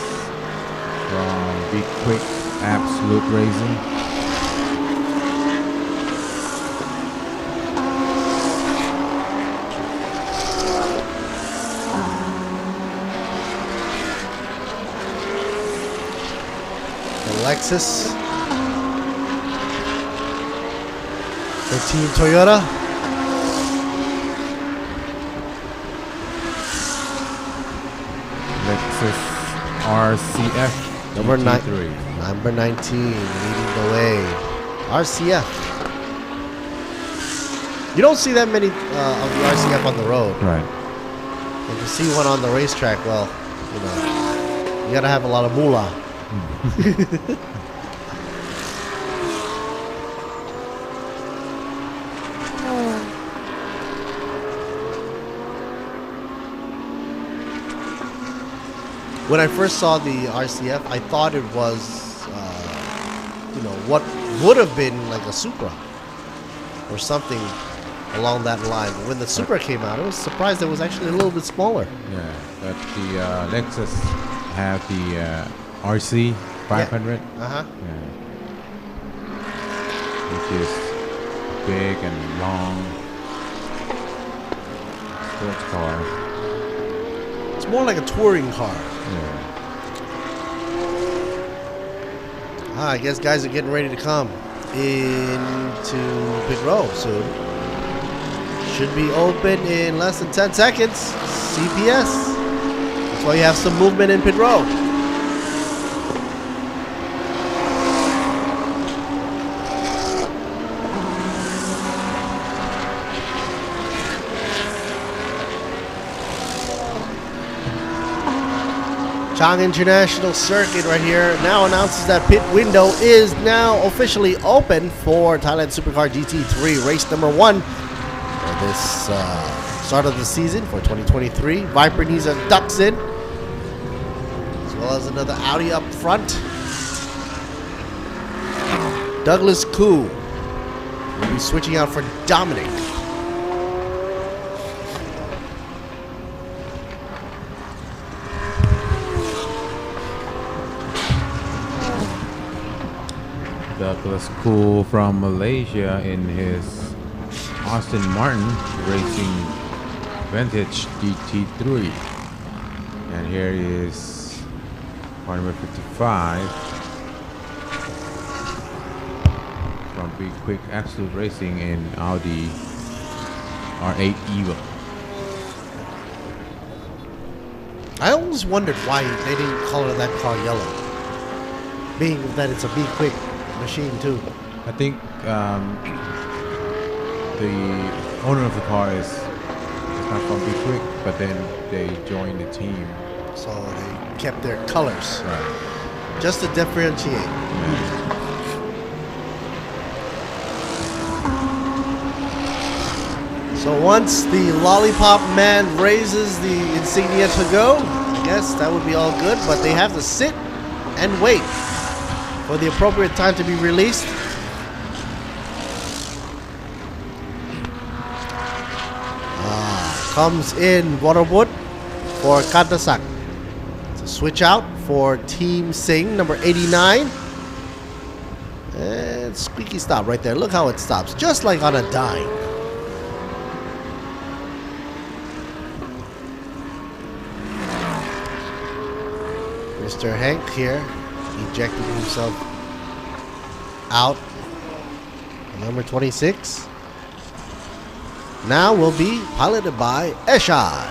C: from Big Quick Absolute Racing.
H: Lexus, the Team Toyota.
C: Lexus RCF
H: number
C: 3.
H: Number 19 leading the way. RCF. You don't see that many of the RCF on the road.
C: Right.
H: And to see one on the racetrack, well, you know, you gotta have a lot of moolah. When I first saw the RCF, I thought it was, you know, what would have been like a Supra or something along that line. But when the Supra came out, I was surprised it was actually a little bit smaller.
C: Yeah, but the Lexus have the RC 500.
H: Yeah. Uh-huh.
C: Yeah. Which is big and long sports car.
H: It's more like a touring car.
C: Yeah.
H: I guess guys are getting ready to come into pit row soon. Should be open in less than 10 seconds. CPS. That's why you have some movement in pit row. Chang International Circuit right here now announces that pit window is now officially open for Thailand Supercar GT3 race number 1 for this start of the season for 2023. Viper Niza ducks in, as well as another Audi up front. Douglas Koo will be switching out for Dominic.
C: Douglas Koo from Malaysia in his Aston Martin Racing Vintage GT3. And here is Car number 55 from Be Quick Absolute Racing in Audi R8 Evo.
H: I always wondered why they didn't color that car yellow, being that it's a Be Quick machine too.
C: I think the owner of the car is not from Be Quick, but then they joined the team.
H: So they kept their colors.
C: Right.
H: Just to differentiate. So once the lollipop man raises the insignia to go, I guess that would be all good, but they have to sit and wait for the appropriate time to be released. Comes in Waterwood for Kantasak. It's a switch out for Team Singh, number 89. And squeaky stop right there. Look how it stops, just like on a dime. Mr. Hank here, ejecting himself out. Number 26. Now will be piloted by Eshad.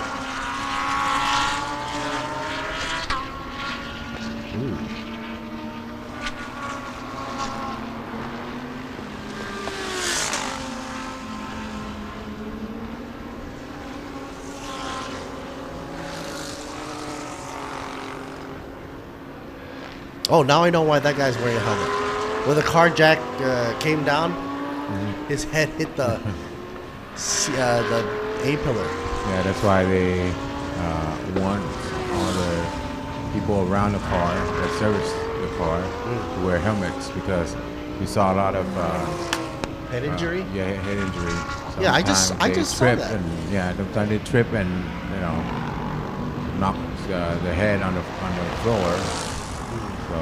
H: Oh, now I know why that guy's wearing a helmet. When the car jack came down, his head hit the A pillar.
C: Yeah, that's why they want all the people around the car that service the car to wear helmets, because we saw a lot of
H: head injury.
C: Head injury.
H: Yeah, I just saw that.
C: And, sometimes they trip and knock the head on the floor. So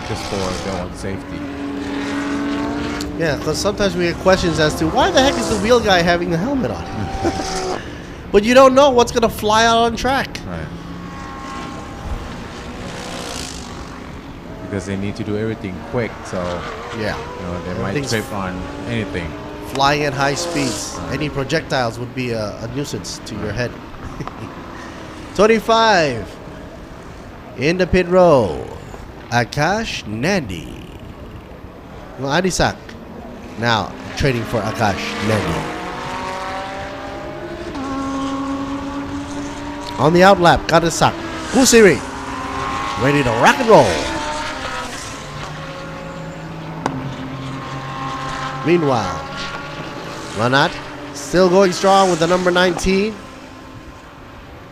C: just for their own safety.
H: Yeah, because sometimes we get questions as to why the heck is the wheel guy having the helmet on? But you don't know what's going to fly out on track.
C: Right. Because they need to do everything quick, so
H: yeah,
C: they might trip on anything.
H: Flying at high speeds, any projectiles would be a nuisance to your head. 25 in the pit row, Akash Nandi. Well, Adisak now trading for Akash Nandi. On the outlap, Katasak, Kusiri, ready to rock and roll. Meanwhile, Ranat still going strong with the number 19.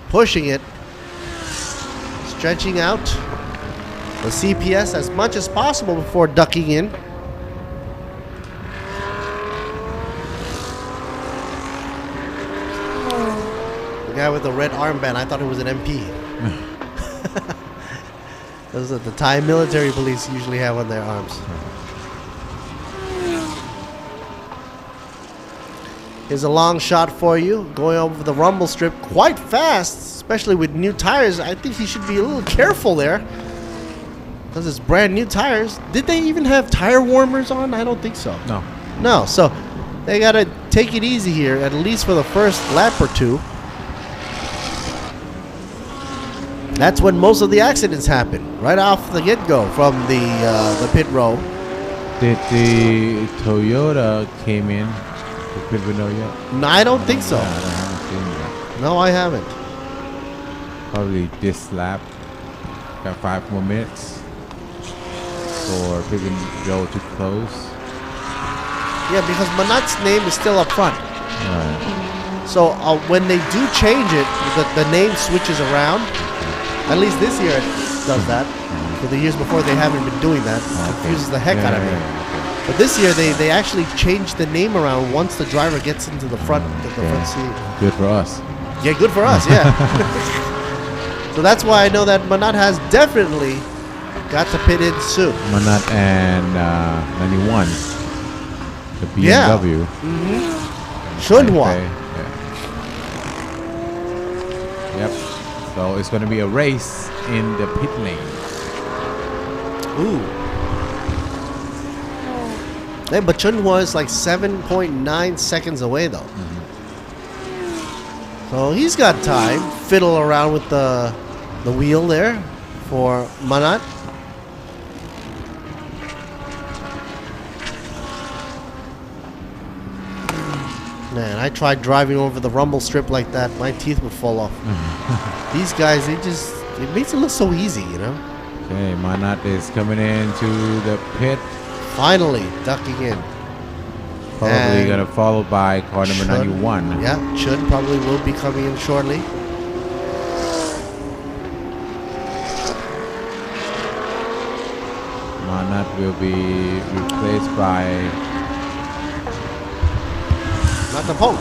H: Pushing it. Stretching out the CPS as much as possible before ducking in. The guy with the red armband, I thought it was an MP. Those are the Thai military police usually have on their arms. Here's a long shot for you, going over the rumble strip quite fast, especially with new tires. I think he should be a little careful there, because it's brand new tires. Did they even have tire warmers on? I don't think so. No, so they gotta take it easy here, at least for the first lap or two. That's when most of the accidents happen, right off the get-go from the pit row.
C: Did the Toyota came in to pit window yet?
H: No, I don't think so.
C: I haven't seen that.
H: No, I haven't.
C: Probably this lap. Got 5 more minutes for pit window to close.
H: Yeah, because Manat's name is still up front.
C: Right.
H: So when they do change it, the name switches around. At least this year it does that. For the years before, they haven't been doing that. It confuses the heck out of me. But this year, they actually changed the name around once the driver gets into the front seat.
C: Good for us.
H: Yeah, good for us, yeah. So that's why I know that Manat has definitely got to pit in soon.
C: Manat and 91. The BMW.
H: Yeah. Shunhua.
C: Yep. So it's going to be a race in the pit lane.
H: Ooh. Yeah, but Chunhua is like 7.9 seconds away though. So he's got time. Fiddle around with the wheel there for Manat. Man, I tried driving over the rumble strip like that. My teeth would fall off. These guys, it makes it look so easy, you know?
C: Okay, Manat is coming into the pit.
H: Finally, ducking in.
C: Probably going to follow by car number 91.
H: Yeah, Chun probably will be coming in shortly.
C: Manat will be replaced by
H: Natapong.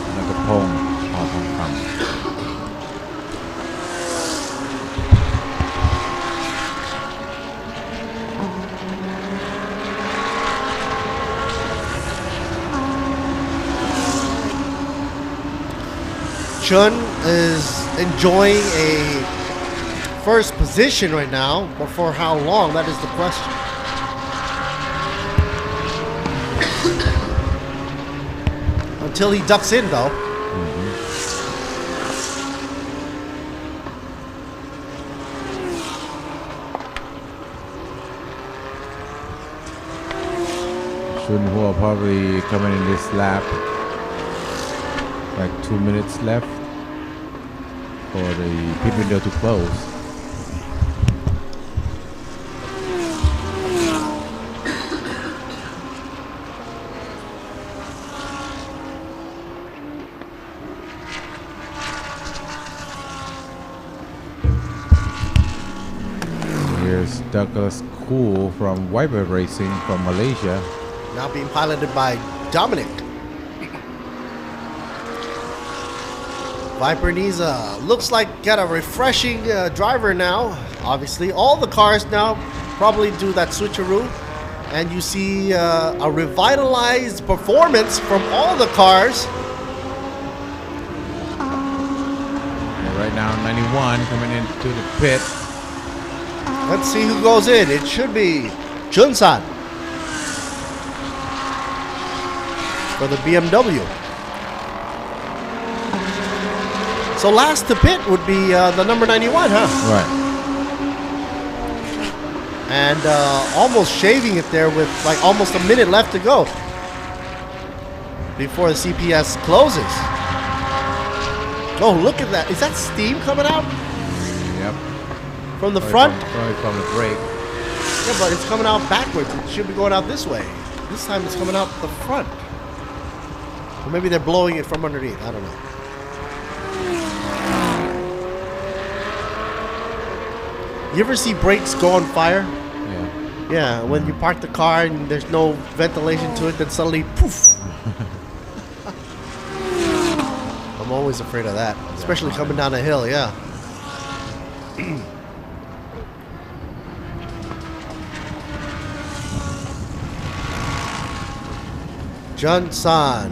H: Chun is enjoying a first position right now, but for how long? That is the question. Until he ducks in, though.
C: Chunhua probably coming in this lap. Like 2 minutes left for the pit window to close. Here's Douglas Koo from Viper Racing from Malaysia.
H: Now being piloted by Dominic. Viper Niza looks like got a refreshing driver now. Obviously, all the cars now probably do that switcheroo, and you see a revitalized performance from all the cars.
C: And right now, 91 coming into the pit.
H: Let's see who goes in. It should be Junsan for the BMW. So last to pit would be the number 91, huh?
C: Right.
H: And almost shaving it there with like almost a minute left to go before the CPS closes. Oh, look at that. Is that steam coming out?
C: Yep.
H: From the front?
C: Probably from the brake.
H: Yeah, but it's coming out backwards. It should be going out this way. This time it's coming out the front. Or maybe they're blowing it from underneath. I don't know. You ever see brakes go on fire?
C: Yeah.
H: Yeah, when you park the car and there's no ventilation to it, then suddenly poof. I'm always afraid of that, especially coming down a hill, yeah. Junsan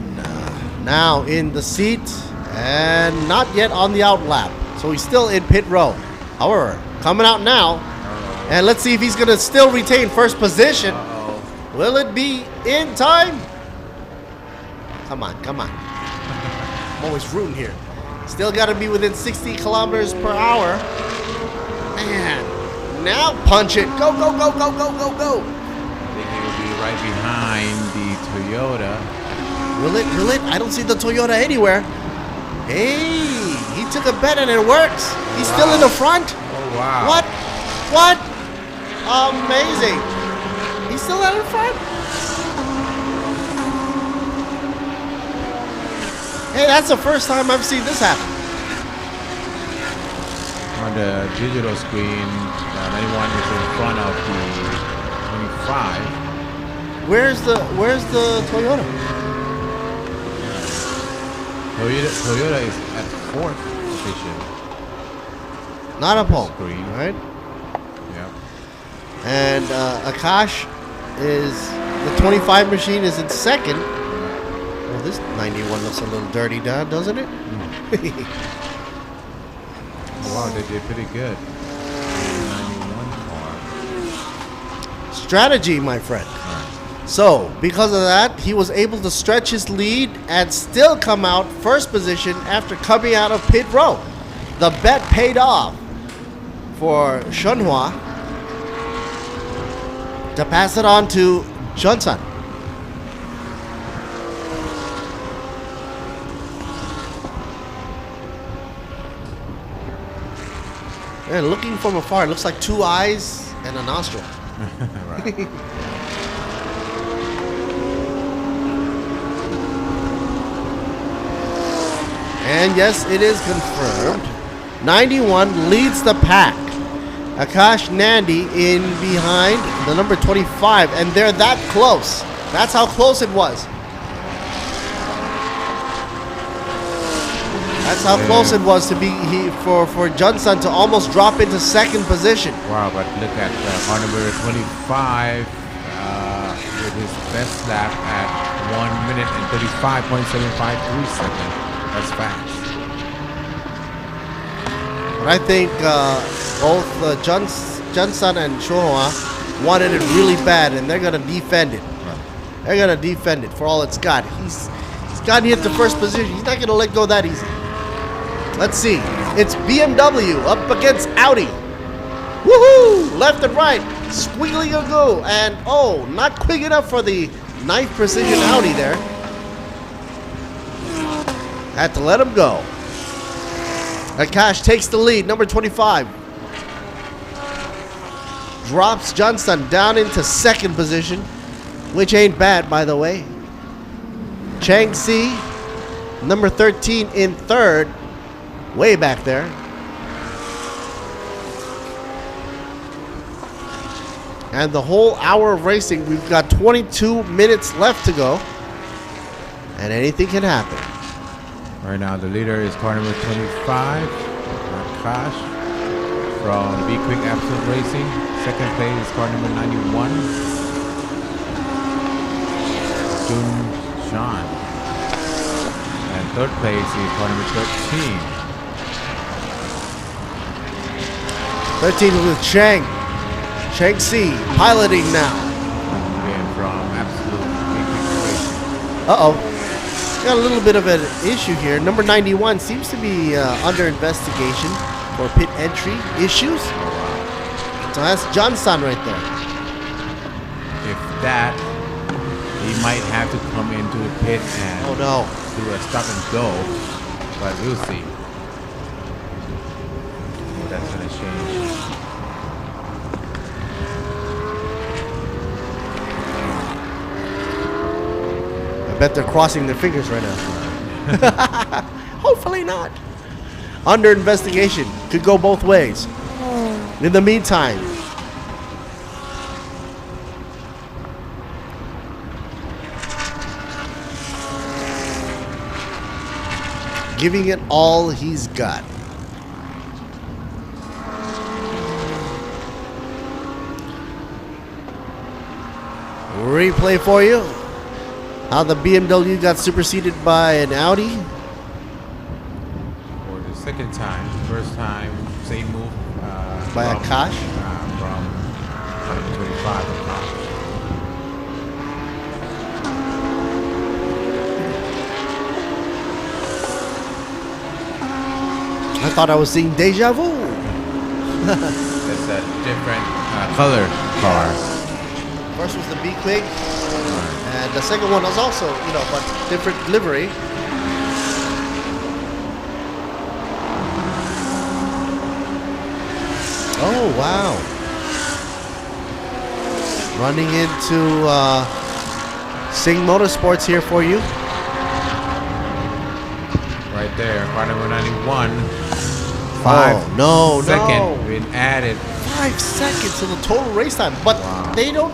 H: now in the seat and not yet on the out lap. So he's still in pit row. However, coming out now, and let's see if he's going to still retain first position. Will it be in time? Come on, come on. I'm always rooting here. Still got to be within 60 kilometers per hour. Man, now punch it. Go, go, go, go, go, go, go.
C: I think he will be right behind the Toyota.
H: Will it? Will it? I don't see the Toyota anywhere. Hey, he took a bet and it works. He's still in the front.
C: Oh, wow.
H: What? What? Amazing. He's still out in front. Hey, that's the first time I've seen this happen.
C: On the digital screen, 91 is in front of the 25.
H: Where's the Toyota?
C: Toyota is at fourth position.
H: Not a pole, right?
C: Yep.
H: And Akash is the 25 machine is in second. Well, this 91 looks a little dirty, doesn't it?
C: Wow, they did pretty good. 91 car.
H: Strategy, my friend. So, because of that, he was able to stretch his lead and still come out first position after coming out of pit row. The bet paid off for Shenhua to pass it on to Johnson. And looking from afar, it looks like two eyes and a nostril.
C: Right.
H: And yes, it is confirmed. 91 leads the pack. Akash Nandi in behind the number 25, and they're that close. That's how close it was. That's how close it was to be for Johnson to almost drop into second position.
C: Wow, but look at car number 25 with his best lap at 1 minute and 35.753 seconds. That's fast.
H: But I think both Johnson and Shohua wanted it really bad, and they're going to defend it. They're going to defend it for all it's got. He's got to hit the first position. He's not going to let go that easy. Let's see. It's BMW up against Audi. Woohoo! Left and right. Squiggly a go. And oh, not quick enough for the 9th precision Audi there. Had to let him go. Akash takes the lead. Number 25. Drops Johnson down into second position, which ain't bad, by the way. Chang Si, number 13 in third. Way back there. And the whole hour of racing, we've got 22 minutes left to go. And anything can happen.
C: Right now, the leader is car number 25, Akash from Be Quick Absolute Racing. Second place is car number 91, Jun Shan. And third place is car number 13.
H: 13 with Chang. Chang Si piloting now.
C: And from Absolute Be Quick Racing.
H: Uh-oh. Got a little bit of an issue here. Number 91 seems to be under investigation for pit entry issues. So that's Johnson right there.
C: If that, he might have to come into the pit and do a stop and go, but we'll see. That's going to change.
H: I bet they're crossing their fingers right now. Hopefully not. Under investigation. Could go both ways. In the meantime, giving it all he's got. Replay for you. How the BMW got superseded by an Audi.
C: For the second time. First time, same move.
H: By Akash.
C: From 25 Akash.
H: I thought I was seeing deja vu.
C: That's a different color car.
H: First was the Be Quick, and the second one was also, but different livery. Oh, wow. Running into Sing Motorsports here for you.
C: Right there, car number 91.
H: No,
C: second been added.
H: 5 seconds to the total race time, but they don't.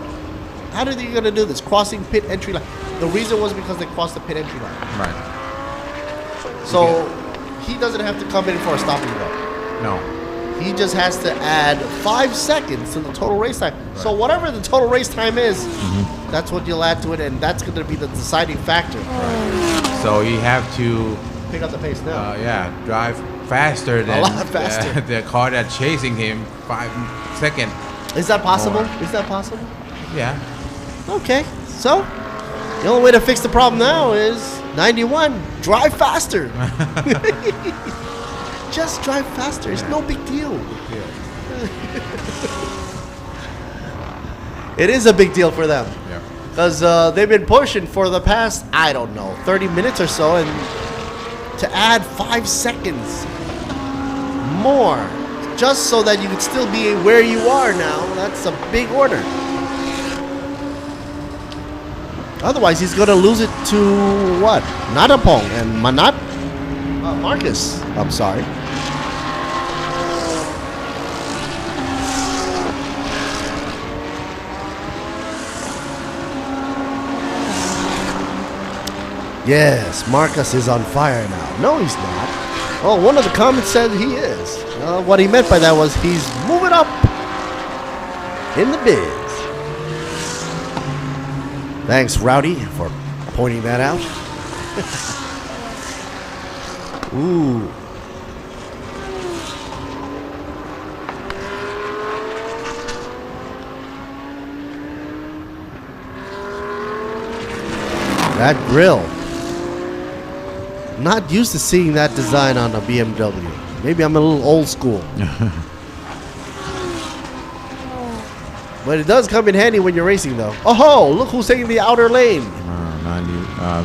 H: How are they going to do this? Crossing pit entry line. The reason was because they crossed the pit entry line.
C: Right.
H: So he doesn't have to come in for a stop and go.
C: No.
H: He just has to add 5 seconds to the total race time. Right. So whatever the total race time is, that's what you'll add to it, and that's going to be the deciding factor.
C: Right. So you have to
H: pick up the pace now.
C: Drive faster than
H: a lot faster.
C: The car that's chasing him 5 seconds.
H: Is that possible?
C: More.
H: Is that possible?
C: Yeah.
H: Okay, so the only way to fix the problem now is 91. Drive faster. Just drive faster. It's no big deal. It is a big deal for them.
C: Yeah.
H: Because they've been pushing for the past, I don't know, 30 minutes or so, and to add 5 seconds more just so that you could still be where you are now, that's a big order. Otherwise, he's going to lose it to what? Natapong and Marcus. I'm sorry. Yes, Marcus is on fire now. No, he's not. Oh, one of the comments said he is. What he meant by that was he's moving up in the biz. Thanks, Rowdy, for pointing that out. Ooh. That grill. Not used to seeing that design on a BMW. Maybe I'm a little old school. But it does come in handy when you're racing, though. Oh, look who's taking the outer lane.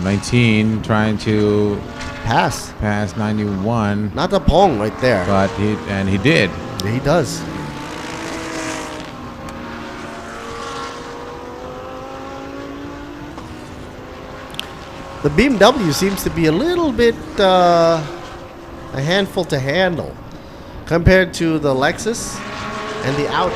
C: 19 trying to
H: pass
C: 91.
H: Not the Pong right there.
C: But he did.
H: He does. The BMW seems to be a little bit a handful to handle compared to the Lexus and the Audi.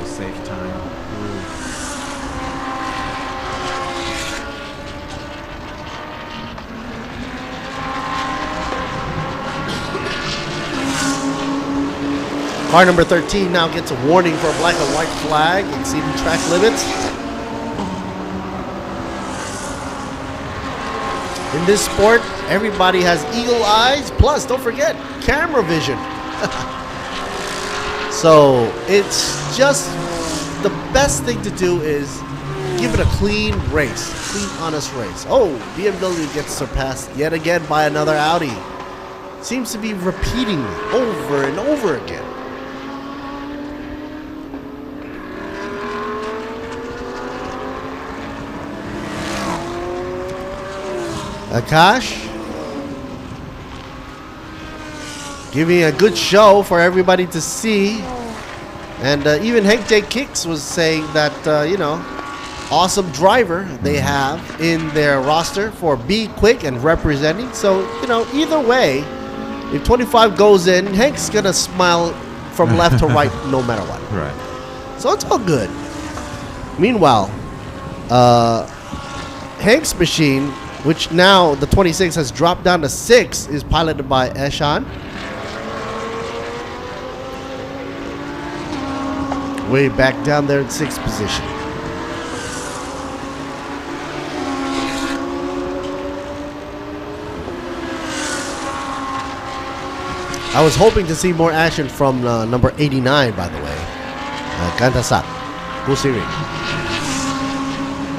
C: Safe time.
H: Car number 13 now gets a warning for a black and white flag exceeding track limits. In this sport, everybody has eagle eyes. Plus, don't forget, camera vision. So it's just the best thing to do is give it a clean race, clean, honest race. Oh, BMW gets surpassed yet again by another Audi. Seems to be repeating over and over again. Akash giving a good show for everybody to see. And even Hank J. Kicks was saying that, awesome driver they have in their roster for Be Quick and representing. So, either way, if 25 goes in, Hank's going to smile from left to right no matter what.
C: Right.
H: So it's all good. Meanwhile, Hank's machine, which now the 26 has dropped down to 6, is piloted by Eshan. Way back down there in 6th position. I was hoping to see more action from number 89, by the way. Kantasak Kusiri.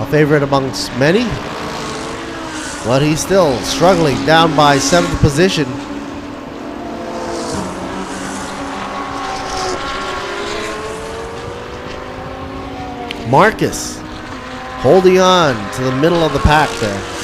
H: A favorite amongst many. But he's still struggling down by 7th position. Marcus holding on to the middle of the pack there.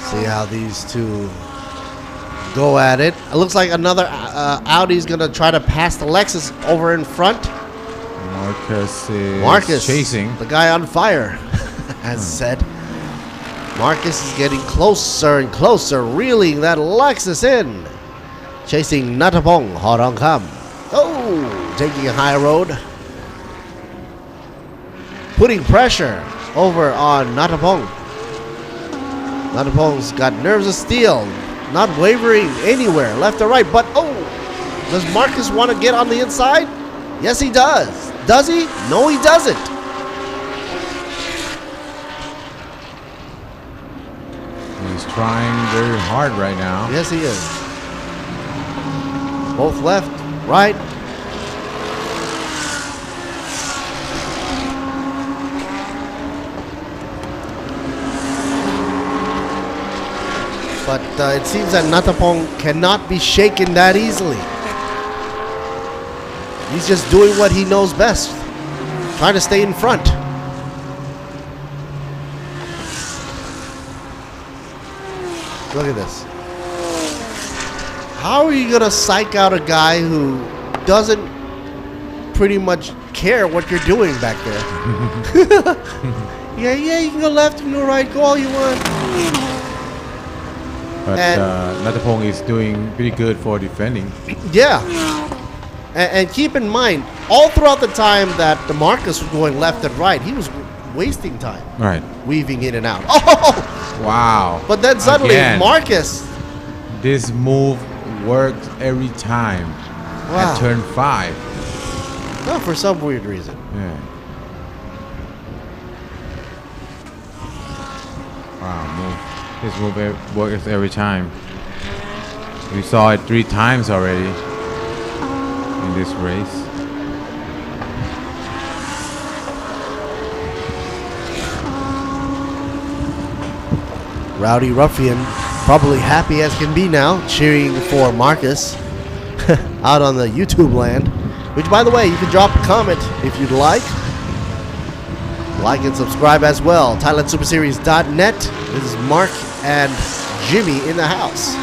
H: See how these two go at it. It looks like another Audi's going to try to pass the Lexus over in front.
C: Marcus is chasing.
H: The guy on fire, as said. Marcus is getting closer and closer, reeling that Lexus in. Chasing Natapong Horongkam. Oh, taking a high road. Putting pressure over on Natapong. Natapong's got nerves of steel. Not wavering anywhere, left or right. But, oh, does Marcus want to get on the inside? Yes, he does. Does he? No, he doesn't.
C: He's trying very hard right now.
H: Yes, he is. Both left, right. But it seems that Natapong cannot be shaken that easily. He's just doing what he knows best. Trying to stay in front. Look at this. How are you going to psych out a guy who doesn't pretty much care what you're doing back there? Yeah, you can go left, you can go right, go all you want.
C: But Natapong is doing pretty good for defending.
H: Yeah. And keep in mind, all throughout the time that Marcus was going left and right, he was wasting time.
C: Right.
H: Weaving in and out. Oh!
C: Wow.
H: But then suddenly,
C: Again,
H: Marcus.
C: This move works every time.
H: Wow.
C: At turn 5.
H: No, for some weird reason.
C: Yeah. Wow, this move works every time. We saw it 3 times already in this race.
H: Rowdy Ruffian, probably happy as can be now, cheering for Marcus out on the YouTube land. Which, by the way, you can drop a comment if you'd like. Like and subscribe as well. ThailandSuperSeries.net. This is Mark and Jimmy in the house.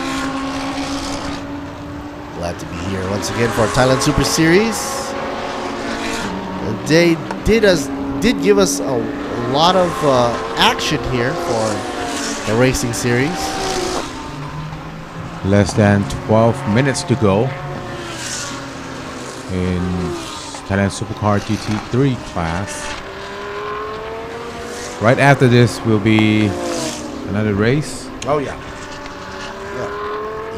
H: Glad to be here once again for Thailand Super Series. They did give us a lot of action here for the racing series.
C: Less than 12 minutes to go in Thailand Supercar GT3 class. Right after this will be another race.
H: Oh yeah.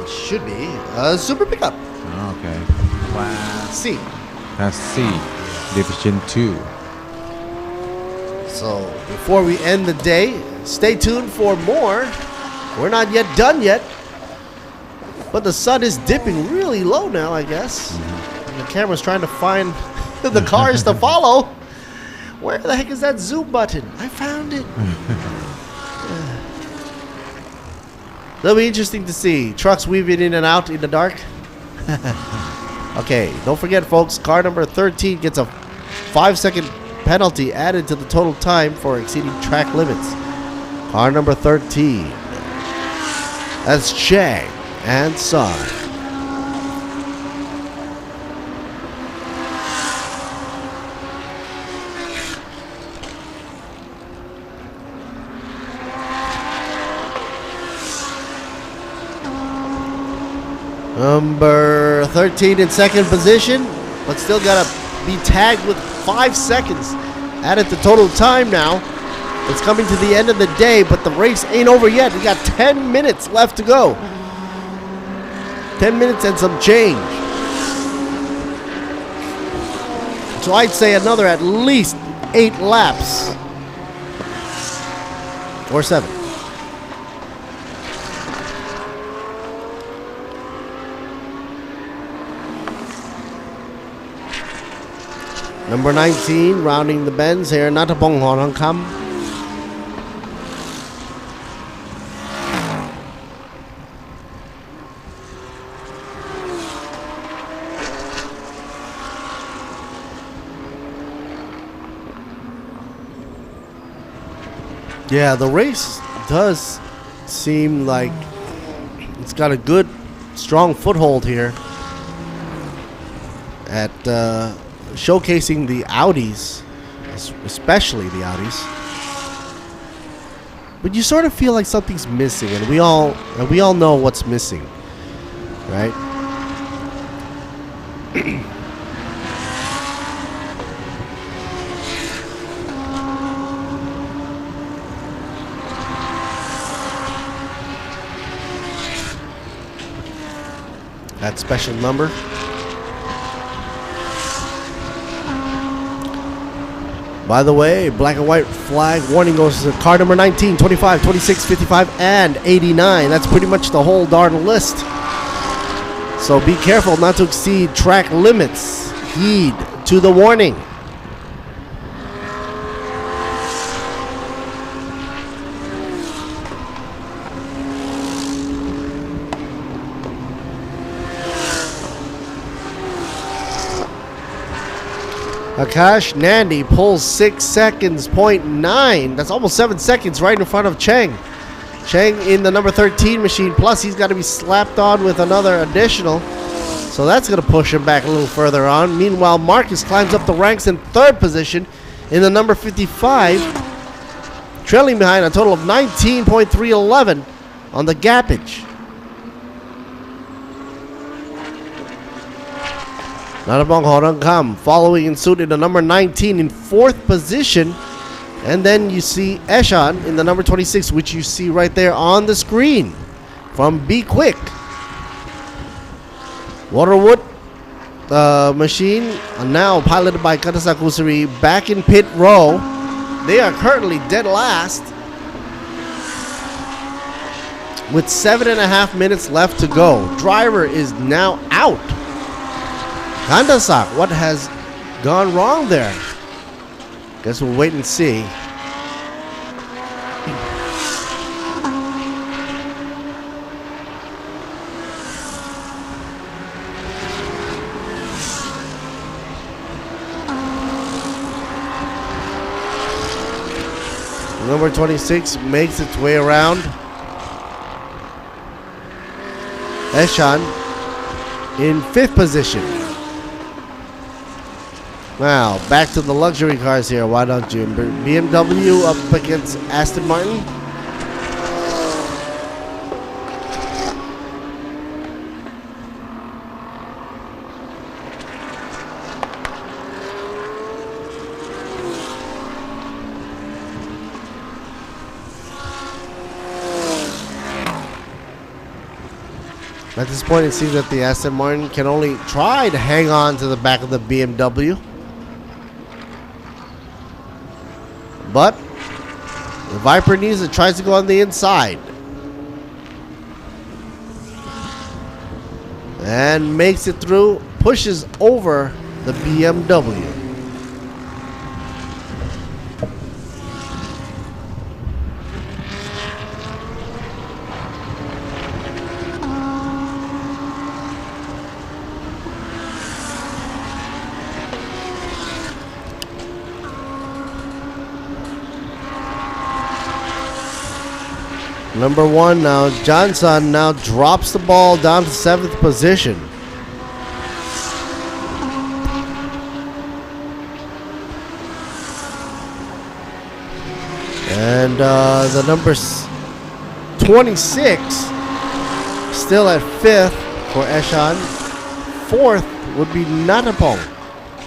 H: It should be a super pickup.
C: Okay.
H: Class C.
C: Class C, Division 2.
H: So before we end the day, stay tuned for more. We're not yet done yet. But the sun is dipping really low now, I guess. And the camera's trying to find the cars to follow. Where the heck is that zoom button? I found it. That'll be interesting to see. Trucks weaving in and out in the dark. Okay, don't forget, folks, car number 13 gets a 5-second penalty added to the total time for exceeding track limits. Car number 13. That's Chang and Son. Number 13 in second position, but still got to be tagged with 5 seconds added to total time now. It's coming to the end of the day, but the race ain't over yet. We got 10 minutes left to go. 10 minutes and some change. So I'd say another at least 8 laps. Or 7. Number 19, rounding the bends here, Natapong Horongkam. Yeah, the race does seem like it's got a good, strong foothold here at showcasing the Audis, especially the Audis. but you sort of feel like something's missing, and we all know what's missing, right? That special number. By the way, black and white flag warning goes to car number 19, 25, 26, 55, and 89. That's pretty much the whole darn list. So be careful not to exceed track limits. Heed to the warning. Akash Nandi pulls 6 seconds, 0.9. That's almost 7 seconds right in front of Cheng. Cheng in the number 13 machine. Plus, he's got to be slapped on with another additional. So that's going to push him back a little further on. Meanwhile, Marcus climbs up the ranks in 3rd position in the number 55. Trailing behind a total of 19.311 on the gappage. Narabong Horangkam following in suit in the number 19 in 4th position. And then you see Eshan in the number 26, which you see right there on the screen from Be Quick. Waterwood machine now piloted by Katasa Kusuri back in pit row. They are currently dead last with 7.5 minutes left to go. Driver is now out. Kandasak, what has gone wrong there? Guess we'll wait and see. Number 26 makes its way around. Eshan in 5th position. Now, back to the luxury cars here. Why don't you? BMW up against Aston Martin. At this point, it seems that the Aston Martin can only try to hang on to the back of the BMW. But the Viper needs it, tries to go on the inside. And makes it through, pushes over the BMW. Number 1 now, Johnson now drops the ball down to 7th position. And the number 26 still at 5th for Eshan. 4th would be Natapong.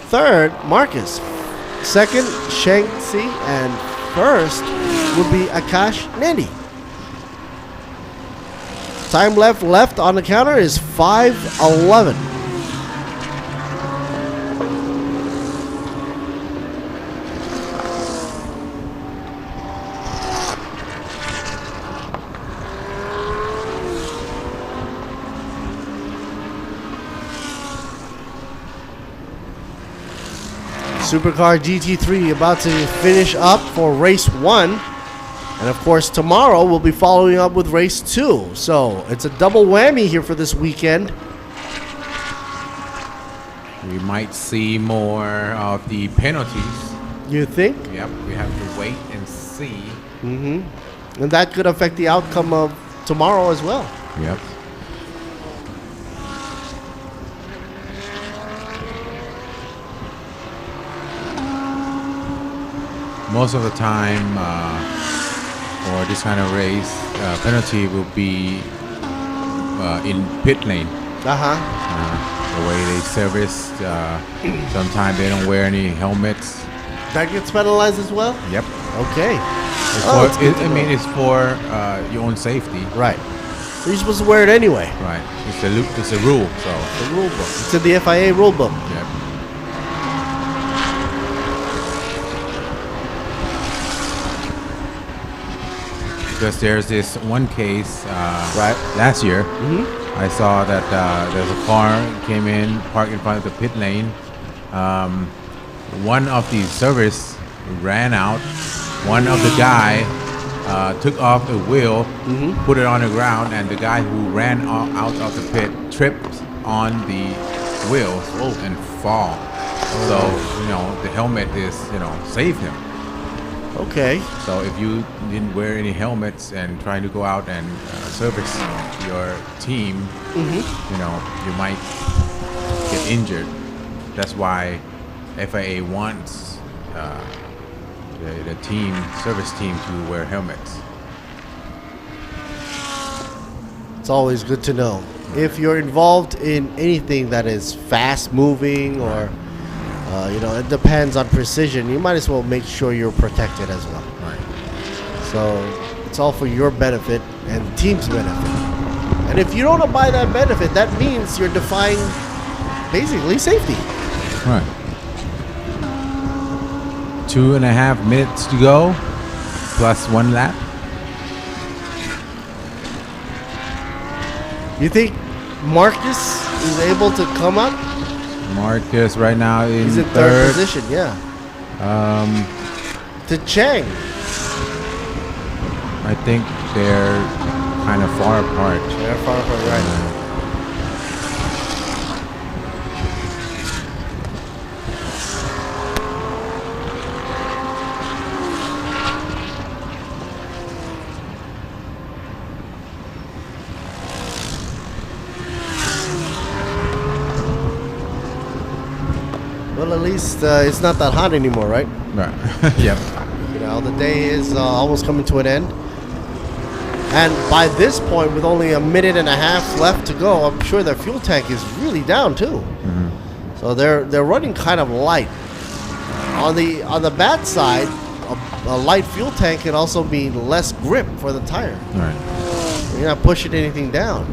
H: 3rd, Marcus. 2nd, Shang-Chi. And 1st would be Akash Nandi. Time left on the counter is 5:11. Supercar GT3 about to finish up for race 1. And of course, tomorrow we'll be following up with race 2. So it's a double whammy here for this weekend.
C: We might see more of the penalties.
H: You think?
C: Yep, we have to wait and see.
H: And that could affect the outcome of tomorrow as well.
C: Yep. Most of the time, for this kind of race, penalty will be in pit lane. The way they service, sometimes they don't wear any helmets.
H: That gets penalized as well?
C: Yep.
H: Okay.
C: It's for your own safety.
H: Right. So you're supposed to wear it anyway.
C: Right. It's a rule. So
H: the rule book. It's in the FIA rule book.
C: Yep. Because there's this one case last year. I saw that there's a car came in, parked in front of the pit lane. One of the service ran out. One of the guy took off the wheel, put it on the ground, and the guy who ran out of the pit tripped on the wheels and fall. So the helmet is saved him.
H: Okay.
C: So if you didn't wear any helmets and trying to go out and service your team, you might get injured. That's why FIA wants the service team to wear helmets.
H: It's always good to know. If you're involved in anything that is fast moving or it depends on precision, you might as well make sure you're protected as well.
C: Right.
H: So it's all for your benefit and the team's benefit. And if you don't abide that benefit, that means you're defying basically safety.
C: Right. 2.5 minutes to go, plus 1 lap.
H: You think Marcus is able to come up?
C: Marcus right now
H: He's in third position, yeah. To Chang.
C: I think they're kind of far apart.
H: They're far apart, right. Well, at least it's not that hot anymore, right?
C: Right. Yep.
H: The day is almost coming to an end. And by this point, with only a minute and a half left to go, I'm sure their fuel tank is really down too. So they're running kind of light. On the bad side, a light fuel tank can also mean less grip for the tire.
C: Right.
H: You're not pushing anything down.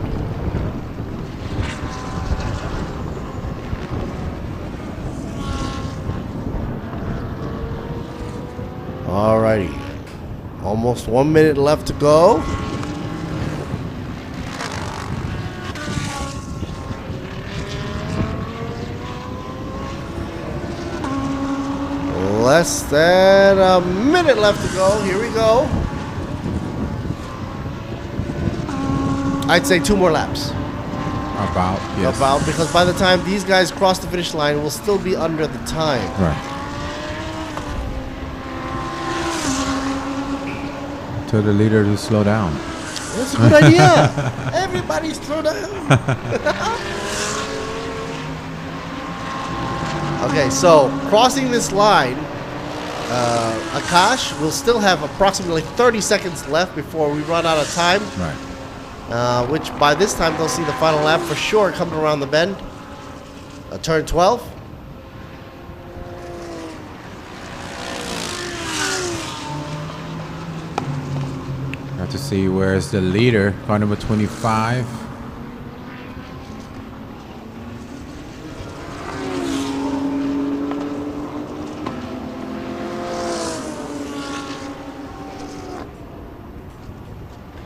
H: Alrighty, almost 1 minute left to go. Less than a minute left to go. Here we go. I'd say 2 more laps.
C: About, yes.
H: About, because by the time these guys cross the finish line, we'll still be under the time.
C: Right. Tell the leader to slow down.
H: That's a good idea. Everybody slow down. Okay, so crossing this line, Akash will still have approximately 30 seconds left before we run out of time.
C: Right.
H: Which by this time they'll see the final lap for sure coming around the bend. Turn 12.
C: Have to see where's the leader, car number 25.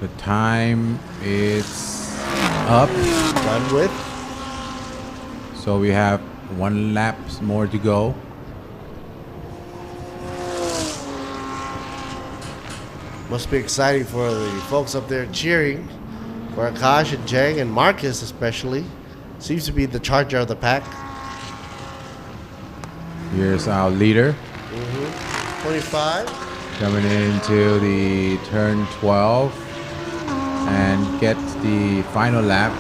C: The time is up.
H: Done with.
C: So we have 1 lap more to go.
H: Must be exciting for the folks up there cheering for Akash and Jang and Marcus especially. Seems to be the charger of the pack.
C: Here's our leader.
H: 25.
C: Coming into the turn 12 and get the final lap.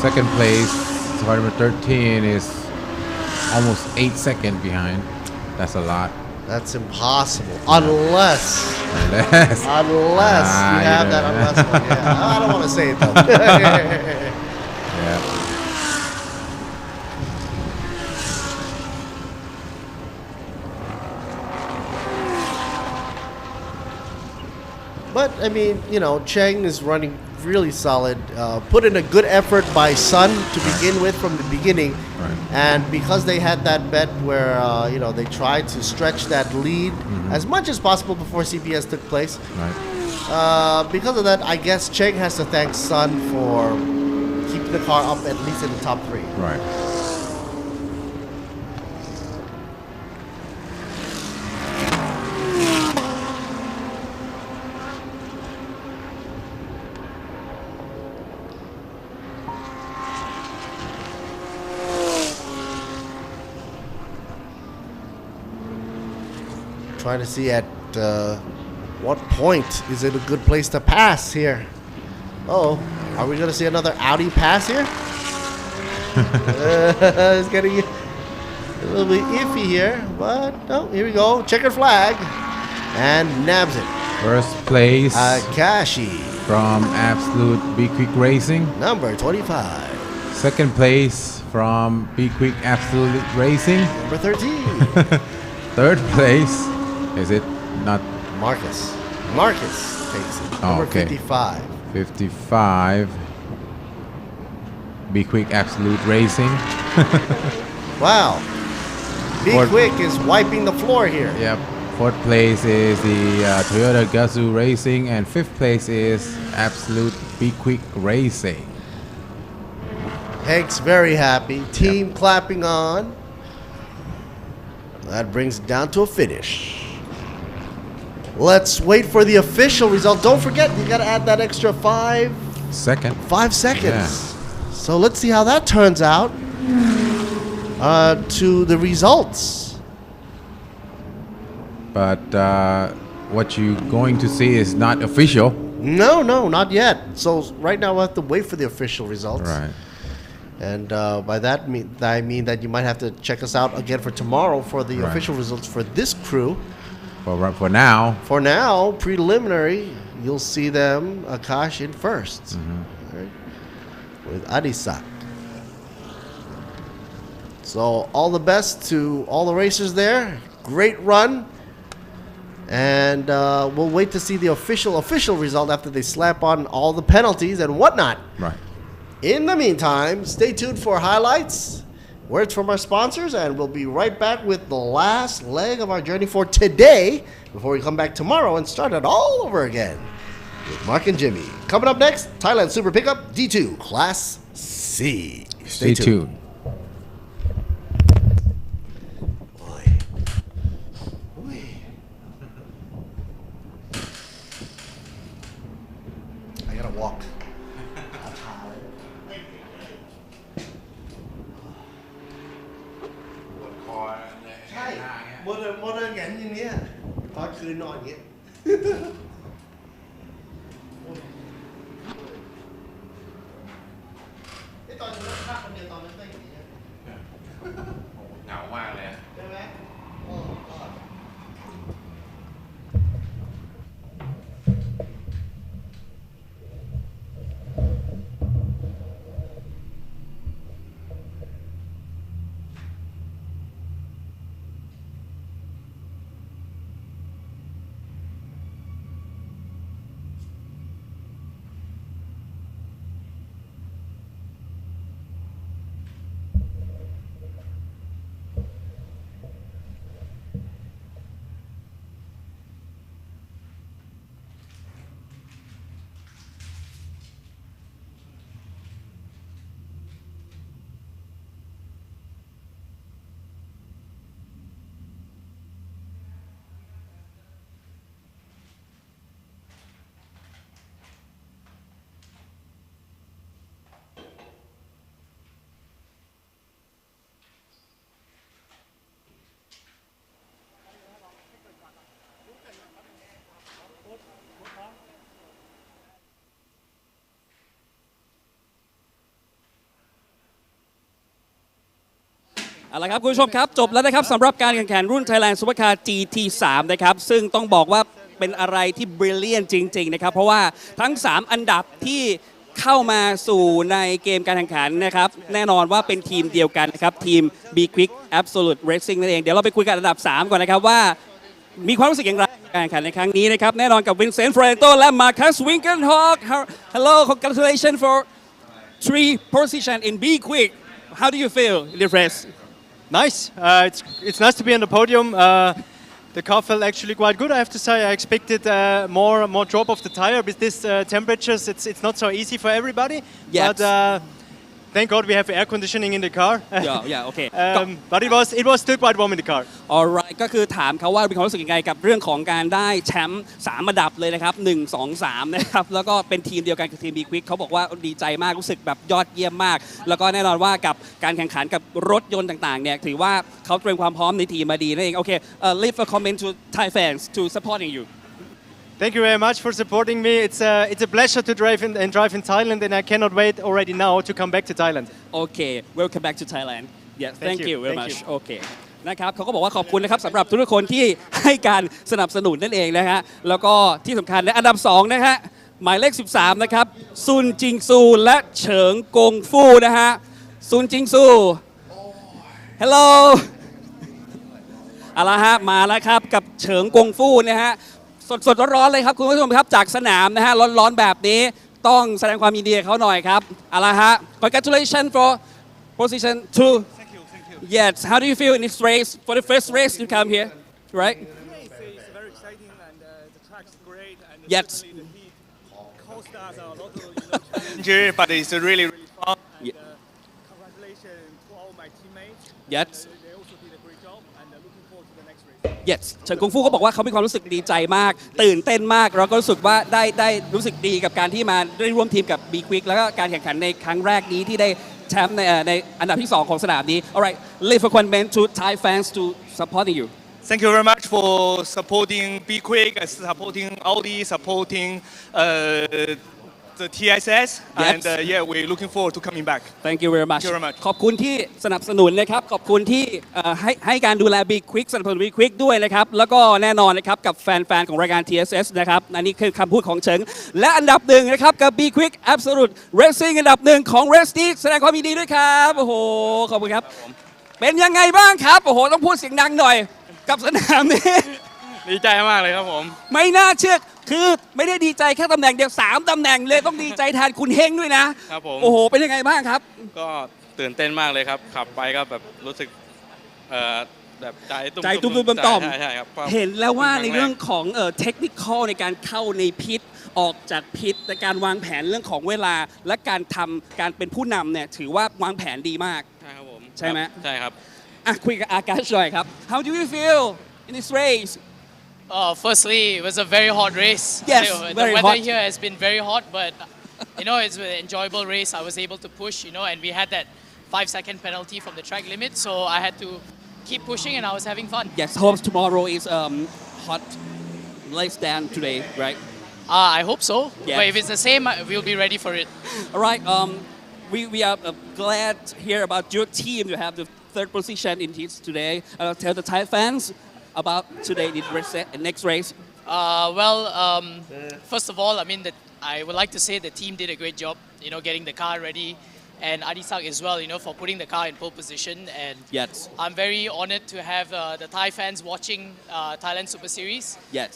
C: second place, car number 13 is almost 8 seconds behind. That's a lot.
H: That's impossible. Unless you have that unless one. Yeah. I don't want to say it though.
C: Yeah.
H: But I mean, you know, Cheng is running really solid. Put in a good effort by Sun to begin with from the beginning, and because they had that bet where you know, they tried to stretch that lead as much as possible before CPS took place. Because of that, I guess Cheng has to thank Sun for keeping the car up at least in the top 3.
C: Right.
H: Trying to see at what point is it a good place to pass here. Oh, are we going to see another Audi pass here? It's getting a little bit iffy here, but no, here we go. Checkered flag and nabs it.
C: First place,
H: Akashi
C: from Absolute Be Quick Racing.
H: Number 25.
C: Second place from Be Quick Absolute Racing.
H: Number 13.
C: Third place, is it not?
H: Marcus takes it.
C: Oh,
H: Number
C: okay.
H: 55.
C: 55. Be Quick Absolute Racing.
H: Wow. Be Quick is wiping the floor here.
C: Yep. Fourth place is the Toyota Gazoo Racing, and fifth place is Absolute Be Quick Racing.
H: Hank's very happy. Team clapping on. That brings it down to a finish. Let's wait for the official result. Don't forget, you got to add that extra 5 seconds. Yeah. So let's see how that turns out to the results.
C: But what you're going to see is not official.
H: No, not yet. So right now we'll have to wait for the official results.
C: Right.
H: And by that I mean that you might have to check us out again for tomorrow for the official results for this crew.
C: For now.
H: For now, preliminary, you'll see them, Akash in first. Right, with Adisak. So all the best to all the racers there. Great run. And we'll wait to see the official result after they slap on all the penalties and whatnot.
C: Right.
H: In the meantime, stay tuned for highlights, words from our sponsors, and we'll be right back with the last leg of our journey for today before we come back tomorrow and start it all over again with Mark and Jimmy. Coming up next, Thailand Super Pickup D2 Class C. Stay tuned. I gotta walk.ใช่โมเดิร์นแงนอย่างเนี้ยตอนคืนนอนอย่างเงี้ยไอ้ตอนนี้ภาพคนเดียวตอนนั้นเป็นอย่างนี้เหงามากเลยใช่ไหมโอ้ก็
I: เอาละครับคุณผู้ชมครับจบแล้วนะครับสำหรับการแข่งขันรุ่น Thailand Supercar GT3 นะครับซึ่งต้องบอกว่าเป็นอะไรที่บริเลียนจริงๆนะครับเพราะว่าทั้ง 3 อันดับที่เข้ามาสู่ในเกมการแข่งขันนะครับแน่นอนว่าเป็นทีมเดียวกันนะครับทีม B Quick Absolute Racing นั่นเองเดี๋ยวเราไปคุยกันอันดับ 3 ก่อนนะครับว่ามีความรู้สึกอย่างไรการแข่งขันในครั้งนี้นะครับแน่นอนกับวินเซนต์ เฟรนโตและมาคัส วิงเกิลฮอก Hello congratulations for 3 position in B Quick How do you feel in the race
E: Nice. It's nice to be on the podium. The car felt actually quite good, I have to say. I expected more drop of the tire with these temperatures. It's not so easy for everybody.
I: Yes.
E: But thank God we have air conditioning in the car.
I: Yeah, okay.
E: But it was still quite warm in the car.
I: Alright ก็คือถามเขาว่ามีความรู้สึกยังไงกับเรื่องของการได้แชมป์3 อันดับเลยนะครับ1 2 3นะครับแล้วก็เป็นทีมเดียวกันกับทีม B Quick เขาบอกว่าดีใจมากรู้สึกแบบยอดเยี่ยมมากแล้วก็แน่นอนว่ากับการแข่งขันกับรถยนต์ต่างๆเนี่ยถือว่าเขาเตรียมความพร้อมในทีมมาดีนั่นเองโอเคleave a comment to Thai fans to supporting you
E: Thank you very much for supporting me. It's a pleasure to drive in Thailand, and I cannot wait already now to come back to Thailand.
I: Okay, welcome back to Thailand. Yes, thank you very much. Okay. นะครับเขาก็บอกว่าขอบคุณนะครับสำหรับทุกคนที่ให้การสนับสนุนนั่นเองนะฮะแล้วก็ที่สำคัญในอันดับ2นะฮะหมายเลข13นะครับซุนจิงซูและเฉิงกงฟู่นะฮะซุนจิงซู Hello เอาละฮะมาแล้วครับกับเฉิงกงฟู่นะฮะสดๆร้อนๆเลยครับคุณผู้ชมครับจากสนามนะฮะร้อนๆแบบนี้ต้องแสดงความยินดีเขาหน่อยครับเอาละฮะ Congratulations for position 2 Yes how do you feel in this race for the first race you come here right
R: It's very exciting and the track's great and
I: Yes
R: especially the heat co-stars are a lot of injury but it's really fun and, congratulations to all my teammates
I: Yes
R: they also did a great job and looking forward to the next race
I: Yes เฉิงกงฟู่เขาบอกว่าเขามีความรู้สึกดีใจมากตื่นเต้นมากแล้วก็รู้สึกว่าได้รู้สึกดีกับการที่มาได้ร่วมทีมกับ B Quick แล้วก็การแข่งขันในครั้งแรกนี้ที่ได้แชมป์ในอันดับที่2ของสนามนี้ Alright leave a comment to Thai fans to supporting you
R: Thank you very much for supporting B Quick supporting Audi supporting the TSS and yeah we're looking forward to coming back
I: Thank you very much ขอบคุณที่สนับสนุนนะครับขอบคุณที่ให้การดูแล B Quick สนับสนุน B Quick ด้วยนะครับแล้วก็แน่นอนนะครับกับแฟนๆของรายการ TSS นะครับอันนี้คือคำพูดของเฉิงและอันดับ1นะครับกับ B Quick Absolute Racing อันดับ1ของ Race นี้แสดงความยินดีด้วยครับโอ้โหขอบคุณครับเป็นยังไงบ้างครับโอ้โหต้องพูดเสียงดังหน่อยกับสนามนี้
R: ดีใจมากเลยครับผม
I: ไม่น่าเชื่อคือไม่ได้ดีใจแค่ตำแหน่งเดียว3 ตำแหน่งเลยต้องดีใจแทนคุณเฮงด้วยนะครับผมโอ้โหเป็นยังไงบ้างครับ
R: ก็ตื่นเต้นมากเลยครับขับไปก็แบบรู้สึกแบบใจ
I: ตุ้มๆต่อม
R: ใช่ครับ
I: เห็นแล้วว่าในเรื่องของเทคนิคอลในการเข้าในพิษออกจากพิษในการวางแผนเรื่องของเวลาและการทำการเป็นผู้นำเนี่ยถือว่าวางแผนดีมาก
R: ใช่ครับผม
I: ใช่ไหม
R: ใช่ครับ
I: คุยกับอากาศหน่อยครับ How do you feel in this race
L: Firstly, it was a very hot race.
I: Yes,
L: the
I: very
L: weather
I: hot.
L: here has been very hot, but it's an enjoyable race. I was able to push, and we had that 5-second penalty from the track limit, so I had to keep pushing, and I was having fun.
I: Yes, hope tomorrow is hot, less than today, right?
L: I hope so.
I: Yes.
L: But if it's the same, we'll be ready for it.
I: All right. We are glad to hear about your team to have the third position in this today. Tell the Thai fans about today the next race.
L: First of all, I would like to say the team did a great job, getting the car ready, and Adisak as well, for putting the car in pole position. And
I: yes,
L: I'm very honored to have the Thai fans watching Thailand Super Series.
I: Yes,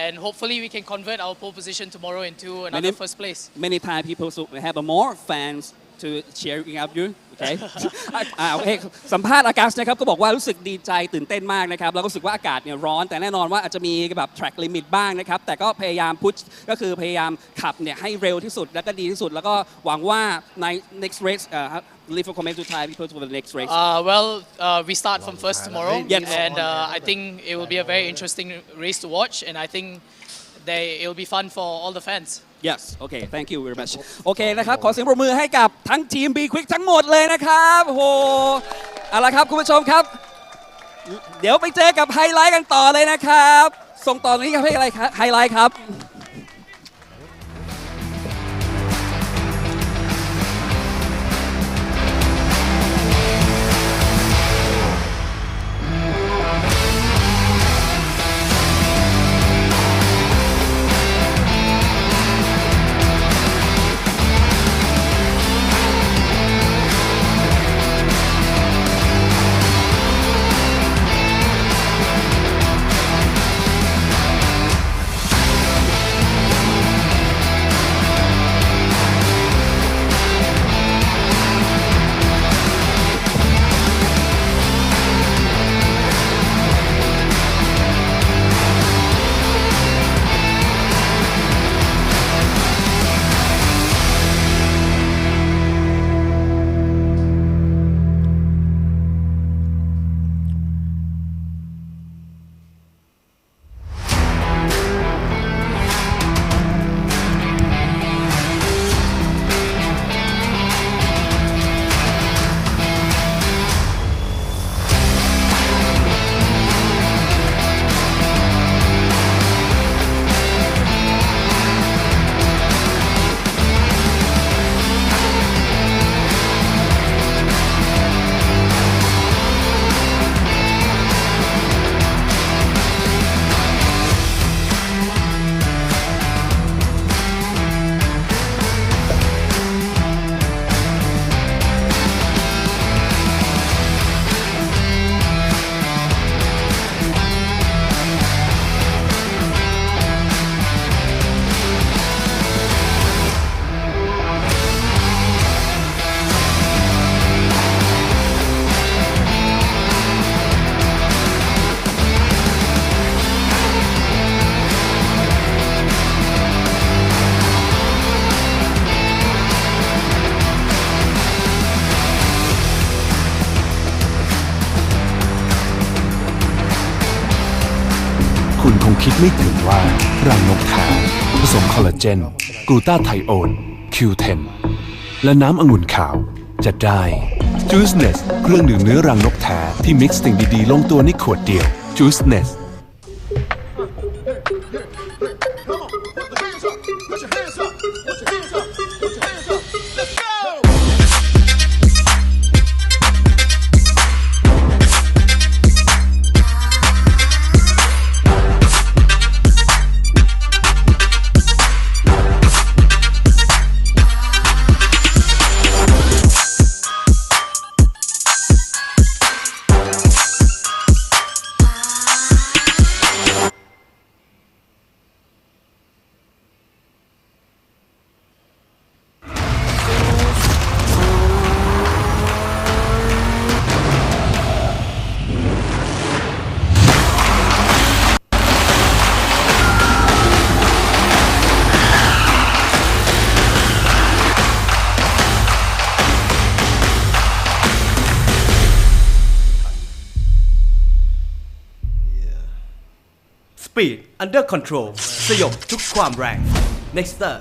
L: and hopefully we can convert our pole position tomorrow into another first place.
I: Many Thai people have more fans to cheering up you. Okay. โอเคสัมภาษณ์อากาศนะครับก็บอกว่ารู้สึกดีใจตื่นเต้นมากนะครับแล้วก็รู้สึกว่าอากาศเนี่ยร้อนแต่แน่นอนว่าอาจจะมีแบบ track limit บ้างนะครับแต่ก็พยายามพุชก็คือพยายามขับเนี่ยให้เร็วที่สุดและก็ดีที่สุดแล้วก็หวังว่าใน next race leave a comment to Thai people for the next race.
L: We start from first tomorrow.
I: Yes.
L: And I think it will be a very interesting race to watch, and I think it will be fun for all the fans.
I: Yes okay thank you very much โอเคนะครับขอเสียงปรบมือให้กับทั้งทีม B Quick ทั้งหมดเลยนะครับโอ้โหเอาละครับคุณผู้ชมครับเดี๋ยวไปเจอกับไฮไลท์กันต่อเลยนะครับส่งต่อนี้ครับให้อะไรครับไฮไลท์ครับ
J: ไม่ถึงว่ารังนกแท้ผสมคอลลาเจนกลูตาไทโอน Q10 และน้ำองุ่นขาวจะได้ Juiceness เครื่องดื่มเนื้อรังนกแท้ที่มิกซ์สิ่งดีๆลงตัวในขวดเดียว Juiceness
M: Speed under control สยบทุกความแรง Nexter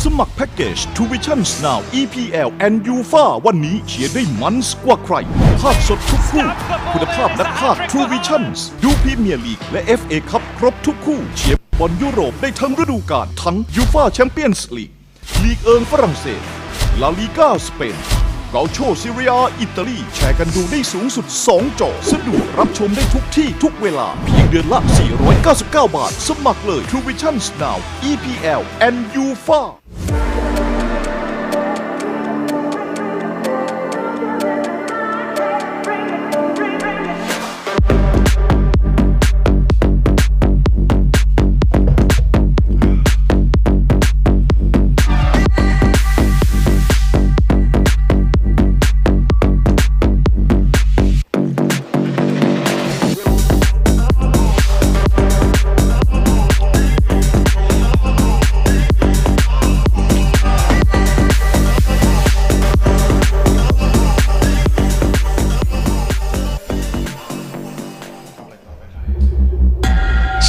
K: สมัครแพ็กเกจ Two Visions Now EPL and UFA วันนี้เชียร์ได้มันกว่าใครภาพสดทุกคู่คุณภาพนักพากย์ Two Visions ดูพรีเมียร์ลีกและ FA คัพครบทุกคู่เชียร์บอลยุโรปได้ทั้งฤดูกาลทั้ง UFA Champions League ลีกเอิงฝรั่งเศสลาลีกาสเปนเกาโชซีเรียอิตาลีแชร์กันดูได้สูงสุด2จอสะดวกรับชมได้ทุกที่ทุกเวลาเพียงเดือนละ499 บาทสมัครเลย Two Visions Now EPL and UFA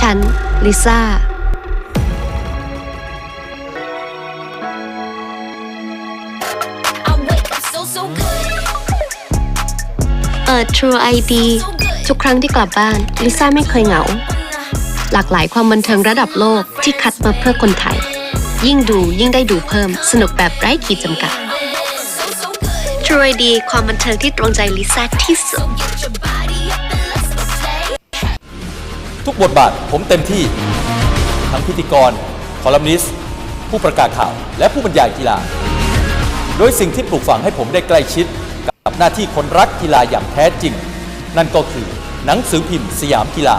O: ฉันลิซ่าเปิด True ID ทุกครั้งที่กลับบ้านลิซ่าไม่เคยเหงาหลากหลายความบันเทิงระดับโลกที่คัดมาเพื่อคนไทยยิ่งดูยิ่งได้ดูเพิ่มสนุกแบบไร้ขีดจำกัด True ID ความบันเทิงที่ตรงใจลิซ่าที่สุด
P: ทุกบทบาทผมเต็มที่ทั้งพิธีกรคอลัมนิสต์ผู้ประกาศข่าวและผู้บรรยายกีฬาโดยสิ่งที่ปลูกฝังให้ผมได้ใกล้ชิดกับหน้าที่คนรักกีฬาอย่างแท้จริงนั่นก็คือหนังสือพิมพ์สยามกีฬา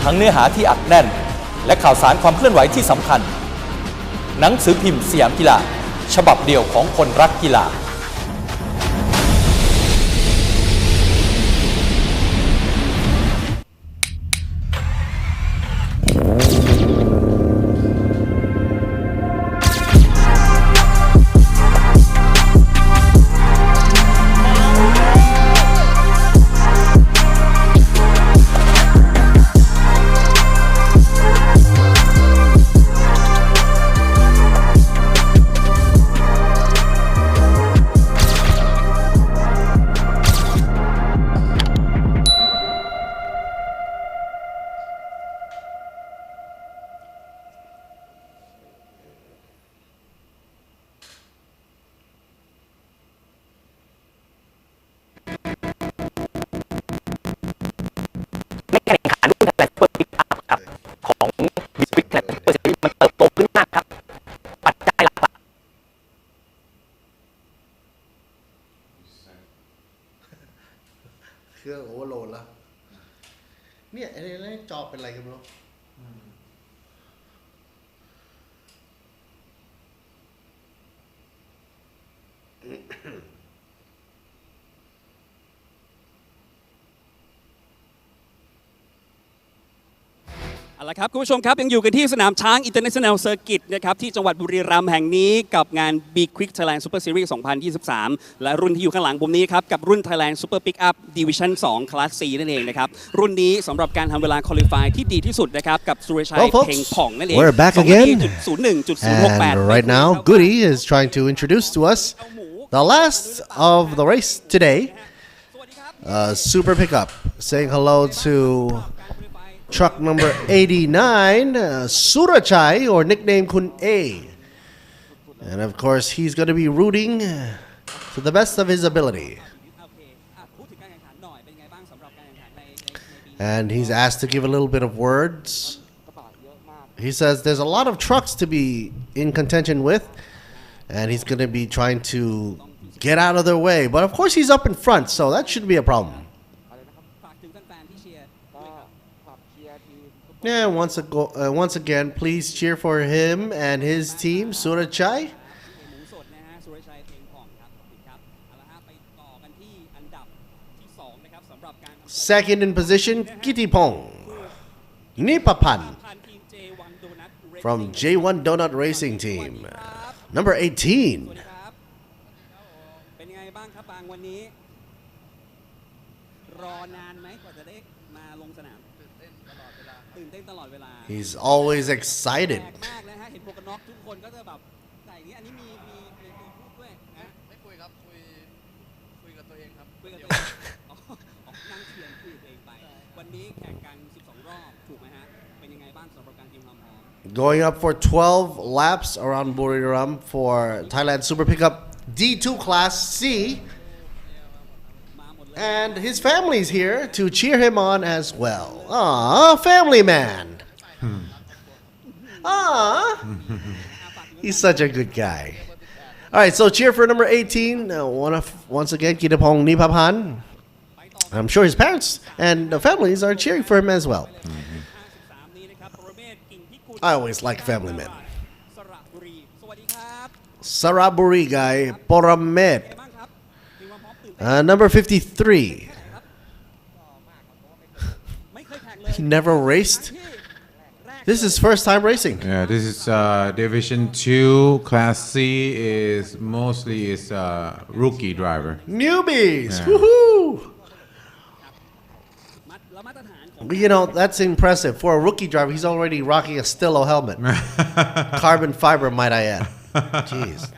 P: ทั้งเนื้อหาที่อัดแน่นและข่าวสารความเคลื่อนไหวที่สำคัญหนังสือพิมพ์สยามกีฬาฉบับเดียวของคนรักกีฬา
F: เครื่องโอเวอร์โหลดแล้ว
H: เนี่ยไอ้จอเป็นอะไรกันไม่รู้
I: เอาละครับคุณผู้ชมครับยังอยู่กันที่สนามช้าง International Circuit นะครับที่จังหวัดบุรีรัมย์แห่งนี้กับงาน Big Quick Thailand Super Series 2023 และรุ่นที่อยู่ข้างหลังผมนี้ครับกับรุ่น Thailand Super Pickup Division 2 Class C นั่นเองนะครับรุ่นนี้สำหรับการทำเวลา Qualify ที่ดีที่สุดนะครับกับสุรชัยเพ็งผ่องนั่นเอง
H: We're back again. And right now, Goody is trying to introduce to us the last of the race today. Super Pickup, saying hello to truck number 89, Surachai, or nickname Kun A. And of course, he's going to be rooting to the best of his ability. And he's asked to give a little bit of words. He says there's a lot of trucks to be in contention with, and he's going to be trying to get out of their way. But of course, he's up in front, so that shouldn't be a problem. Yeah, once again, please cheer for him and his team, Surachai. Second in position, Kittipong Nipapan from J1 Donut Racing Team. Number 18. He's always excited. Going up for 12 laps around Buriram for Thailand Super Pickup D2 Class C. And his family's here to cheer him on as well. Aww, family man. Aww. He's such a good guy. All right, so cheer for number 18. Once again, Kittipong Nipapan. I'm sure his parents and the families are cheering for him as well. I always like family men. Saraburi guy, Poramet. Number 53. He never raced. This is first time racing.
C: Yeah, this is Division 2. Class C is mostly rookie driver.
H: Newbies.
C: Yeah.
H: Woohoo! You know, that's impressive. For a rookie driver, he's already rocking a Stillo helmet. Carbon fiber, might I add. Jeez.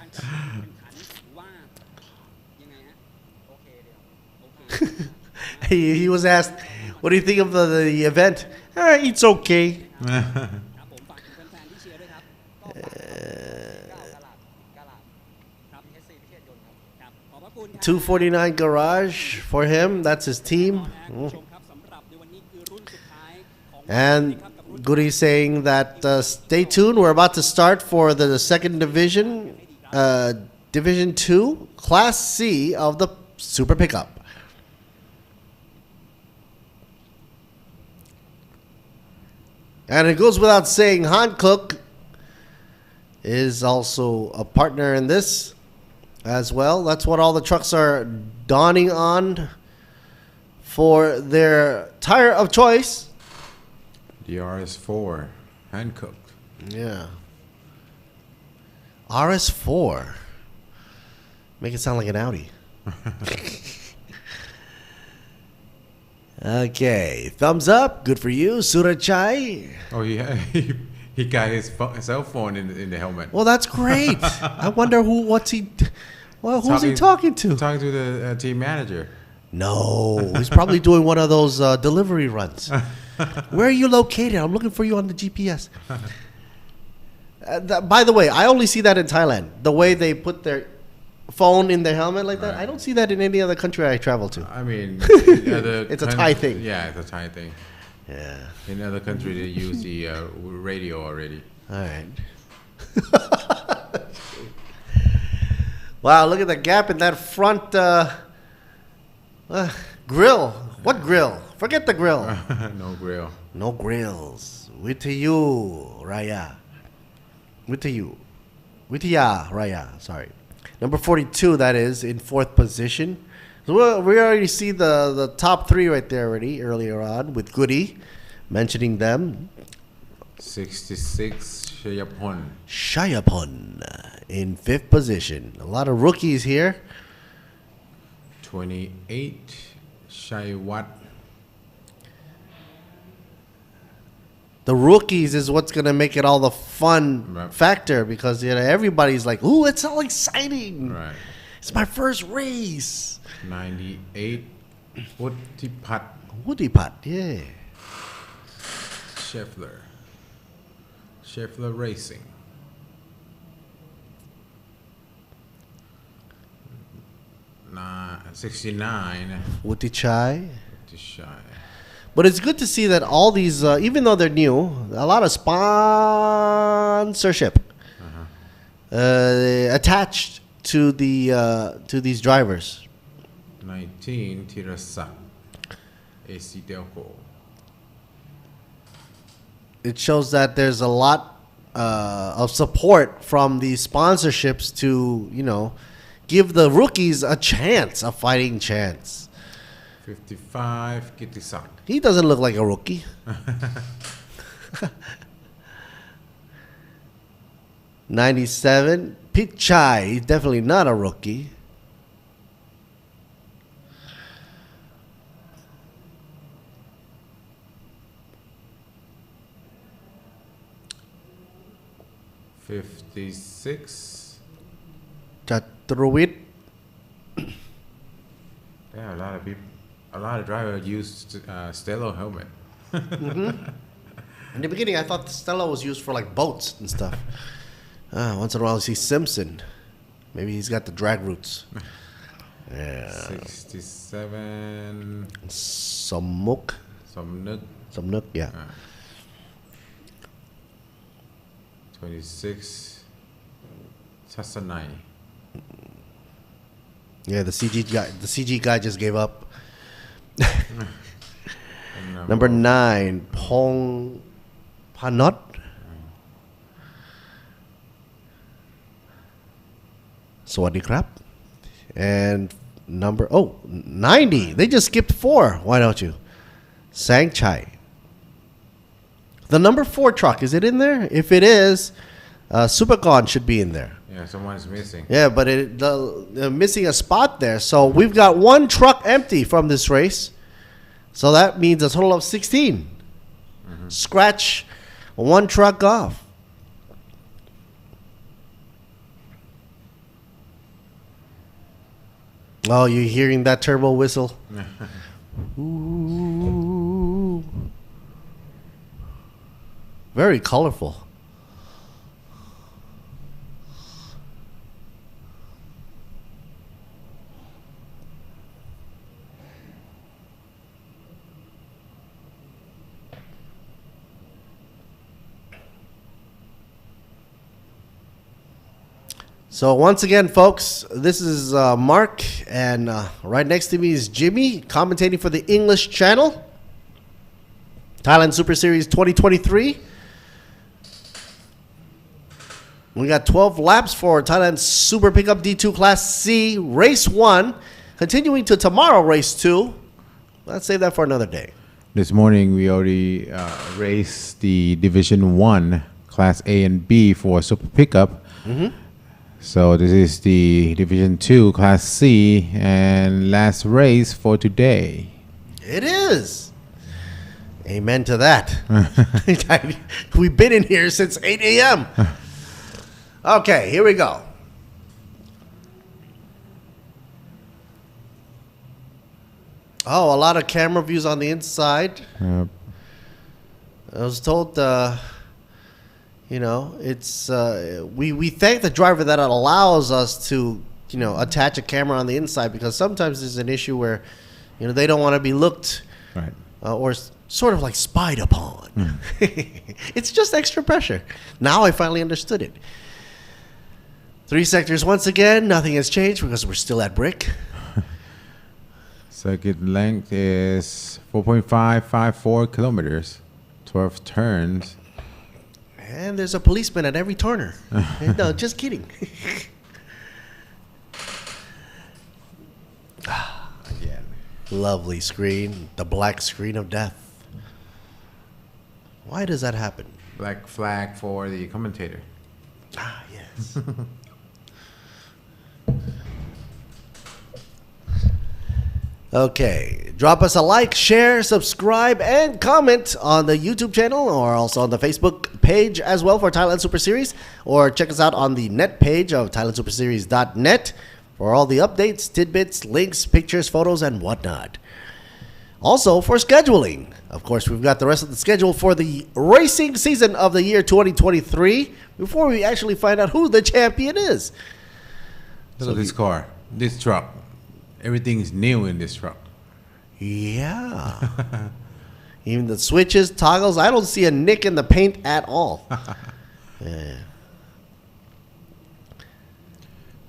H: He was asked, what do you think of the event? It's okay. 249 Garage for him. That's his team. And Goody saying that stay tuned. We're about to start for the second division, Division 2, Class C of the Super Pickup. And it goes without saying, Hankook is also a partner in this as well. That's what all the trucks are donning on for their tire of choice.
C: The RS4, Hankook.
H: Yeah. RS4. Make it sound like an Audi. Okay, thumbs up. Good for you, Surachai.
C: Oh, yeah. He got his cell phone in the helmet.
H: Well, that's great. I wonder who's he talking to?
C: Talking to the team manager.
H: No, he's probably doing one of those delivery runs. Where are you located? I'm looking for you on the GPS. By the way, I only see that in Thailand. The way they put their phone in their helmet like that. I don't see that in any other country I travel to.
C: I mean,
H: it's a Thai thing.
C: Yeah, it's a Thai thing.
H: Yeah.
C: In other countries, they use the radio already.
H: All right. Wow, look at the gap in that front grill. What grill? Forget the grill.
C: No grill.
H: No grills. Witayu Raya. Witaya Raya. Sorry. Number 42, that is, in 4th position. So we already see the top 3 right there already earlier on with Goody, mentioning them.
C: 66,
H: Shayapon in 5th position. A lot of rookies here.
C: 28, Shaiwat.
H: The rookies is what's going to make it all the fun factor because everybody's like, ooh, it's all exciting.
C: Right.
H: It's my first race.
C: 98,
H: Woodipat, yeah.
C: Scheffler Racing. 69.
H: Woody Chai. But it's good to see that all these, even though they're new, a lot of sponsorship attached to these drivers.
C: 19, Tirasak, AC Delco.
H: It shows that there's a lot of support from these sponsorships to, give the rookies a chance, a fighting chance.
C: 55, Kitisak.
H: He doesn't look like a rookie. 97, Pichai. He's definitely not a rookie.
C: $56.
H: Chatruwit.
C: Yeah, a lot of drivers used Stello helmet.
H: In the beginning, I thought Stella was used for like boats and stuff. Once in a while, I see Simpson. Maybe he's got the drag roots. Yeah.
C: 67.
H: Samuk. Samnuk, yeah.
C: 26. Sasanai.
H: Yeah, the CG guy just gave up. Number 9, Pong Panot. Sawadi Krap. And number 90. They just skipped 4. Why don't you? Sang Chai. The number 4 truck, is it in there? If it is, Supercon should be in there.
C: Yeah, someone's missing.
H: Yeah, but they're missing a spot there. So we've got 1 truck empty from this race. So that means a total of 16. Scratch 1 truck off. Oh, you're hearing that turbo whistle? Ooh. Very colorful. So once again, folks, this is Mark, and right next to me is Jimmy, commentating for the English channel. Thailand Super Series 2023. We got 12 laps for Thailand Super Pickup D2 Class C, Race 1. Continuing to tomorrow, Race 2. Let's save that for another day.
C: This morning, we already raced the Division 1, Class A and B for Super Pickup. So this is the Division 2 Class C and last race for today.
H: It is. Amen to that. We've been in here since 8 a.m. Okay, here we go. Oh, a lot of camera views on the inside. I was told, it's we thank the driver that allows us to, attach a camera on the inside, because sometimes there's an issue where, they don't want to be looked or sort of like spied upon. It's just extra pressure. Now I finally understood it. 3 sectors once again. Nothing has changed because we're still at brick.
C: Circuit length is 4.554 kilometers, 12 turns.
H: And there's a policeman at every turner. No, just kidding.
C: Again.
H: Lovely screen, the black screen of death. Why does that happen?
C: Black flag for the commentator.
H: Ah, yes. Okay, drop us a like, share, subscribe, and comment on the YouTube channel or also on the Facebook page as well for Thailand Super Series, or check us out on the net page of thailandsuperseries.net for all the updates, tidbits, links, pictures, photos, and whatnot. Also, for scheduling, of course, we've got the rest of the schedule for the racing season of the year 2023 before we actually find out who the champion is.
C: Look at this car, this truck. Everything is new in this truck.
H: Yeah. Even the switches, toggles, I don't see a nick in the paint at all. Yeah.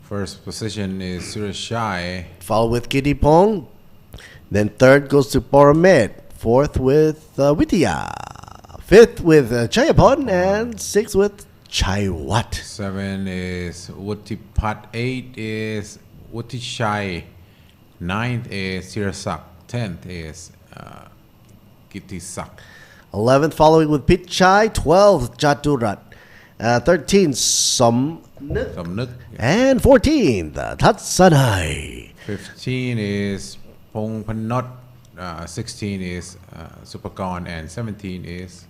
C: First position is Surashai.
H: Followed with Gittipong. Then third goes to Poromet. Fourth with Witya. Fifth with Chayapon. And sixth with Chaiwat.
C: 7 is Wutipat. 8 is Wutishai. 9th is Sirasak. 10th is Gitisak.
H: 11th following with Pitchai. 12th Jaturat. 13th Somnuk. And 14th Tatsanai.
C: 15 is Pong Panot. 16 is Supakorn. And 17 is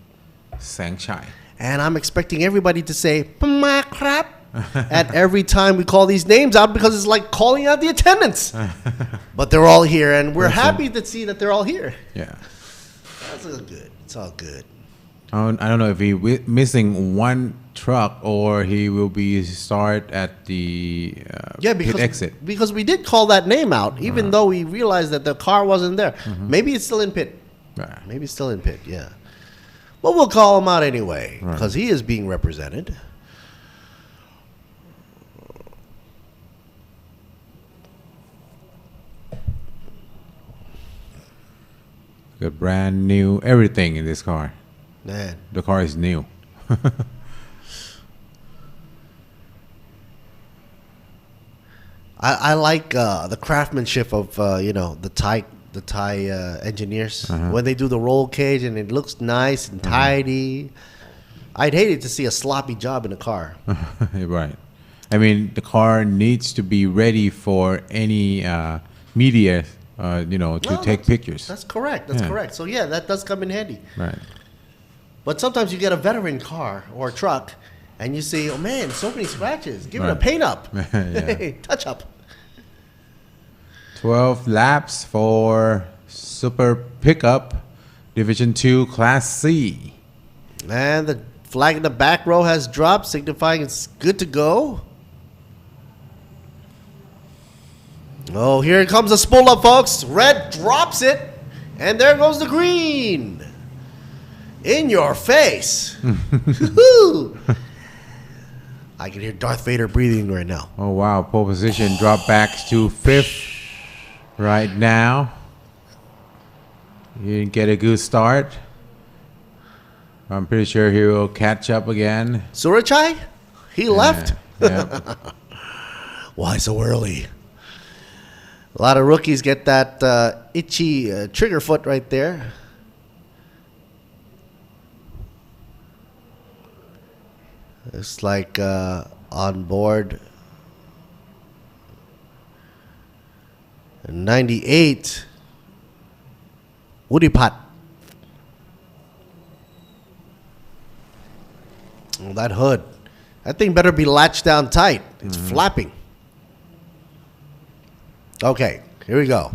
C: Sangchai.
H: And I'm expecting everybody to say "Ma crap" at every time we call these names out, because it's like calling out the attendance. But they're all here, and we're happy to see that they're all here.
C: Yeah.
H: That's all good. It's all good.
C: I don't know if he's missing one truck or he will be start at the pit exit.
H: Because we did call that name out, even though we realized that the car wasn't there. Maybe it's still in pit. Maybe it's still in pit, yeah. But we'll call him out anyway, because he is being represented.
C: Got brand new everything in this car.
H: Man.
C: The car is new.
H: I like the craftsmanship of the Thai engineers when they do the roll cage and it looks nice and tidy. I'd hate it to see a sloppy job in a car.
C: Right. I mean, the car needs to be ready for any media, to take pictures.
H: That's correct. That's correct. So yeah, that does come in handy.
C: Right.
H: But sometimes you get a veteran car or truck, and you see, oh man, so many scratches. Give it a paint up. Hey, touch up.
C: 12 laps for Super Pickup Division 2 Class C.
H: And the flag in the back row has dropped, signifying it's good to go. Oh, here comes the spool up, folks. Red drops it, and there goes the green. In your face. I can hear Darth Vader breathing right now.
C: Oh, wow. Pole position drop back to 5th right now. You didn't get a good start. I'm pretty sure he will catch up again.
H: Surachai? He left?
C: Yeah.
H: Why so early? A lot of rookies get that itchy trigger foot right there. It's like on board 98 Woody Pot. Oh, that hood. That thing better be latched down tight. It's flapping. Okay, here we go.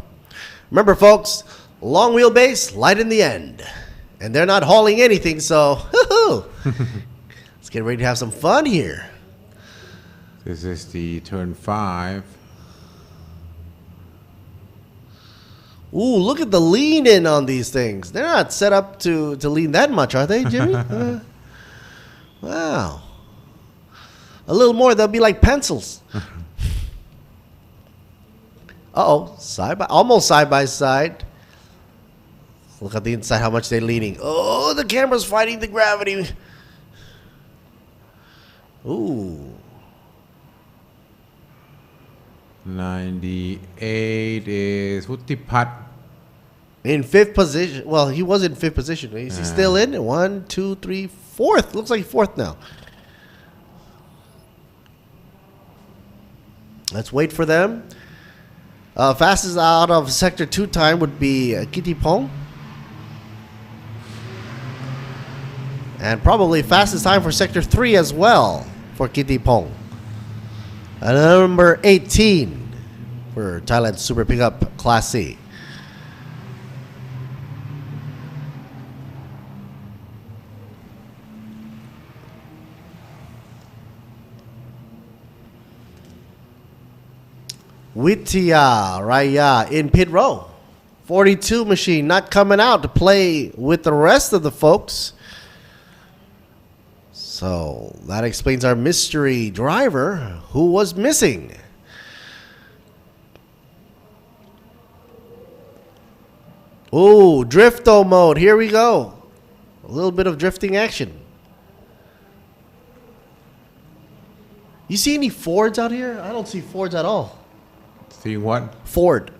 H: Remember, folks, long wheelbase, light in the end. And they're not hauling anything, so let's get ready to have some fun here.
C: This is the turn 5.
H: Ooh, look at the lean in on these things. They're not set up to lean that much, are they, Jimmy? Wow. A little more, they'll be like pencils. Uh-oh, almost side by side. Look at the inside, how much they're leaning. Oh, the camera's fighting the gravity. Ooh.
C: 98 is Huttipat.
H: In 5th position. Well, he was in 5th position. Is he still in? 1, 2, 3, 4th. Looks like 4th now. Let's wait for them. Fastest out of Sector 2 time would be Kittipong. And probably fastest time for Sector 3 as well for Kittipong. And number 18 for Thailand Super Pickup Class C. Witya Raya in pit row. 42 machine not coming out to play with the rest of the folks. So that explains our mystery driver who was missing. Oh, drifto mode. Here we go. A little bit of drifting action. You see any Fords out here? I don't see Fords at all.
C: See what?
H: Ford.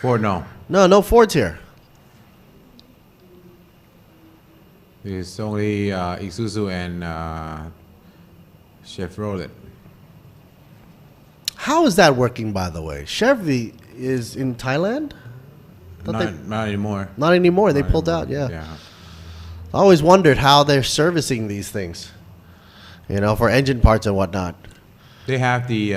C: Ford, no.
H: No Fords here.
C: It's only Isuzu and Chevrolet.
H: How is that working, by the way? Chevy is in Thailand?
C: Not anymore.
H: Not anymore. They pulled out, yeah. I always wondered how they're servicing these things, you know, for engine parts and whatnot.
C: They have the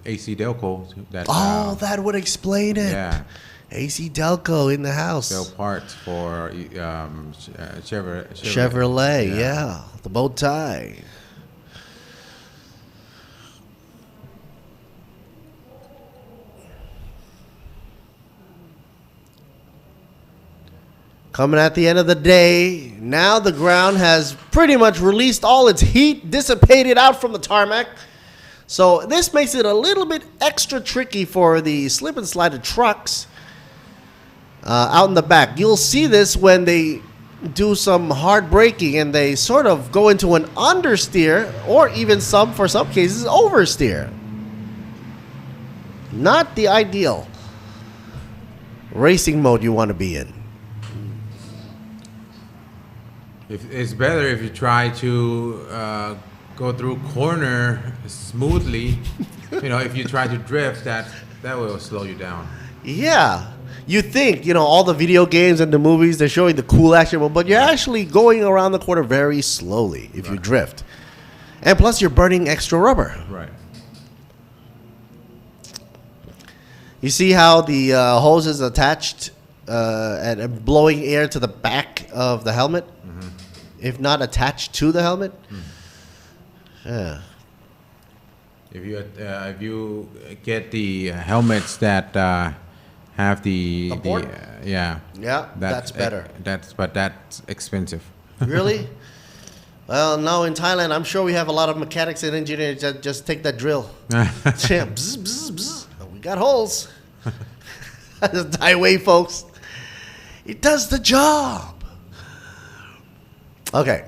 C: AC Delco.
H: That would explain it.
C: Yeah.
H: AC Delco in the house.
C: Sell parts for
H: Chevrolet, yeah. The bow tie. Coming at the end of the day, now the ground has pretty much released all its heat, dissipated out from the tarmac. So this makes it a little bit extra tricky for the slip and slide trucks out in the back. You'll see this when they do some hard braking and they sort of go into an understeer or even for some cases, oversteer. Not the ideal racing mode you want to be in.
C: It's better if you try to go through corner smoothly. You know, if you try to drift, that will slow you down.
H: Yeah. You think, you know, all the video games and the movies, they're showing the cool action, but you're actually going around the corner very slowly if you drift. And plus, you're burning extra rubber.
C: Right.
H: You see how the hose is attached and blowing air to the back of the helmet? Mm-hmm. If not attached to the helmet? Yeah.
C: If you get the helmets that have the
H: that's better.
C: That's expensive.
H: Really? Well, now in Thailand, I'm sure we have a lot of mechanics and engineers that just take that drill. Bzz, bzz, bzz. We got holes. That's the Thai way, folks. It does the job. Okay.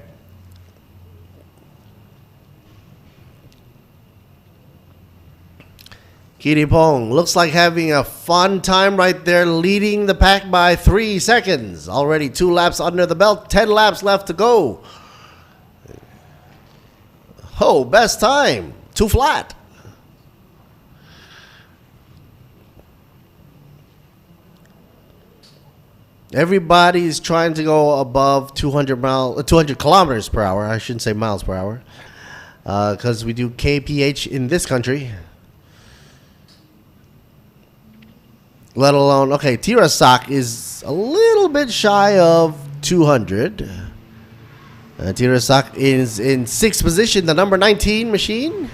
H: Kittipong looks like having a fun time right there, leading the pack by 3 seconds. Already 2 laps under the belt, 10 laps left to go. Oh, best time, 2 flat. Everybody's trying to go above 200 kilometers per hour. I shouldn't say miles per hour, because we do kph in this country. Let alone, okay, Tirasak is a little bit shy of 200. Tirasak is in 6th position, the number 19 machine.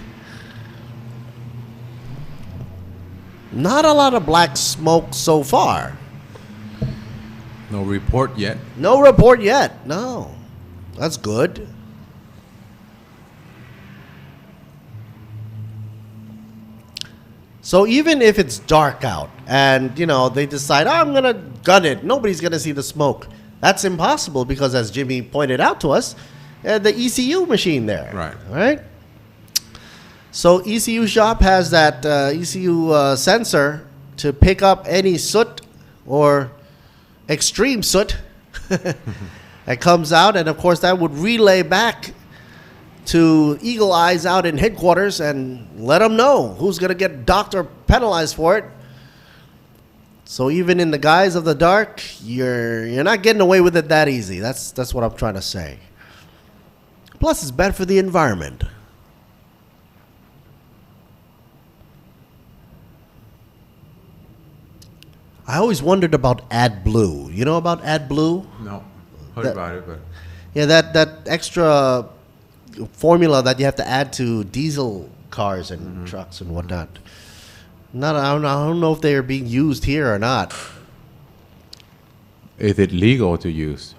H: Not a lot of black smoke so far.
C: No report yet.
H: No report yet, no. That's good. So even if it's dark out and, they decide, I'm going to gun it, nobody's going to see the smoke. That's impossible because, as Jimmy pointed out to us, the ECU machine there. Right? So ECU shop has that ECU sensor to pick up any soot or extreme soot that comes out. And, of course, that would relay back to Eagle Eyes out in headquarters and let them know who's going to get docked or penalized for it. So even in the guise of the dark, you're not getting away with it that easy. That's what I'm trying to say. Plus, it's bad for the environment. I always wondered about AdBlue. You know about AdBlue?
C: No, heard about it, but
H: yeah, that extra formula that you have to add to diesel cars and trucks and whatnot. I don't know if they are being used here or not.
C: Is it legal to use?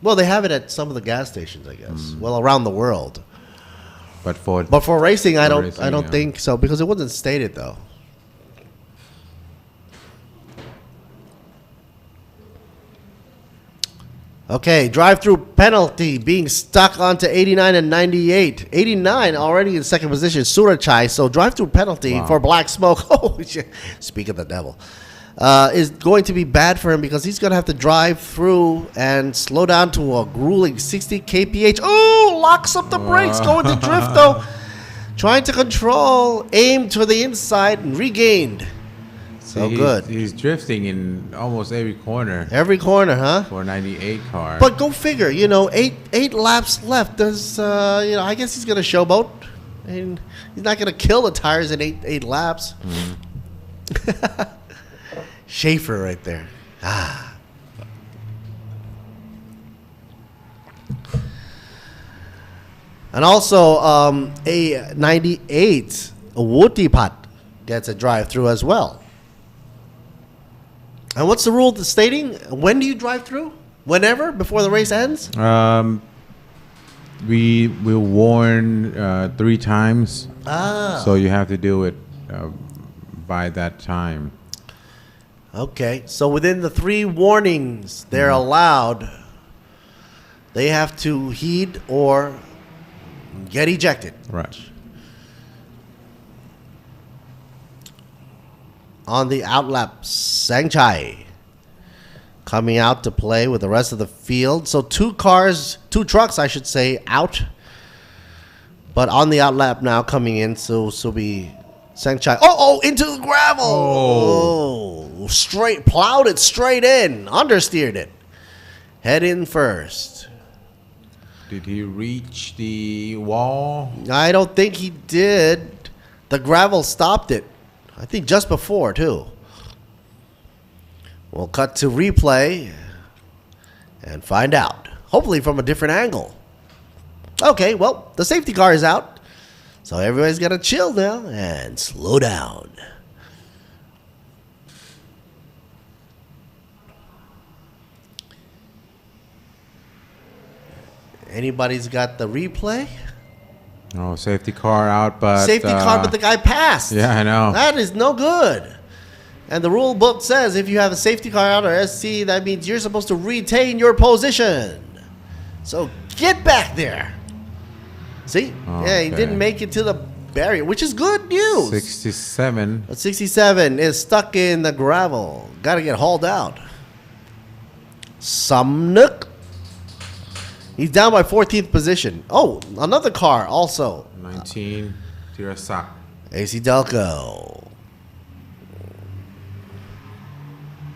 H: Well, they have it at some of the gas stations, I guess. Well, around the world.
C: But for
H: racing, I don't think so, because it wasn't stated though. Okay, drive-through penalty, being stuck onto 89 and 98. 89 already in second position, Surachai. So drive-through penalty for Black Smoke. Oh, shit. Speak of the devil. Is going to be bad for him because he's going to have to drive through and slow down to a grueling 60 kph. Oh, locks up the brakes, going to drift though. Trying to control, aim to the inside and regained. So good.
C: He's drifting in almost every corner.
H: Every corner, huh?
C: For a 98 car.
H: But go figure, eight laps left. There's, I guess he's going to showboat. And he's not going to kill the tires in eight laps. Schaefer right there. And also, a 98 Wutipat gets a drive-through as well. And what's the rule stating? When do you drive through? Whenever? Before the race ends?
C: We will warn 3 times. So you have to do it by that time.
H: Okay. So within the 3 warnings they're allowed, they have to heed or get ejected.
C: Right.
H: On the outlap, Sangchai coming out to play with the rest of the field. So 2 trucks, I should say, out. But on the outlap now coming in, so be Sangchai. Oh, into the gravel. Oh, straight, plowed it straight in, understeered it. Head in first.
C: Did he reach the wall?
H: I don't think he did. The gravel stopped it. I think just before, too. We'll cut to replay and find out. Hopefully from a different angle. Okay, well, the safety car is out. So everybody's got to chill now and slow down. Anybody's got the replay?
C: Oh, safety car out, but...
H: Safety car, but the guy passed.
C: Yeah, I know.
H: That is no good. And the rule book says if you have a safety car out or SC, that means you're supposed to retain your position. So get back there. See? Okay. Yeah, he didn't make it to the barrier, which is good news.
C: 67.
H: But 67 is stuck in the gravel. Got to get hauled out. Samnuk. He's down by 14th position. Oh, another car also.
C: 19, Tirasak.
H: AC Delco.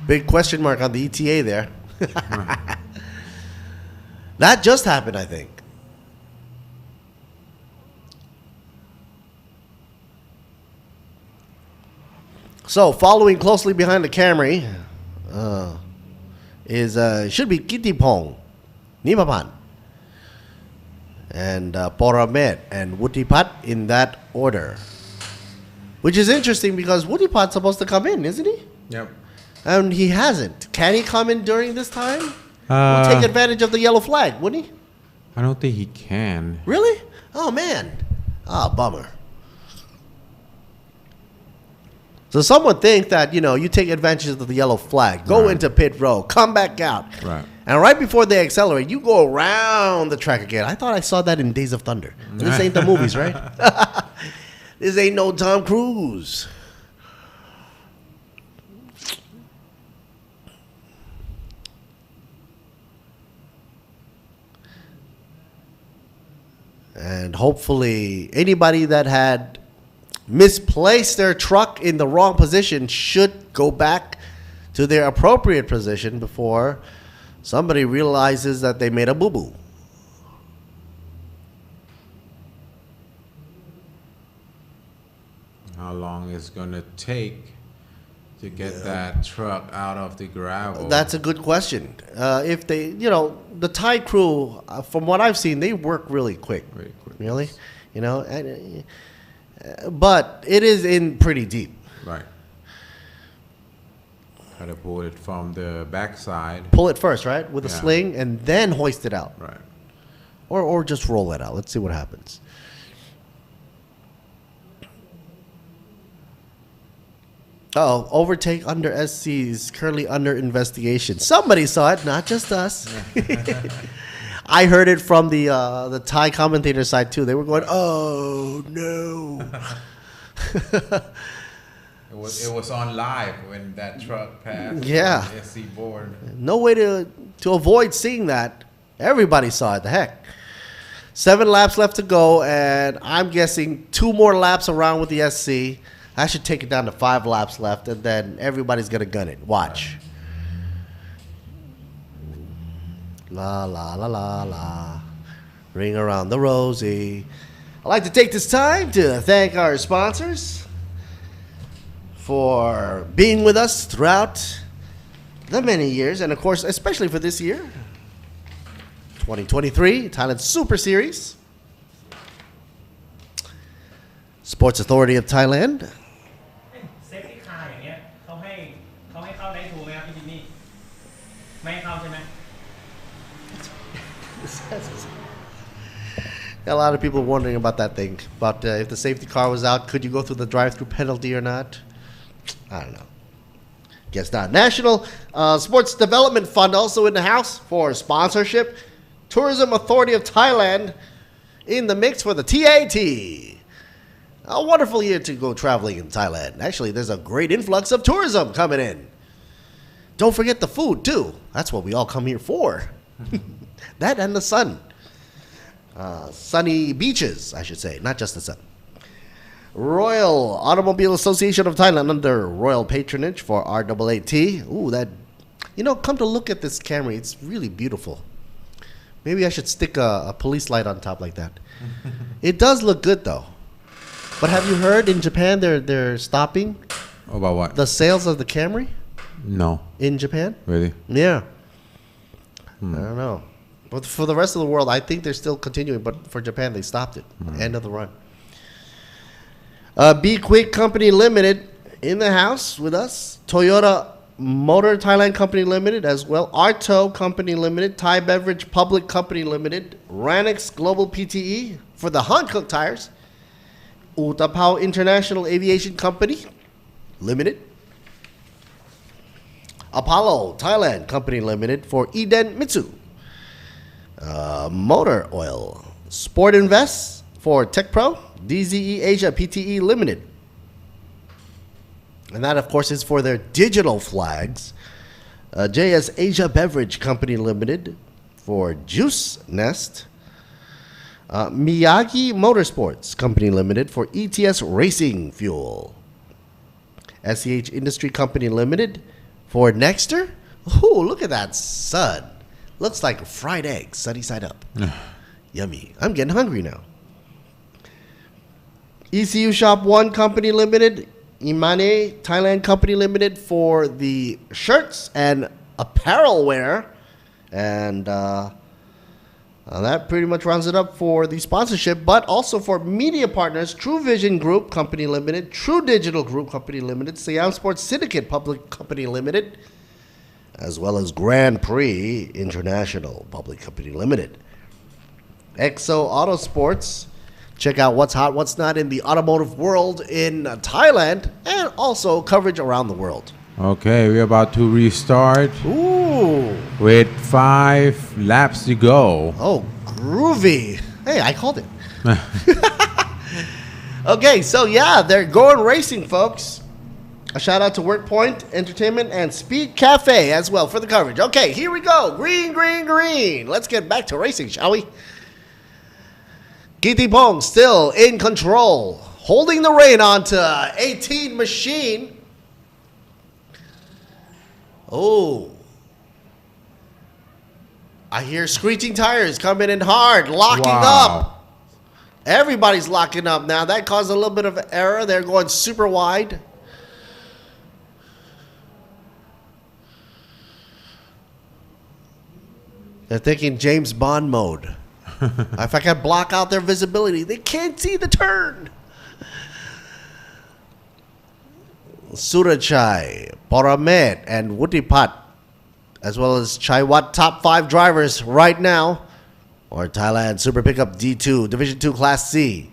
H: Big question mark on the ETA there. That just happened, I think. So, following closely behind the Camry should be Kittipong, Nimapan, and Poramet and Wutipat in that order. Which is interesting because Wutipat's supposed to come in, isn't he?
C: Yep.
H: And he hasn't. Can he come in during this time? We'll take advantage of the yellow flag, wouldn't he?
C: I don't think he can.
H: Really? Oh, man. Ah, bummer. So someone think that, you take advantage of the yellow flag, go into pit row, come back out.
C: Right.
H: And right before they accelerate, you go around the track again. I thought I saw that in Days of Thunder. This ain't the movies, right? This ain't no Tom Cruise. And hopefully anybody that had misplaced their truck in the wrong position should go back to their appropriate position before somebody realizes that they made a boo-boo.
C: How long is going to take to get that truck out of the gravel?
H: That's a good question. If they, the Thai crew, from what I've seen, they work really quick.
C: Very quick.
H: Really? But it is in pretty deep.
C: Right. How to pull it from the backside.
H: Pull it first, right? With a sling, and then hoist it out.
C: Right.
H: Or just roll it out. Let's see what happens. Oh, overtake under SC is currently under investigation. Somebody saw it, not just us. I heard it from the Thai commentator side too. They were going, "Oh no!"
C: It was on live when that truck passed.
H: Yeah.
C: The SC board.
H: No way to avoid seeing that. Everybody saw it. The heck. 7 laps left to go, and I'm guessing 2 more laps around with the SC. I should take it down to 5 laps left, and then everybody's gonna gun it. Watch. La la la la la. Ring around the rosy. I'd like to take this time to thank our sponsors for being with us throughout the many years, and of course, especially for this year, 2023 Thailand Super Series, Sports Authority of Thailand. A lot of people wondering about that thing. But if the safety car was out, could you go through the drive-through penalty or not? I don't know. Guess not. National Sports Development Fund also in the house for sponsorship. Tourism Authority of Thailand in the mix for the TAT. A wonderful year to go traveling in Thailand. Actually, there's a great influx of tourism coming in. Don't forget the food, too. That's what we all come here for. That and the sun. Sunny beaches, I should say, not just the sun. Royal Automobile Association of Thailand under royal patronage for RAAT. Ooh, that, come to look at this Camry. It's really beautiful. Maybe I should stick a police light on top like that. It does look good, though. But have you heard in Japan they're stopping?
C: About what?
H: The sales of the Camry?
C: No.
H: In Japan?
C: Really?
H: Yeah. I don't know. But for the rest of the world, I think they're still continuing. But for Japan, they stopped it. End of the run. Be Quick Company Limited in the house with us. Toyota Motor Thailand Company Limited as well. Arto Company Limited. Thai Beverage Public Company Limited. Ranix Global PTE for the Hankook tires. Utapao International Aviation Company Limited. Apollo Thailand Company Limited for Eden Mitsu. Motor Oil. Sport Invest for Tech Pro. DZE Asia PTE Limited. And that, of course, is for their digital flags. JS Asia Beverage Company Limited for Juice Nest. Miyagi Motorsports Company Limited for ETS Racing Fuel. SEH Industry Company Limited for Nexter. Oh, look at that sun. Looks like a fried egg, sunny side up. Yummy. I'm getting hungry now. ECU Shop 1 Company Limited. Imane Thailand Company Limited for the shirts and apparel wear. And that pretty much rounds it up for the sponsorship, but also for media partners, True Vision Group Company Limited, True Digital Group Company Limited, Siam Sports Syndicate Public Company Limited, as well as Grand Prix International Public Company Limited. Exo Autosports, Check out what's hot, what's not in the automotive world in Thailand, and also coverage around the world.
C: Okay, we're about to restart.
H: Ooh.
C: With 5 laps to go.
H: Oh, groovy. Hey, I called it. Okay, so yeah, they're going racing, folks. A shout out to WorkPoint Entertainment and Speed Cafe as well for the coverage. Okay, here we go. Green, green, green. Let's get back to racing, shall we? Gittipong still in control, holding the rein onto 18 machine. Oh. I hear screeching tires coming in hard, locking up. Everybody's locking up now. That caused a little bit of error. They're going super wide. They're thinking James Bond mode. If I can block out their visibility, they can't see the turn. Surachai, Paramet, and Wutipat, as well as Chaiwat, top 5 drivers right now. Or Thailand Super Pickup D2, Division 2 Class C.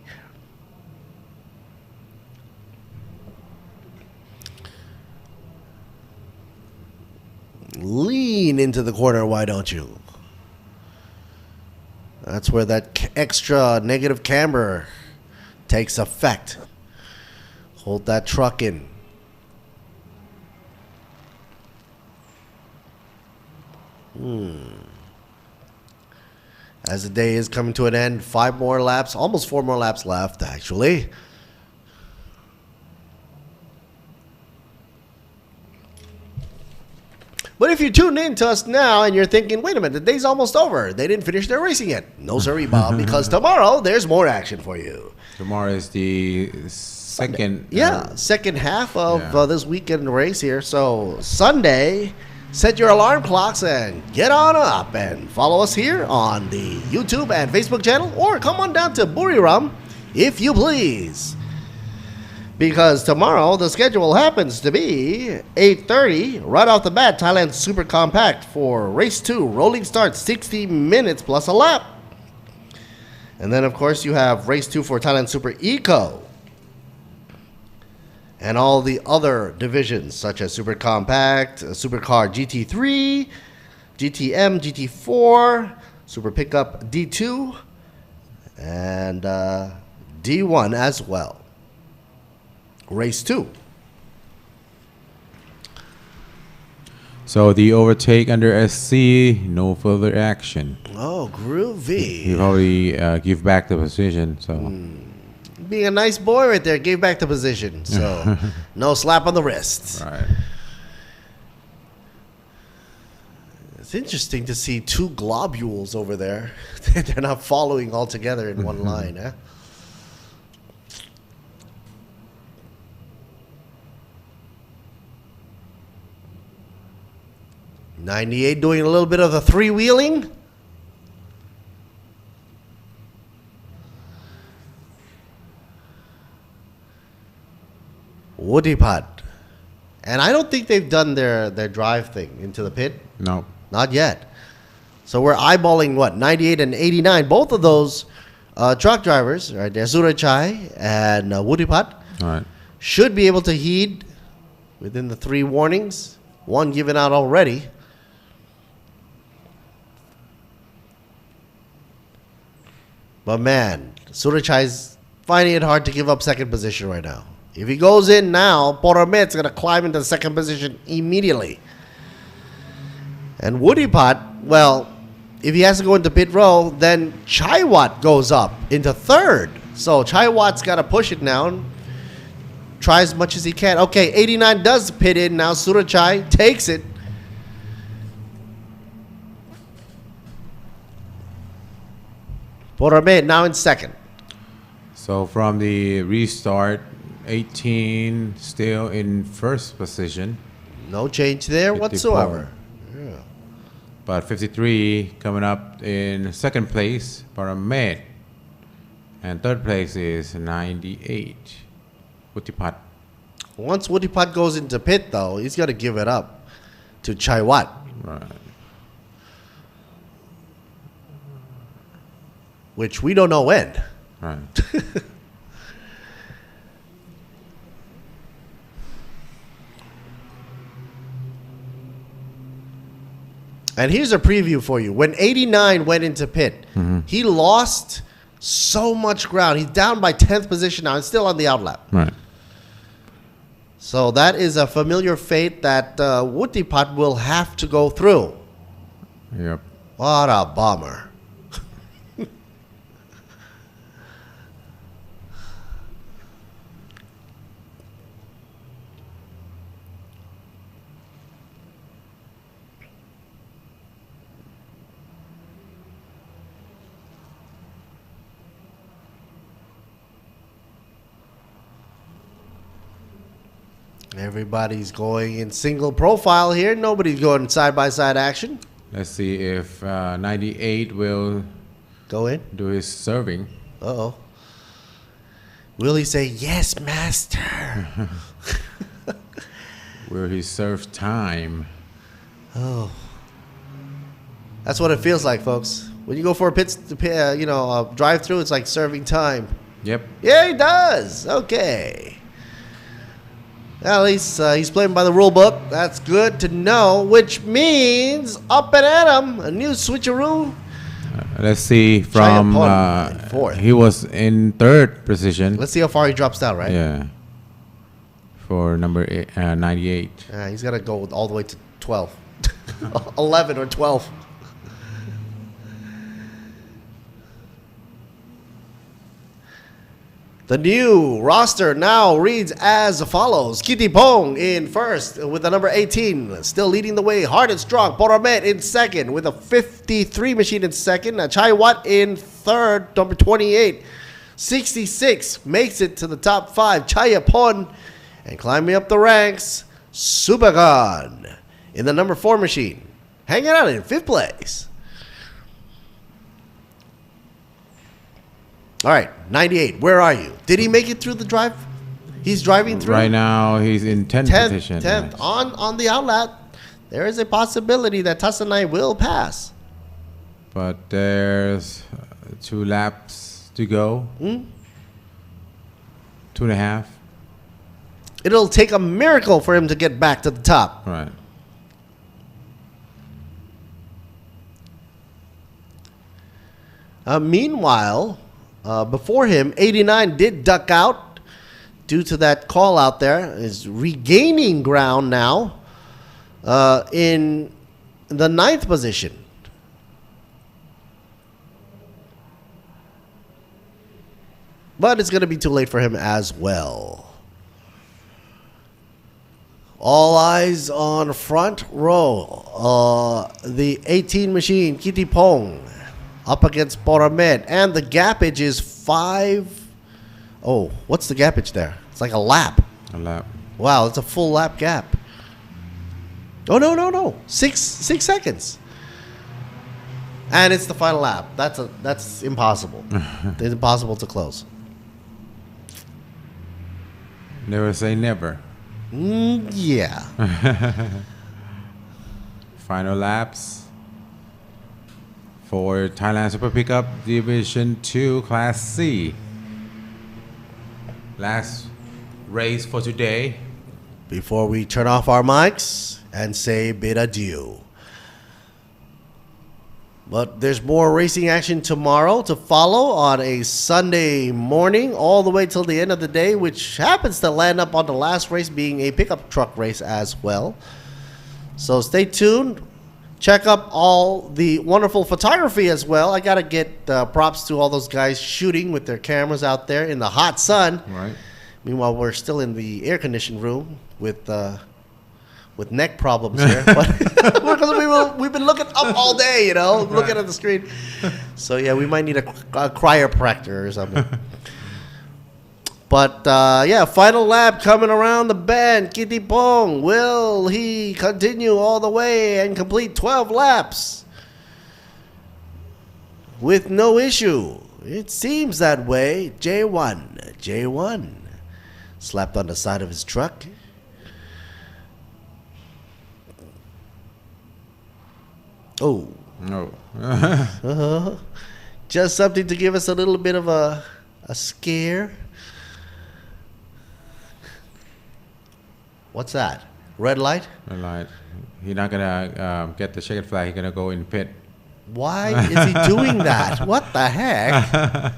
H: Lean into the corner, why don't you? That's where that extra negative camber takes effect. Hold that truck in. As the day is coming to an end, 5 more laps, almost 4 more laps left, actually. But if you tune in to us now and you're thinking, wait a minute, the day's almost over. They didn't finish their racing yet. No, sorry, Bob, because tomorrow there's more action for you.
C: Tomorrow is the second.
H: Second half of this weekend race here. So Sunday, set your alarm clocks and get on up and follow us here on the YouTube and Facebook channel, or come on down to Buriram if you please. Because tomorrow the schedule happens to be 8:30 right off the bat, Thailand Super Compact for race 2, rolling start 60 minutes plus a lap. And then of course you have race 2 for Thailand Super Eco. And all the other divisions such as Super Compact, Supercar GT3, GTM, GT4, Super Pickup D2, and D1 as well. Race 2.
C: So the overtake under SC, no further action.
H: Oh, groovy.
C: He already give back the position, so.
H: Being a nice boy right there, gave back the position. So no slap on the wrist.
C: Right.
H: It's interesting to see 2 globules over there. They're not following all together in one line, huh? '98 doing a little bit of the 3-wheeling. Wutipat. And I don't think they've done their drive thing into the pit.
C: No.
H: Not yet. So we're eyeballing what? 98 and 89. Both of those truck drivers, right there, Surachai and Wutipat,
C: right,
H: should be able to heed within the 3 warnings. 1 given out already. But man, Surachai's finding it hard to give up second position right now. If he goes in now, Poramet's going to climb into second position immediately. And Wutipat, well, if he has to go into pit row, then Chaiwat goes up into third. So Chaiwat's got to push it now and try as much as he can. Okay, 89 does pit in now. Surachai takes it. Poramet now in second.
C: So from the restart, 18 still in first position.
H: No change there
C: 54.
H: whatsoever. Yeah.
C: But 53 coming up in second place, Paramet. And third place is 98, Wutipat.
H: Once Wutipat goes into pit, though, he's got to give it up to Chaiwat.
C: Right.
H: Which we don't know when.
C: Right.
H: And here's a preview for you. When 89 went into pit, he lost so much ground. He's down by 10th position now. He's still on the outlap.
C: Right.
H: So that is a familiar fate that Wuttipat will have to go through.
C: Yep.
H: What a bummer. Everybody's going in single profile here. Nobody's going side-by-side action.
C: Let's see if 98 will
H: go in,
C: do his serving.
H: Uh-oh. Will he say, yes, master?
C: Will he serve time?
H: Oh. That's what it feels like, folks. When you go for a a drive-through, it's like serving time.
C: Yep.
H: Yeah, he does. Okay. At least he's playing by the rule book. That's good to know, which means up and at him, a new switcheroo.
C: Let's see from he was in third position.
H: Let's see how far he drops down, right?
C: Yeah. For number 98.
H: He's got to go all the way to 12. 11 or 12. The new roster now reads as follows. Kitty Pong in first with the number 18, still leading the way. Hard and strong. Poromet in second with a 53 machine in second. Chai Wat in third, number 28. 66 makes it to the top 5. Chayapon. And climbing up the ranks, Subagan in the number 4 machine. Hanging out in 5th place. All right, 98. Where are you? Did he make it through the drive? He's driving through.
C: Right now, he's in 10th position.
H: 10th on the outlet. There is a possibility that Tassanai will pass.
C: But there's 2 laps to go. 2.5.
H: It'll take a miracle for him to get back to the top.
C: Right.
H: Meanwhile, before him, 89 did duck out due to that call out there. Is regaining ground now in the 9th position. But it's going to be too late for him as well. All eyes on front row. The 18 machine, Kitty Pong, up against Poromet. And the gapage is 5. Oh, what's the gapage there? It's like a lap.
C: A lap.
H: Wow, it's a full lap gap. Oh, no. 6 seconds. And it's the final lap. That's impossible. It's impossible to close.
C: Never say never.
H: Yeah.
C: Final laps for Thailand Super Pickup Division 2 Class C. Last race for today.
H: Before we turn off our mics and say bid adieu. But there's more racing action tomorrow to follow on a Sunday morning all the way till the end of the day, which happens to land up on the last race being a pickup truck race as well. So stay tuned. Check up all the wonderful photography as well. I got to get props to all those guys shooting with their cameras out there in the hot sun.
C: Right.
H: Meanwhile, we're still in the air-conditioned room with neck problems here. Because we've been looking up all day, looking at the screen. So, yeah, we might need a chiropractor or something. But, final lap coming around the bend. Kitty Pong, will he continue all the way and complete 12 laps with no issue? It seems that way. J1 slapped on the side of his truck. Oh.
C: No.
H: Just something to give us a little bit of a A scare? What's that? Red light?
C: Red light. He's not gonna get the checkered flag. He's gonna go in pit.
H: Why is he doing that? What the heck?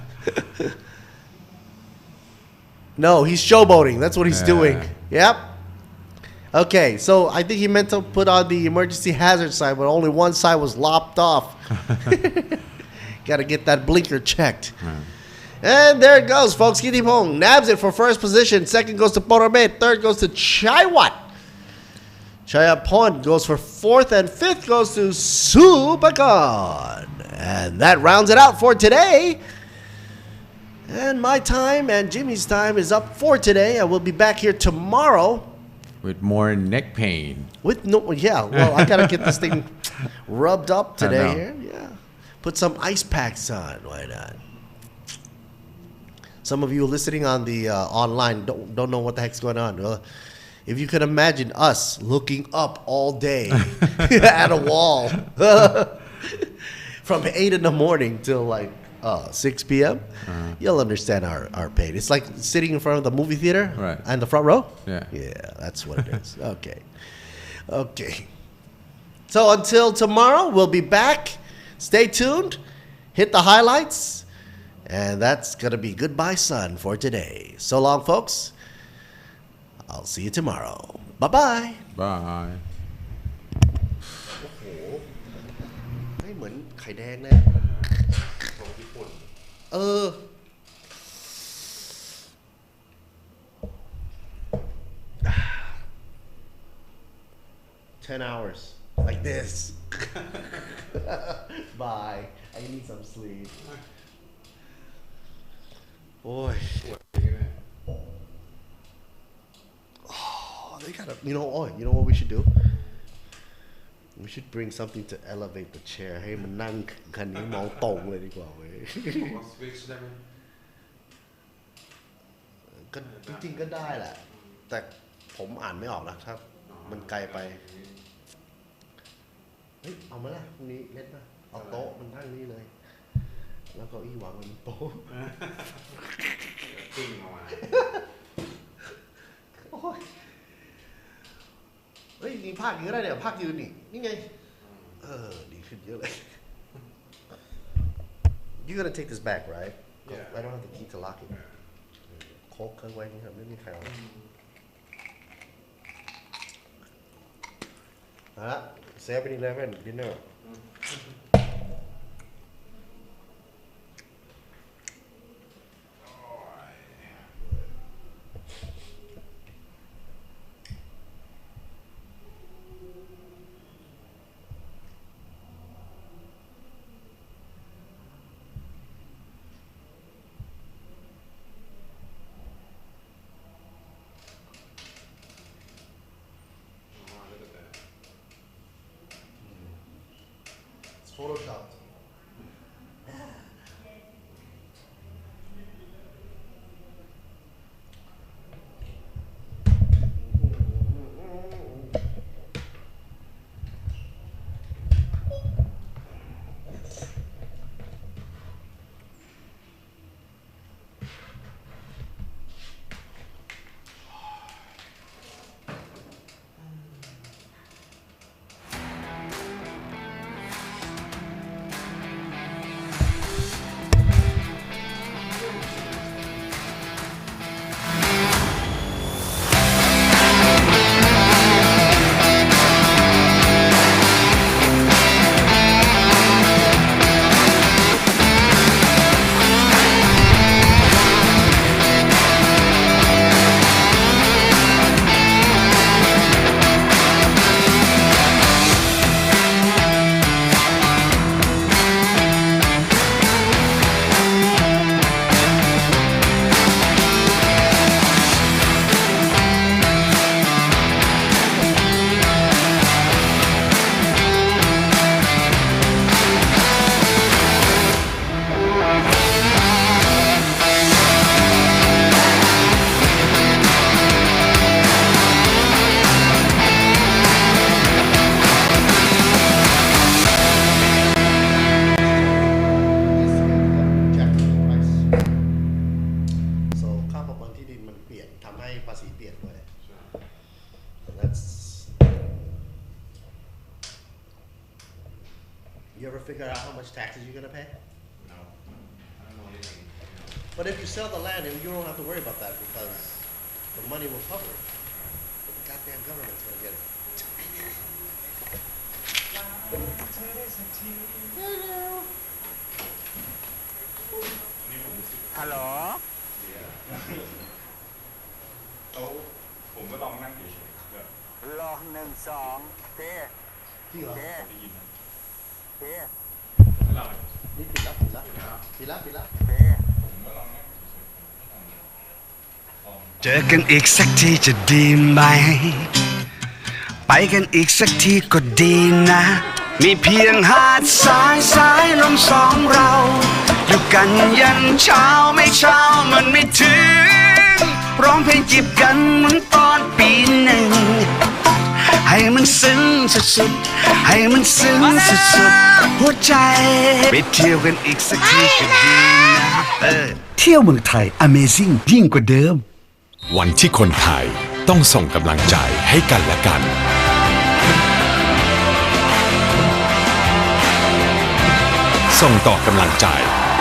H: No, he's showboating. That's what he's doing. Yep. Okay, so I think he meant to put on the emergency hazard sign, but only one side was lopped off. Got to get that blinker checked. And there it goes, folks. Kitipong nabs it for first position. Second goes to Poromet. Third goes to Chaiwat. Chayapon goes for fourth, and fifth goes to Supakan. And that rounds it out for today. And my time and Jimmy's time is up for today. I will be back here tomorrow.
C: With more neck pain.
H: Well, I gotta get this thing rubbed up today here. Yeah. Put some ice packs on. Why not? Some of you listening on the online don't know what the heck's going on. Well, if you can imagine us looking up all day at a wall from 8 in the morning till like 6 p.m., you'll understand our pain. It's like sitting in front of the movie theater and the front row. Yeah, that's what it is. Okay. So until tomorrow, we'll be back. Stay tuned. Hit the highlights. And that's going to be goodbye, sun, for today. So long, folks. I'll see you tomorrow. Bye-bye.
C: Bye.
H: ไม่เหมือนไข่แดงเลย10 hours like this. Bye. I need some sleep. Boy. Oh, they gotta. You know what we should do? We should bring something to elevate the chair. ให้มันนั่งคันนี้มองตรงเลยดีกว่าเว้ย ก็จริงๆก็ได้แหละแต่ผมอ่านไม่ออกนะถ้ามันไกลไปเฮ้ยเอาไหมล่ะพรุ่งนี้เล่นป่ะเอาโต๊ะมันนั่งนี่เลยแล้วก็อี้วางบนโต๊ะปิ้งออกมาเฮ้ยนี่ภาคยืนก็ได้เนี่ยภาคยืนนี่ไงดีขึ้นเยอะเลย You're gonna take this back, right? Yeah. I don't have the key to lock it. โคกเครื่องไว้นี่ครับไม่มีใครเอา7-Eleven dinner.
F: You ever figure out how much taxes you're gonna pay? No, I don't know anything. But if you sell the land, you don't have to worry about that because the money will cover it. But the goddamn government's gonna get it.
S: Hello.
T: ผมก็ลองนั่งเฉยๆแบบ
S: รอ1 2เท่เท่เท่
F: นี่ปิดแล้ว
S: เจอกันอีกสักทีจะดีไหมไปกันอีกสักทีก็ดีนะมีเพียงหาดทรายสายลมสองเราอยู่กันยันเช้าไม่เช้ามันไม่ถึงร้องเพลงจีบกันเหมือนตอนปี1ให้มันซึ้งสุดๆให้มันซึ้งสุดๆหัวใจไปเที่ยวกันอีกสักทีก็ดีนะเที่ยวเมืองไทย Amazing ยิ่งกว่าเดิม
J: วันที่คนไทยต้องส่งกำลังใจให้กันและกันส่งต่อกำลังใจ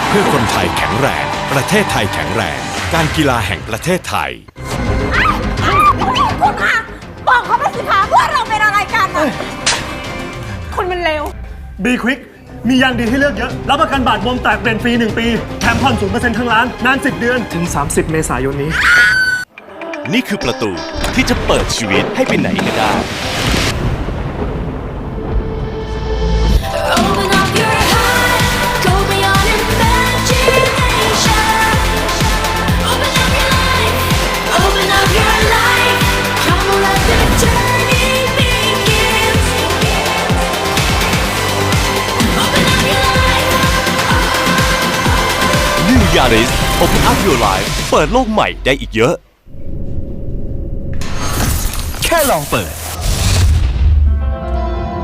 J: เพื่อคนไทยแข็งแรงประเทศไทยแข็งแรงการกีฬาแห่งประเทศไทย
U: คุณคะบอกเขาไปสิคะว่าเราเป็นอะไรกันอะคนมันเลว
X: บีควิกมียางดีให้เลือกเยอะรับประกันบาดบวมแตกเปลี่ยนฟรี1 ปีแถมผ่อน 0% ทั้งร้านนาน10 เดือนถึง30 เมษายนนี้
K: นี่คือประตูที่จะเปิดชีวิตให้ไปไหนก็ได้Yaris Open Up Your Life เปิดโลกใหม่ได้อีกเยอะแค่ลองเปิด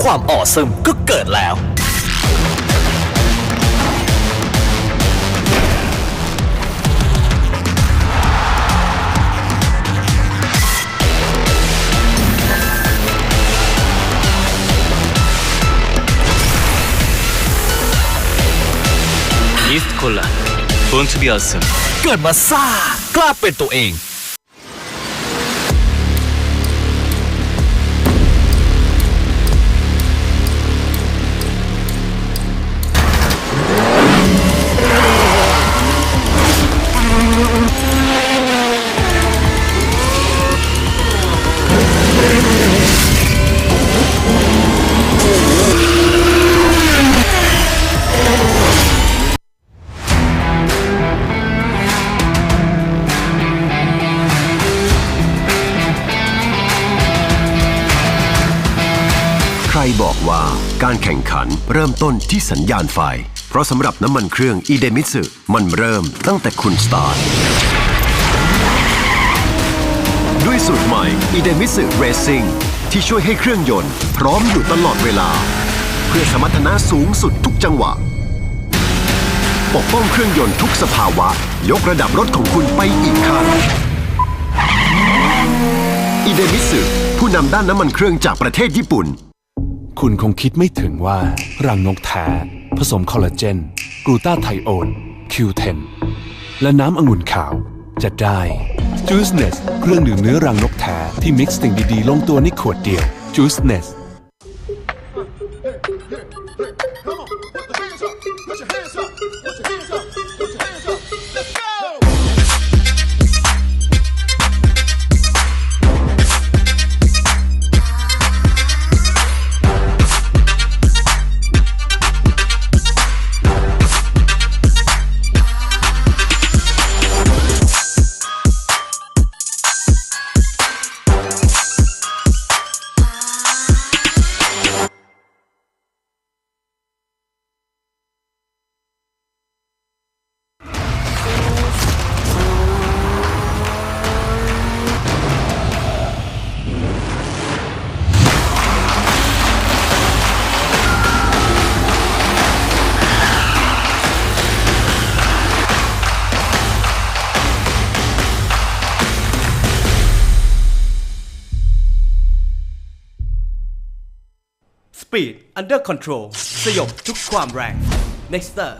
K: ความออซึมก็เกิดแล้วมิสโคลาBorn to be awesome เกิดมาซ่ากล้าเป็นตัวเอง
Y: ใครบอกว่าการแข่งขันเริ่มต้นที่สัญญาณไฟเพราะสำหรับน้ำมันเครื่องอิเดมิสึมันเริ่มตั้งแต่คุณสตาร์ทด้วยสูตรใหม่อิเดมิสึเรซิ่งที่ช่วยให้เครื่องยนต์พร้อมอยู่ตลอดเวลาเพื่อสมรรถนะสูงสุดทุกจังหวะปกป้องเครื่องยนต์ทุกสภาวะยกระดับรถของคุณไปอีกขั้นอิเดมิสึผู้นำด้านน้ำมันเครื่องจากประเทศญี่ปุ่น
J: คุณคงคิดไม่ถึงว่ารังนกแท้ผสมคอลลาเจนกลูตาไทโอน Q10 และน้ำองุ่นขาวจะได้ Juiceness เครื่องดื่มเนื้อรังนกแท้ที่มิกซ์สิ่งดีๆลงตัวในขวดเดียว Juiceness
M: Speed Under Control สยบทุกความแรง Nexter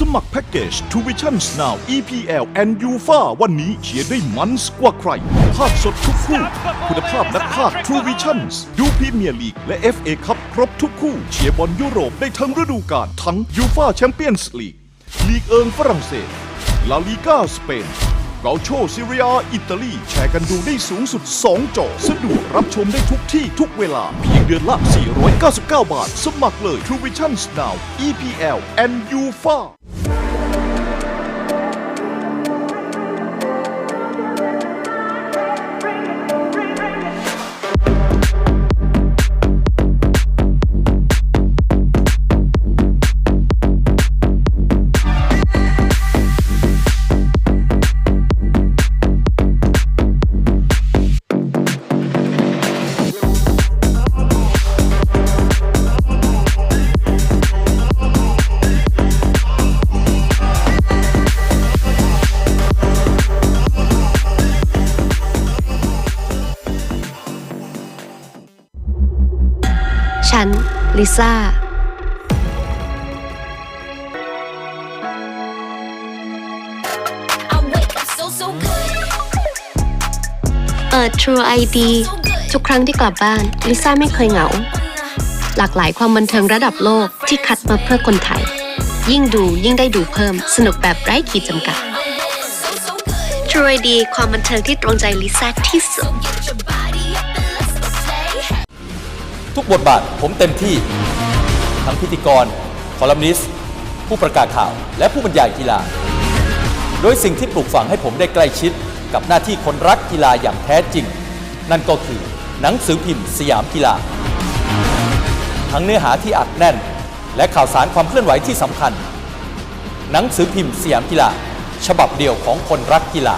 K: สมัครแพ็กเกจ True Vision Now EPL and UEFA วันนี้เชียร์ได้มันกว่าใครภาคสดทุกคู่คุณภาพนักพากย์ True Vision ดูพรีเมียร์ลีกและ FA คัพครบทุกคู่เชียร์บอลยุโรปได้ทั้งฤดูกาลทั้ง UEFA Champions League ลีกเอิงฝรั่งเศสลาลีกาสเปนเกาโชซีเรียอิตาลีแชร์กันดูได้สูงสุด2 จอสะดวกรับชมได้ทุกที่ทุกเวลาเพียงเดือนละ 499 บาทสมัครเลย True Vision Now EPL and UEFA
O: ฉันลิซ่าTrue ID ทุกครั้งที่กลับบ้านลิซ่าไม่เคยเหงาหลากหลายความบันเทิงระดับโลกที่คัดมาเพื่อคนไทยยิ่งดูยิ่งได้ดูเพิ่มสนุกแบบไร้ขีดจำกัด True ID ความบันเทิงที่ตรงใจลิซ่าที่สุด
P: ทุกบทบาทผมเต็มที่ทั้งพิธีกรคอลัมนิสต์ผู้ประกาศข่าวและผู้บรรยายกีฬาโดยสิ่งที่ปลูกฝังให้ผมได้ใกล้ชิดกับหน้าที่คนรักกีฬาอย่างแท้จริงนั่นก็คือหนังสือพิมพ์สยามกีฬาทั้งเนื้อหาที่อัดแน่นและข่าวสารความเคลื่อนไหวที่สำคัญหนังสือพิมพ์สยามกีฬาฉบับเดียวของคนรักกีฬา